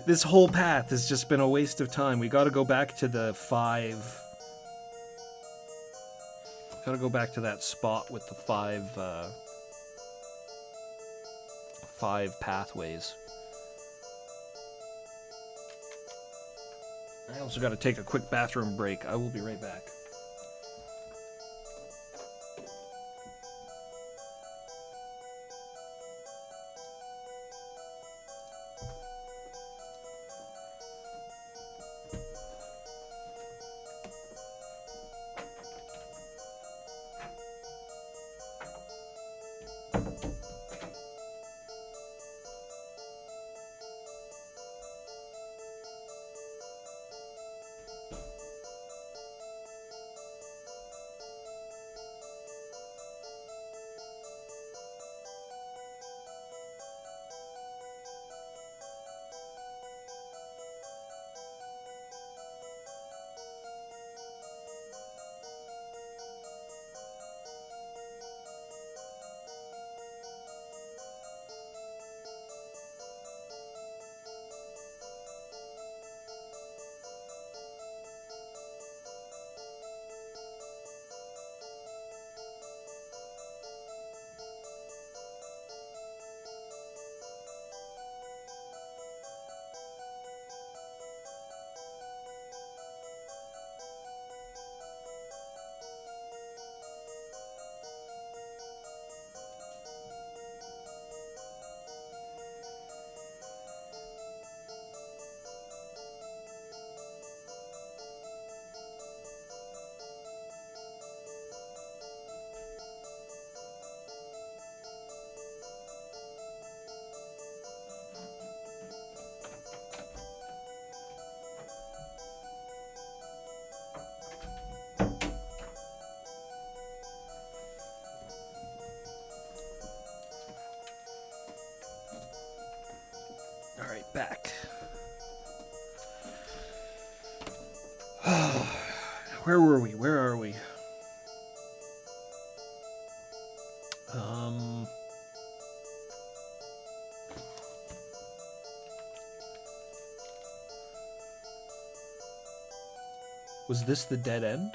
this whole path has just been a waste of time. We got to go back to the 5. Got to go back to that spot with the 5 pathways. I also got to take a quick bathroom break. I will be right back. Alright, back. Where were we? Where are we? Was this the dead end?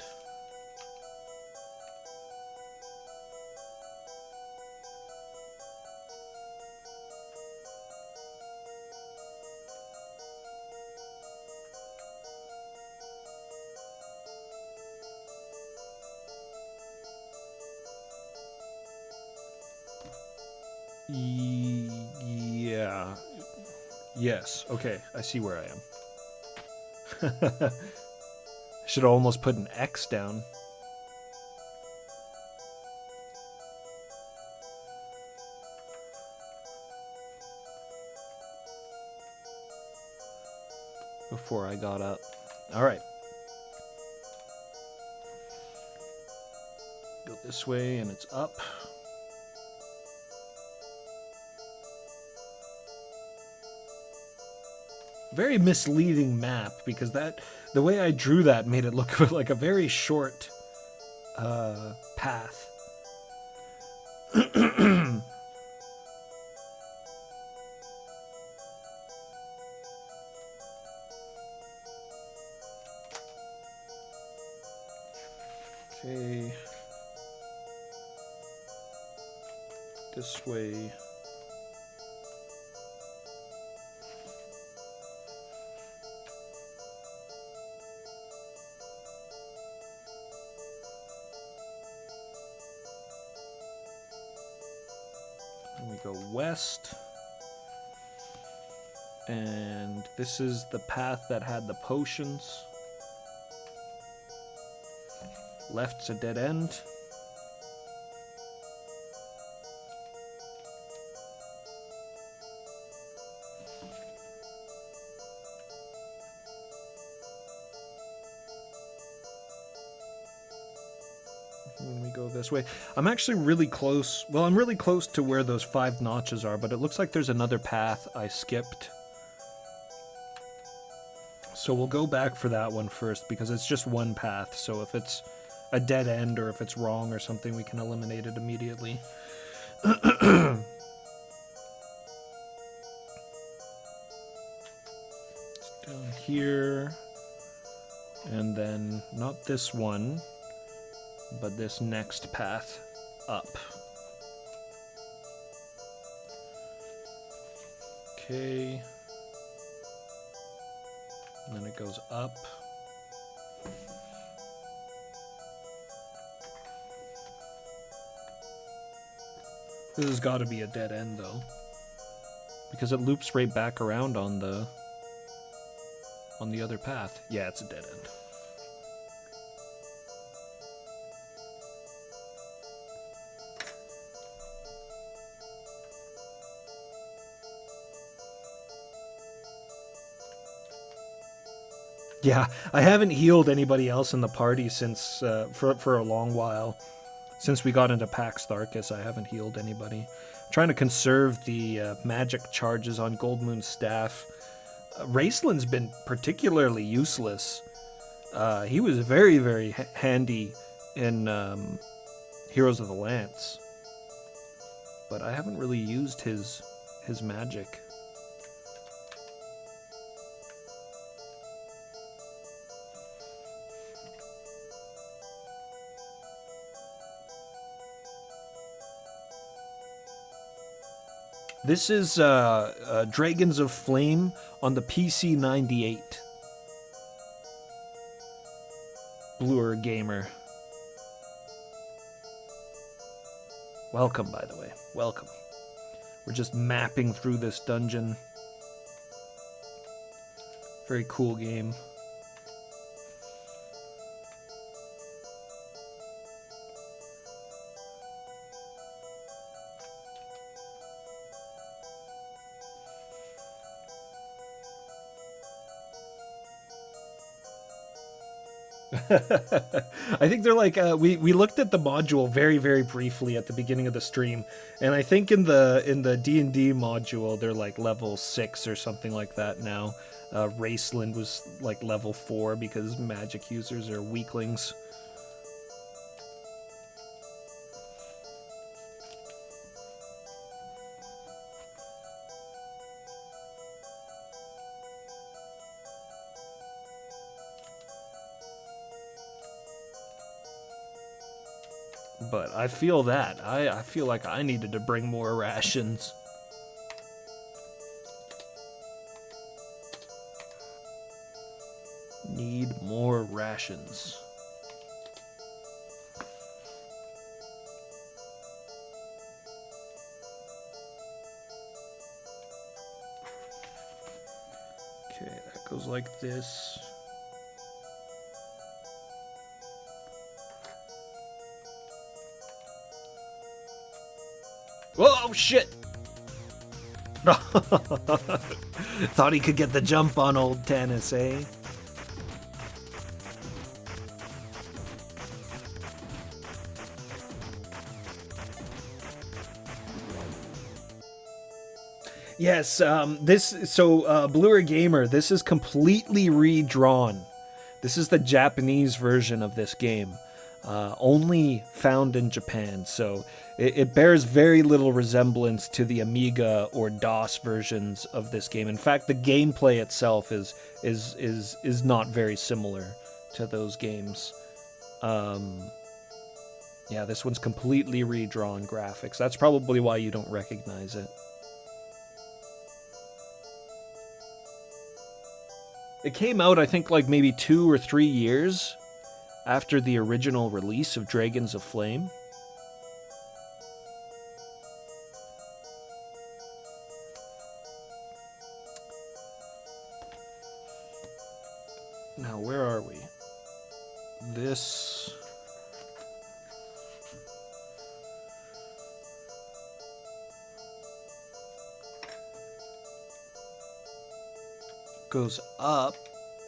Yeah. Yes. Okay, I see where I am. Should have almost put an X down. Before I got up. Alright. Go this way and it's up. Very misleading map because the way I drew that made it look like a very short path. Okay. This way. go west. And this is the path that had the potions. Left's a dead end. When we go this way, I'm actually really close. Well, I'm really close to where those 5 notches are, but it looks like there's another path I skipped. So we'll go back for that one first, because it's just one path. So if it's a dead end or if it's wrong or something, we can eliminate it immediately. It's down here. And then not this one, but this next path up. Okay. And then it goes up. This has got to be a dead end, though, because it loops right back around on the other path. Yeah, it's a dead end. Yeah, I haven't healed anybody else in the party since for a long while. Since we got into Pax Tharkus, I haven't healed anybody. I'm trying to conserve the magic charges on Goldmoon's staff. Raceland's been particularly useless. He was very, very handy in Heroes of the Lance, but I haven't really used his magic. This is Dragons of Flame on the PC-98. Bluer Gamer. Welcome, by the way. Welcome. We're just mapping through this dungeon. Very cool game. I think they're like we looked at the module very, very briefly at the beginning of the stream, and I think in the D&D module they're like level 6 or something like that now. Raceland was like level 4 because magic users are weaklings. But I feel that. I feel like I needed to bring more rations. Need more rations. Okay, that goes like this. Whoa, shit! Thought he could get the jump on old Tannis, eh? Yes, Bluer Gamer, this is completely redrawn. This is the Japanese version of this game. Only found in Japan, so it bears very little resemblance to the Amiga or DOS versions of this game. In fact, the gameplay itself is not very similar to those games. Yeah, this one's completely redrawn graphics. That's probably why you don't recognize it. It came out, I think, like maybe 2 or 3 years after the original release of Dragons of Flame. Now, where are we? This... goes up.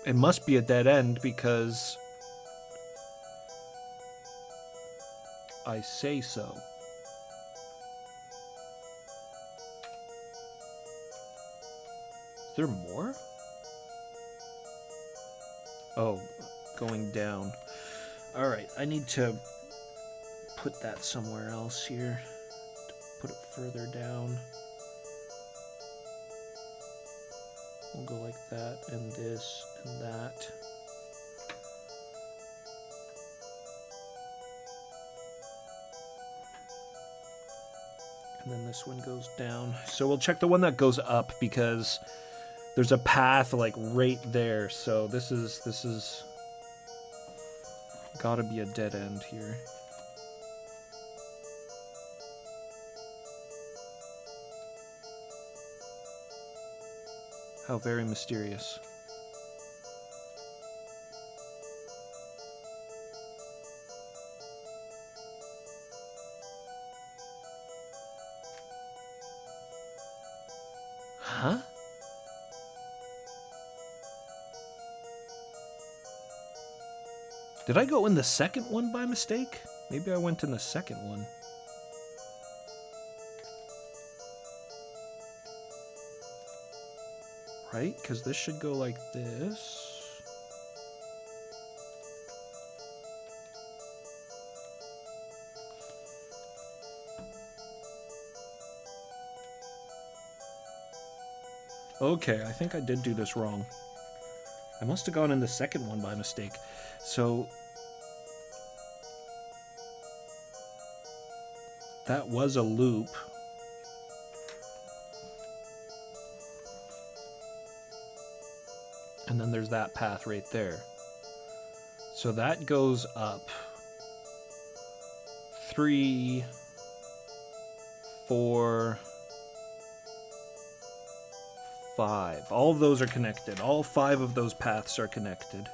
It must be a dead end because I say so. Is there more? Oh, going down. Alright, I need to put that somewhere else here. Put it further down. We'll go like that, and this, and that. And then this one goes down. So we'll check the one that goes up because there's a path like right there. So this is gotta be a dead end here. How very mysterious. Huh? Did I go in the second one by mistake? Maybe I went in the second one. Right? Because this should go like this. Okay, I think I did do this wrong. I must have gone in the second one by mistake. So... that was a loop. And then there's that path right there. So that goes up 3, 4, 5. All of those are connected. All 5 of those paths are connected.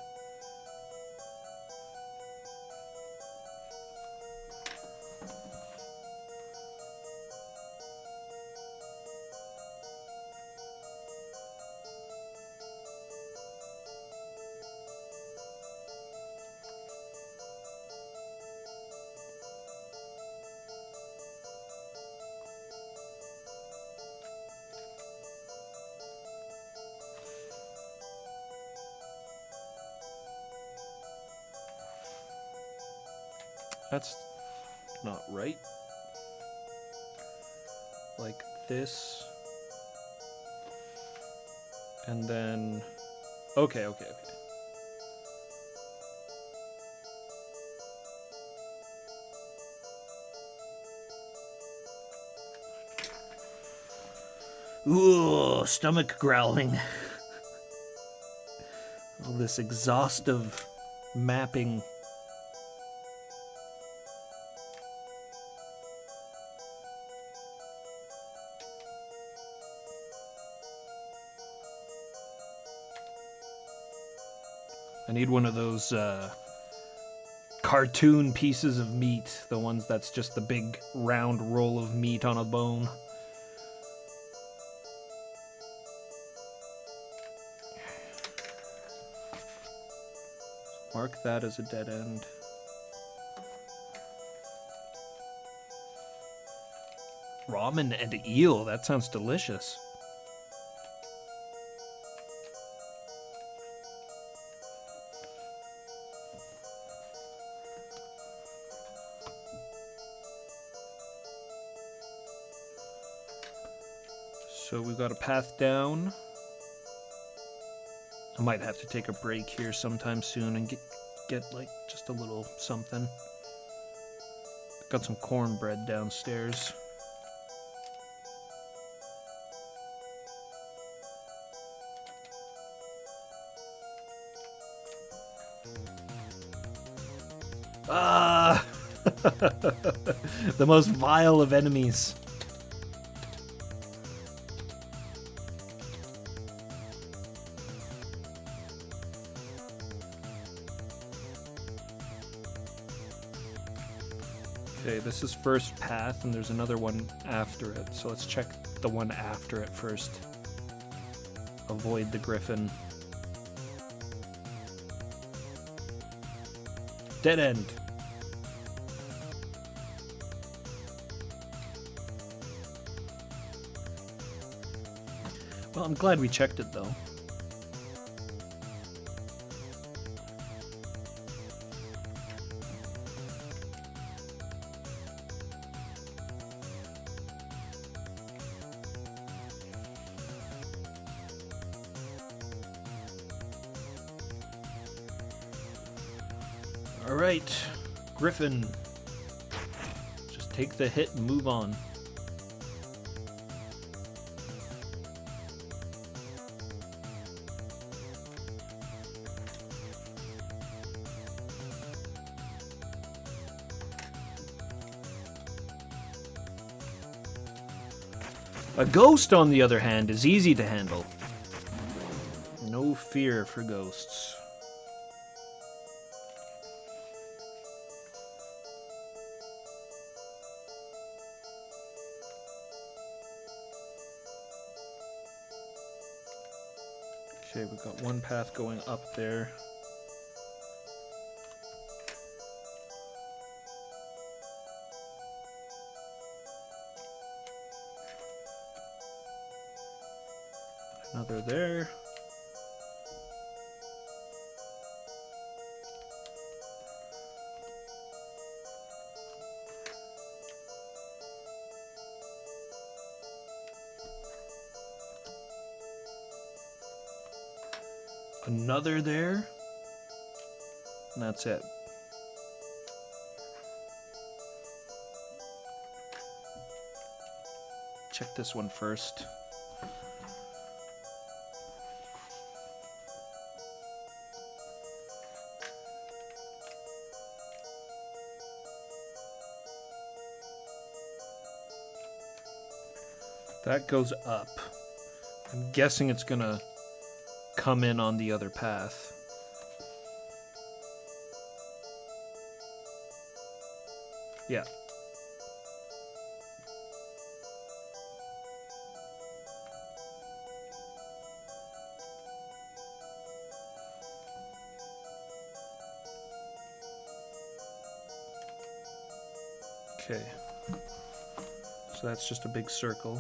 That's not right. Like this. And then... Okay. Ooh, stomach growling. All this exhaustive mapping. I need one of those cartoon pieces of meat, the ones that's just the big round roll of meat on a bone. Mark that as a dead end. Ramen and eel, that sounds delicious. So we've got a path down. I might have to take a break here sometime soon and get like just a little something. Got some cornbread downstairs. Ah! The most vile of enemies. Okay, this is first path, and there's another one after it. So let's check the one after it first. Avoid the griffin. Dead end. Well, I'm glad we checked it, though. All right, Griffin. Just take the hit and move on. A ghost, on the other hand, is easy to handle. No fear for ghosts. Okay, we've got one path going up there. Another there. Another there. And that's it. Check this one first. That goes up. I'm guessing it's gonna come in on the other path. Yeah. Okay. So that's just a big circle.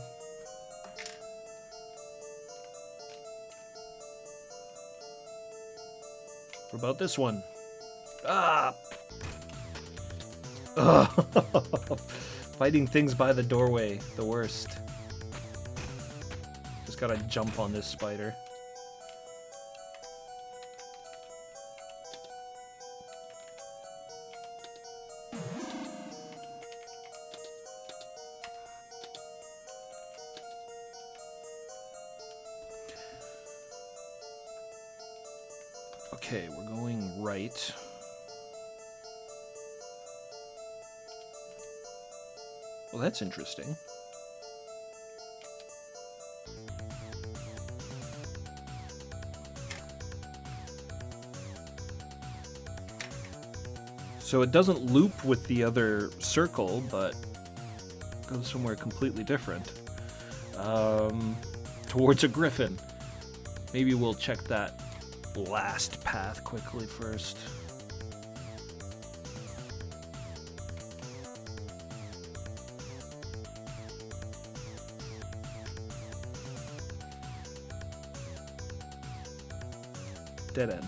What about this one? Ah! Ugh. Fighting things by the doorway, the worst. Just gotta jump on this spider. Okay, we're going right. Well, that's interesting. So it doesn't loop with the other circle, but goes somewhere completely different. Towards a griffin. Maybe we'll check that last path quickly first. Dead end.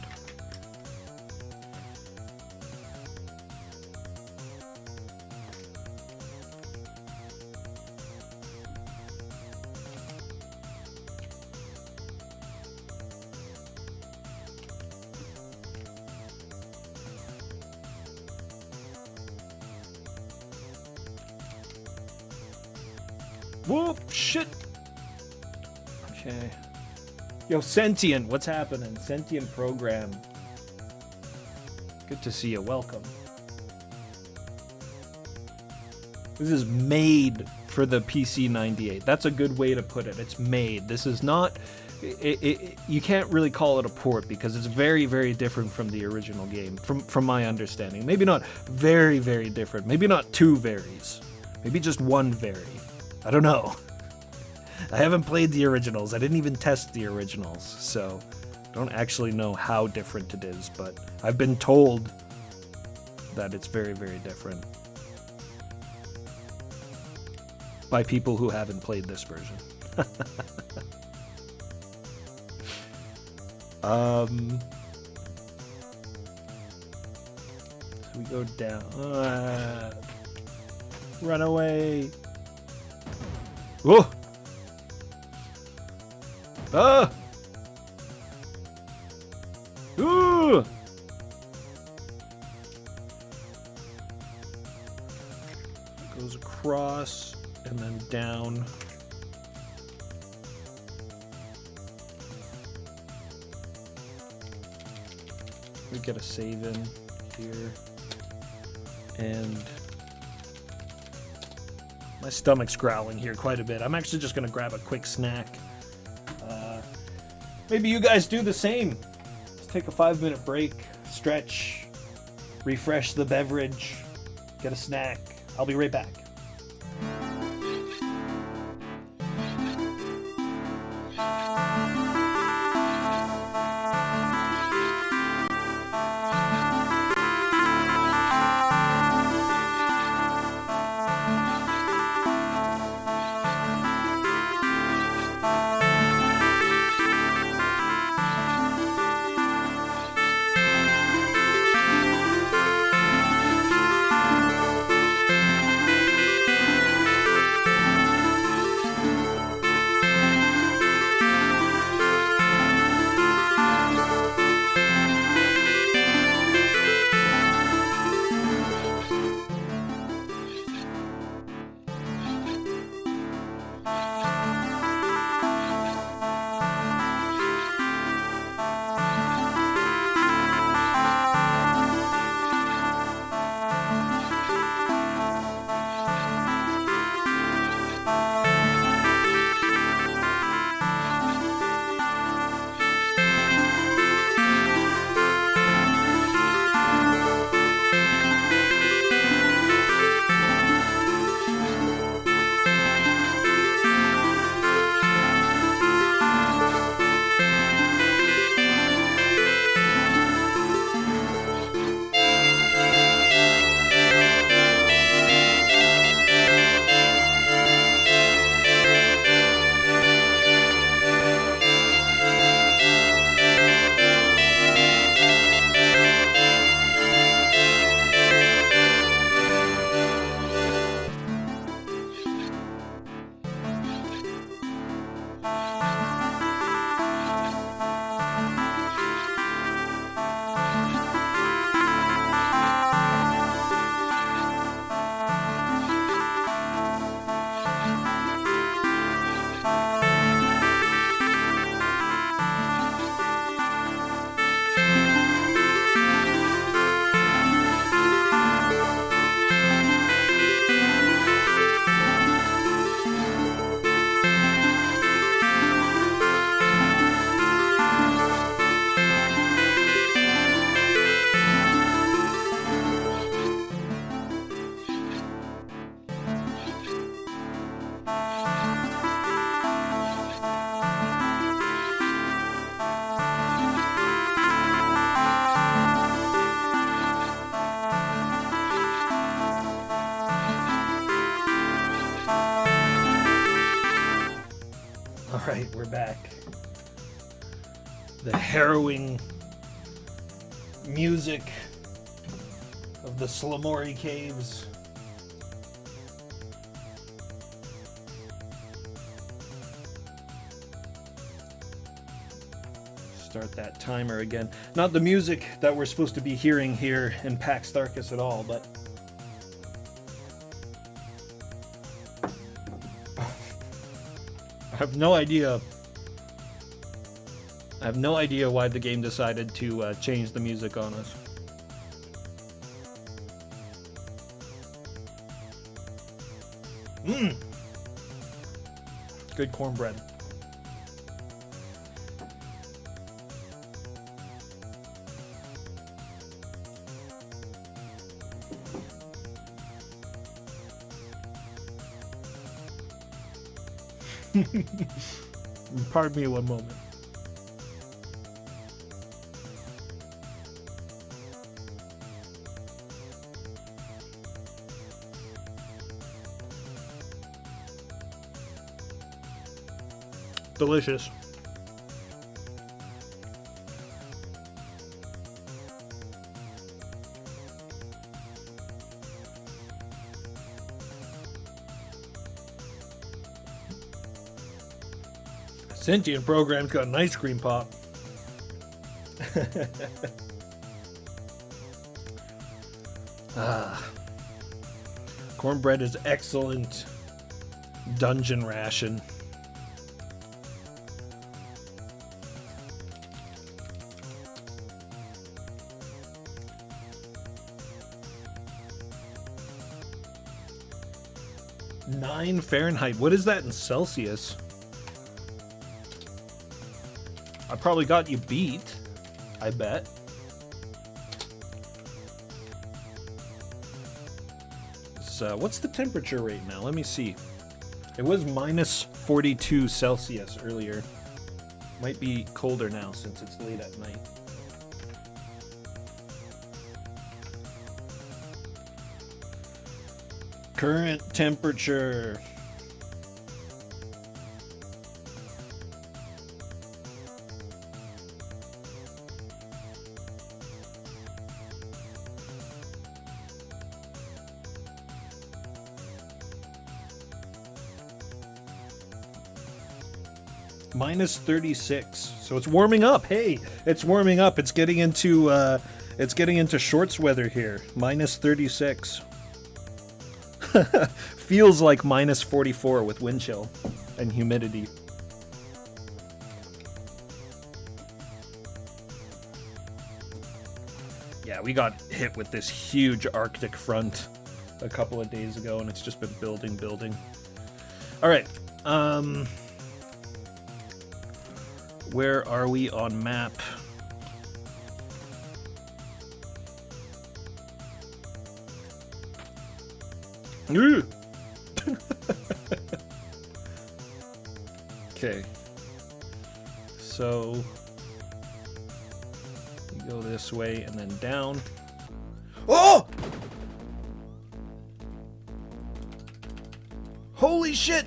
Whoop! Shit! Okay. Yo, Sentient, what's happening? Sentient program. Good to see you. Welcome. This is made for the PC-98. That's a good way to put it. It's made. This is not you can't really call it a port because it's very, very different from the original game, from my understanding. Maybe not very, very different. Maybe not two varies. Maybe just one vary. I don't know. I haven't played the originals. I didn't even test the originals, so I don't actually know how different it is, but I've been told that it's very, very different by people who haven't played this version. So we go down. Run away. Whoa! Ah! Ooh! Goes across and then down. We get a save in here. And my stomach's growling here quite a bit. I'm actually just gonna grab a quick snack. Maybe you guys do the same. Let's take a 5-minute break, stretch, refresh the beverage, get a snack. I'll be right back. Alright, we're back. The harrowing music of the Slamori Caves. Start that timer again. Not the music that we're supposed to be hearing here in Pax Tharkus at all, but I have no idea. I have no idea why the game decided to change the music on us. Good cornbread. Pardon me one moment. Delicious. Sentient program's got an ice cream pop. Cornbread is excellent dungeon ration. (9 Fahrenheit). What is that in Celsius? I probably got you beat, I bet. So, what's the temperature right now? Let me see. It was minus 42 Celsius earlier. Might be colder now since it's late at night. Current temperature. Minus 36. So it's warming up. Hey, it's warming up. It's getting into shorts weather here. Minus 36. Feels like minus 44 with wind chill and humidity. Yeah, we got hit with this huge Arctic front a couple of days ago, and it's just been building. All right. Where are we on map? Okay. So we go this way and then down. Oh! Holy shit!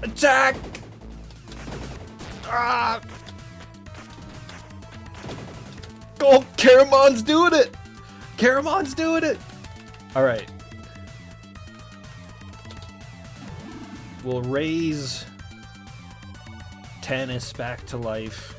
Attack! Ah! Oh, Caramon's doing it! Caramon's doing it! Alright. We'll raise Tannis back to life.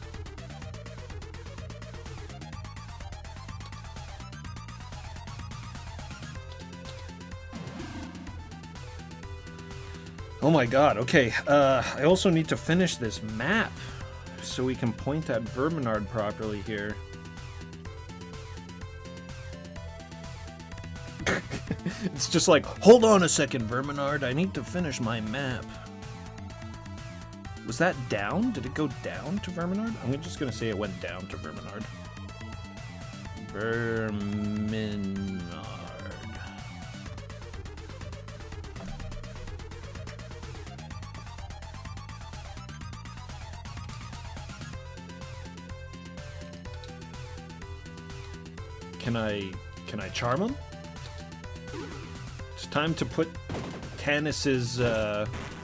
Oh my god, okay. I also need to finish this map so we can point at Verminard properly here. It's just like, hold on a second, Verminard, I need to finish my map. Was that down? Did it go down to Verminard? I'm just gonna say it went down to Verminard. Verminard. Can I charm him? It's time to put Tannis's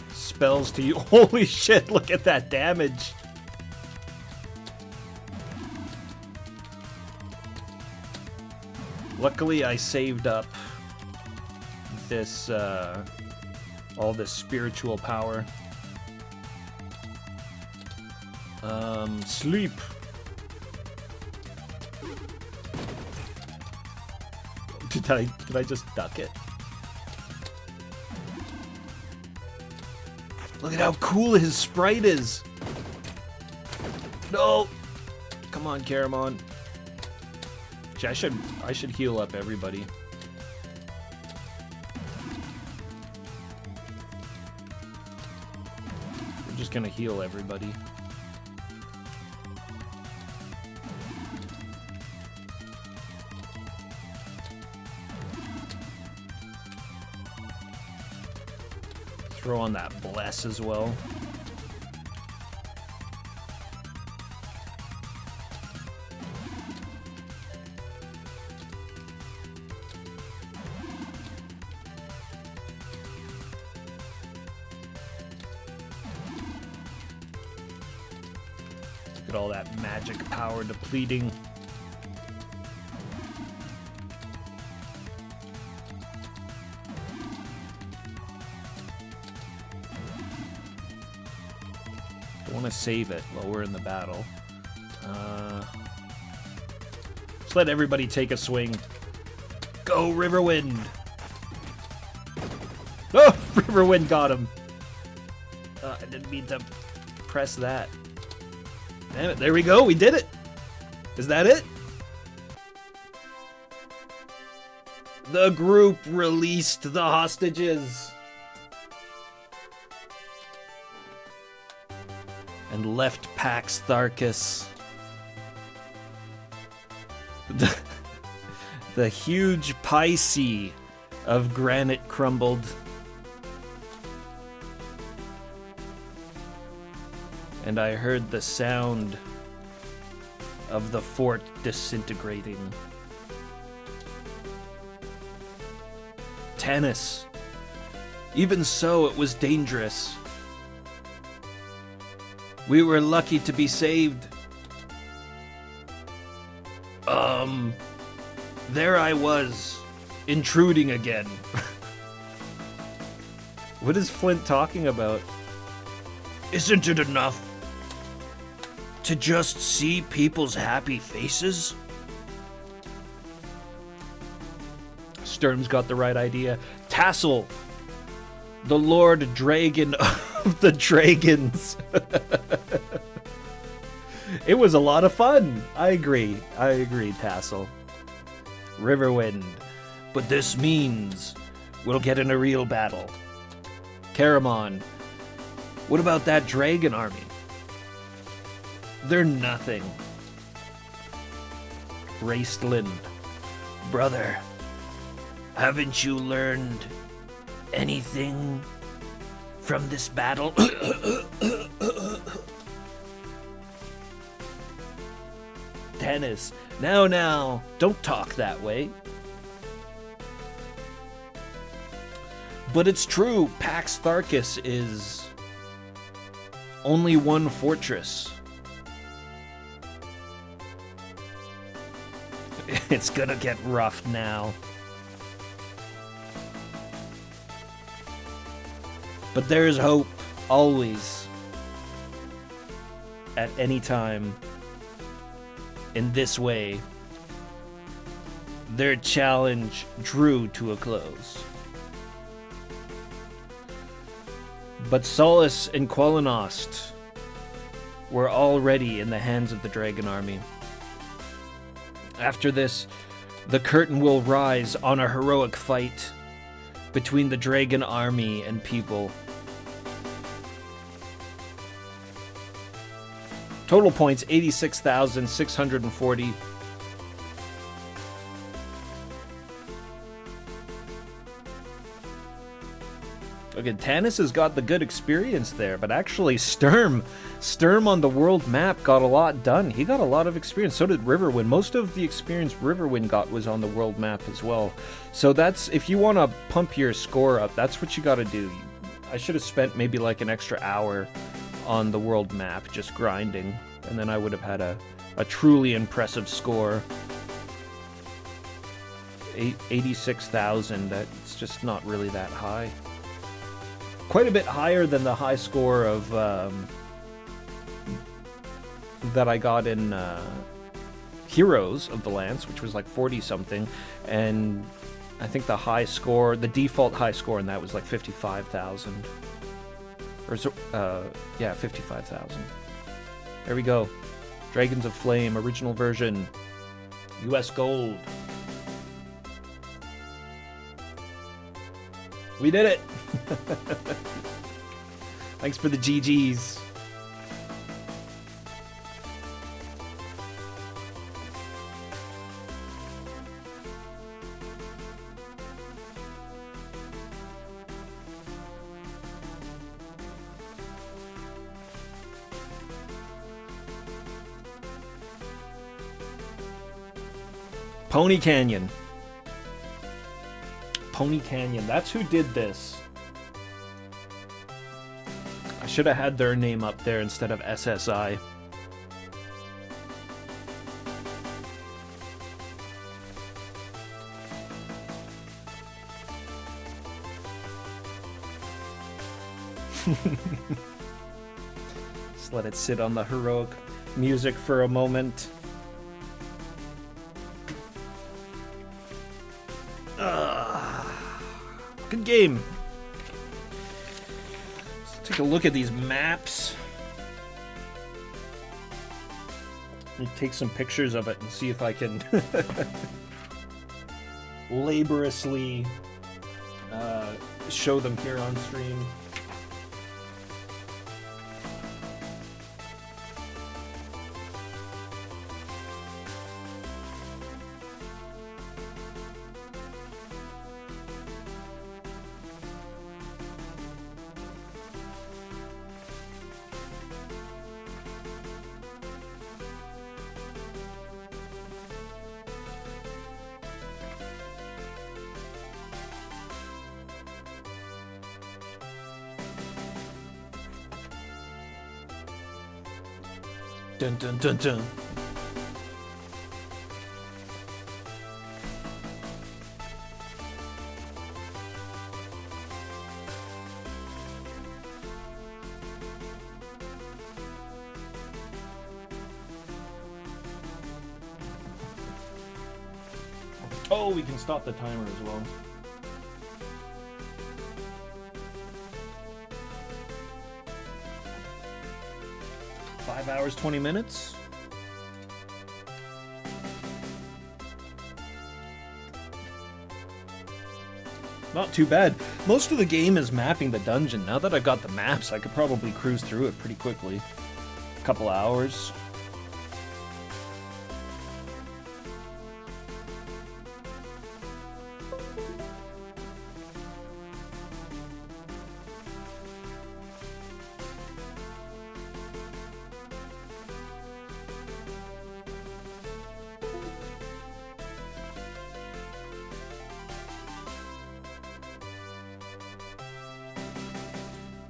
spells to you. Holy shit, look at that damage. Luckily I saved up this all this spiritual power. Sleep. Did I just duck it? Look at how cool his sprite is. No. Come on, Caramon. Actually, I should heal up everybody. We're just gonna heal everybody. Throw on that bless as well. Look at all that magic power depleting. Want to save it while we're in the battle. Let's let everybody take a swing. Go, Riverwind! Oh, Riverwind got him. I didn't mean to press that. Damn it, there we go, we did it! Is that it? The group released the hostages. And left Pax Tharkus. The huge Pisces of granite crumbled. And I heard the sound of the fort disintegrating. Tanis. Even so, it was dangerous. We were lucky to be saved. There I was, intruding again. What is Flint talking about? Isn't it enough to just see people's happy faces? Sturm's got the right idea. Tassel, the Lord Dragon of the Dragons. It was a lot of fun. I agree, Tassel. Riverwind. But this means we'll get in a real battle. Caramon. What about that dragon army? They're nothing. Raceland. Brother, haven't you learned anything from this battle? Tanis, now, don't talk that way. But it's true, Pax Tharkus is only one fortress. It's gonna get rough now. But there's hope, always. At any time. In this way, their challenge drew to a close. But Solace and Quellenost were already in the hands of the Dragon Army. After this, the curtain will rise on a heroic fight between the Dragon Army and people. Total points, 86,640. Okay, Tanis has got the good experience there, but actually Sturm on the world map got a lot done. He got a lot of experience. So did Riverwind. Most of the experience Riverwind got was on the world map as well. So that's, if you want to pump your score up, that's what you got to do. I should have spent maybe like an extra hour on the world map, just grinding, and then I would have had a truly impressive score. 86,000, that's just not really that high. Quite a bit higher than the high score of that I got in Heroes of the Lance, which was like 40-something, and I think the high score, the default high score in that was like 55,000. Or yeah, 55,000. There we go. Dragons of Flame, original version. US gold. We did it! Thanks for the GGs. Pony Canyon. Pony Canyon. That's who did this. I should have had their name up there instead of SSI. Just let it sit on the heroic music for a moment. Good game. Let's take a look at these maps. Let me take some pictures of it and see if I can laboriously show them here on stream. Dun dun dun dun. Oh, we can stop the timer as well. Hours, 20 minutes. Not too bad. Most of the game is mapping the dungeon. Now that I've got the maps, I could probably cruise through it pretty quickly. A couple hours.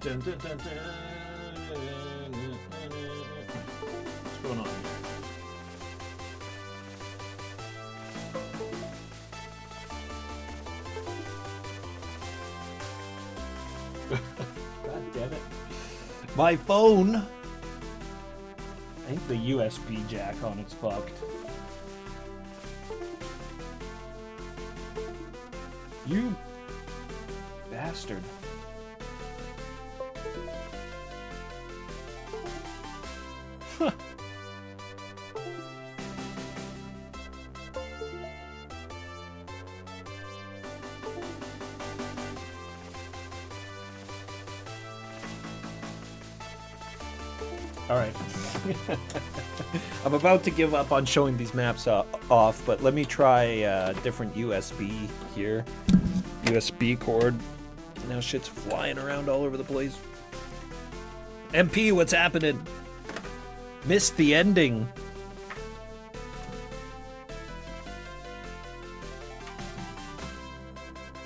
Dun, dun, dun, dun. What's going on here? God damn it. My phone! I think the USB jack on it's fucked. You bastard. Alright. I'm about to give up on showing these maps off, but let me try a different USB here. USB cord. Now shit's flying around all over the place. MP, what's happening? Missed the ending.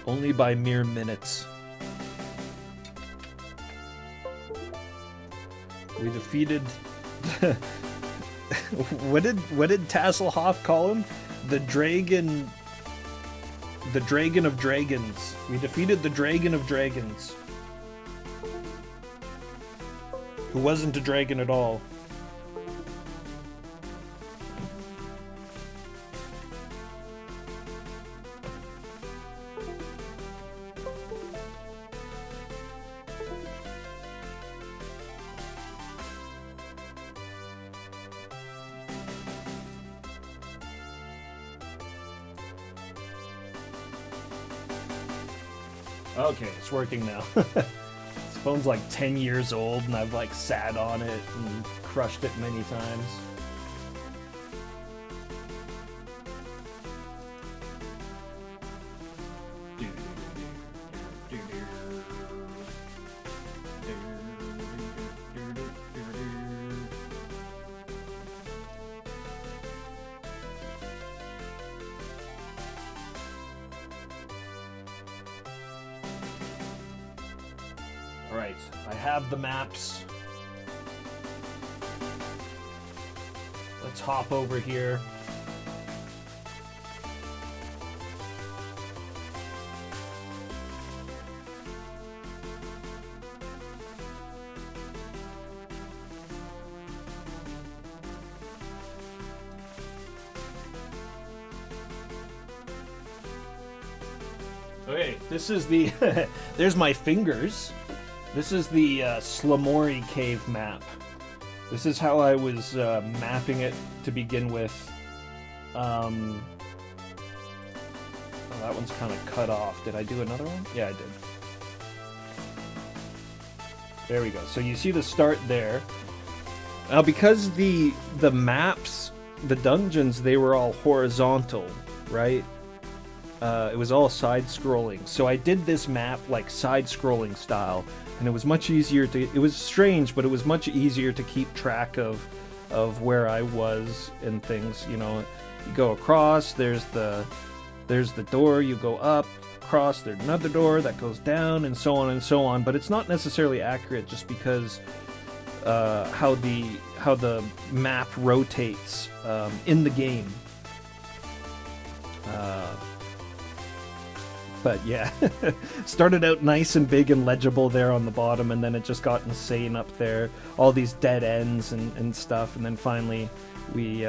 Only by mere minutes. We defeated what did Tasselhoff call him? The Dragon of Dragons. We defeated the Dragon of Dragons. Who wasn't a dragon at all. Okay, it's working now. This phone's like 10 years old and I've like sat on it and crushed it many times. Alright, I have the maps. Let's hop over here. Okay, this is the... there's my fingers. This is the Slamori cave map. This is how I was mapping it to begin with. Oh, that one's kind of cut off. Did I do another one? Yeah, I did. There we go. So you see the start there. Now, because the maps, the dungeons, they were all horizontal, right? It was all side-scrolling. So I did this map like side-scrolling style, and it was much easier to... It was strange, but it was much easier to keep track of where I was and things. You know, you go across, there's the door, you go up, across, there's another door that goes down, and so on and so on. But it's not necessarily accurate just because how the map rotates in the game. But yeah, started out nice and big and legible there on the bottom, and then it just got insane up there. All these dead ends and stuff, and then finally we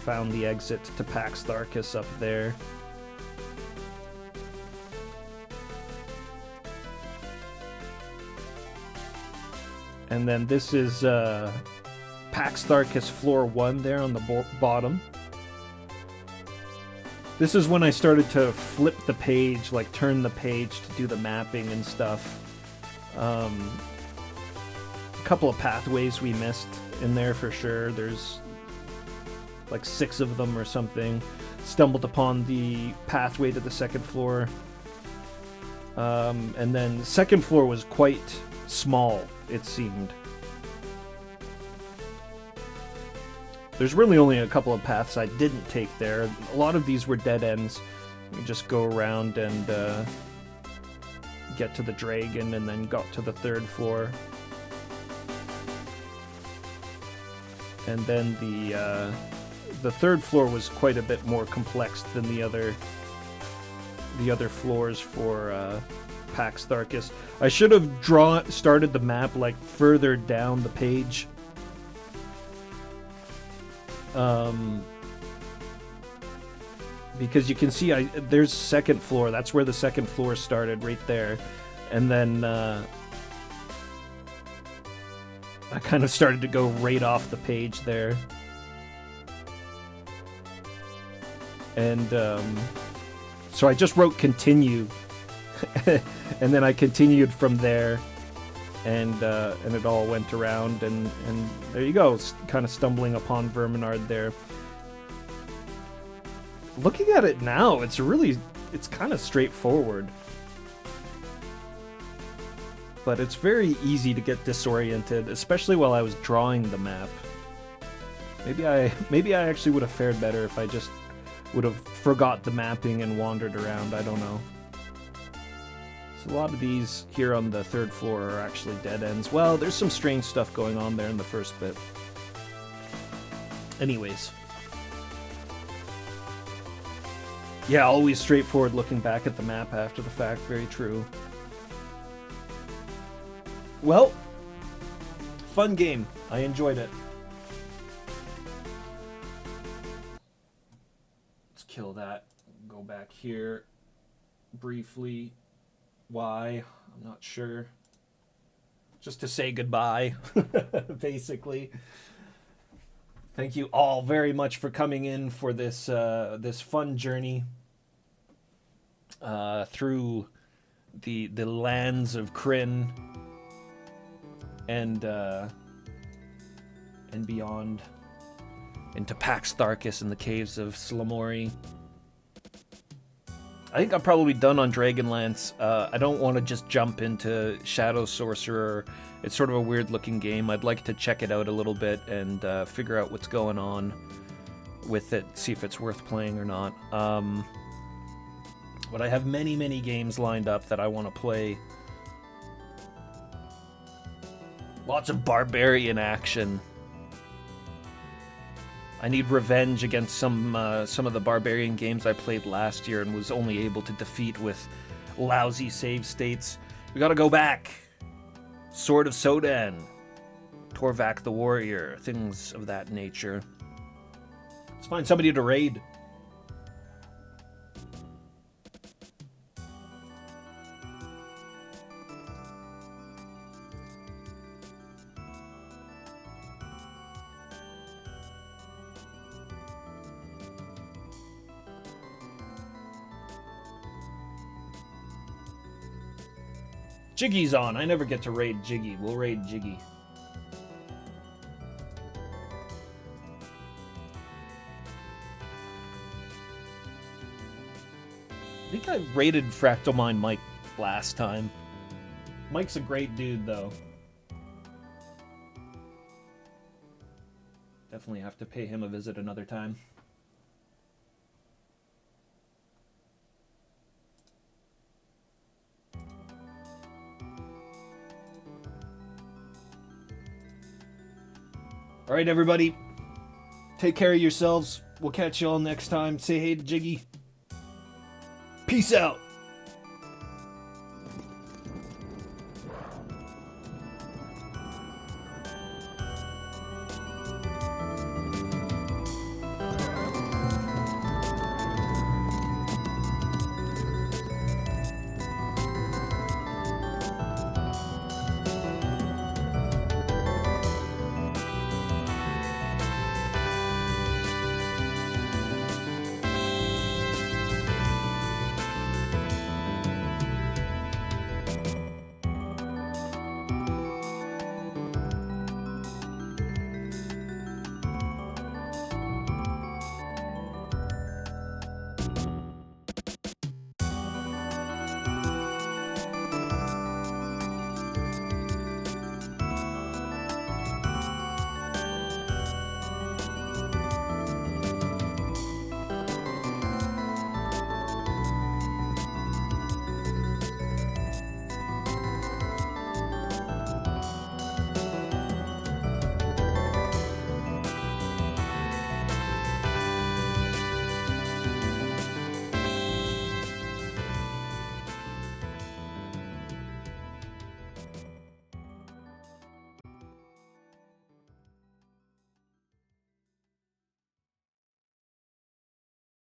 found the exit to Pax Tharkus up there. And then this is Pax Tharkus floor 1 there on the bottom. This is when I started to flip the page, like turn the page to do the mapping and stuff. A couple of pathways we missed in there for sure. There's like 6 of them or something. Stumbled upon the pathway to the second floor. And then the second floor was quite small, it seemed. There's really only a couple of paths I didn't take there. A lot of these were dead ends. You just go around and get to the dragon, and then got to the third floor. And then the third floor was quite a bit more complex than the other floors for Pax Tharkus. I should have started the map like further down the page. Because you can see there's second floor. That's where the second floor started, right there. And then I kind of started to go right off the page there. And so I just wrote continue. And then I continued from there. And it all went around, and there you go, kind of stumbling upon Verminard there. Looking at it now, it's kind of straightforward. But it's very easy to get disoriented, especially while I was drawing the map. Maybe I actually would have fared better if I just would have forgot the mapping and wandered around, I don't know. So a lot of these here on the third floor are actually dead ends. Well, there's some strange stuff going on there in the first bit. Anyways. Yeah, always straightforward looking back at the map after the fact. Very true. Well, fun game. I enjoyed it. Let's kill that. Go back here briefly. Why? I'm not sure. Just to say goodbye, basically. Thank you all very much for coming in for this this fun journey through the lands of Kryn and beyond into Pax Tharkus and the caves of Slamori. I think I'm probably done on Dragonlance. I don't want to just jump into Shadow Sorcerer. It's sort of a weird-looking game. I'd like to check it out a little bit and figure out what's going on with it, see if it's worth playing or not. But I have many, many games lined up that I want to play Lots of barbarian action. I need revenge against some of the barbarian games I played last year and was only able to defeat with lousy save states. We gotta go back. Sword of Sodan, Torvak the Warrior, things of that nature. Let's find somebody to raid. Jiggy's on. I never get to raid Jiggy. We'll raid Jiggy. I think I raided Fractal Mike last time. Mike's a great dude, though. Definitely have to pay him a visit another time. All right, everybody. Take care of yourselves. We'll catch you all next time. Say hey to Jiggy. Peace out.